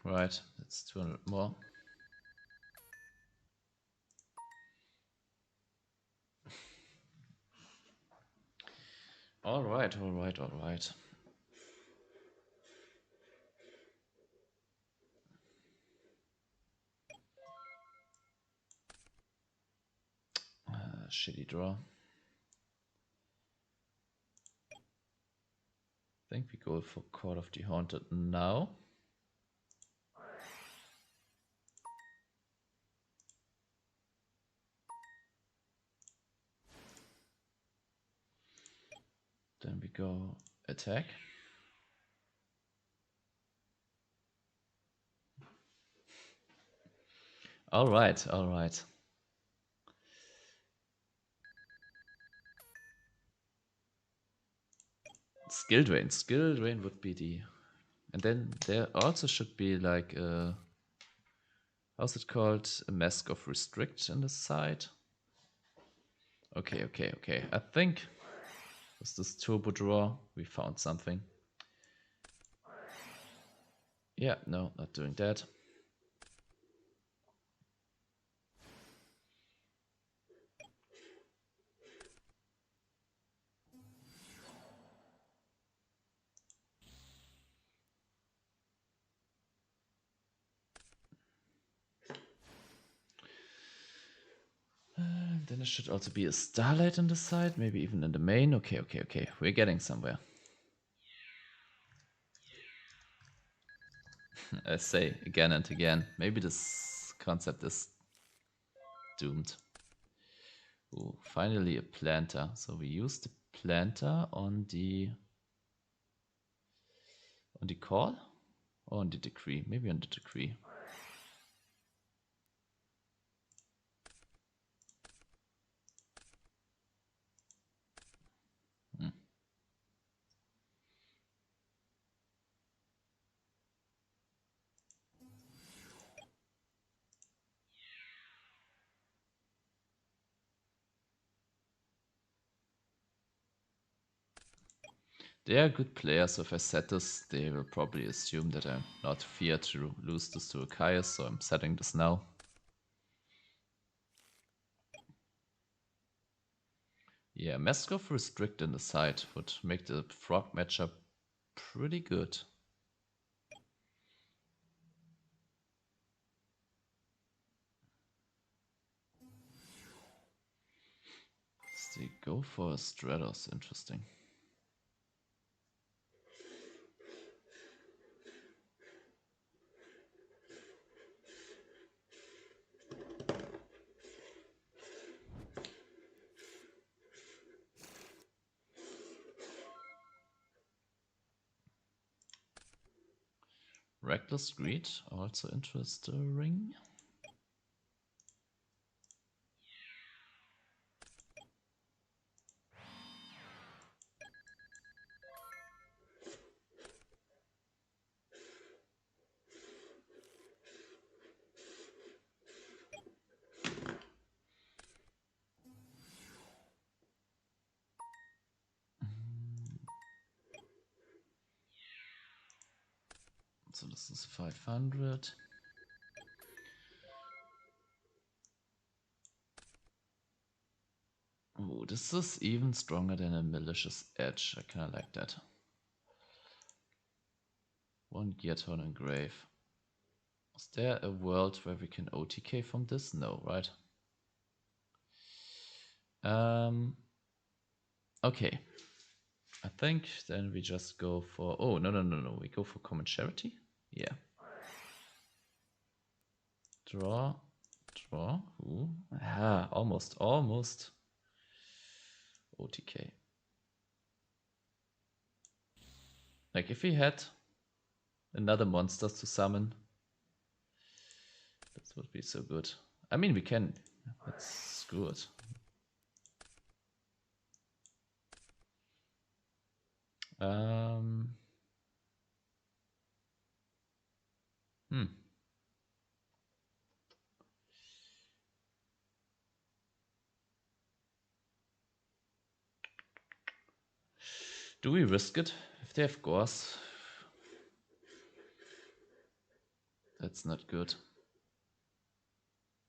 Speaker 1: Right, that's 200 more. All right, all right, all right. Shitty draw. I think we go for Call of the Haunted now. Then we go attack. All right, all right. Skill drain. Skill drain would be the... And then there also should be like a... How's it called? A Mask of Restrict on the side. Okay, okay, okay. I think with this turbo draw, we found something. Yeah, no, not doing that. Then there should also be a Starlight on the side, maybe even in the main. Okay, okay, okay. We're getting somewhere. I say again and again. Maybe this concept is doomed. Ooh, finally a planter. So we use the planter on the call or on the decree. Maybe on the decree. They are good players, so if I set this, they will probably assume that I'm not feared to lose this to a Caius, so I'm setting this now. Yeah, Mask of Restrict in the side would make the frog matchup pretty good. So they go for a Stratos, interesting. Reckless Greed, also interesting. So this is 500. Oh, this is even stronger than a Malicious Edge. I kinda like that. One Gearton and Grave. Is there a world where we can OTK from this? No, right? Okay. I think then we just go for... Oh, no. We go for Common Charity? Yeah. Draw. Ooh. Ah, almost. OTK. Like if we had another monsters to summon, that would be so good. I mean, we can. Let's screw it. Do we risk it? If they have Gauss, that's not good.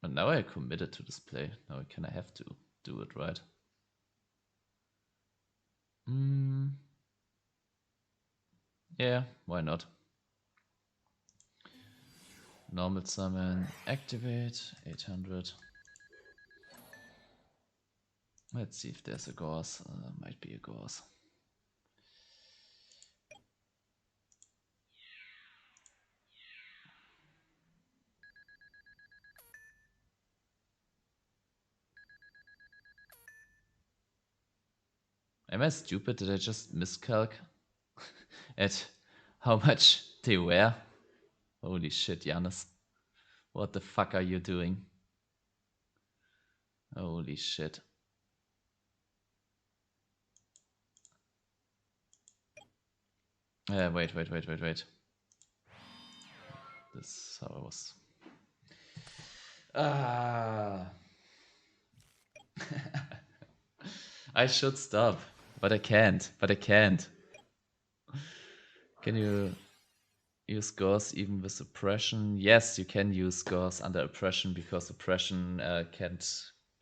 Speaker 1: But now I committed to this play. Now I kinda have to do it, right? Yeah, why not? Normal summon, activate, 800. Let's see if there's a Gauss. Might be a Gauss. Am I stupid? Did I just miscalc at how much they were? Holy shit, Giannis. What the fuck are you doing? Holy shit. Wait. This is how I was. I should stop, but I can't. Can you use Gauss even with oppression? Yes, you can use Gauss under oppression because oppression can't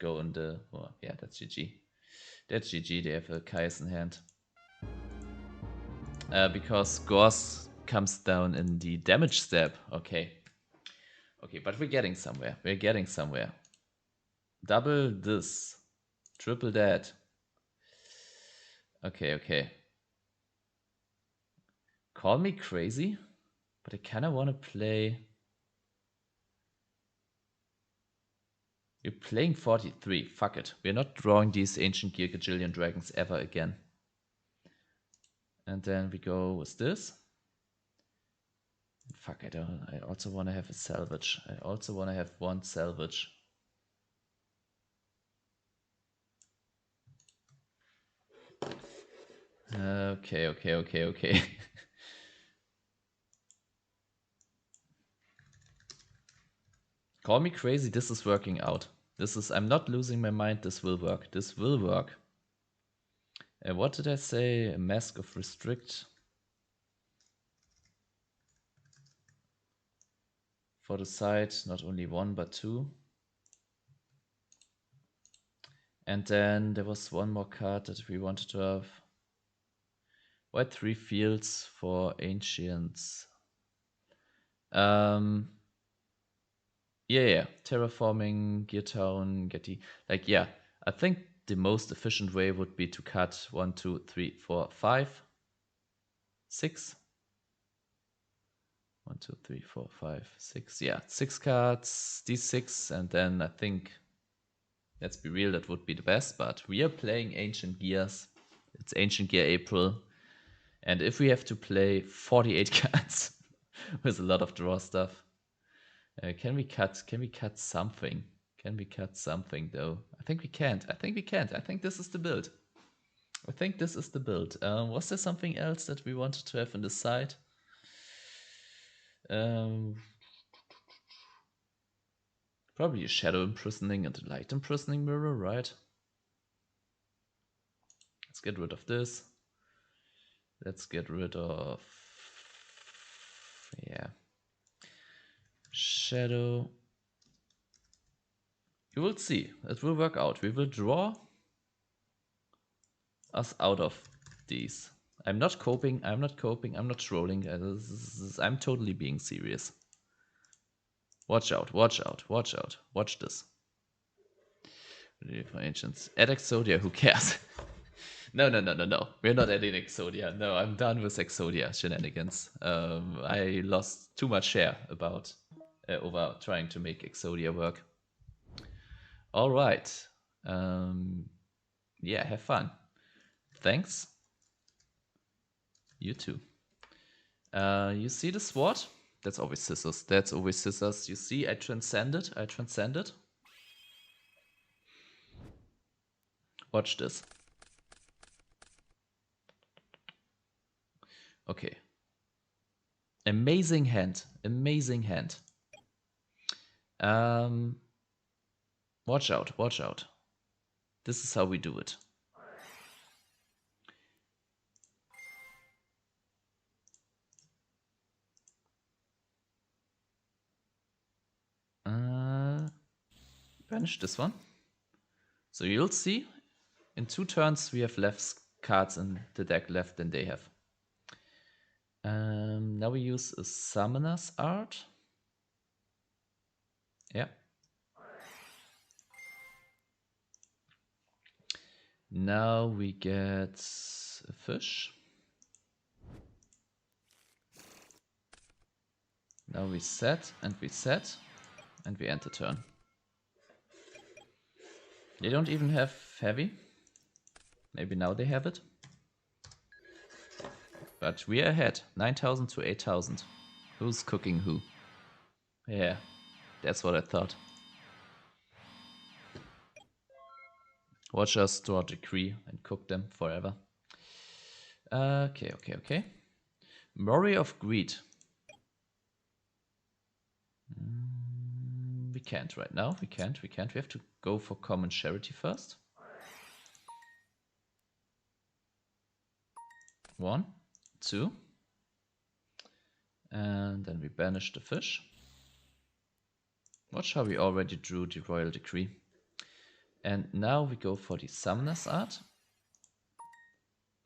Speaker 1: go in the... Oh, yeah, that's GG. That's GG, they have a Caius in hand. Because Gauss comes down in the damage step. Okay, but we're getting somewhere. Double this. Triple that. Okay. Call me crazy, but I kind of want to play We're playing 43. Fuck it. We're not drawing these Ancient Gear Gajillion Dragons ever again. And then we go with this. Fuck, I also want to have a salvage. I also want to have one salvage. Okay. Call me crazy, this is working out. I'm not losing my mind, this will work. This will work. What did I say? A Mask of Restrict. For the side, not only one, but two. And then there was one more card that we wanted to have. White 3 fields for Ancients. Yeah. Terraforming, Gear Town, Getty. Like, yeah. I think the most efficient way would be to cut 1, 2, 3, 4, 5, 6. 1, 2, 3, 4, 5, 6. Yeah, 6 cards, these 6, and then I think, let's be real, that would be the best. But we are playing Ancient Gears. It's Ancient Gear April. And if we have to play 48 cards with a lot of draw stuff, can we cut something? Can we cut something though? I think we can't. I think this is the build. Was there something else that we wanted to have on the side? Probably a Shadow Imprisoning and a Light Imprisoning Mirror, right? Let's get rid of this. Let's get rid of... yeah. Shadow. You will see. It will work out. We will draw us out of these. I'm not coping. I'm not trolling. I'm totally being serious. Watch out. Watch this. For Ancients. Add Exodia, who cares? No. We're not adding Exodia. No, I'm done with Exodia shenanigans. I lost too much share over trying to make Exodia work. All right. Yeah, have fun. Thanks. You too. You see the sword? That's always scissors. You see, I transcended. Watch this. Okay. Amazing hand. Watch out. This is how we do it. Banish this one. So you'll see, in 2 turns we have less cards in the deck left than they have. Now we use a Summoner's Art. Yeah. Now we get a fish. Now we set, and we end the turn. They don't even have heavy. Maybe now they have it. But we are ahead. 9,000 to 8,000. Who's cooking who? Yeah, that's what I thought. Watch us draw Decree and cook them forever. Okay. Murray of Greed. We can't right now. We can't. We have to go for Common Charity first. 1, 2. And then we banish the fish. Watch how we already drew the Royal Decree. And now we go for the Summoner's Art.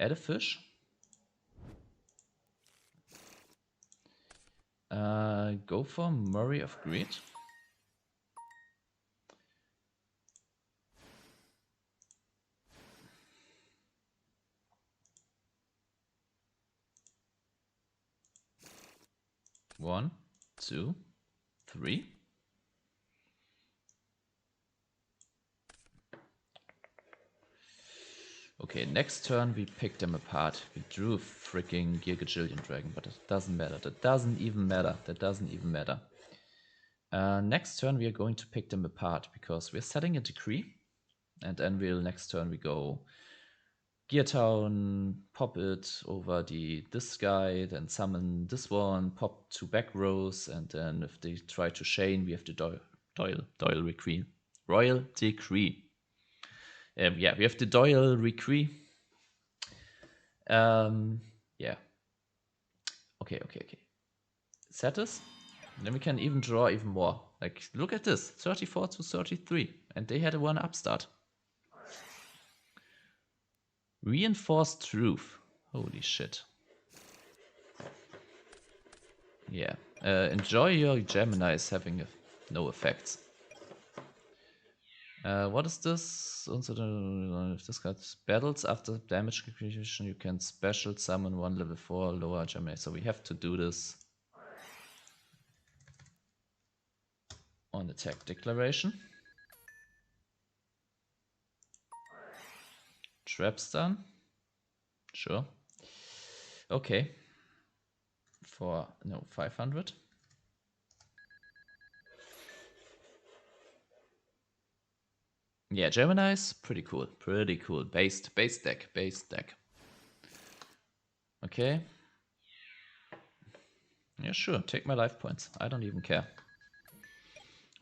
Speaker 1: Add a fish. Go for Murray of Greed. One, 2, 3. Okay, next turn we pick them apart. We drew a freaking Gigajillion Dragon, but it doesn't matter. That doesn't even matter. That doesn't even matter. Next turn we are going to pick them apart because we're setting a decree. And then next turn we go Gear Town, pop it over this guy, then summon this one, pop 2 back rows, and then if they try to chain, we have the Doyle Decree. Royal Decree. Yeah, we have the Doyle Decree. Yeah. Okay. Set this. Then we can even draw even more. Like, look at this. 34 to 33. And they had a 1-up start. Reinforced Truth. Holy shit. Yeah. Enjoy your Geminis having no effects. What is this? If this card battles after damage acquisition, you can special summon 1 level 4 lower Gemini. So we have to do this on attack declaration. Trap stun. Sure. Okay. 500. Yeah, Gemini's pretty cool. Pretty cool. Base deck. Okay. Yeah, sure. Take my life points. I don't even care.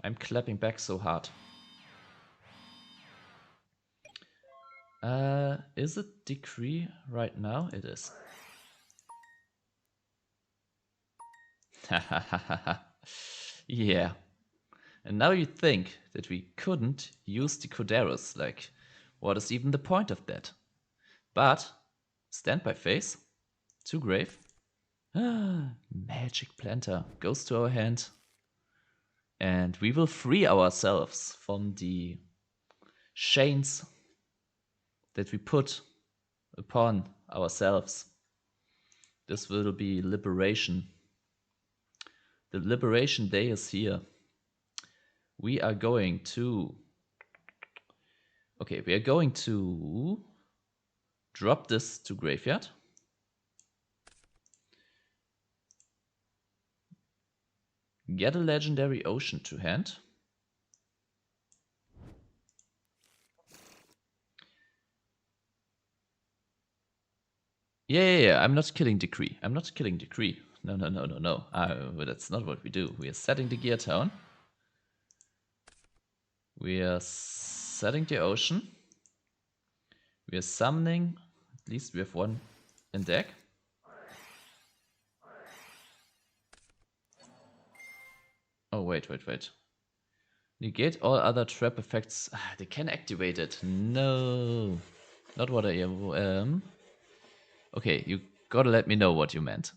Speaker 1: I'm clapping back so hard. Is it decree right now? It is. Yeah. And now you think that we couldn't use the Coderos. Like, what is even the point of that? But, standby phase, 2 grave. Magic Planter goes to our hand. And we will free ourselves from the chains that we put upon ourselves. This will be liberation. The liberation day is here. We are going to... Okay, we are going to drop this to graveyard. Get a legendary ocean to hand. Yeah. I'm not killing Decree. No. That's not what we do. We are setting the Gear Town. We are setting the ocean. We are summoning. At least we have 1 in deck. Oh, wait. Negate all other trap effects. They can activate it. No. Not what I am. Okay, you gotta let me know what you meant.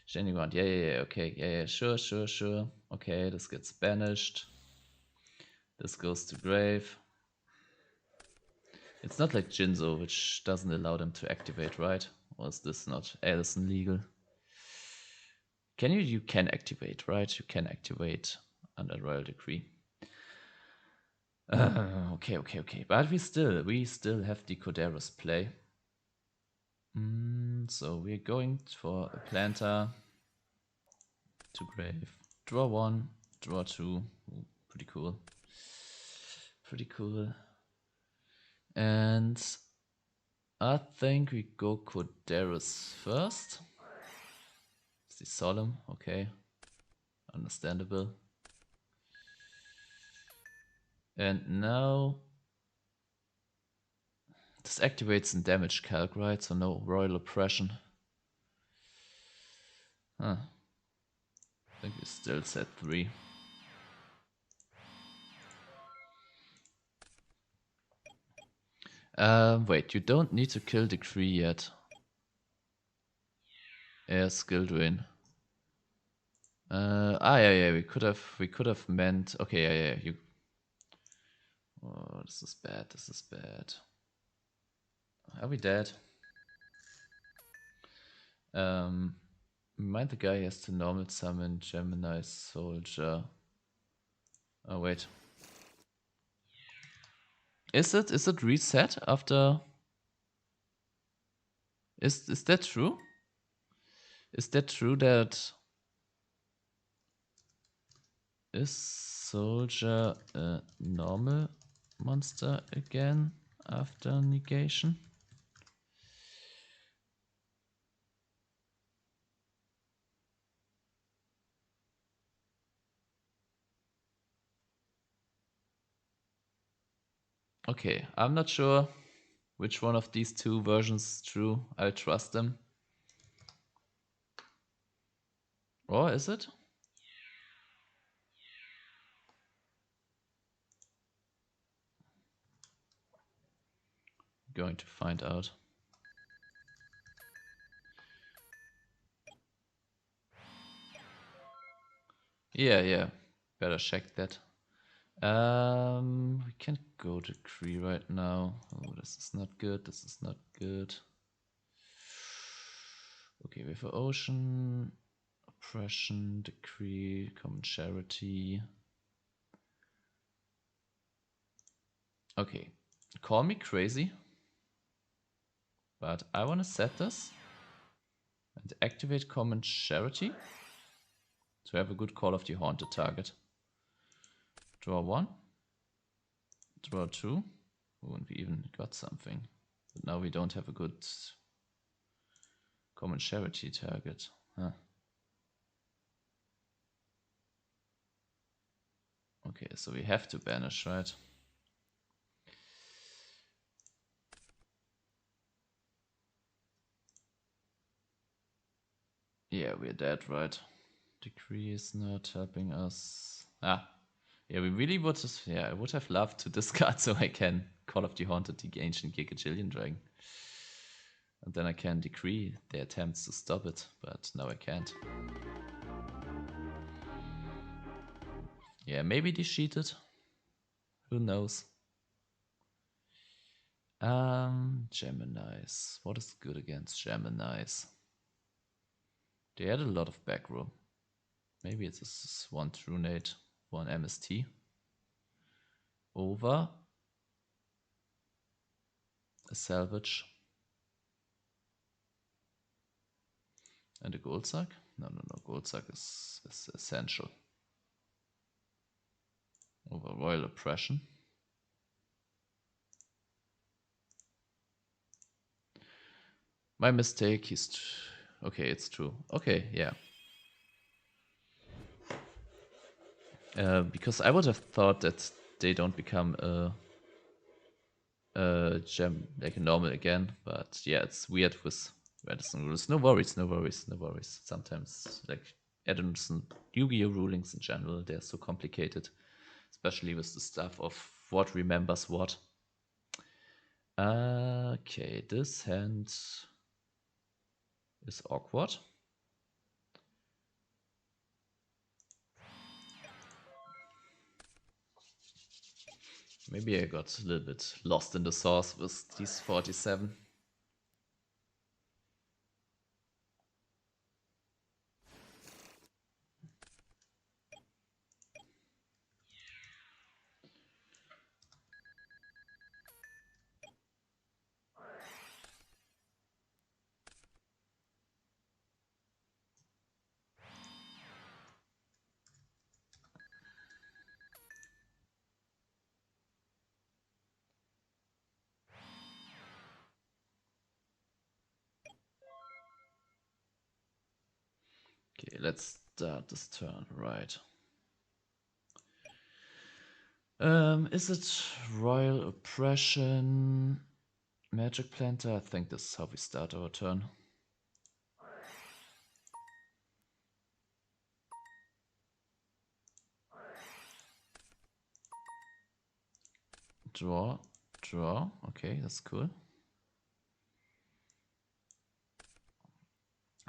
Speaker 1: Shining Ground. Yeah. Okay. Yeah. Sure. Okay, this gets banished. This goes to grave. It's not like Jinzo, which doesn't allow them to activate, right? Or is this not Edison legal? You can activate, right? You can activate under Royal Decree. Okay. But we still have the Coderos play. So we're going for a planter to grave. Draw 1, draw 2. Ooh, pretty cool. And I think we go Coderos first. It's the Solemn, okay. Understandable. And now this activates in damage calc, right? So no Royal Oppression. I think we still set 3. Wait, you don't need to kill Decree yet. Yeah, skill drain. Yeah, we could have meant. Okay, yeah. You. Oh, this is bad. Are we dead? Mind the guy has to normal summon Gemini Soldier. Oh wait. Is it reset after Is that true? Is that true that is soldier a normal monster again after negation? Okay, I'm not sure which one of these two versions is true. I'll trust them. Or is it? Going to find out. Yeah. Better check that. We can't go to Cree right now. Oh, this is not good. This is not good. Okay, we have Ocean, Oppression, Decree, Common Charity. Okay, call me crazy, but I want to set this and activate Common Charity to have a good Call of the Haunted target. Draw 1, draw 2. Oh, and we even got something. But now we don't have a good Common Charity target. Huh. Okay, so we have to banish, right? Yeah, we're dead, right? Decree is not helping us. Yeah, we really would. Yeah, I would have loved to discard so I can Call of the Haunted the Ancient Gigajillion Dragon. And then I can decree their attempts to stop it, but now I can't. Yeah, maybe they cheated. Who knows? Geminis. What is good against Geminis? They had a lot of back row. Maybe it's just one Trunate, one MST. Over a salvage. And a gold sack? No. Gold sack is essential. Over Royal Oppression. My mistake is... Okay, it's true. Okay, yeah. Because I would have thought that they don't become a gem like a normal again, but yeah, it's weird with Edison rules. No worries. Sometimes like Edison Yu-Gi-Oh rulings in general, they're so complicated, especially with the stuff of what remembers what. Okay, this hand is awkward. Maybe I got a little bit lost in the sauce with these 47. Okay, let's start this turn, right. Is it Royal Oppression, Magic Planter? I think this is how we start our turn. Draw. Okay, that's cool.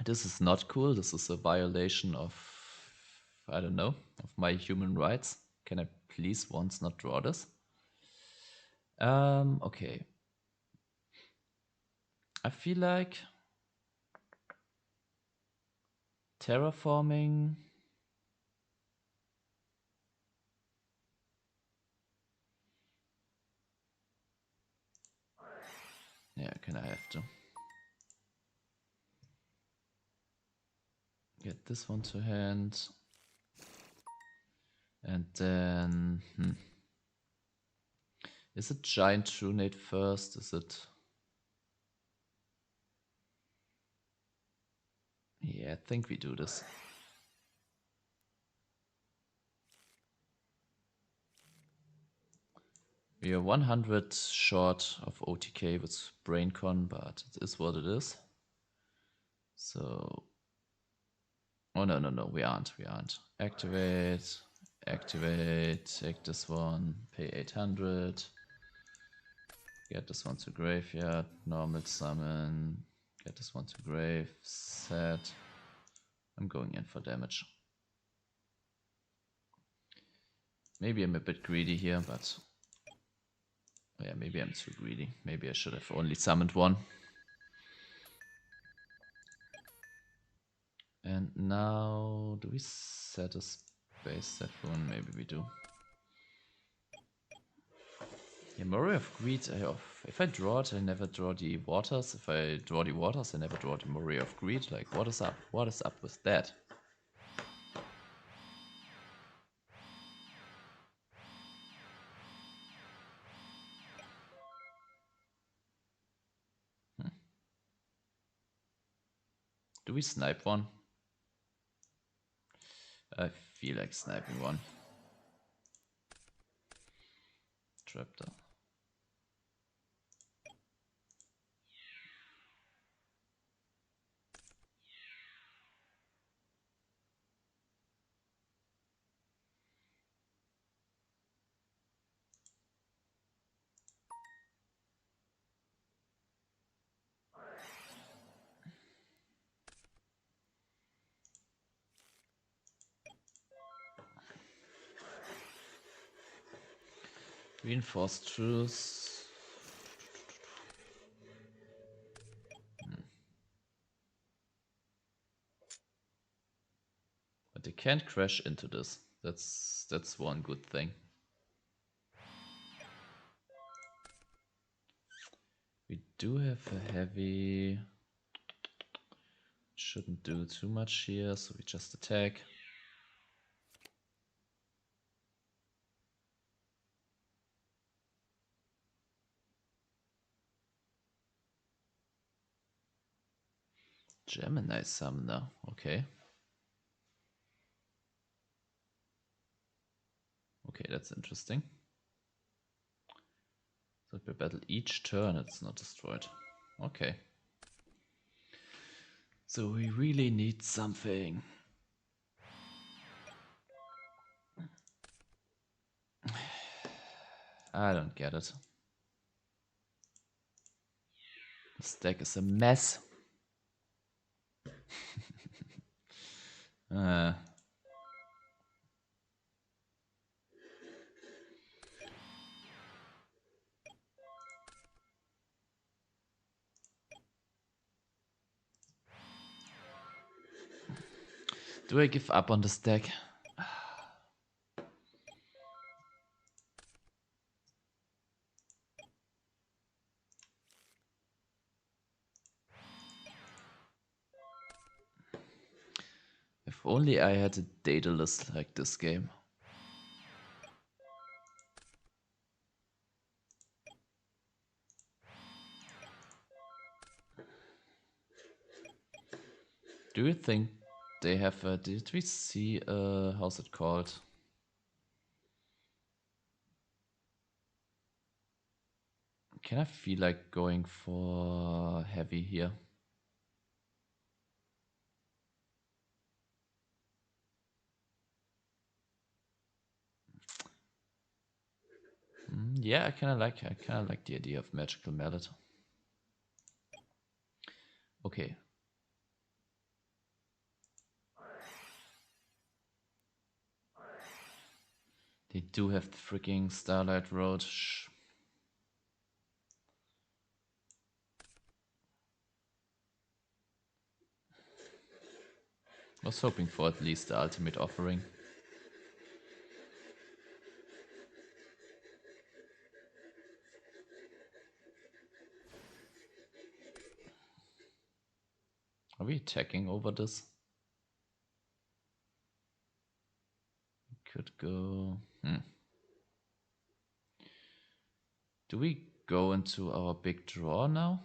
Speaker 1: This is not cool. This is a violation of, I don't know, of my human rights. Can I please once not draw this? Okay. I feel like terraforming. Yeah, can I have to? Get this one to hand. And then... Is it Giant Trunade first? Is it... Yeah, I think we do this. We are 100 short of OTK with BrainCon, but it is what it is. So... Oh, no, we aren't. Activate, take this one, pay 800. Get this one to graveyard, normal summon, get this one to grave, set. I'm going in for damage. Maybe I'm a bit greedy here, but yeah, maybe I'm too greedy. Maybe I should have only summoned one. And now, do we set a Space Typhoon? Maybe we do. Yeah, Moray of Greed, if I draw it, I never draw the Waters. If I draw the Waters, I never draw the Moray of Greed. Like, what is up? What is up with that? Do we snipe one? I feel like sniping one. Traptor. Reinforced truce. But they can't crash into this. That's one good thing. We do have a heavy. Shouldn't do too much here, so we just attack. Gemini Summoner, okay. Okay, that's interesting. So we battle each turn, it's not destroyed. Okay. So we really need something. I don't get it. This deck is a mess. Do I give up on this deck? If only I had a data list like this game. Do you think they have a... Did we see how's it called? Can I feel like going for heavy here? Yeah, I kind of like the idea of Magical Mallet. Okay. They do have the freaking Starlight Road. Was hoping for at least the ultimate offering. Are we attacking over this? Could go... Do we go into our big draw now?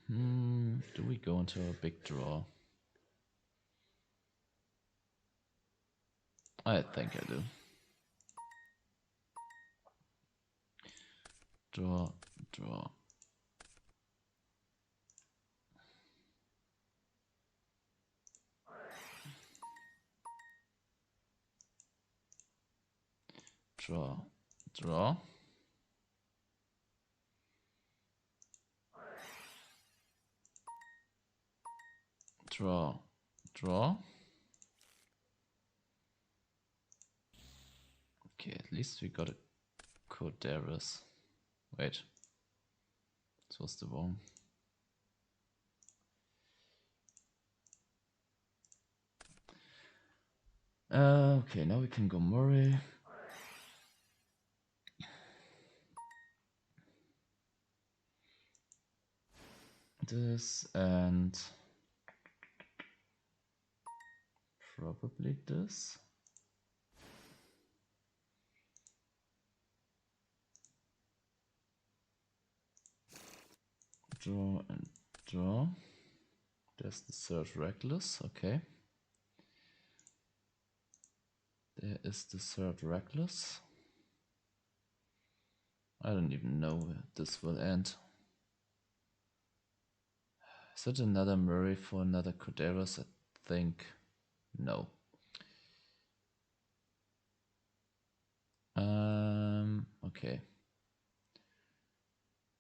Speaker 1: Do we go into our big draw? I think I do. Draw, draw. Draw, draw. Draw, draw. Okay, at least we got a Coderus. Wait. This was the wrong. Okay, now we can go Murray. This and probably this. Draw and draw. There's the third Reckless, okay. There is the third Reckless. I don't even know where this will end. Is it another Murray for another Coderus? I think no. Okay.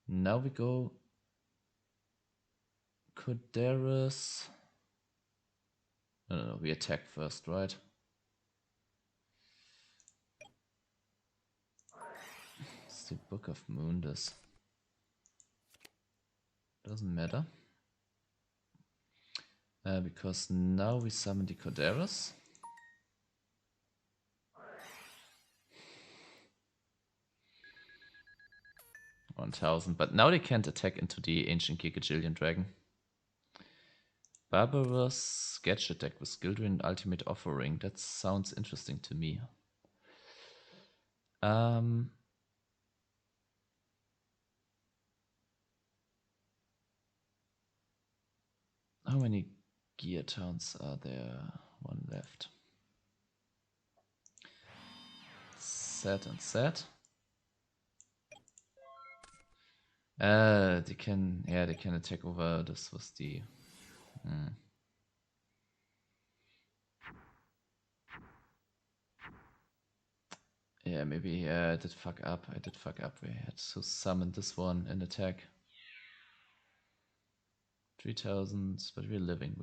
Speaker 1: Now we go Coderus. No, we attack first, right? It's the Book of Moondus. Doesn't matter. Because now we summon the Coderus. $1,000, but now they can't attack into the Ancient Gigajillion Dragon. Barbarous Sketch Attack with Gildren Ultimate Offering. That sounds interesting to me. How many gear towns are there? One left. Set and set. They can attack over. This was the. Yeah, maybe I did fuck up. We had to summon this one and attack. 3,000, but we're living.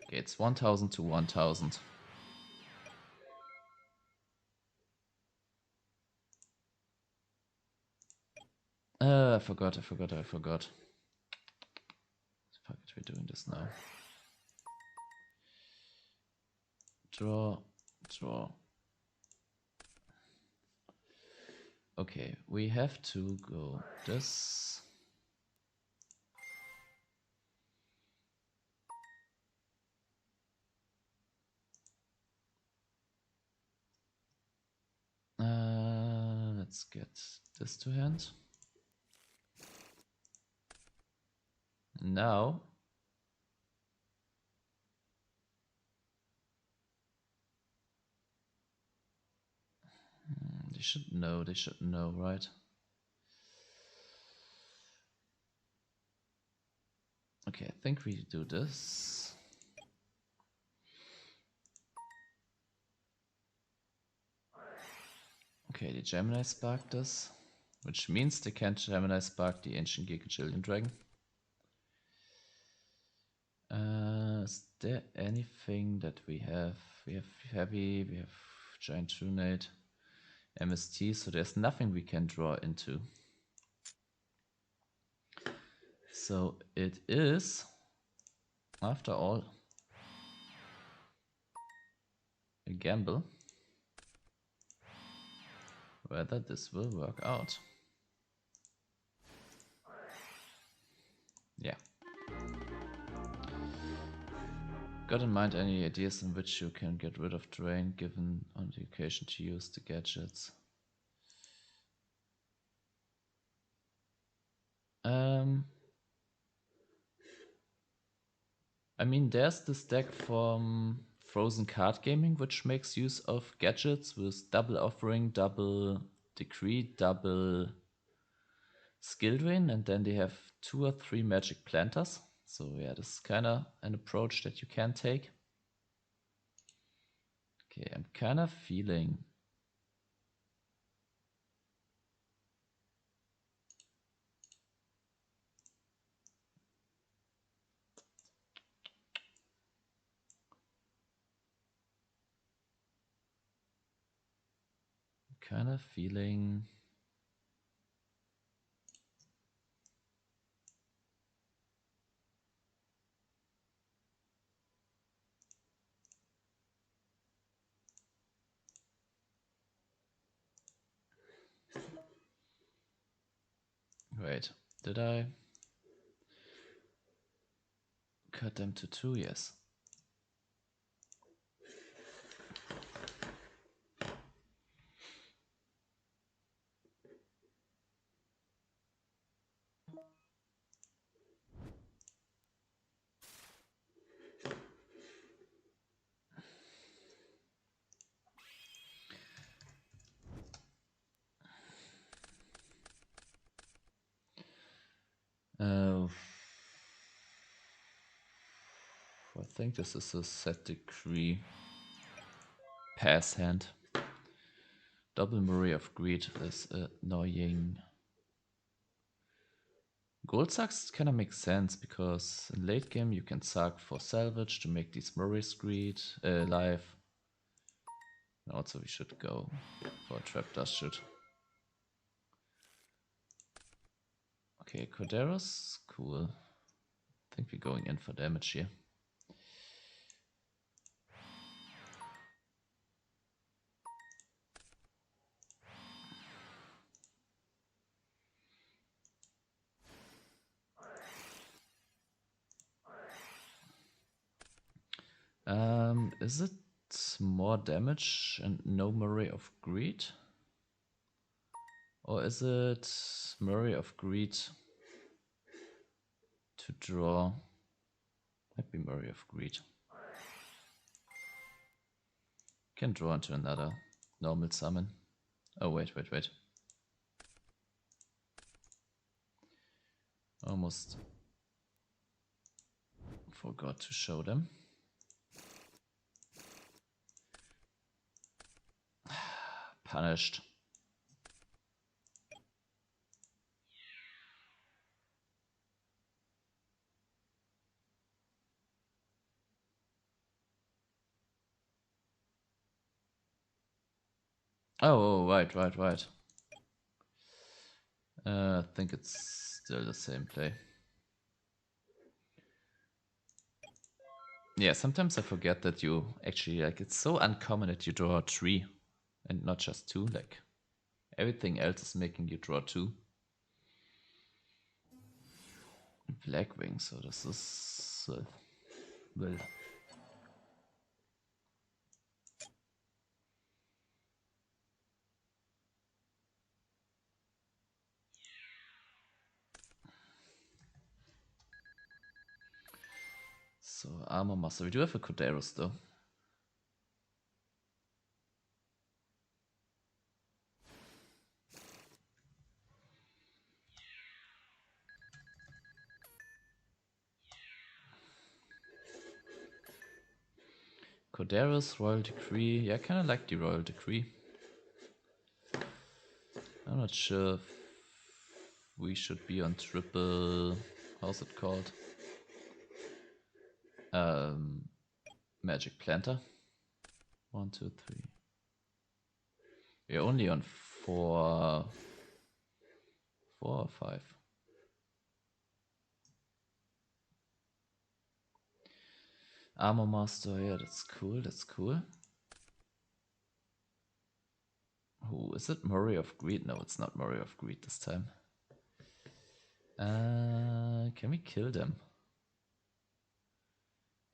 Speaker 1: Okay, it's 1,000 to 1,000. I forgot. Fuck it, we're doing this now. Draw. Okay, we have to go this. Let's get this to hand. Now they should know, right? Okay, I think we do this. Okay, the Gemini sparked this, which means they can't Gemini spark the Ancient Gigajillion Dragon. Is there anything that we have? We have Heavy, we have Giant Trunade, MST, so there's nothing we can draw into. So it is, after all, a gamble whether this will work out. Yeah. Got in mind any ideas in which you can get rid of terrain given on the occasion to use the gadgets? I mean, there's this deck from Frozen Card Gaming which makes use of gadgets with double offering, double decree, double skill drain, and then they have 2 or 3 magic planters. So yeah, this is kind of an approach that you can take. Okay, I'm kind of feeling Wait, did I cut them to 2? Yes. I think this is a set decree pass hand. Double Murray of Greed is annoying. Gold sucks kind of makes sense because in late game you can suck for salvage to make these Murray's Greed live. And also we should go for a trap dust shoot. Okay, Corderos, cool. I think we're going in for damage here. Is it more damage and no Murray of Greed? Or is it Murray of Greed to draw? Might be Murray of Greed. Can draw into another normal summon. Oh, wait. Almost forgot to show them. Punished. Oh, right. I think it's still the same play. Yeah, sometimes I forget that you actually, like, it's so uncommon that you draw 3 and not just 2. Like, everything else is making you draw 2. Blackwing, so this is well. So Armor Master, we do have a Corderos though. Corderos, Royal Decree. Yeah, I kind of like the Royal Decree. I'm not sure if we should be on triple. How's it called? Magic Planter. 1, 2, 3. We're only on 4 or 5. Armor Master, yeah, that's cool, that's cool. Who is it? Murray of Greed? No, it's not Murray of Greed this time. Can we kill them?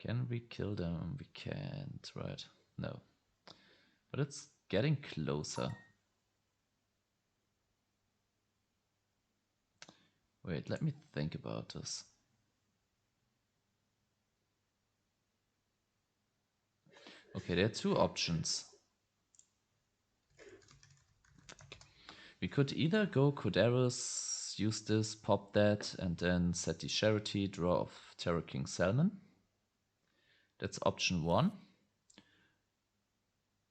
Speaker 1: Can we kill them? We can't, right? No. But it's getting closer. Wait, let me think about this. Okay, there are two options. We could either go Coderos, use this, pop that, and then set the Charity, draw of Terror King Salmon. That's option one.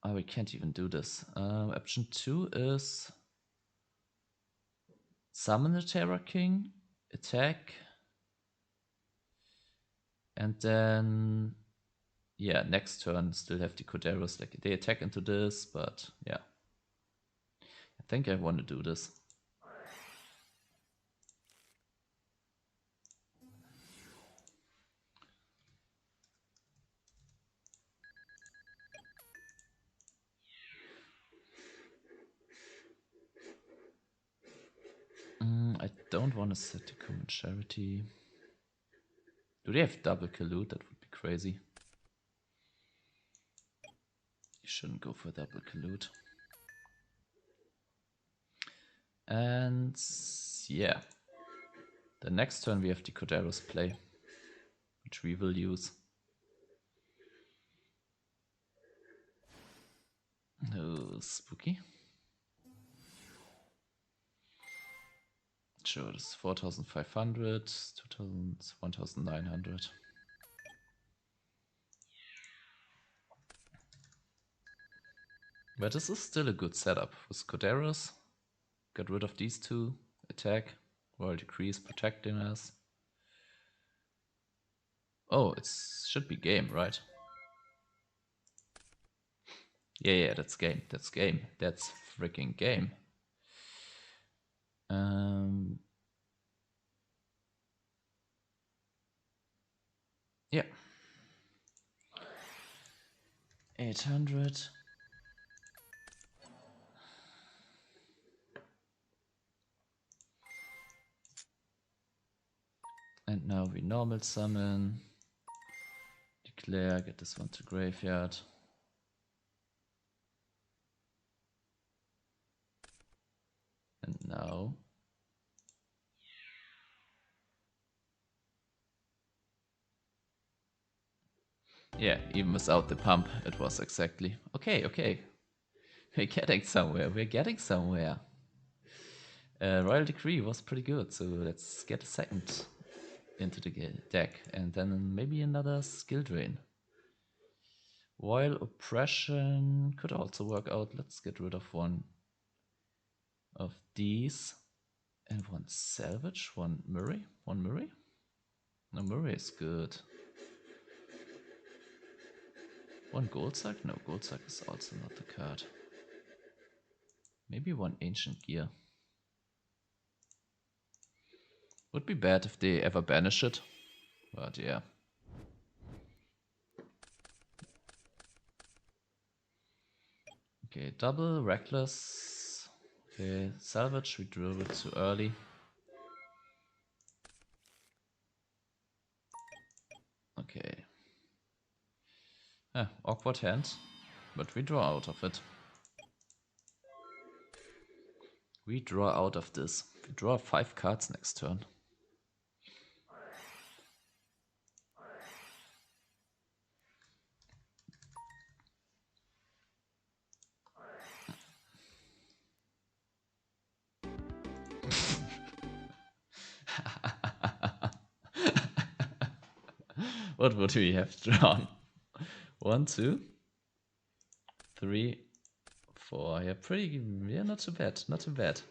Speaker 1: Oh, we can't even do this. Option two is summon the Terror King, attack, and then, yeah, next turn still have the Coderos. Like they attack into this, but yeah. I think I want to do this. I don't want to set the common Charity. Do they have double Collude? That would be crazy. You shouldn't go for double Collude. And yeah. The next turn we have the Coderos play, which we will use. Oh, spooky. Sure, this is 4,500, 2,000, 1,900. But this is still a good setup. With Coderos, get rid of these two, attack, Royal Decrees protecting us. Oh, it should be game, right? Yeah, that's game, that's game, that's freaking game. Yeah. 800. And now we normal summon. Declare, get this one to graveyard. And now. Yeah, even without the pump, it was exactly. Okay. We're getting somewhere, Royal Decree was pretty good, so let's get a second into the deck. And then maybe another skill drain. Royal Oppression could also work out. Let's get rid of one of these. And one Salvage, one Murray. No, Murray is good. One Goldsack? No, Goldsack is also not the card. Maybe one Ancient Gear. Would be bad if they ever banish it, but yeah. Okay, double, Reckless. Okay, Salvage, we drew it too early. Okay. Awkward hand, but we draw out of it. We draw out of this. We draw 5 cards next turn. What would we have drawn? 1, 2, 3, 4. Yeah, pretty. Yeah, not too bad. Not too bad.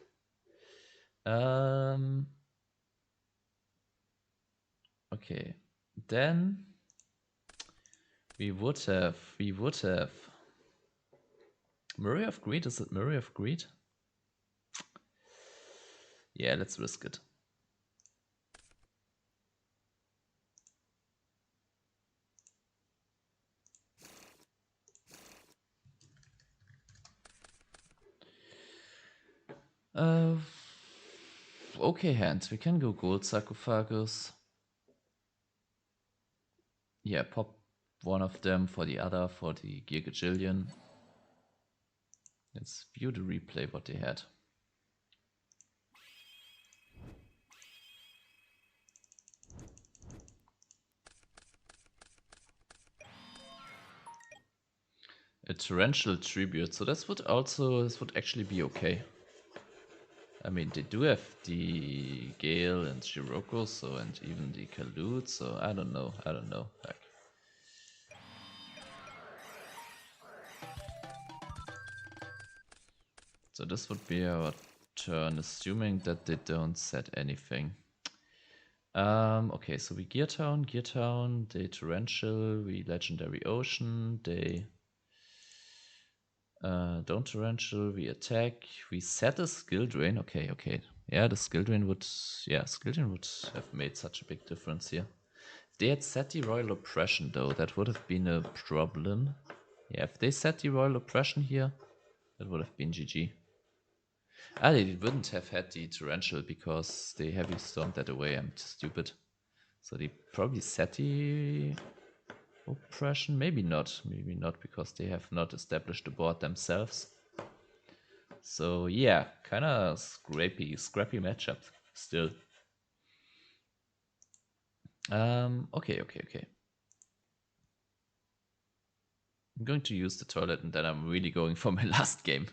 Speaker 1: Okay, then we would have. Murray of Greed. Is it Murray of Greed? Yeah, let's risk it. Uh, okay, hand. We can go gold sarcophagus. Yeah, pop one of them for the other, for the Gear Gajillion. Let's view the replay what they had. A Torrential Tribute, so this would actually be okay. I mean, they do have the Gale and Shiroko, so, and even the Kalut, so I don't know. Like, so this would be our turn, assuming that they don't set anything. Okay, so we Gear Town, they Torrential, we Legendary Ocean, they don't Torrential, we attack, we set a Skill Drain. Okay. Yeah, the Skill Drain would have made such a big difference here. If they had set the Royal Oppression though, that would have been a problem. Yeah, if they set the Royal Oppression here, that would have been GG. Ah, they wouldn't have had the Torrential because they heavy stormed that away. I'm stupid. So they probably set the Oppression. Maybe not because they have not established the board themselves. So yeah, kind of scrappy matchup still. Okay. I'm going to use the toilet and then I'm really going for my last game.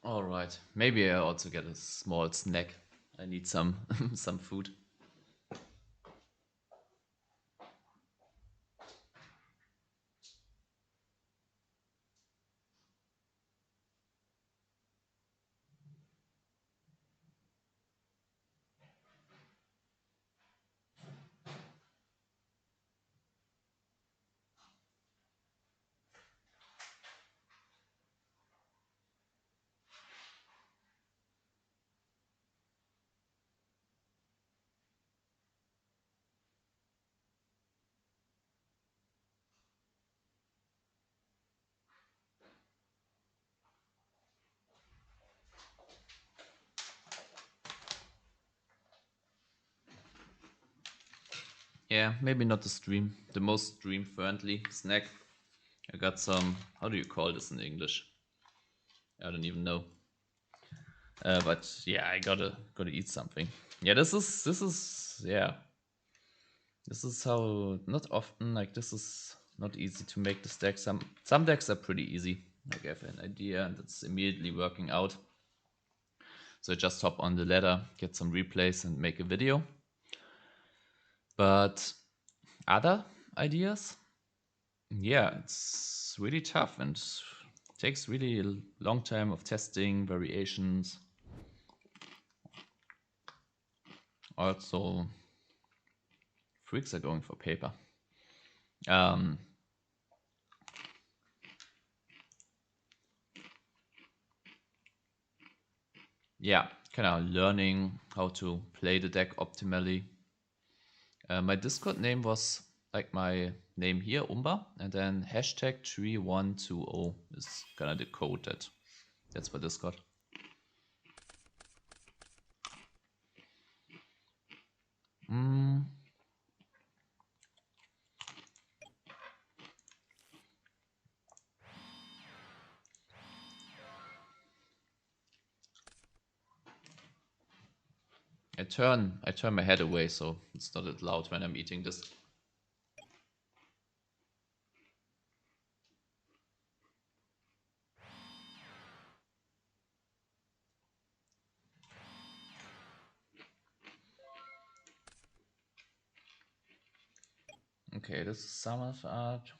Speaker 1: All right. Maybe I also get a small snack. I need some some food. Yeah, maybe not the most stream friendly snack. I got some, how do you call this in English? I don't even know. But yeah, I gotta eat something. Yeah, this is how, not often, like, this is not easy to make this deck. Some decks are pretty easy. Like I have an idea and it's immediately working out. So I just hop on the ladder, get some replays and make a video. But other ideas? Yeah, it's really tough and takes really a long time of testing, variations. Also, freaks are going for paper. Yeah, kind of learning how to play the deck optimally. My Discord name was like my name here, Umba, and then hashtag 3120 is kind of the code that's for Discord. I turn my head away so it's not that loud when I'm eating this. Okay, this is Summer's art.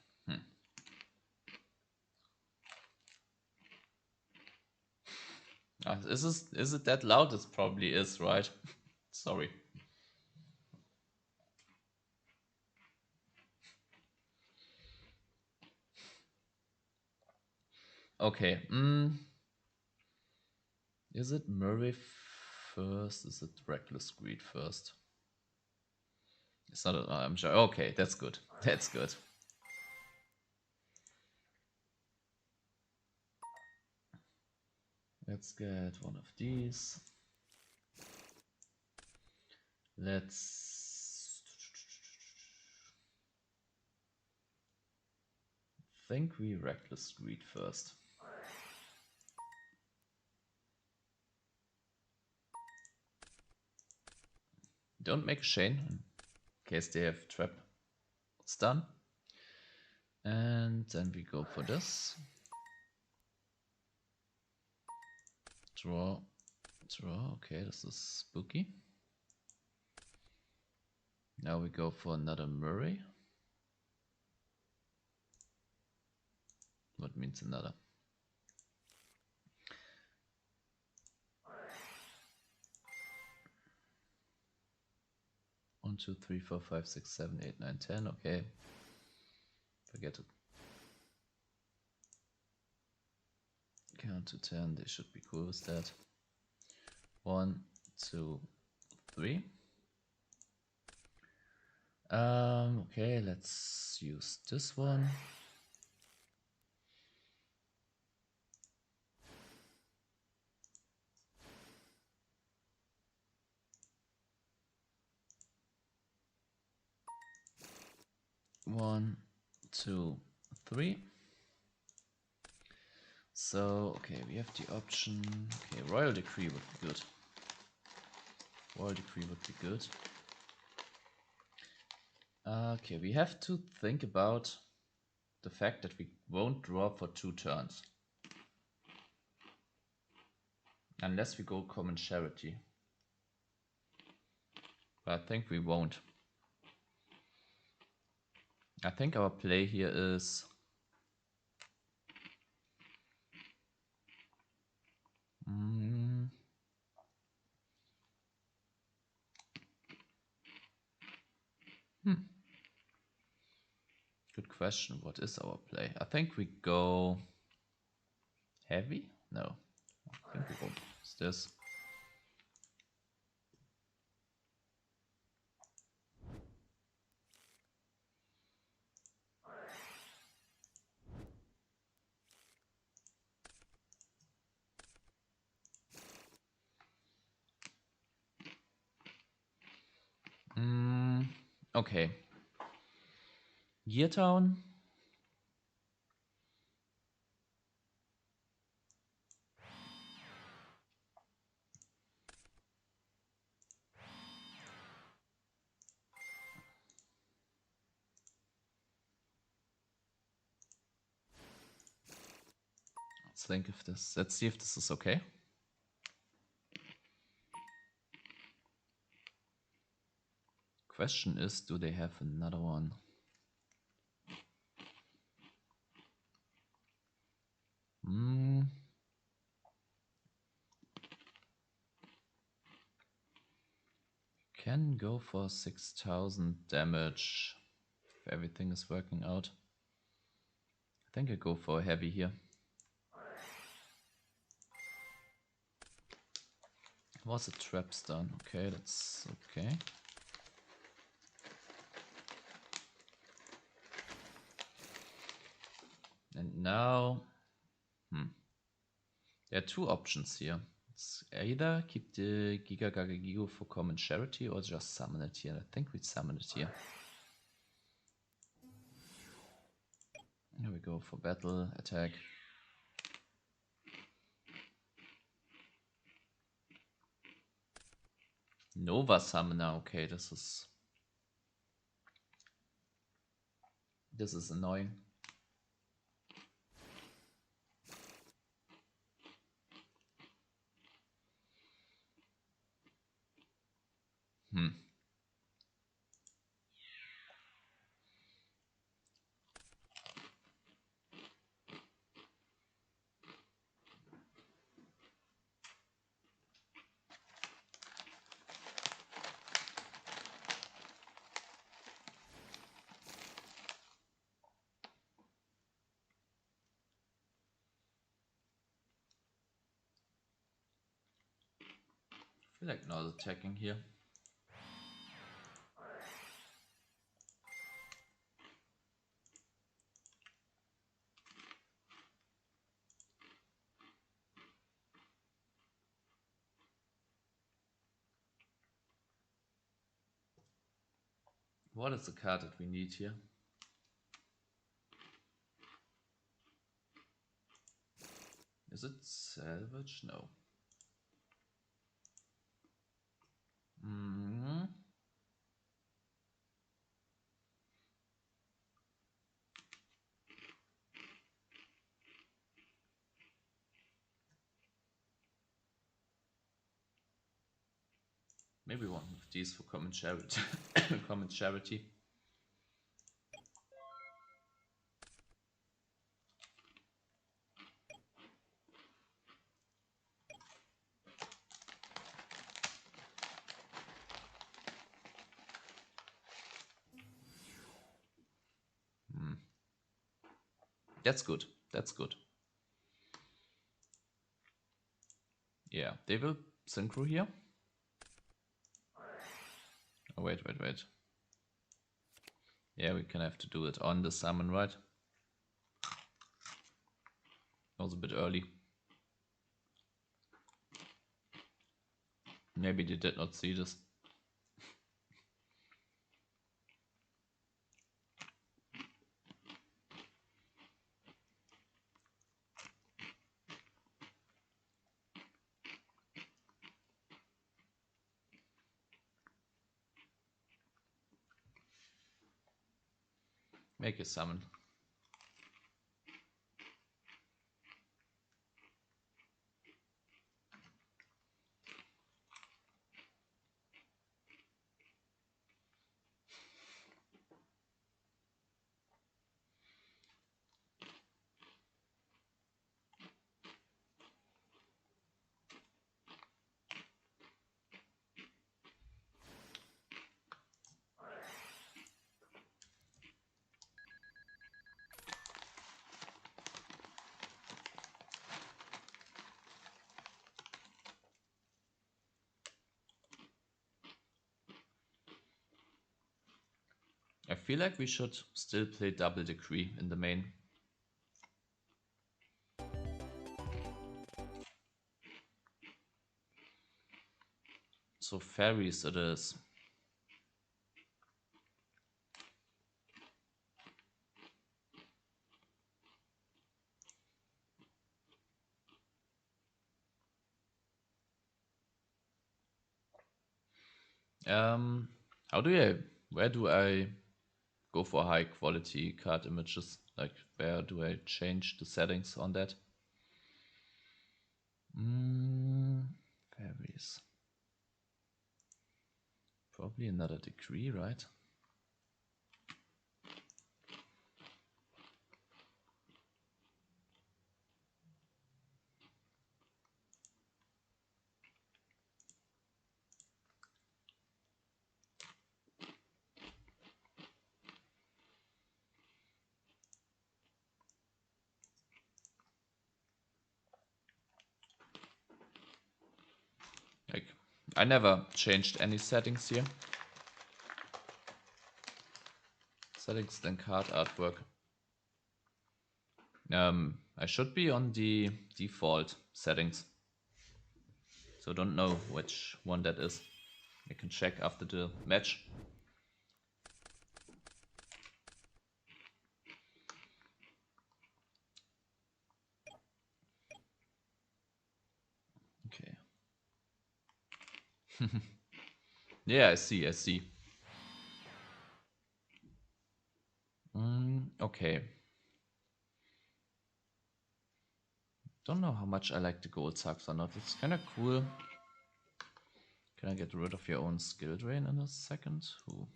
Speaker 1: Is it that loud? It probably is, right? Sorry. Okay. Is it Murray first? Is it Reckless Greed first? It's not. I'm sure. Okay, that's good. That's good. Let's get one of these. Let's think we Reckless Greed first. Don't make a chain in case they have trap stun. And then we go for this. Draw. Okay, this is spooky. Now we go for another Murray. What means another? One, two, three, four, five, six, seven, eight, nine, 10. Okay. Forget it. Count to 10. They should be cool with that. 1, 2, 3. Okay, let's use this one. One, two, three. So, okay, we have the option. Okay, Royal Decree would be good. Royal Decree would be good. Okay, we have to think about the fact that we won't draw for 2 turns. Unless we go Common Charity. But I think we won't. I think our play here is good question. What is our play? I think we go heavy? No. I think we go. What's this? Okay. Gear Town. Let's see if this is okay. Question is, do they have another one? Can go for 6,000 damage if everything is working out. I think I go for a heavy here. Was a trap stun? Okay, that's okay. And now, there are two options here. It's either keep the Giga Gaga Gigo for common charity or just summon it here. I think we summon it here. Here we go for battle, attack. Nova Summoner, okay, this is annoying. I feel like not attacking here. What is the card that we need here? Is it salvage? No. Maybe one of these for common charity. Common charity. That's good. That's good. Yeah, they will synchro here. Oh, wait. Yeah, we can have to do it on the summon, right? That was a bit early. Maybe they did not see this. Make a summon. I feel like we should still play Double Decree in the main. So fairies it is. Where do I go for high quality card images? Like, where do I change the settings on that? Varies. Probably another degree, right? Like, I never changed any settings here. Settings then card artwork. I should be on the default settings. So don't know which one that is. I can check after the match. Okay. Yeah, I see. Okay. Don't know how much I like the gold subs or not. It's kind of cool. Can I get rid of your own skill drain in a second? Ooh.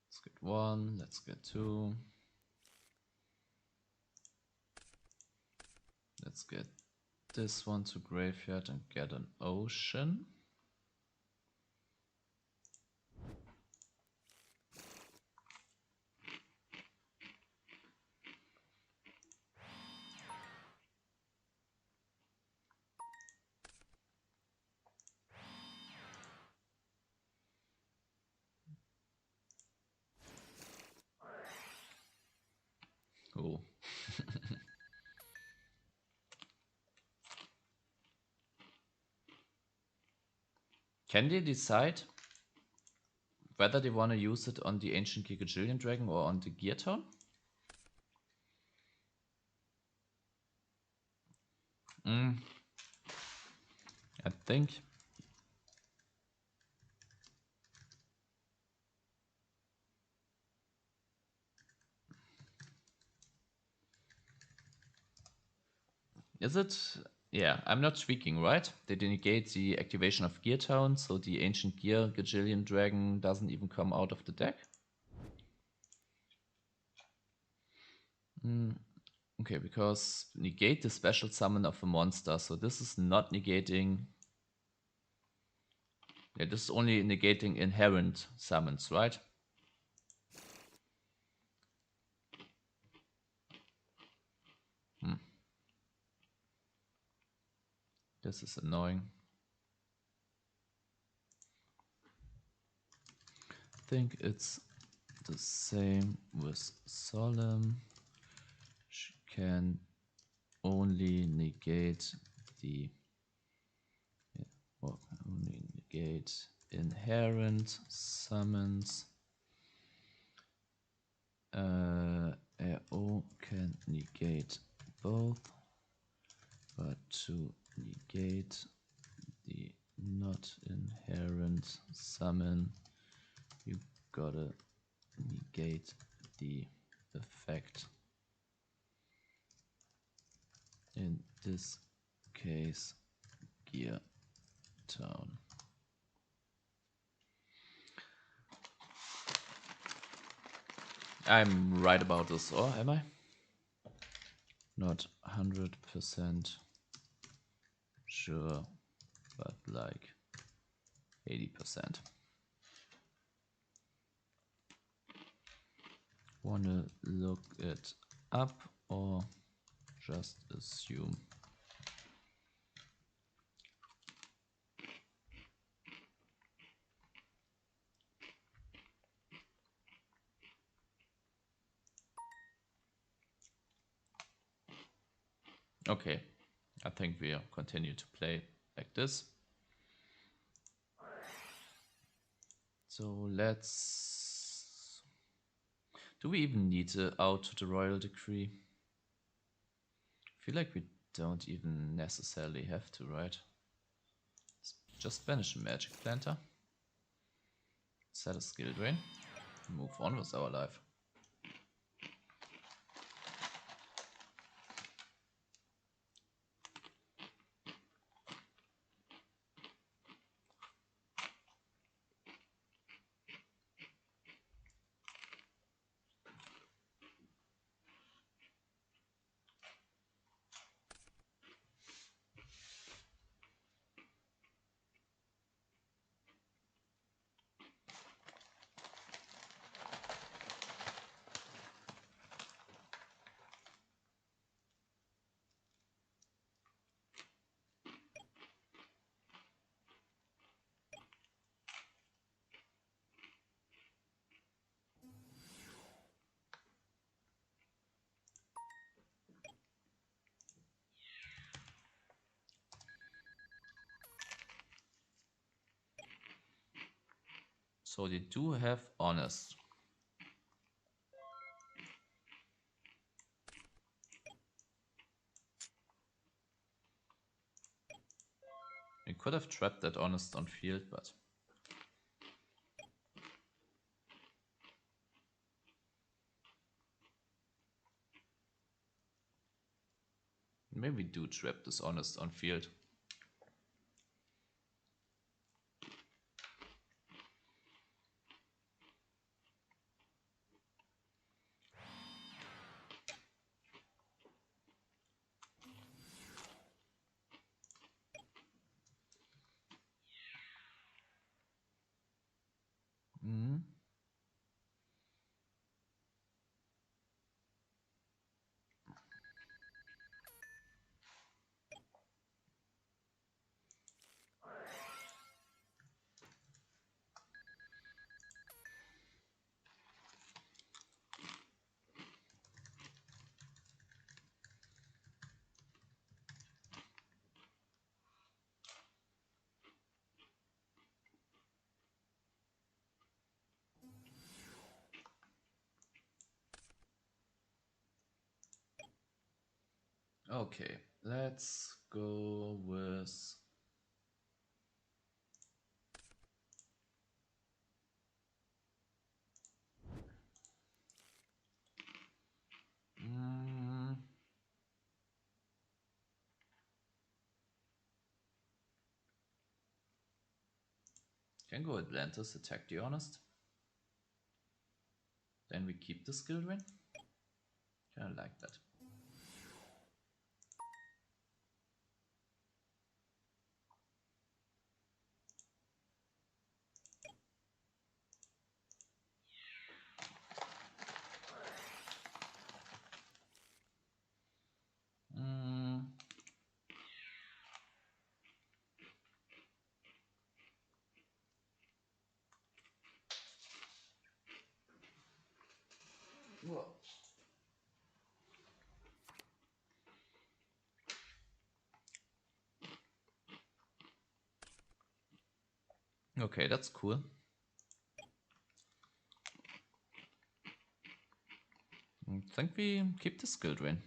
Speaker 1: Let's get 1, let's get 2. Let's get this one to graveyard and get an ocean. Cool. Can they decide whether they want to use it on the Ancient Gigajillion Dragon or on the Gear Town? I think is it? Yeah, I'm not tweaking, right? They negate the activation of Gear Town, so the Ancient Gear Gajillion Dragon doesn't even come out of the deck. Okay, because negate the special summon of a monster, so this is not negating. Yeah, this is only negating inherent summons, right? This is annoying. I think it's the same with Solemn. She can only negate the only negate inherent summons. RO can negate both, but to negate the not inherent summon, you gotta negate the effect. In this case, Gear Town. I'm right about this, or am I? Not 100% sure, but like 80%. Wanna look it up or just assume? Okay, I think we'll continue to play like this. So let's Do we even need out to the royal decree? I feel like we don't even necessarily have to, right? Let's just banish a magic planter. Set a skill drain. Move on with our life. So they do have honest. We could have trapped that honest on field, but maybe we do trap this honest on field. Okay, let's go with can go Atlantis, attack the honest. Then we keep the skill ring. Kinda like that. Whoa. Okay, that's cool. I think we keep the skill drain.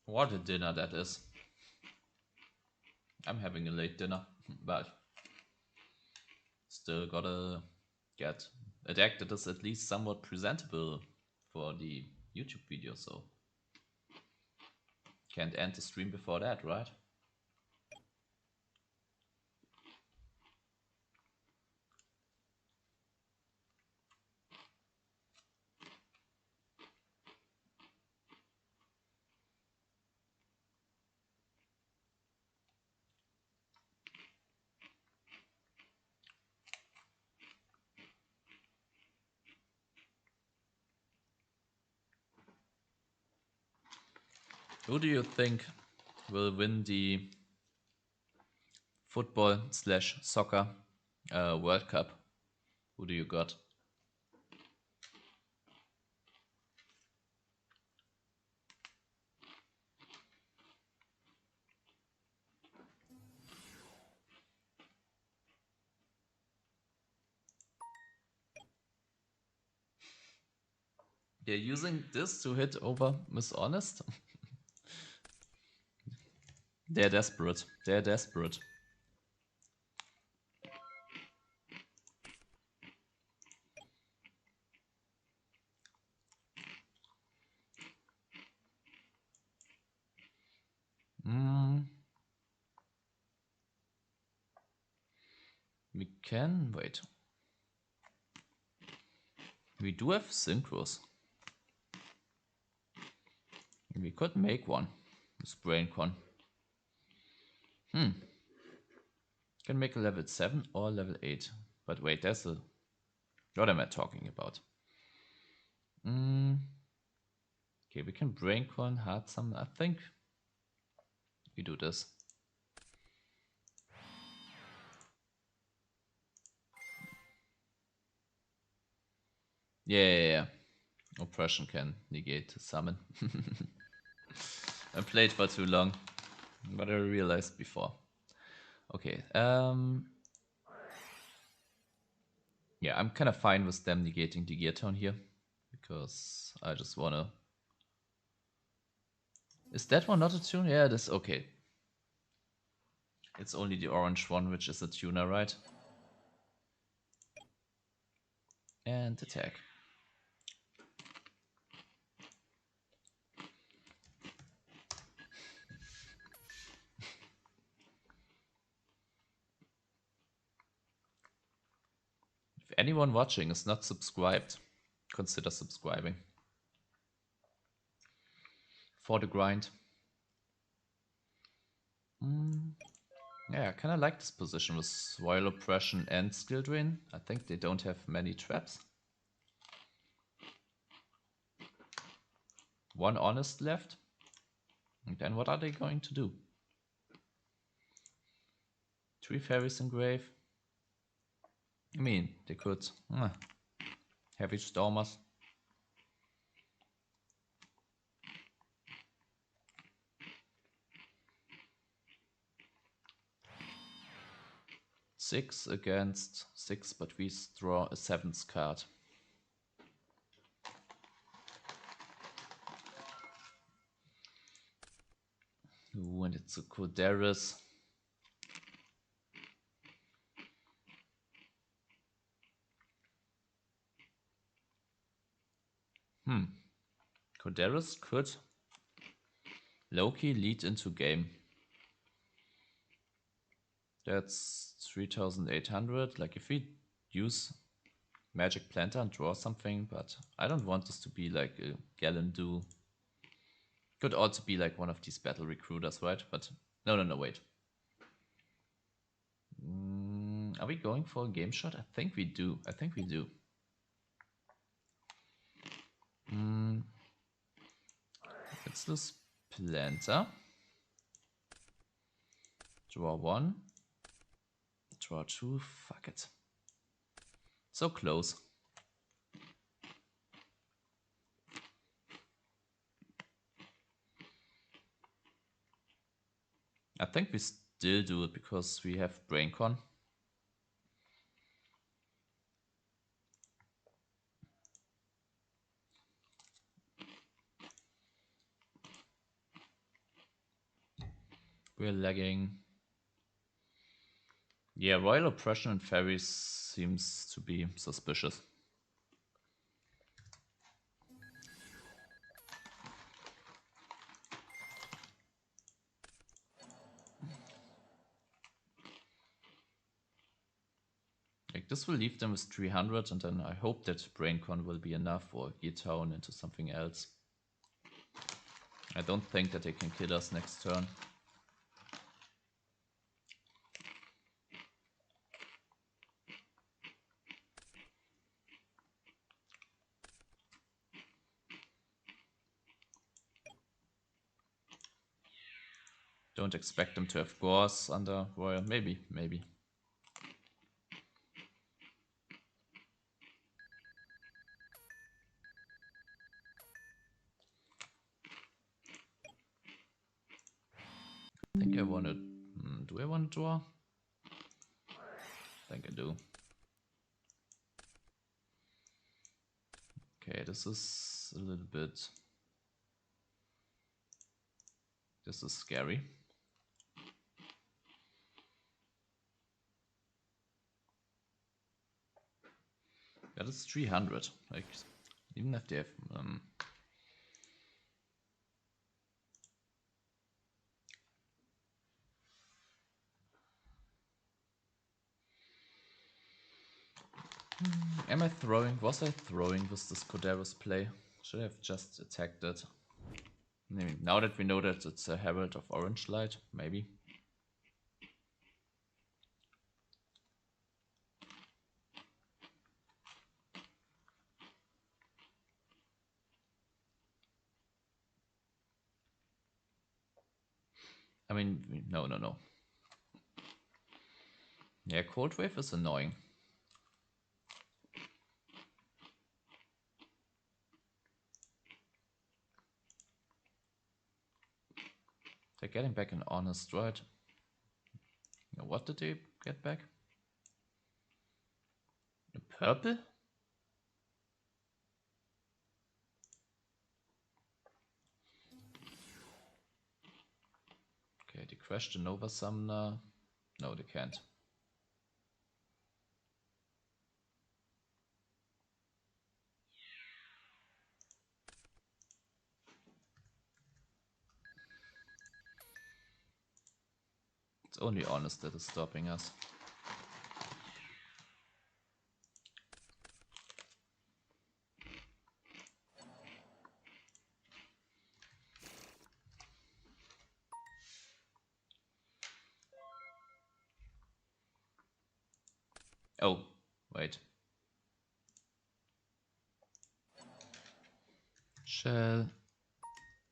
Speaker 1: What a dinner that is. I'm having a late dinner, but still gotta get a deck that is at least somewhat presentable for the YouTube video, so can't end the stream before that, right? Who do you think will win the football/soccer World Cup? Who do you got? They're using this to hit over Miss Honest. They're desperate. They're desperate. We can wait. We do have synchros. We could make one. This BrainCon. Can make a level 7 or level 8. But wait, that's a... What am I talking about? Okay, we can BrainCon, hard summon. I think we do this. Yeah. Oppression can negate to summon. I played for too long, but I realized before. Okay, yeah, I'm kind of fine with them negating the gear tone here, because I just wanna... Is that one not a tune? Yeah, it is. Okay. It's only the orange one, which is a tuner, right? And attack. If anyone watching is not subscribed, consider subscribing. For the grind. Yeah, I kind of like this position with Royal Oppression and Skill Drain. I think they don't have many traps. One Honest left. And then what are they going to do? 3 Fairies in Grave. I mean, they could... Heavy Stormers. Six against 6, but we draw a 7th card. Ooh, and it's a Corderis. Corderis could low-key lead into game. That's 3,800. Like, if we use Magic Planter and draw something, but I don't want this to be like a Gallon Do. Could also be like one of these battle recruiters, right? But no, wait. Are we going for a game shot? I think we do. It's this Planter. Draw 1. Draw 2. Fuck it. So close. I think we still do it because we have BrainCon. We're lagging. Yeah, Royal Oppression and Fairies seems to be suspicious. Like, this will leave them with 300, and then I hope that BrainCon will be enough, or Gear Town into something else. I don't think that they can kill us next turn. Don't expect them to have Gores under Royal. Maybe. I think I want to... do I want to draw? I think I do. Okay, this is a little bit... This is scary. That is 300. Like, even if they have... Am I throwing? Was I throwing with this Coderos play? Should I have just attacked it? Maybe. Now that we know that it's a Herald of Orange Light, maybe. I mean, no. Yeah, Cold Wave is annoying. They're getting back an Honest, right? What did they get back? A purple? Okay, they crashed the Nova Summoner. No, they can't. It's only Honest that is stopping us. Oh, wait. Shall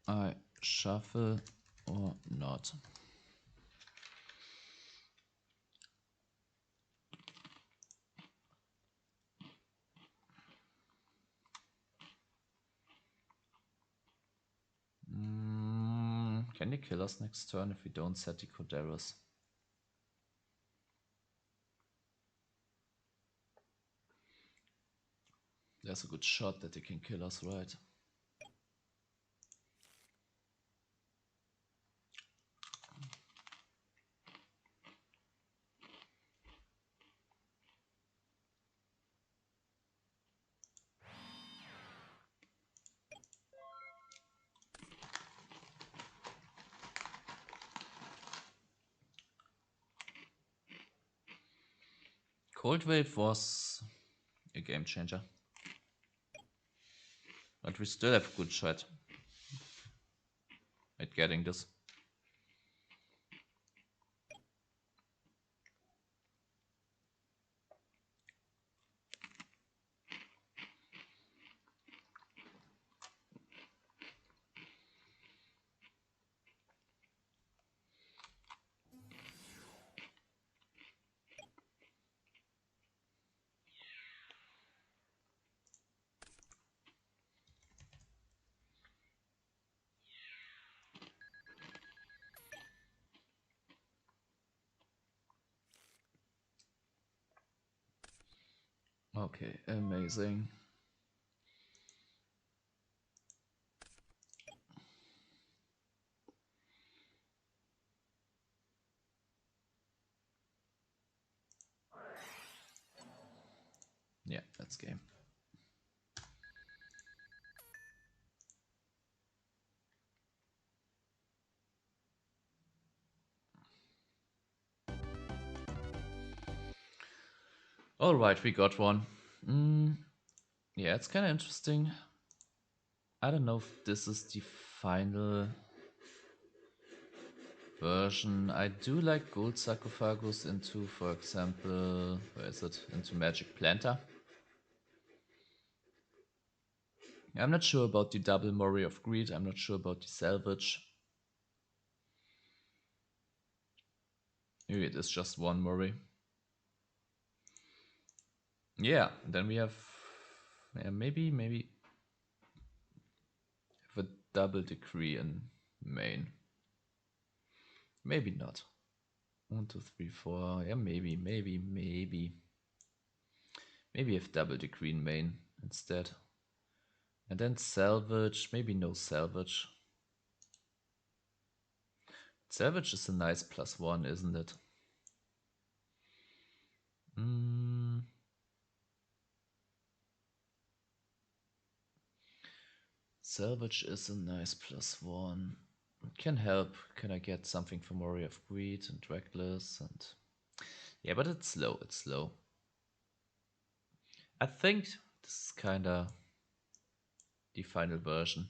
Speaker 1: I shuffle or not? Can they kill us next turn if we don't set the Coderos? There's a good shot that they can kill us, right? Cold Wave was a game changer. But we still have a good shot at getting this. Okay, amazing. Yeah, that's game. All right, we got one. Yeah, it's kind of interesting. I don't know if this is the final version. I do like Gold Sarcophagus into, for example, where is it? Into Magic Planter. I'm not sure about the double Mori of Greed. I'm not sure about the Salvage. Maybe it is just one Murray. Yeah, then we have maybe have a double decree in main. Maybe not. 1, 2, 3, 4. Yeah, maybe. Maybe have double decree in main instead. And then salvage. Maybe no salvage. Salvage is a nice +1, isn't it? Salvage is a nice +1. It can help. Can I get something from Warrior of Greed and Reckless? And yeah, but it's slow. It's slow. I think this is kind of the final version.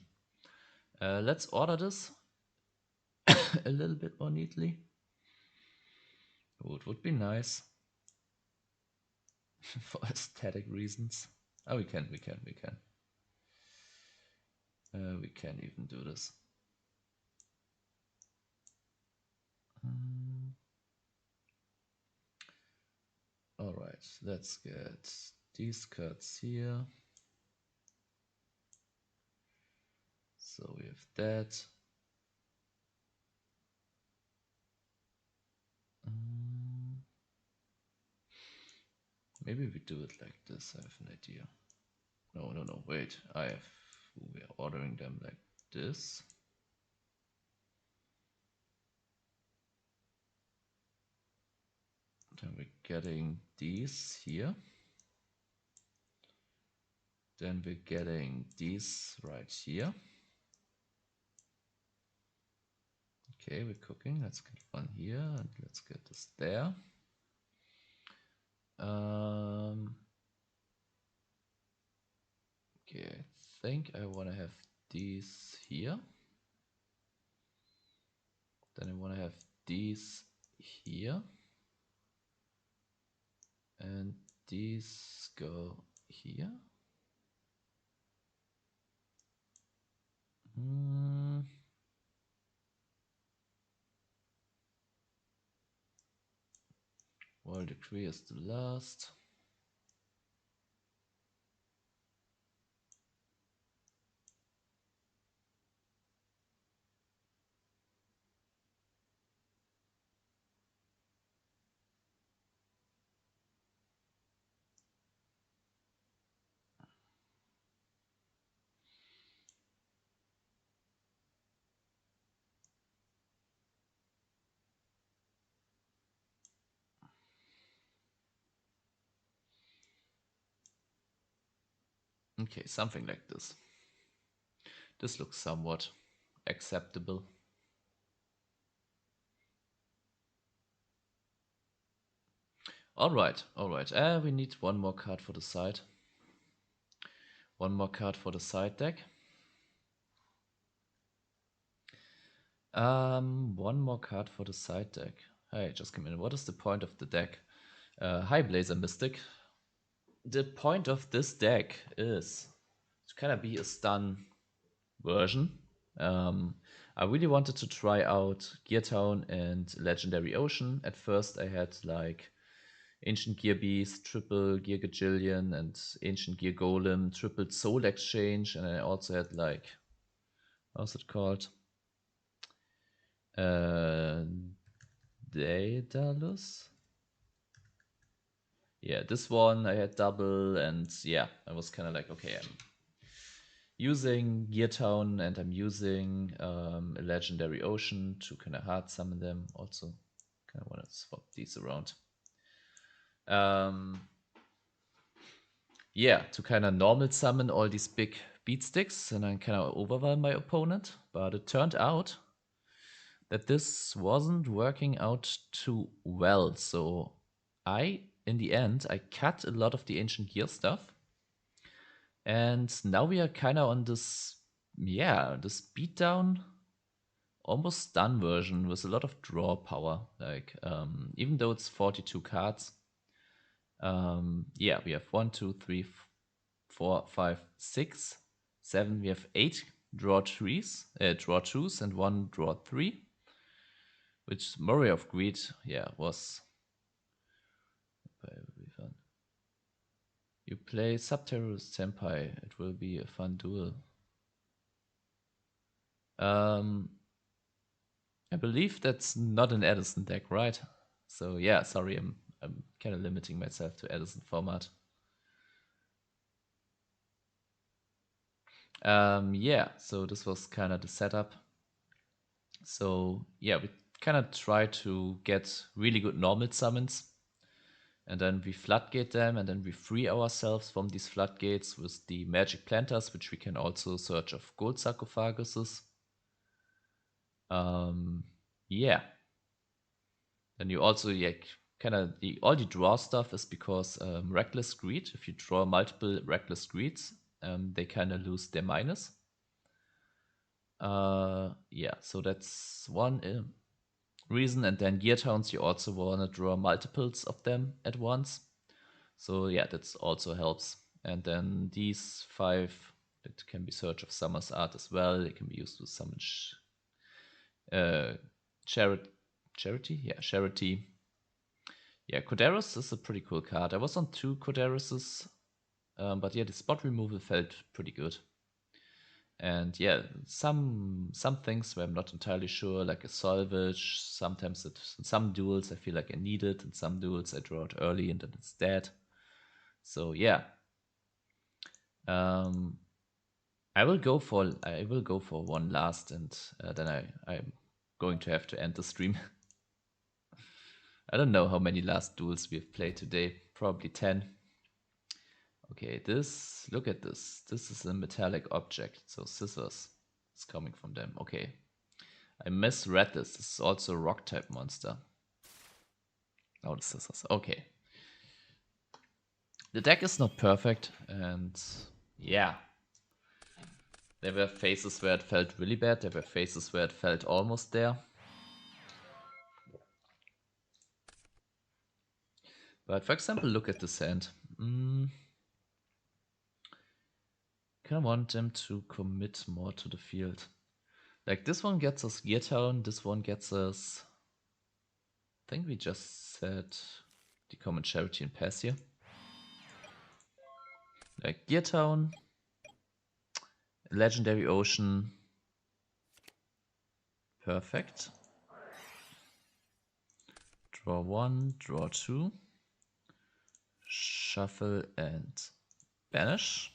Speaker 1: Let's order this a little bit more neatly. Oh, it would be nice for aesthetic reasons. Oh, we can. We can even do this. All right, let's get these cards here. So we have that. Maybe we do it like this. I have an idea. No, wait. We are ordering them like this. Then we're getting these here. Then we're getting these right here. Okay, we're cooking. Let's get one here and let's get this there. Okay, I think I want to have these here. Then I want to have these here. And these go here. World Decree is the last. Okay, something like this. This looks somewhat acceptable. All right. We need one more card for the side. One more card for the side deck. One more card for the side deck. Hey, just come in. What is the point of the deck? Hi, Blazer Mystic. The point of this deck is to kind of be a stun version. I really wanted to try out Gear Town and Legendary Ocean. At first, I had like Ancient Gear Beast, Triple Gear Gajillion, and Ancient Gear Golem, Triple Soul Exchange, and I also had like, how's it called? Daedalus? Yeah, this one I had double, and yeah, I was kind of like, okay, I'm using Gear Town and I'm using a Legendary Ocean to kind of hard summon them. Also, kind of want to swap these around. Yeah, to kind of normal summon all these big beat sticks and then kind of overwhelm my opponent. But it turned out that this wasn't working out too well. So in the end, I cut a lot of the Ancient Gear stuff. And now we are kind of on this, this beatdown, almost stun version with a lot of draw power. Like, even though it's 42 cards, we have 1, 2, 3, 4, 5, 6, 7. We have 8 draw twos and 1 draw 3. Which Murray of Greed, yeah, was very fun. You play Subterrorist Senpai. It will be a fun duel. I believe that's not an Edison deck, right? So yeah, sorry, I'm kind of limiting myself to Edison format. Yeah, so this was kind of the setup. So yeah, we kind of try to get really good normal summons, and then we floodgate them, and then we free ourselves from these floodgates with the magic planters, which we can also search of gold sarcophaguses. Yeah. Then you also kind of all the draw stuff is because reckless greed. If you draw multiple reckless greeds, they kind of lose their minus. Yeah, so that's one reason. And then gear towns, you also want to draw multiples of them at once. So yeah, that also helps. And then these 5, that can be Search of Summer's Art as well. They can be used to summon Charity. Yeah, Charity. Yeah, Kodaros is a pretty cool card. I was on 2 Kodaruses, but yeah, the spot removal felt pretty good. And yeah, some things where I'm not entirely sure, like a salvage. Sometimes in some duels I feel like I need it, in some duels I draw it early and then it's dead. So yeah, I will go for one last, and then I'm going to have to end the stream. I don't know how many last duels we've played today. Probably 10. Okay, look at this. This is a metallic object, so scissors is coming from them. Okay, I misread this. This is also a rock type monster. Oh, the scissors. Okay. The deck is not perfect, and yeah. There were phases where it felt really bad. There were phases where it felt almost there. But for example, look at this hand. Kind of want them to commit more to the field. Like this one gets us Gear Town, this one gets us... I think we just said the common Charity and pass here. Like Gear Town, Legendary Ocean. Perfect. Draw 1, draw 2. Shuffle and banish.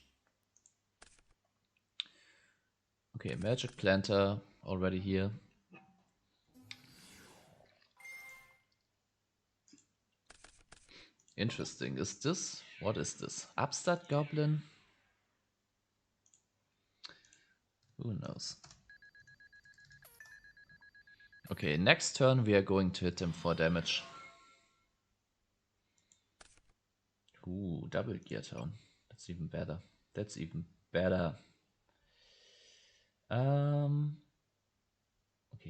Speaker 1: Okay, Magic Planter already here. Interesting. Is this? What is this? Upstart Goblin? Who knows? Okay, next turn we are going to hit him for damage. Ooh, double Gear Town. That's even better. That's even better. Okay,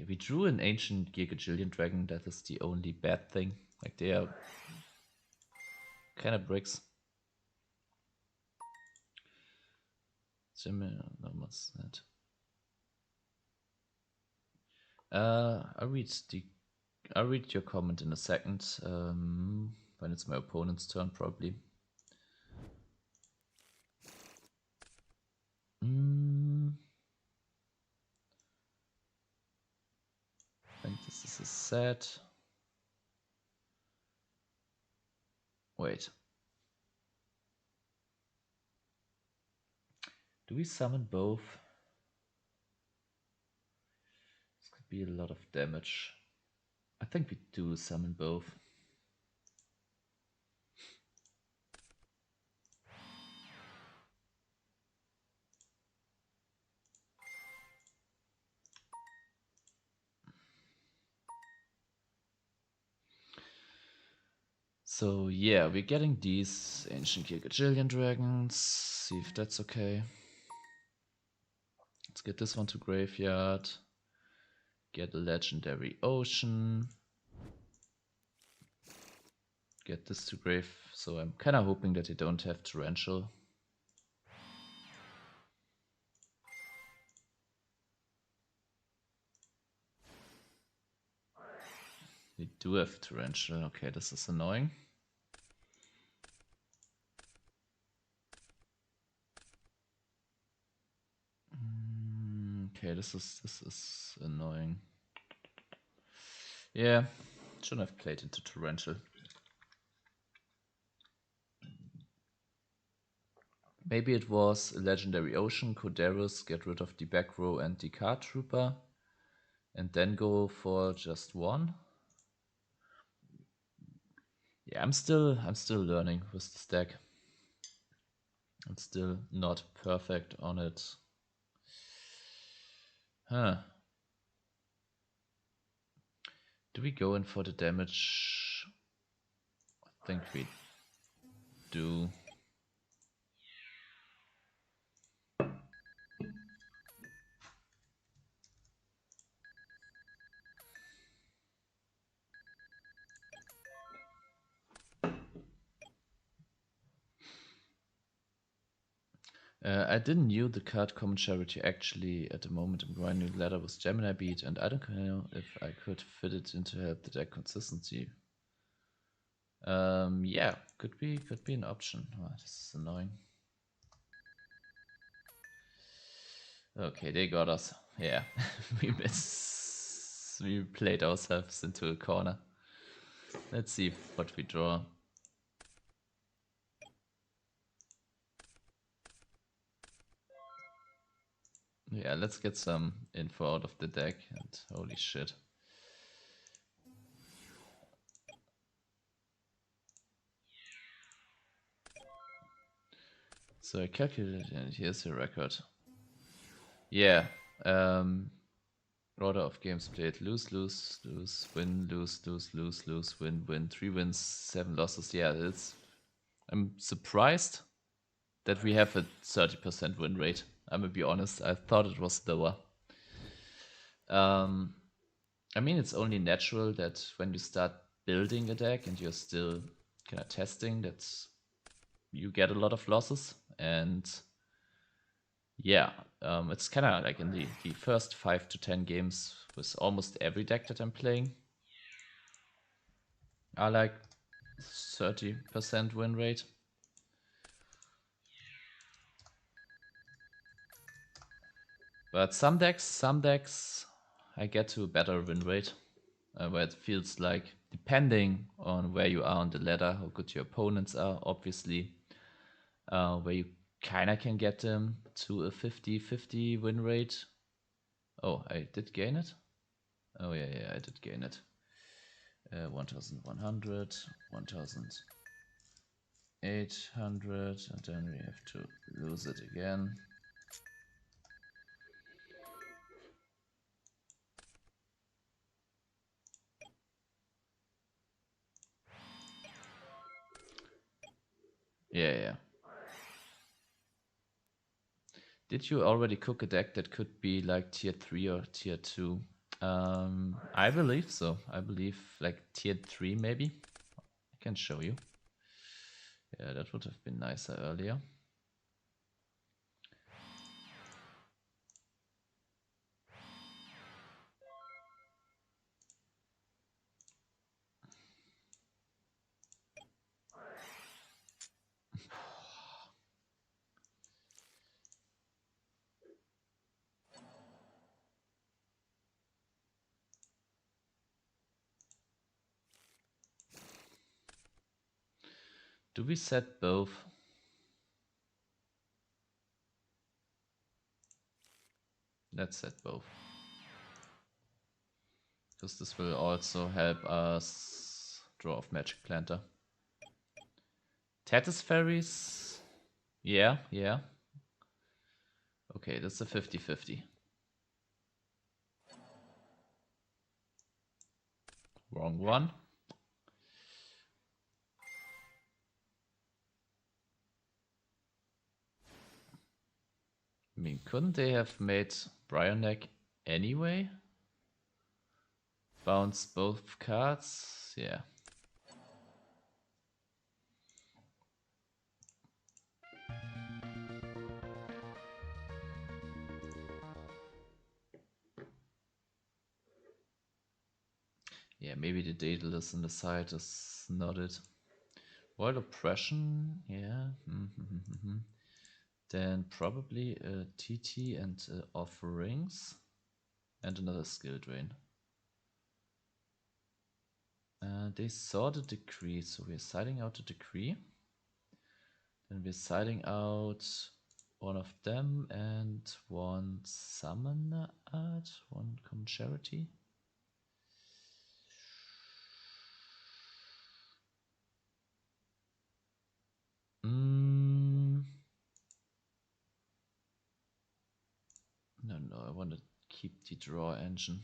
Speaker 1: we drew an ancient Gigajillion Dragon. That is the only bad thing. Like they are kind of bricks. Similar, no, what's that? I'll read your comment in a second. When it's my opponent's turn, probably. I think this is a set. Wait. Do we summon both? This could be a lot of damage. I think we do summon both. So yeah, we're getting these ancient Gigajillion Dragons. See if that's okay. Let's get this one to graveyard. Get a legendary ocean. Get this to grave. So I'm kind of hoping that they don't have Torrential. We do have Torrential. Okay, this is annoying. Okay, this is annoying. Yeah, shouldn't have played into Torrential. Maybe it was a Legendary Ocean, Coderus, get rid of the back row and the card trooper, and then go for just one. Yeah, I'm still learning with this deck. I'm still not perfect on it. Huh. Do we go in for the damage? I think we do. I didn't knew the card Common Charity actually at the moment. I'm grinding the ladder with Gemini Beat, and I don't know if I could fit it in to help the deck consistency. Yeah, could be an option. Oh, this is annoying. Okay, they got us. Yeah, we played ourselves into a corner. Let's see what we draw. Yeah, let's get some info out of the deck, and holy shit. So I calculated, and here's the record. Yeah, order of games played: lose, lose, lose, win, lose, lose, lose, lose, win, win. 3 wins, 7 losses. Yeah, I'm surprised that we have a 30% win rate. I'm gonna be honest, I thought it was lower. I mean, it's only natural that when you start building a deck and you're still kind of testing, that you get a lot of losses. And yeah, it's kind of like in the first 5 to 10 games with almost every deck that I'm playing are like 30% win rate. But some decks I get to a better win rate, where it feels like, depending on where you are on the ladder, how good your opponents are, obviously, where you kind of can get them to a 50-50 win rate. Oh, I did gain it? Oh yeah, I did gain it. 1100, 1800, and then we have to lose it again. Yeah. Did you already cook a deck that could be like tier 3 or tier 2? I believe so. I believe like tier 3 maybe. I can show you. Yeah, that would have been nicer earlier. Do we set both? Let's set both. Because this will also help us draw off Magic Planter. Tethys Fairies? Yeah. Okay, that's a 50-50. Wrong one. I mean, couldn't they have made Brioneck anyway? Bounce both cards? Yeah. Yeah, maybe the Daedalus in the side is not it. World Oppression, yeah. Then probably a TT and Offerings. And another skill drain. They saw the decree, so we're siding out the decree. Then we're siding out one of them and one summon art, one common charity. No, I want to keep the draw engine.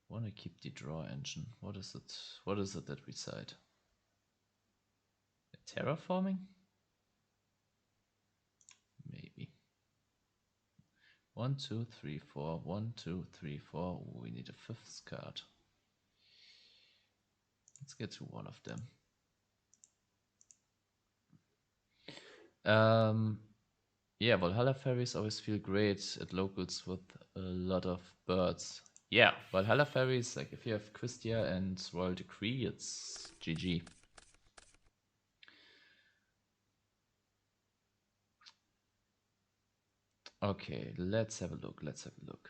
Speaker 1: Want to keep the draw engine. What is it? What is it that we side? Terraforming? Maybe. 1, 2, 3, 4. 1, 2, 3, 4. We need a fifth card. Let's get to one of them. Yeah, Valhalla Ferries always feel great at locals with a lot of birds. Yeah, Valhalla Ferries, like if you have Quistia and Royal Decree, it's GG. Okay, let's have a look.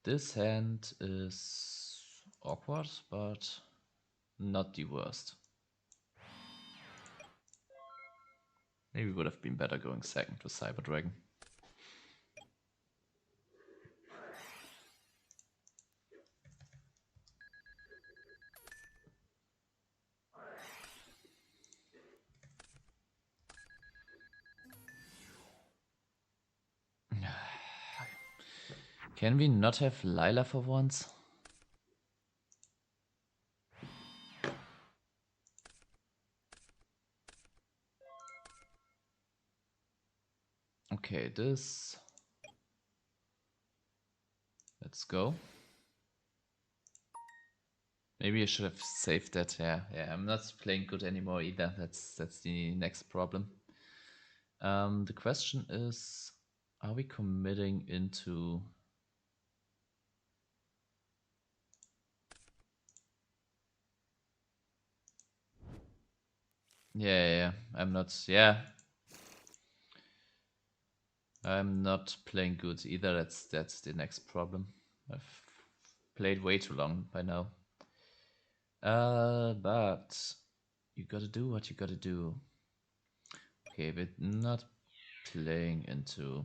Speaker 1: This hand is awkward, but not the worst. Maybe would have been better going second with Cyber Dragon. Can we not have Lila for once? Okay, this. Let's go. Maybe I should have saved that. Yeah, I'm not playing good anymore either. That's the next problem. The question is, are we committing into... Yeah, I'm not... Yeah. I'm not playing good either. That's the next problem. I've played way too long by now. But you gotta do what you gotta do. Okay, but not playing into...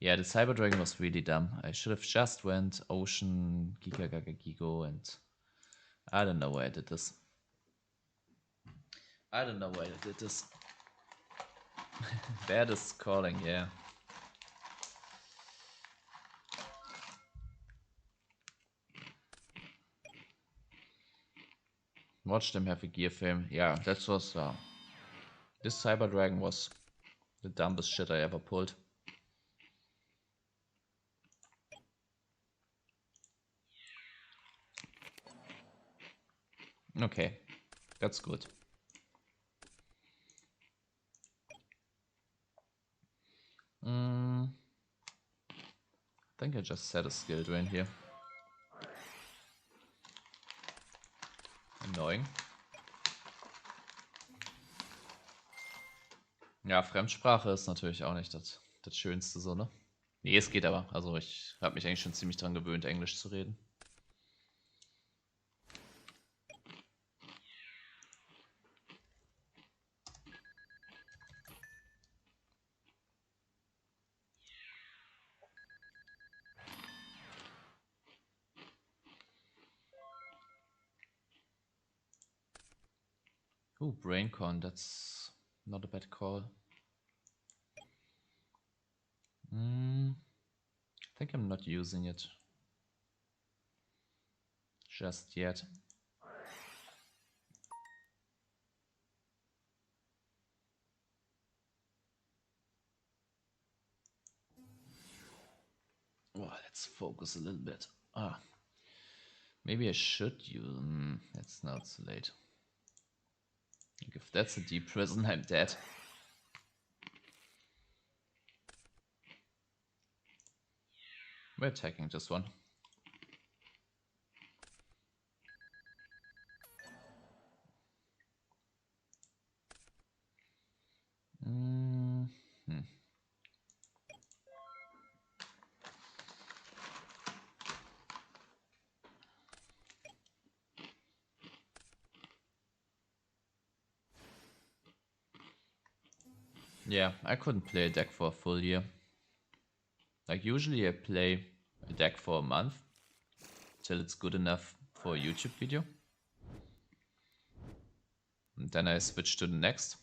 Speaker 1: Yeah, the Cyber Dragon was really dumb. I should have just went Ocean, Giga Gaga Gigo, and I don't know why I did this. Bad is calling, yeah. Watch them have a gear frame. Yeah, that was... this Cyber Dragon was the dumbest shit I ever pulled. Okay, that's good. I think I just set a skill drain here. Annoying. Ja, Fremdsprache ist natürlich auch nicht das Schönste so, ne? Nee, es geht aber. Also ich habe mich eigentlich schon ziemlich dran gewöhnt, Englisch zu reden. Ooh, Braincon, that's not a bad call. I think I'm not using it just yet. Oh, let's focus a little bit. Maybe I should use... it's not so late. If that's a deep prison, I'm dead. We're attacking this one. Yeah, I couldn't play a deck for a full year. Like usually I play a deck for a month till it's good enough for a YouTube video. And then I switch to the next.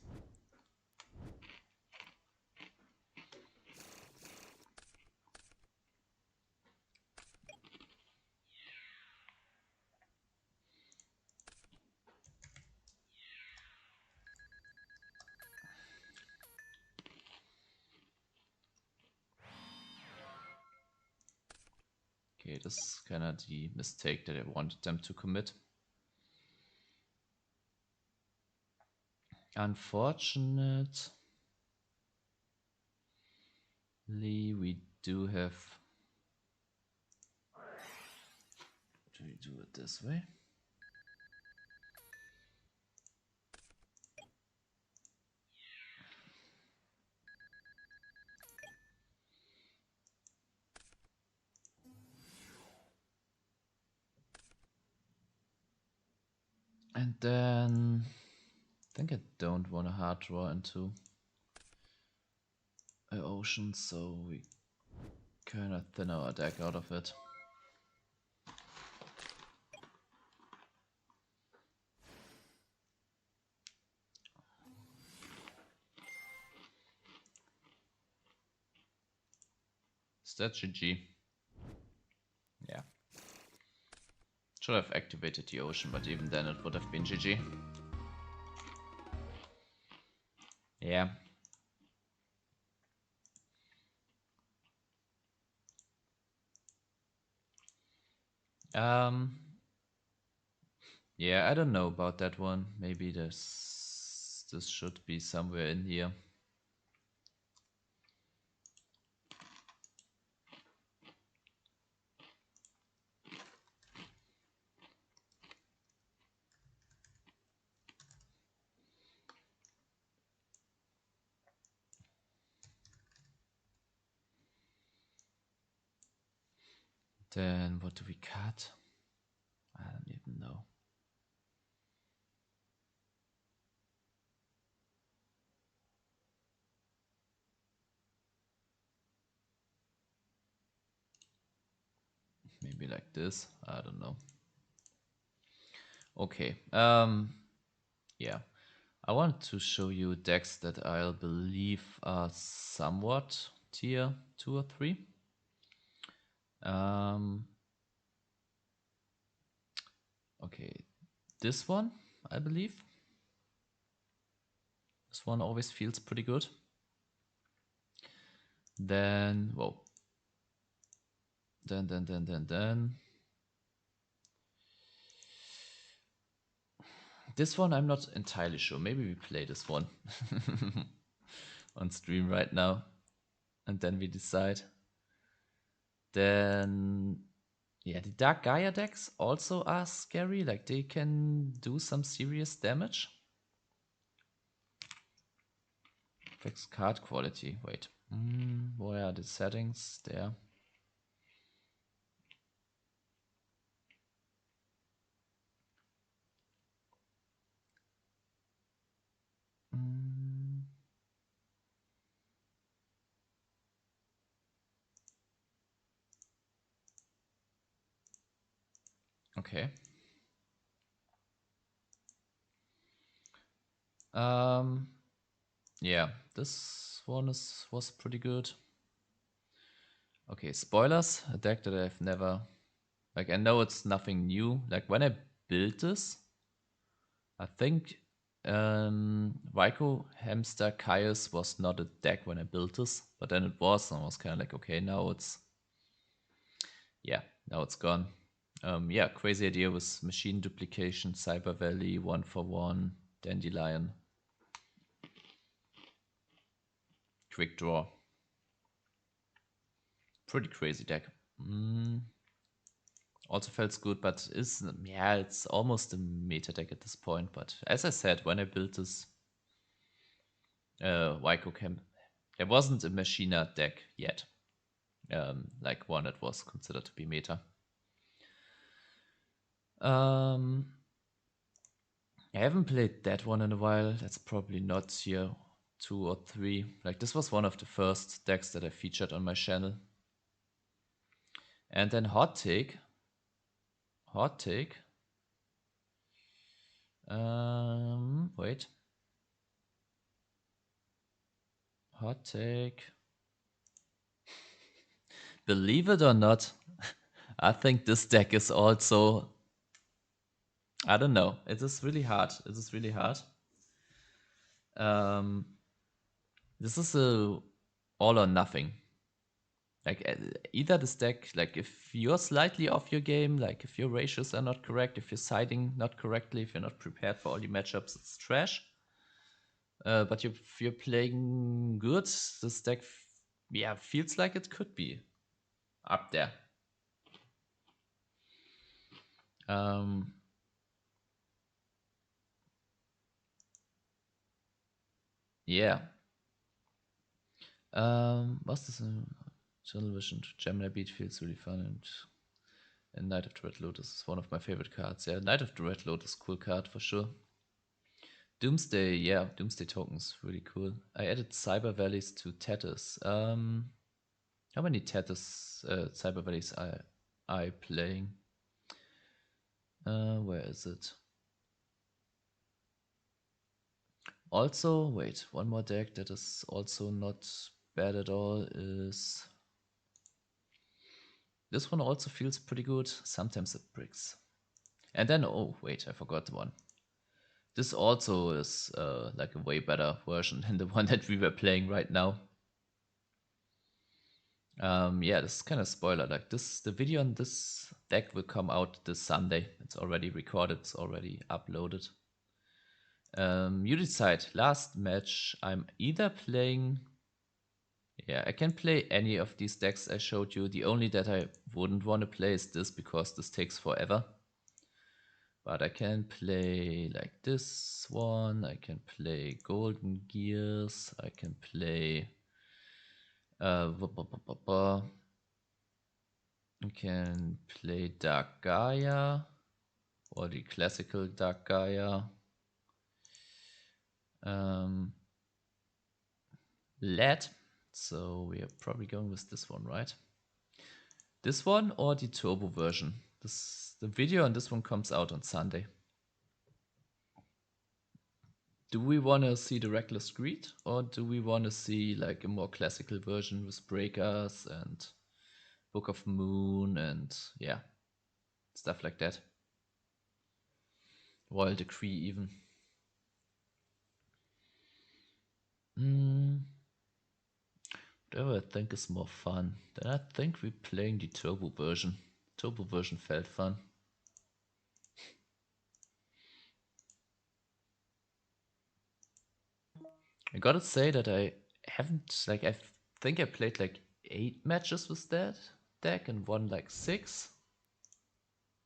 Speaker 1: Okay, this is kind of the mistake that I wanted them to commit. Unfortunately, we do have... Do we do it this way? And then I think I don't want to hard draw into an ocean, so we kind of thin our deck out of it. Is that GG? Yeah. Should have activated the ocean, but even then it would have been GG. Yeah. Yeah, I don't know about that one. Maybe this should be somewhere in here. Then what do we cut? I don't even know. Maybe like this. I don't know. Okay. Yeah. I want to show you decks that I'll believe are somewhat tier 2 or 3. Okay. This one, I believe. This one always feels pretty good. Then, whoa. Then. This one I'm not entirely sure. Maybe we play this one on stream right now. And then we decide. Then, yeah, the Dark Gaia decks also are scary. Like, they can do some serious damage. Affects card quality. Wait. Where are the settings? There. Okay. Yeah, this one was pretty good. Okay, spoilers. A deck that I've never... Like, I know it's nothing new. Like, when I built this, I think Ryko Hamster Caius was not a deck when I built this, but then it was, and I was kind of like, okay, now it's... Yeah, now it's gone. Yeah, crazy idea with machine duplication, Cyber Valley, 1-for-1, Dandelion. Quick draw. Pretty crazy deck. Also feels good, but it's almost a meta deck at this point. But as I said, when I built this Wyco camp, there wasn't a Machina deck yet. Like one that was considered to be meta. I haven't played that one in a while. That's probably not tier 2 or 3. Like, this was one of the first decks that I featured on my channel. And then hot take. Wait. Hot take. Believe it or not, I think this deck is also, I don't know. It is really hard. This is a all or nothing. Like, either this deck, like, if you're slightly off your game, like if your ratios are not correct, if you're siding not correctly, if you're not prepared for all your matchups, it's trash. But if you're playing good, this deck, feels like it could be up there. Yeah. What's this? Television Gemini Beat feels really fun, and Knight of the Red Lotus is one of my favorite cards. Yeah, Knight of the Red Lotus, cool card for sure. Doomsday, yeah, Doomsday tokens, really cool. I added Cyber Valleys to Tetris. How many Tetris Cyber Valleys I playing? Where is it? Also, wait, one more deck that is also not bad at all is... This one also feels pretty good. Sometimes it bricks. And then, oh, wait, I forgot one. This also is like a way better version than the one that we were playing right now. Yeah, this is kind of spoiler. Like the video on this deck will come out this Sunday. It's already recorded. It's already uploaded. You decide. Last match, I'm either playing... Yeah, I can play any of these decks I showed you. The only that I wouldn't want to play is this, because this takes forever. But I can play like this one. I can play Golden Gears. I can play... I can play Dark Gaia, or the classical Dark Gaia. LED. So we are probably going with this one, right? This one or the turbo version. The video on this one comes out on Sunday. Do we want to see the Reckless Greed, or do we want to see like a more classical version with Breakers and Book of Moon and yeah, stuff like that? Royal Decree even. Whatever I think is more fun. Then I think we're playing the turbo version. Turbo version felt fun. I gotta say that I haven't, like, I think I played like 8 matches with that deck and won like 6.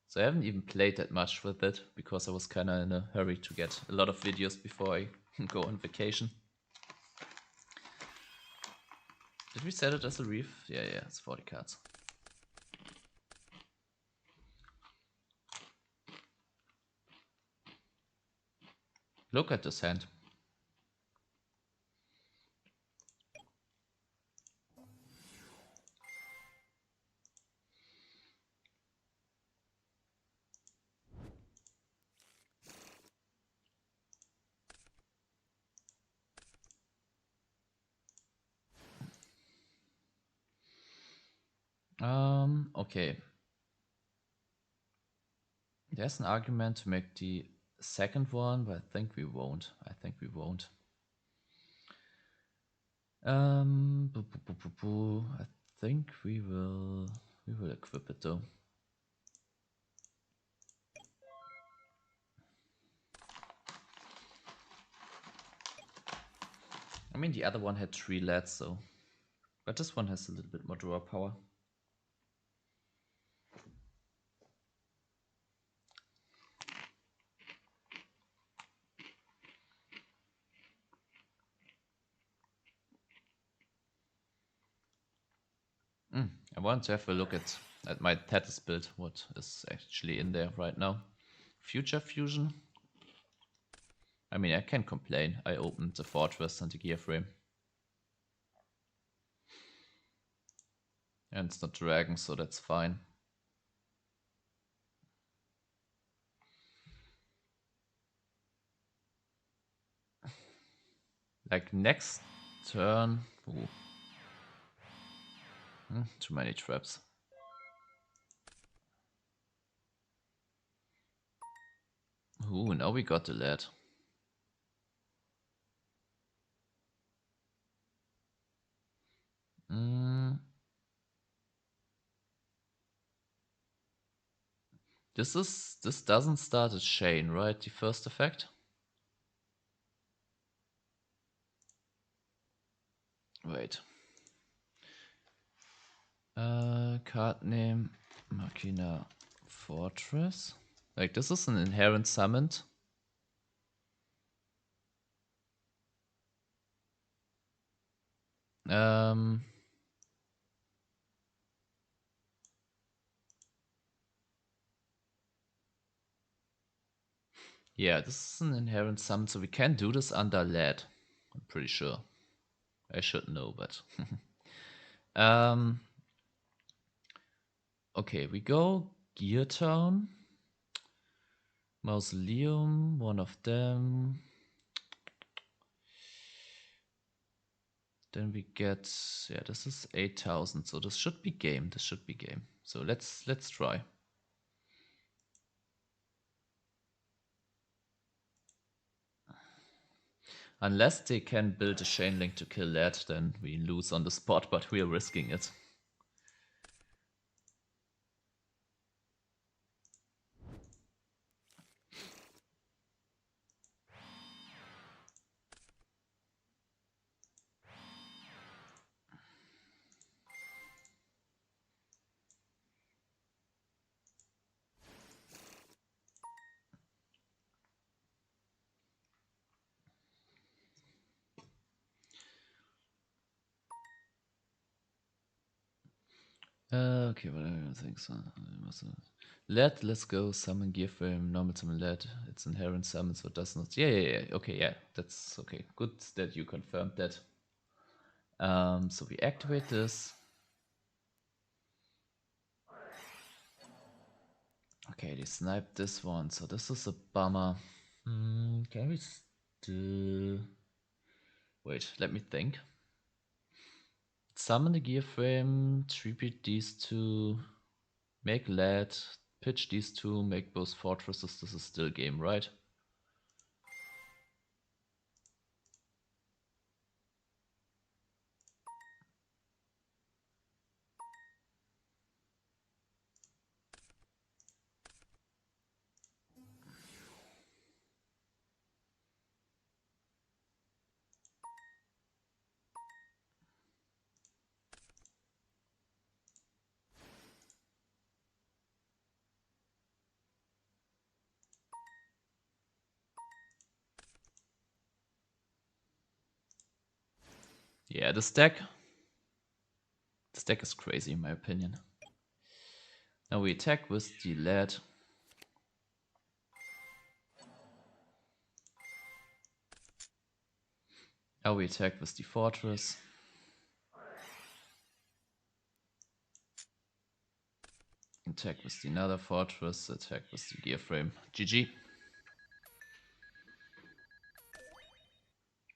Speaker 1: So I haven't even played that much with it, because I was kinda in a hurry to get a lot of videos before I go on vacation. Did we set it as a reef? Yeah, it's 40 cards. Look at this hand. Okay. There's an argument to make the second one, but I think we won't. I think we will equip it though. I mean, the other one had 3 LEDs, so... But this one has a little bit more draw power. I want to have a look at my Tetris build, what is actually in there right now. Future Fusion. I mean, I can't complain. I opened the fortress and the gear frame. And it's not dragon, so that's fine. Like next turn. Ooh. Too many traps. Ooh, now we got the lead. This doesn't start a chain, right? The first effect? Wait. Card name Machina Fortress. Like this is an inherent summoned. Yeah, this is an inherent summon, so we can do this under lead. I'm pretty sure. I should know, but okay, we go Gear Town, Mausoleum, one of them. Then we get, yeah, this is 8,000, so this should be game. This should be game. So let's try. Unless they can build a chain link to kill that, then we lose on the spot, but we are risking it. Okay, what do I think so? Let's go summon gear frame, normal summon lead. It's inherent summon, so it does not. Yeah. Okay, yeah, that's okay. Good that you confirmed that. So we activate this. Okay, they sniped this one, so this is a bummer. Can we still... Wait, let me think. Summon the gear frame, tribute these two, make lead, pitch these two, make both fortresses. This is still game, right? Yeah, the stack is crazy in my opinion. Now we attack with the lead. Now we attack with the fortress. Attack with the another fortress. Attack with the gear frame. GG.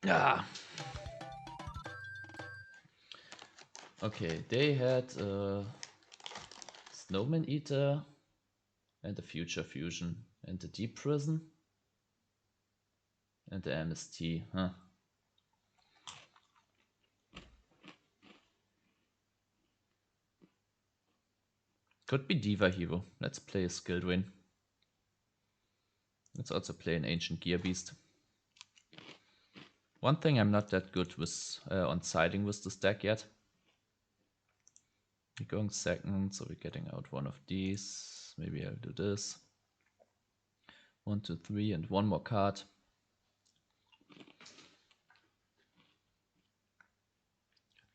Speaker 1: Ah. Okay, they had Snowman Eater and the Future Fusion and the Deep Prison and the MST, huh? Could be Diva Hero. Let's play a Skilled Win. Let's also play an Ancient Gear Beast. One thing I'm not that good with on siding with this deck yet. We're going second, so we're getting out one of these. Maybe I'll do this. 1, 2, 3, and one more card. I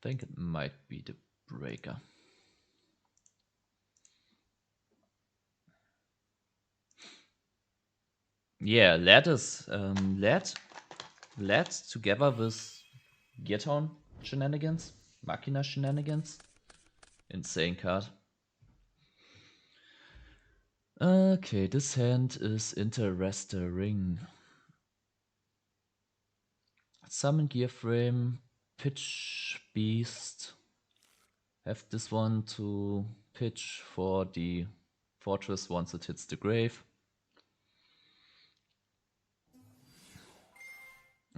Speaker 1: think it might be the Breaker. Yeah, Lead is Lead together with Geartown shenanigans, Machina shenanigans. Insane card. Okay, this hand is Iterating. Summon Gearframe, pitch Beast. Have this one to pitch for the fortress once it hits the grave.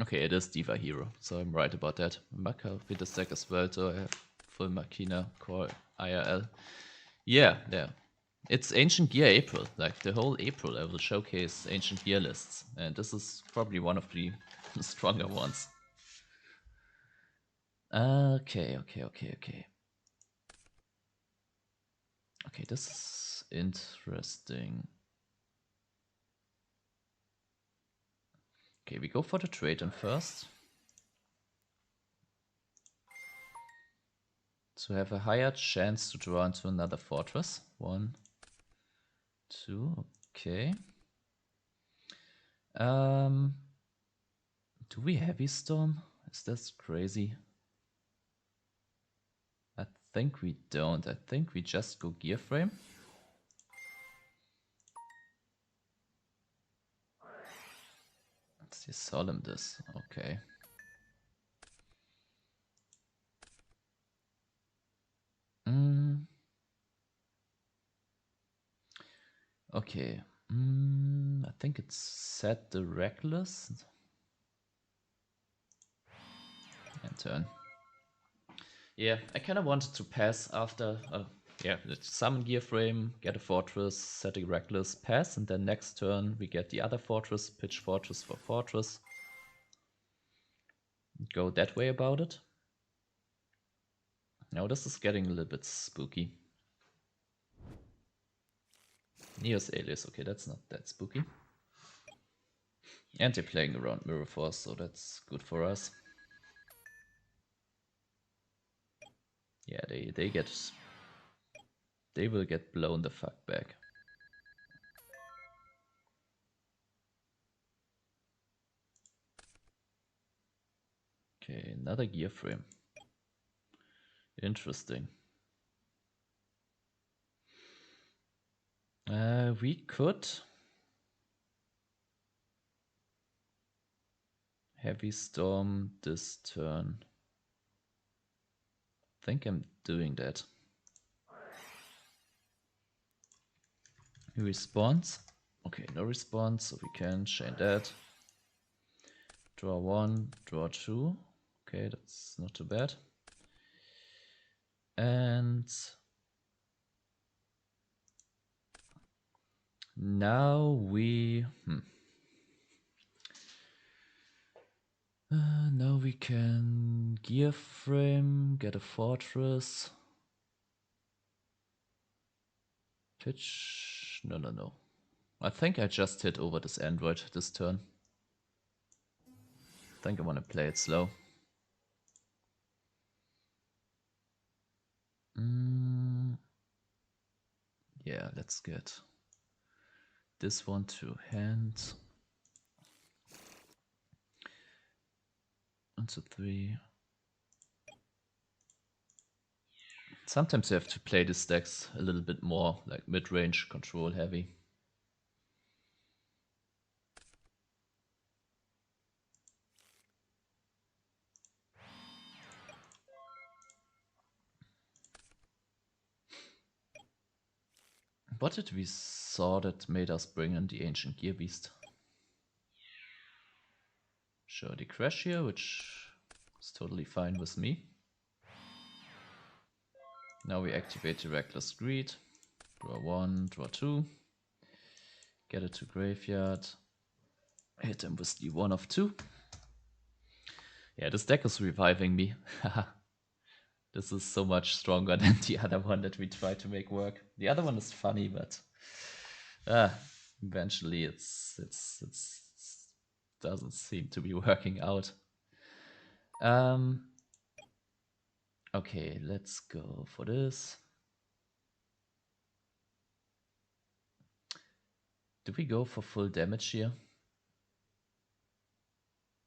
Speaker 1: Okay, it is Diva Hero, so I'm right about that. Maka with the stack as well, so I have full Machina core IRL. Yeah. It's Ancient Gear April. Like the whole April, I will showcase Ancient Gear lists, and this is probably one of the stronger ones. Okay. Okay, this is interesting. Okay, we go for the trade on first. To have a higher chance to draw into another fortress. 1, 2, okay. Do we Heavy Storm? Is that crazy? I think we don't. I think we just go Gear Frame. Let's see, Solemn this. Okay. Okay. I think it's set the Reckless. And turn. Yeah, I kind of wanted to pass after. Yeah, let's summon Gear Frame, get a fortress, set a Reckless, pass, and then next turn we get the other fortress, pitch fortress for fortress. Go that way about it. Now this is getting a little bit spooky. Neos Alias, okay, that's not that spooky. And they're playing around Mirror Force, so that's good for us. Yeah, they will get blown the fuck back. Okay, another Gear Frame. Interesting. We could Heavy Storm this turn. I think I'm doing that. He responds. Okay, no response, so we can chain that. Draw 1, draw 2. Okay, that's not too bad. And now we now we can Gear Frame, get a fortress. Pitch. No. I think I just hit over this android this turn. I think I want to play it slow. Yeah, let's get this one to hand. 1, 2, 3. Sometimes you have to play the stacks a little bit more, like mid-range, control heavy. What did we saw that made us bring in the Ancient Gear Beast? Show the crash here, which is totally fine with me. Now we activate the Reckless Greed. Draw 1, draw 2. Get it to graveyard. Hit him with the 1 of 2. Yeah, this deck is reviving me. This is so much stronger than the other one that we tried to make work. The other one is funny, but eventually it's doesn't seem to be working out. Okay, let's go for this. Do we go for full damage here?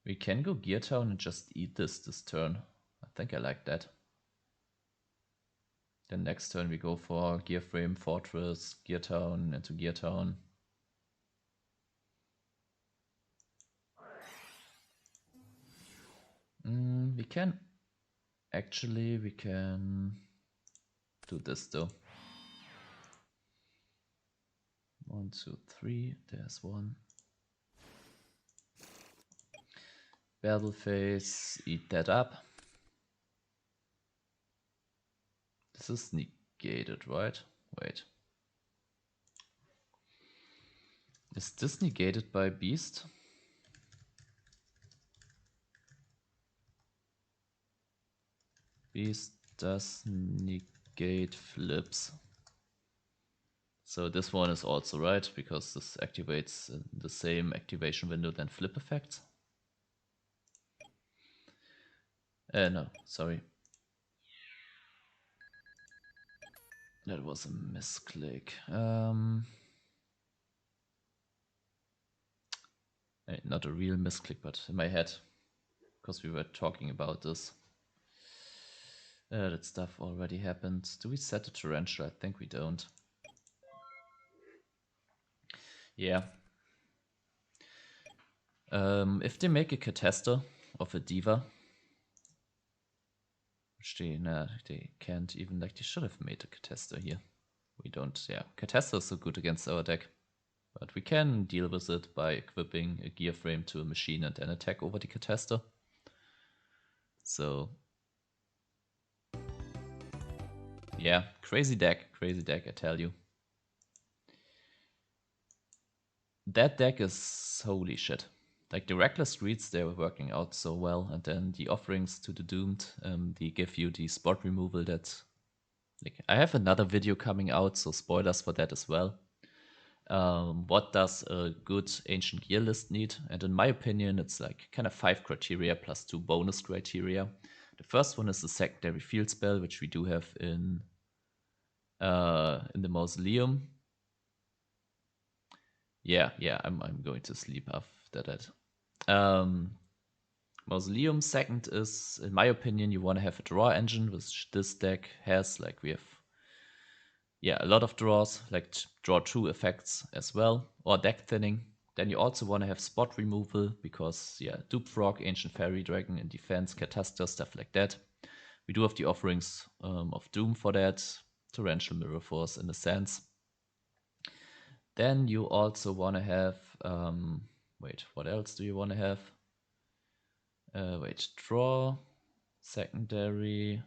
Speaker 1: We can go Gear Town and just eat this turn. I think I like that. Then next turn we go for Gear Frame, Fortress, Gear Town, into Gear Town. We can do this though. 1, 2, 3. There's one. Battle phase. Eat that up. This is negated, right? Wait. Is this negated by Beast? Beast does negate flips. So this one is also right, because this activates in the same activation window than flip effects. No, sorry. That was a misclick. Not a real misclick, but in my head, because we were talking about this. That stuff already happened. Do we set a Torrential? I think we don't. Yeah. If they make a Cataster of a Diva, which they can't even, like, they should have made a Cataster here. We don't, yeah. Cataster is so good against our deck. But we can deal with it by equipping a gear frame to a machine and then attack over the Cataster. So, yeah, crazy deck, I tell you. That deck is holy shit. Like, the Reckless Greeds, they were working out so well, and then the offerings to the Doomed, they give you the spot removal that... Like, I have another video coming out, so spoilers for that as well. What does a good Ancient Gear list need? And in my opinion, it's like kind of 5 criteria plus 2 bonus criteria. The first one is the secondary field spell, which we do have in the Mausoleum. Yeah, I'm going to sleep after that. Mausoleum. Second is, in my opinion, you want to have a draw engine, which this deck has. Like, we have a lot of draws, like draw 2 effects as well, or deck thinning. Then you also want to have spot removal, because Dupe Frog, Ancient Fairy Dragon in defense, Cataster, stuff like that. We do have the offerings of Doom for that, Torrential Mirror Force in a sense. Then you also want to have, what else do you want to have? Draw, secondary.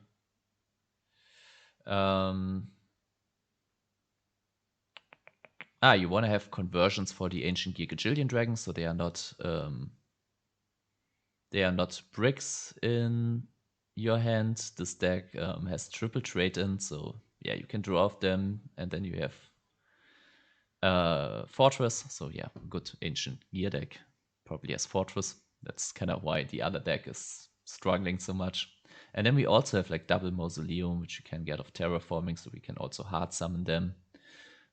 Speaker 1: You want to have conversions for the Ancient Gear Gajillion Dragons, so they are not bricks in your hand. This deck has triple trade-in, so yeah, you can draw off them, and then you have Fortress, so yeah, good Ancient Gear deck probably has Fortress. That's kind of why the other deck is struggling so much. And then we also have like double Mausoleum, which you can get off terraforming, so we can also hard summon them.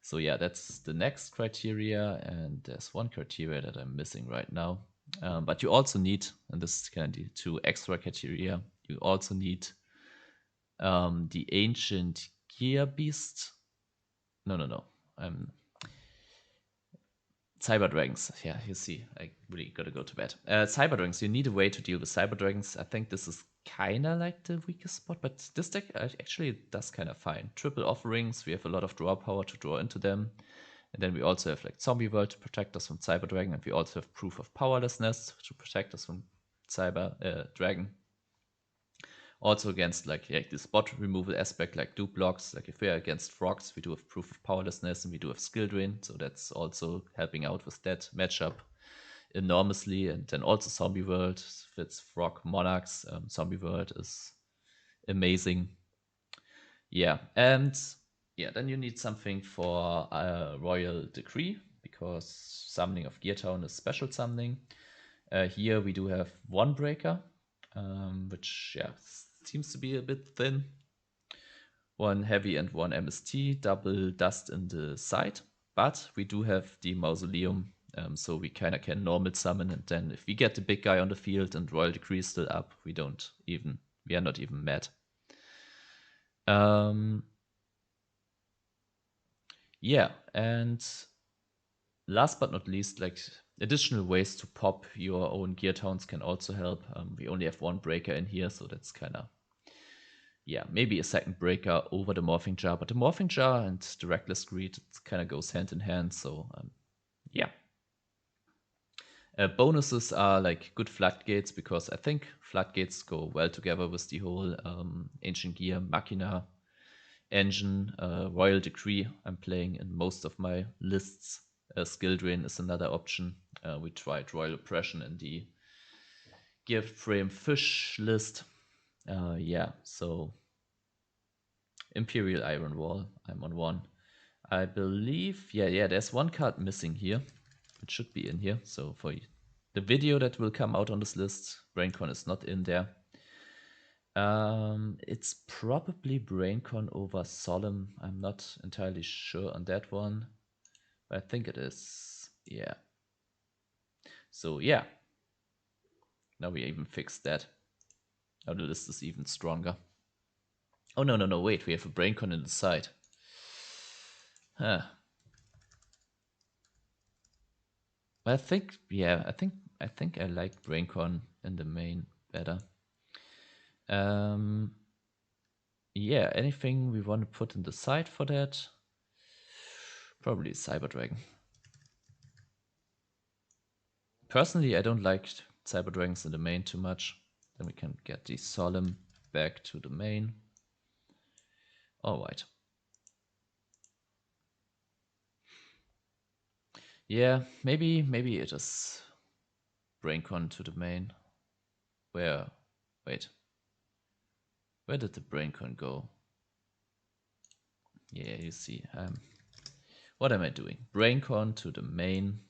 Speaker 1: So yeah, that's the next criteria, and there's one criteria that I'm missing right now. But you also need, and this is kind of the 2 extra criteria, you also need the Ancient Gear Beast. No. Cyber Dragons. Yeah, you see, I really gotta go to bed. Cyber Dragons, you need a way to deal with Cyber Dragons. I think this is kind of like the weakest spot, but this deck actually does kind of fine. Triple offerings, we have a lot of draw power to draw into them. And then we also have like Zombie World to protect us from Cyber Dragon, and we also have Proof of Powerlessness to protect us from Cyber Dragon. Also against like the spot removal aspect, like dupe blocks. Like if we're against frogs, we do have Proof of Powerlessness and we do have Skill Drain, so that's also helping out with that matchup enormously. And then also Zombie World fits Frog Monarchs. Zombie World is amazing. Yeah, and then you need something for Royal Decree, because summoning of Gear Town is special summoning. Here we do have one breaker, which seems to be a bit thin. One heavy and one MST, double dust in the side. But we do have the Mausoleum So we kind of can normal summon, and then if we get the big guy on the field and Royal Decree is still up, we are not even mad. Yeah, and last but not least, like additional ways to pop your own gear towns can also help. We only have one breaker in here, so that's kind of, yeah, maybe a second breaker over the Morphing Jar. But the Morphing Jar and the Reckless Greed, it kind of goes hand in hand, so yeah. Bonuses are like good floodgates, because I think floodgates go well together with the whole Ancient Gear, Machina, Engine, Royal Decree. I'm playing in most of my lists. Skill Drain is another option. We tried Royal Oppression in the Gift Frame Fish list. Yeah, so Imperial Iron Wall, I'm on one. I believe, yeah, there's one card missing here. It should be in here. So for the video that will come out on this list, BrainCon is not in there. It's probably BrainCon over Solemn. I'm not entirely sure on that one, but I think it is. Yeah. So yeah. Now we even fixed that. Now the list is even stronger. Oh no, wait, we have a BrainCon in the side. Huh. I think, yeah, I think I like BrainCon in the main better. Yeah, anything we want to put in the side for that? Probably Cyber Dragon. Personally, I don't like Cyber Dragons in the main too much. Then we can get the Solemn back to the main. Alright. Yeah, maybe it is BrainCon to the main. Wait. Where did the BrainCon go? Yeah, you see. What am I doing? BrainCon to the main.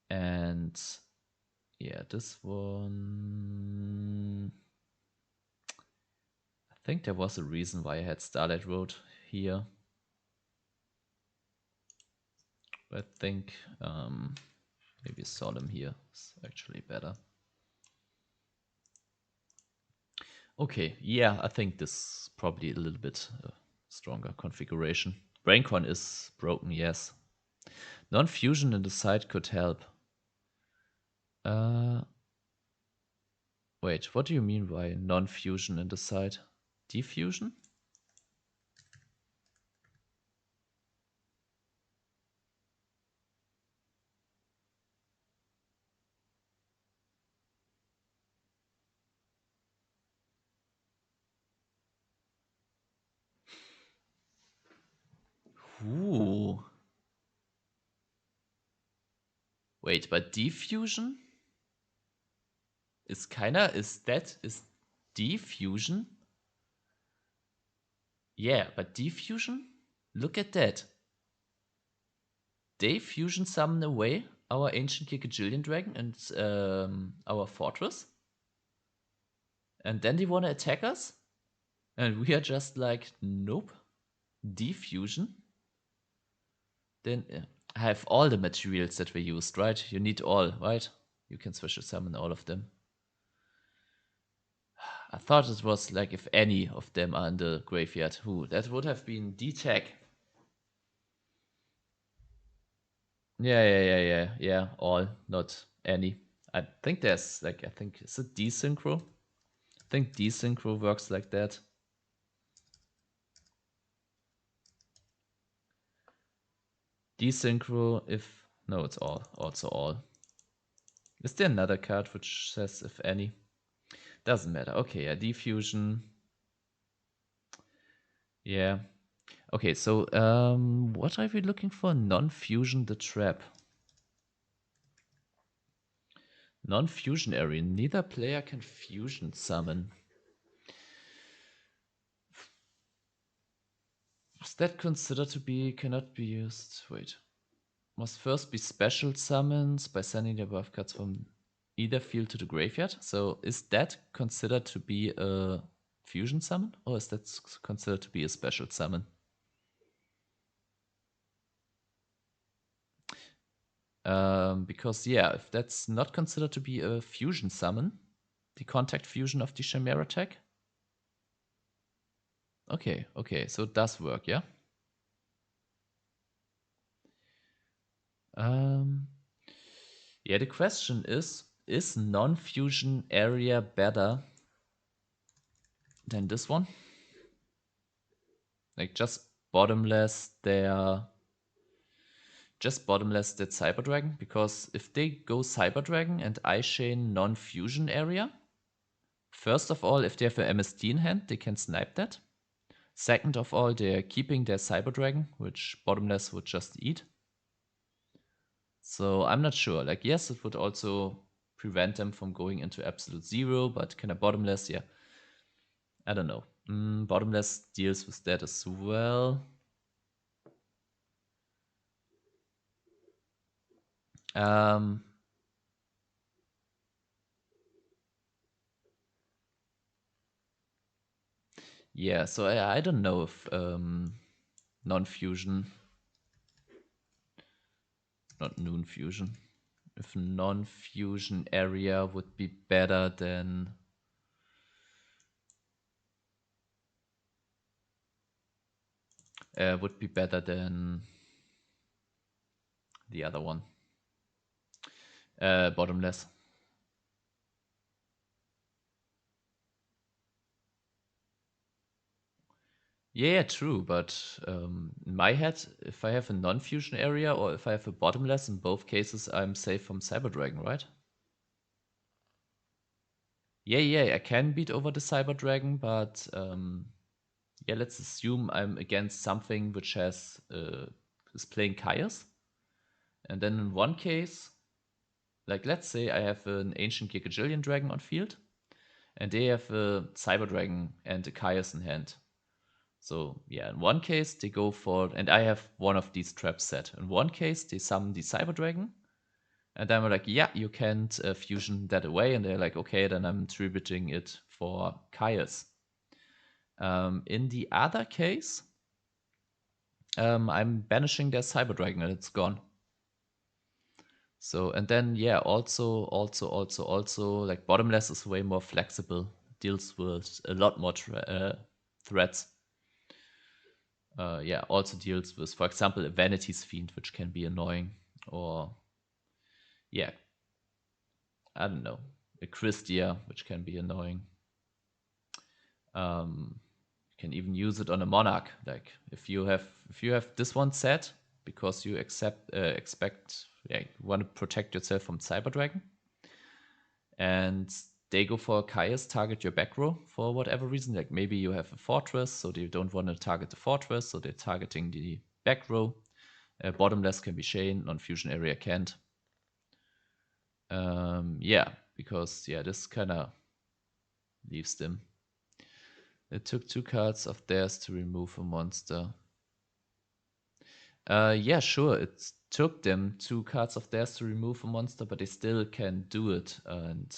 Speaker 1: And yeah, this one. I think there was a reason why I had Starlight Road here. I think maybe Solemn here is actually better. Okay, yeah, I think this is probably a little bit stronger configuration. BrainCon is broken, yes. Non-fusion in the side could help. Wait, what do you mean by non-fusion in the side? Diffusion? Ooh. Wait, but diffusion? Is diffusion? Yeah, but diffusion? Look at that. They fusion summon away our Ancient Kikajillion Dragon and our Fortress. And then they want to attack us? And we are just like, nope. Diffusion? Then I have all the materials that we used, right? You need all, right? You can special summon all of them. I thought it was like if any of them are in the graveyard. That would have been D-Tech. Yeah, all, not any. I think there's like, is it desynchro? I think desynchro works like that. Desynchro no, it's all, also all. Is there another card which says if any? Doesn't matter. Okay, yeah, diffusion. Yeah. Okay, so what are we looking for? Non-fusion the trap. Non-fusion area. Neither player can fusion summon. Is that considered to be cannot be used? Wait. Must first be special summons by sending the above cards from either field to the graveyard. So is that considered to be a fusion summon, or is that considered to be a special summon? Because, yeah, if that's not considered to be a fusion summon, the contact fusion of the Chimera tag. Okay, so it does work, yeah? Yeah, the question is non-fusion area better than this one? Like, just bottomless their Cyber Dragon, because if they go Cyber Dragon and I chain non-fusion area, first of all, if they have an MST in hand, they can snipe that. Second of all, they're keeping their Cyber Dragon, which bottomless would just eat. So I'm not sure. Like, yes, it would also prevent them from going into absolute zero, but can a bottomless? Yeah, I don't know. Bottomless deals with that as well. Yeah, so I don't know if non-fusion, not noon fusion, if non-fusion area would be better than the other one, bottomless. Yeah, true. But in my head, if I have a non-fusion area or if I have a bottomless, in both cases, I'm safe from Cyber Dragon, right? Yeah, I can beat over the Cyber Dragon, but yeah, let's assume I'm against something which is playing Caius. And then in one case, like let's say I have an Ancient Gigajillion Dragon on field, and they have a Cyber Dragon and a Caius in hand. So yeah, in one case they go for, and I have one of these traps set. In one case they summon the Cyber Dragon, and then we're like, yeah, you can't fusion that away, and they're like, okay, then I'm tributing it for Caius. In the other case, I'm banishing their Cyber Dragon and it's gone. So, and then, yeah, also, like bottomless is way more flexible, deals with a lot more threats. Yeah, also deals with, for example, a Vanity's Fiend, which can be annoying, or, yeah, I don't know, a Christia, which can be annoying. You can even use it on a Monarch. Like if you have this one set because you expect, yeah, you want to protect yourself from Cyber Dragon, and they go for Caius, target your back row for whatever reason. Like maybe you have a fortress, so they don't want to target the fortress, so they're targeting the back row. Bottomless can be chained, non-fusion area can't. Yeah, because yeah, this kind of leaves them. It took 2 cards of theirs to remove a monster. Yeah, sure. It took them 2 cards of theirs to remove a monster, but they still can do it. And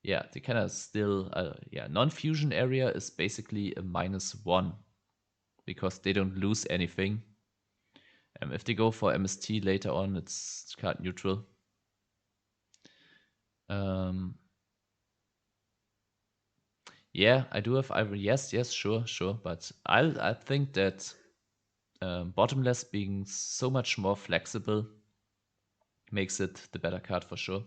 Speaker 1: yeah, they kind of still, yeah, non-fusion area is basically a -1 because they don't lose anything. If they go for MST later on, it's card neutral. Yeah, I do have Ivory. Yes, sure. But I think that bottomless being so much more flexible makes it the better card for sure.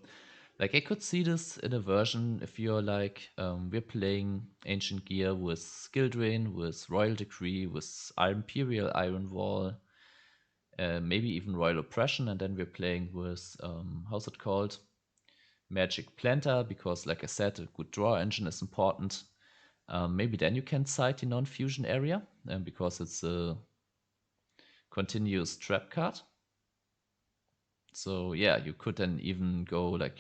Speaker 1: Like I could see this in a version if you're like, we're playing Ancient Gear with Skill Drain, with Royal Decree, with Imperial Iron Wall, maybe even Royal Oppression, and then we're playing with, how's it called? Magic Planter, because like I said, a good draw engine is important. Maybe then you can side the non-fusion area, because it's a continuous trap card. So yeah, you could then even go like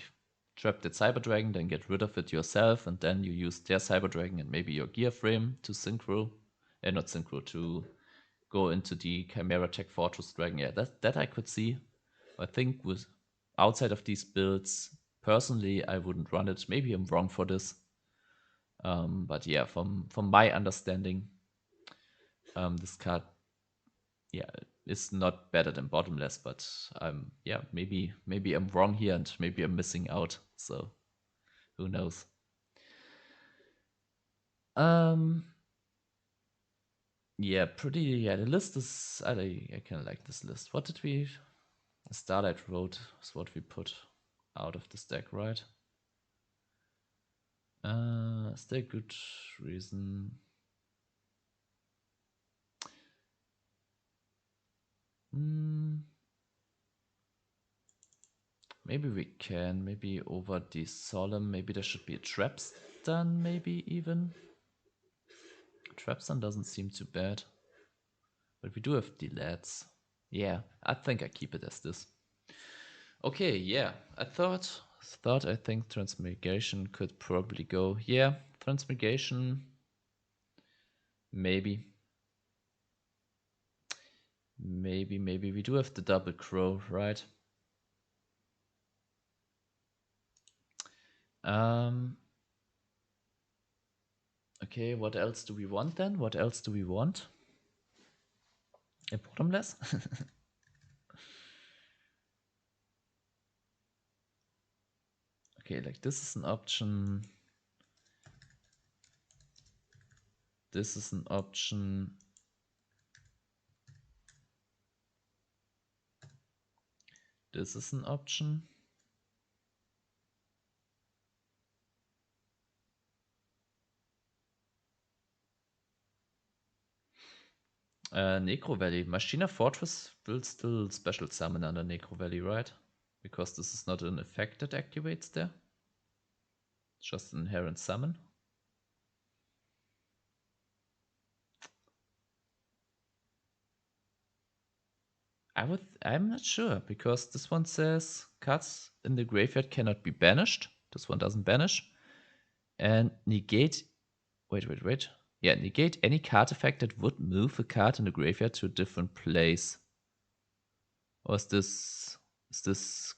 Speaker 1: trap that Cyber Dragon, then get rid of it yourself, and then you use their Cyber Dragon and maybe your Gear Frame to synchro, not synchro, to go into the Chimera Tech Fortress Dragon. Yeah, that I could see. I think with outside of these builds, personally, I wouldn't run it. Maybe I'm wrong for this. But yeah, from my understanding, this card, yeah, is not better than bottomless, but yeah, maybe I'm wrong here and maybe I'm missing out. So who knows? Yeah, yeah, the list is I kind of like this list. What did we Starlight Road is what we put out of this deck, right? Is there a good reason? Maybe we can. Maybe over the Solemn. Maybe there should be a Trapstun, maybe even. Trapstun doesn't seem too bad. But we do have the lads. Yeah, I think I keep it as this. Okay, yeah. I think Transmigration could probably go. Yeah, Transmigration. Maybe. Maybe we do have the double crow, right? Okay, what else do we want then? What else do we want? A bottomless? Okay, like this is an option. This is an option. This is an option. Necro Valley. Machina Fortress will still special summon under Necro Valley, right? Because this is not an effect that activates there. It's just an inherent summon. I'm not sure, because this one says cards in the graveyard cannot be banished. This one doesn't banish. And negate. Wait. Yeah, negate any card effect that would move a card in the graveyard to a different place. Or is this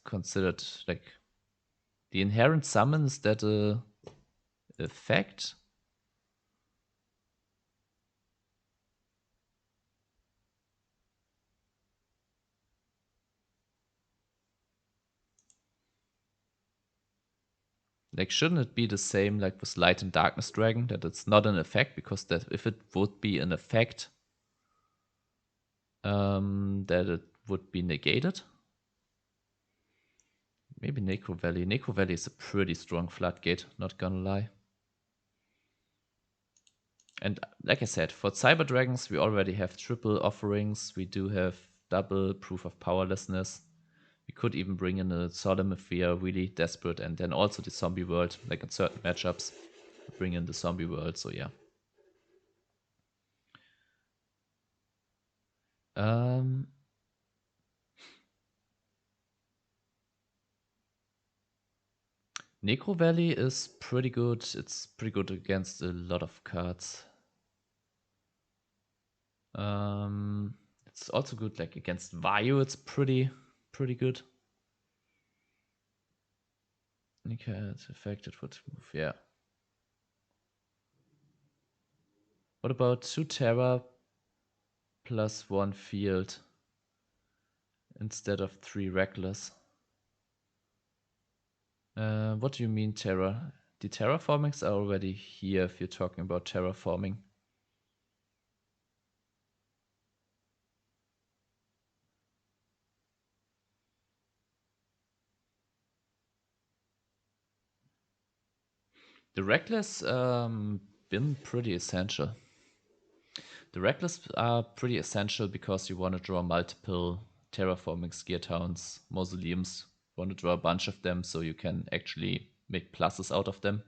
Speaker 1: considered like the inherent summon? Is that a effect? Like, shouldn't it be the same like with Light and Darkness Dragon, that it's not an effect, because that if it would be an effect, that it would be negated? Maybe Necro Valley. Necro Valley is a pretty strong floodgate, not gonna lie. And like I said, for Cyber Dragons, we already have triple offerings. We do have double proof of powerlessness. We could even bring in a Solemn if we are really desperate, and then also the Zombie World, like in certain matchups, bring in the Zombie World. So yeah. Necro Valley is pretty good. It's pretty good against a lot of cards. It's also good like against Vayu. It's pretty good. Okay, it's affected for 2 move. Yeah. What about 2 Terra plus 1 field instead of 3 Reckless? What do you mean Terra? The terraformings are already here if you're talking about terraforming. The Reckless been pretty essential. The Reckless are pretty essential because you want to draw multiple terraforming Skier Towns, Mausoleums. You want to draw a bunch of them so you can actually make pluses out of them.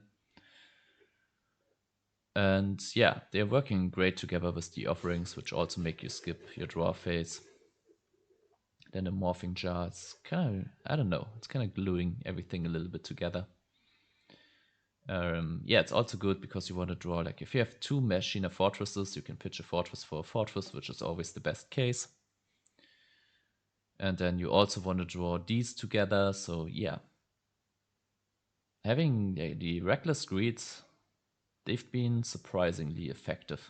Speaker 1: And yeah, they're working great together with the offerings, which also make you skip your draw phase. Then the Morphing Jar, it's kind of, I don't know, it's kind of gluing everything a little bit together. Yeah, it's also good because you want to draw, like, if you have 2 Machina Fortresses, you can pitch a fortress for a fortress, which is always the best case. And then you also want to draw these together, so yeah. Having the Reckless Greeds, they've been surprisingly effective.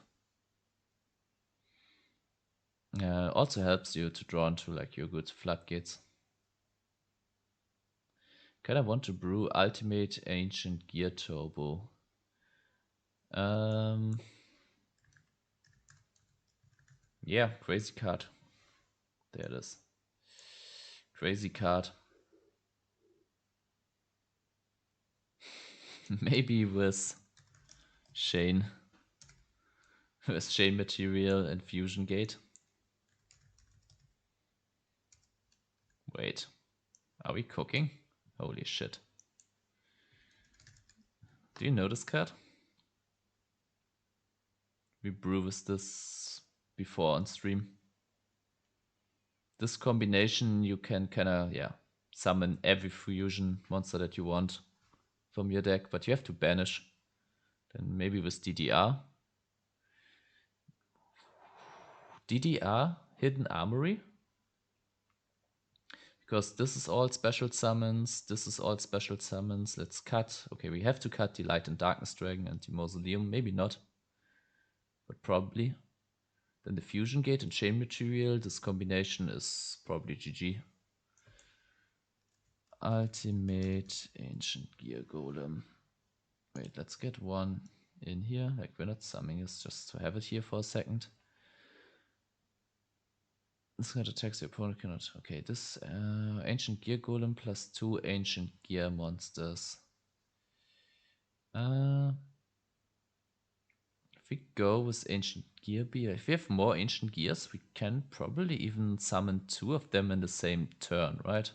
Speaker 1: Also helps you to draw into like your good floodgates. Kind of want to brew Ultimate Ancient Gear Turbo. Yeah, crazy card. There it is. Crazy card. Maybe with Shane. With Shane material and Fusion Gate. Wait. Are we cooking? Holy shit. Do you know this card? We brew with this before on stream. This combination you can kinda, yeah, summon every fusion monster that you want from your deck, but you have to banish. Then maybe with DDR. DDR, Hidden Armory. Because this is all special summons, this is all special summons. Let's cut. Okay, we have to cut the Light and Darkness Dragon and the Mausoleum. Maybe not, but probably. Then the Fusion Gate and Chain Material. This combination is probably GG. Ultimate Ancient Gear Golem. Wait, let's get one in here. Like, we're not summoning this, just to have it here for a second. This card attacks the opponent cannot. Okay, this Ancient Gear Golem plus 2 Ancient Gear monsters. If we go with Ancient Gear Beer, if we have more Ancient Gears, we can probably even summon 2 of them in the same turn, right?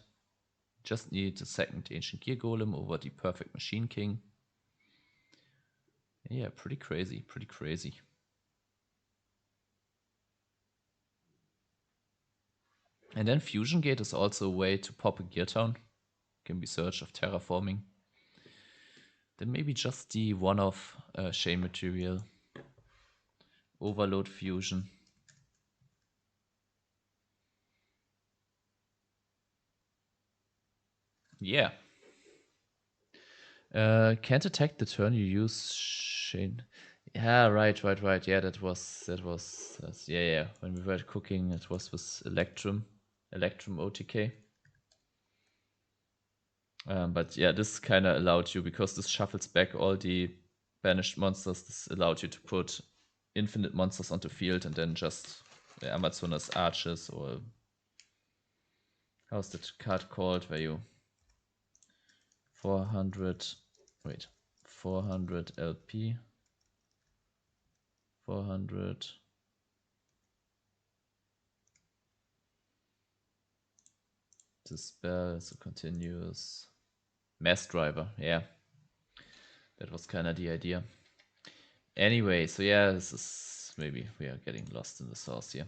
Speaker 1: Just need a second Ancient Gear Golem over the Perfect Machine King. Yeah, pretty crazy, pretty crazy. And then Fusion Gate is also a way to pop a Gear Town. Can be Surge of Terraforming. Then maybe just the one-off Shame Material. Overload Fusion. Yeah. Can't attack the turn you use Shane. Yeah, right. Yeah, that was yeah. When we were cooking, it was with Electrum OTK. But yeah, this kind of allowed you, because this shuffles back all the banished monsters. This allowed you to put infinite monsters onto field and then just Amazonas Arches, or how's that card called? Where you 400 LP 400 the spell is a continuous mass driver. Yeah, that was kind of the idea. Anyway, so yeah, this is, maybe we are getting lost in the sauce here.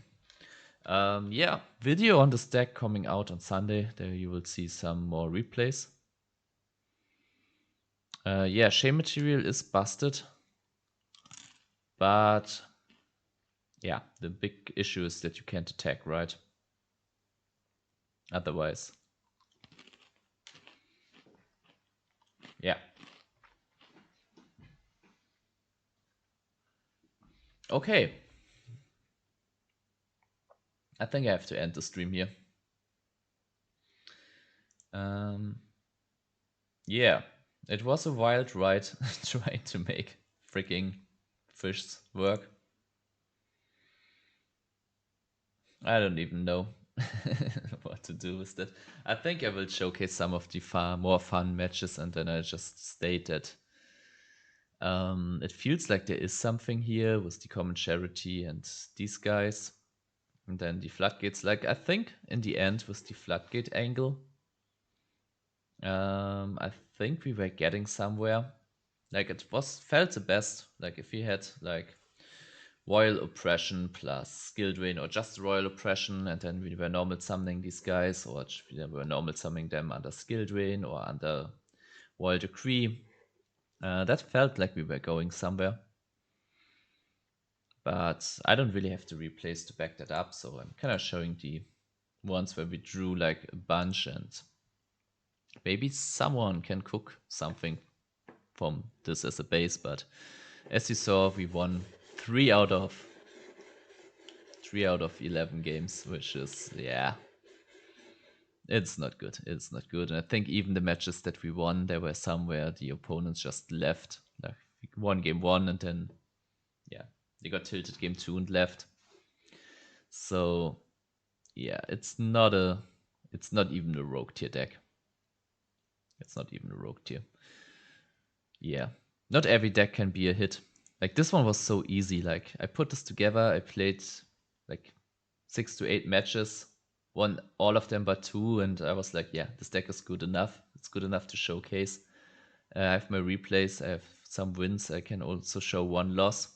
Speaker 1: Yeah, video on this deck coming out on Sunday. There you will see some more replays. Yeah, Shame Material is busted, but yeah, the big issue is that you can't attack, right? Otherwise, yeah. Okay. I think I have to end the stream here. Yeah, it was a wild ride trying to make freaking fish work. I don't even know what to do with that. I think I will showcase some of the more fun matches, and then I just state that it feels like there is something here with the common charity and these guys. And then the floodgates. Like, I think in the end with the floodgate angle, I think we were getting somewhere. Like, it felt the best. Like, if we had like Royal Oppression plus Skill Drain, or just Royal Oppression, and then we were normal summoning these guys, or we were normal summoning them under Skill Drain or under Royal Decree. That felt like we were going somewhere. But I don't really have to replace to back that up, so I'm kind of showing the ones where we drew like a bunch, and maybe someone can cook something from this as a base. But as you saw, we won 3 out of 3 out of 11 games, which is, yeah, it's not good. It's not good. And I think even the matches that we won, there were some where the opponents just left. Like, we won game 1 and then, yeah, they got tilted game 2 and left. So, yeah, it's not even a rogue tier deck. It's not even a rogue tier. Yeah, not every deck can be a hit. Like, this one was so easy. Like, I put this together, I played like 6 to 8 matches, won all of them but 2, and I was like, yeah, this deck is good enough. It's good enough to showcase. I have my replays, I have some wins, I can also show 1 loss.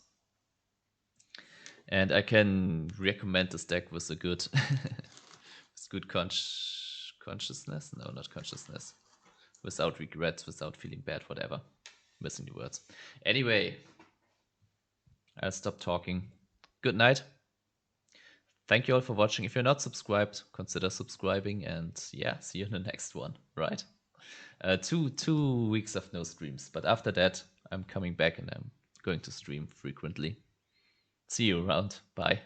Speaker 1: And I can recommend this deck with a good with good consciousness. No, not consciousness. Without regrets, without feeling bad, whatever. Missing the words. Anyway, I'll stop talking. Good night. Thank you all for watching. If you're not subscribed, consider subscribing, and yeah, see you in the next one, right? 2 weeks of no streams, but after that, I'm coming back and I'm going to stream frequently. See you around. Bye.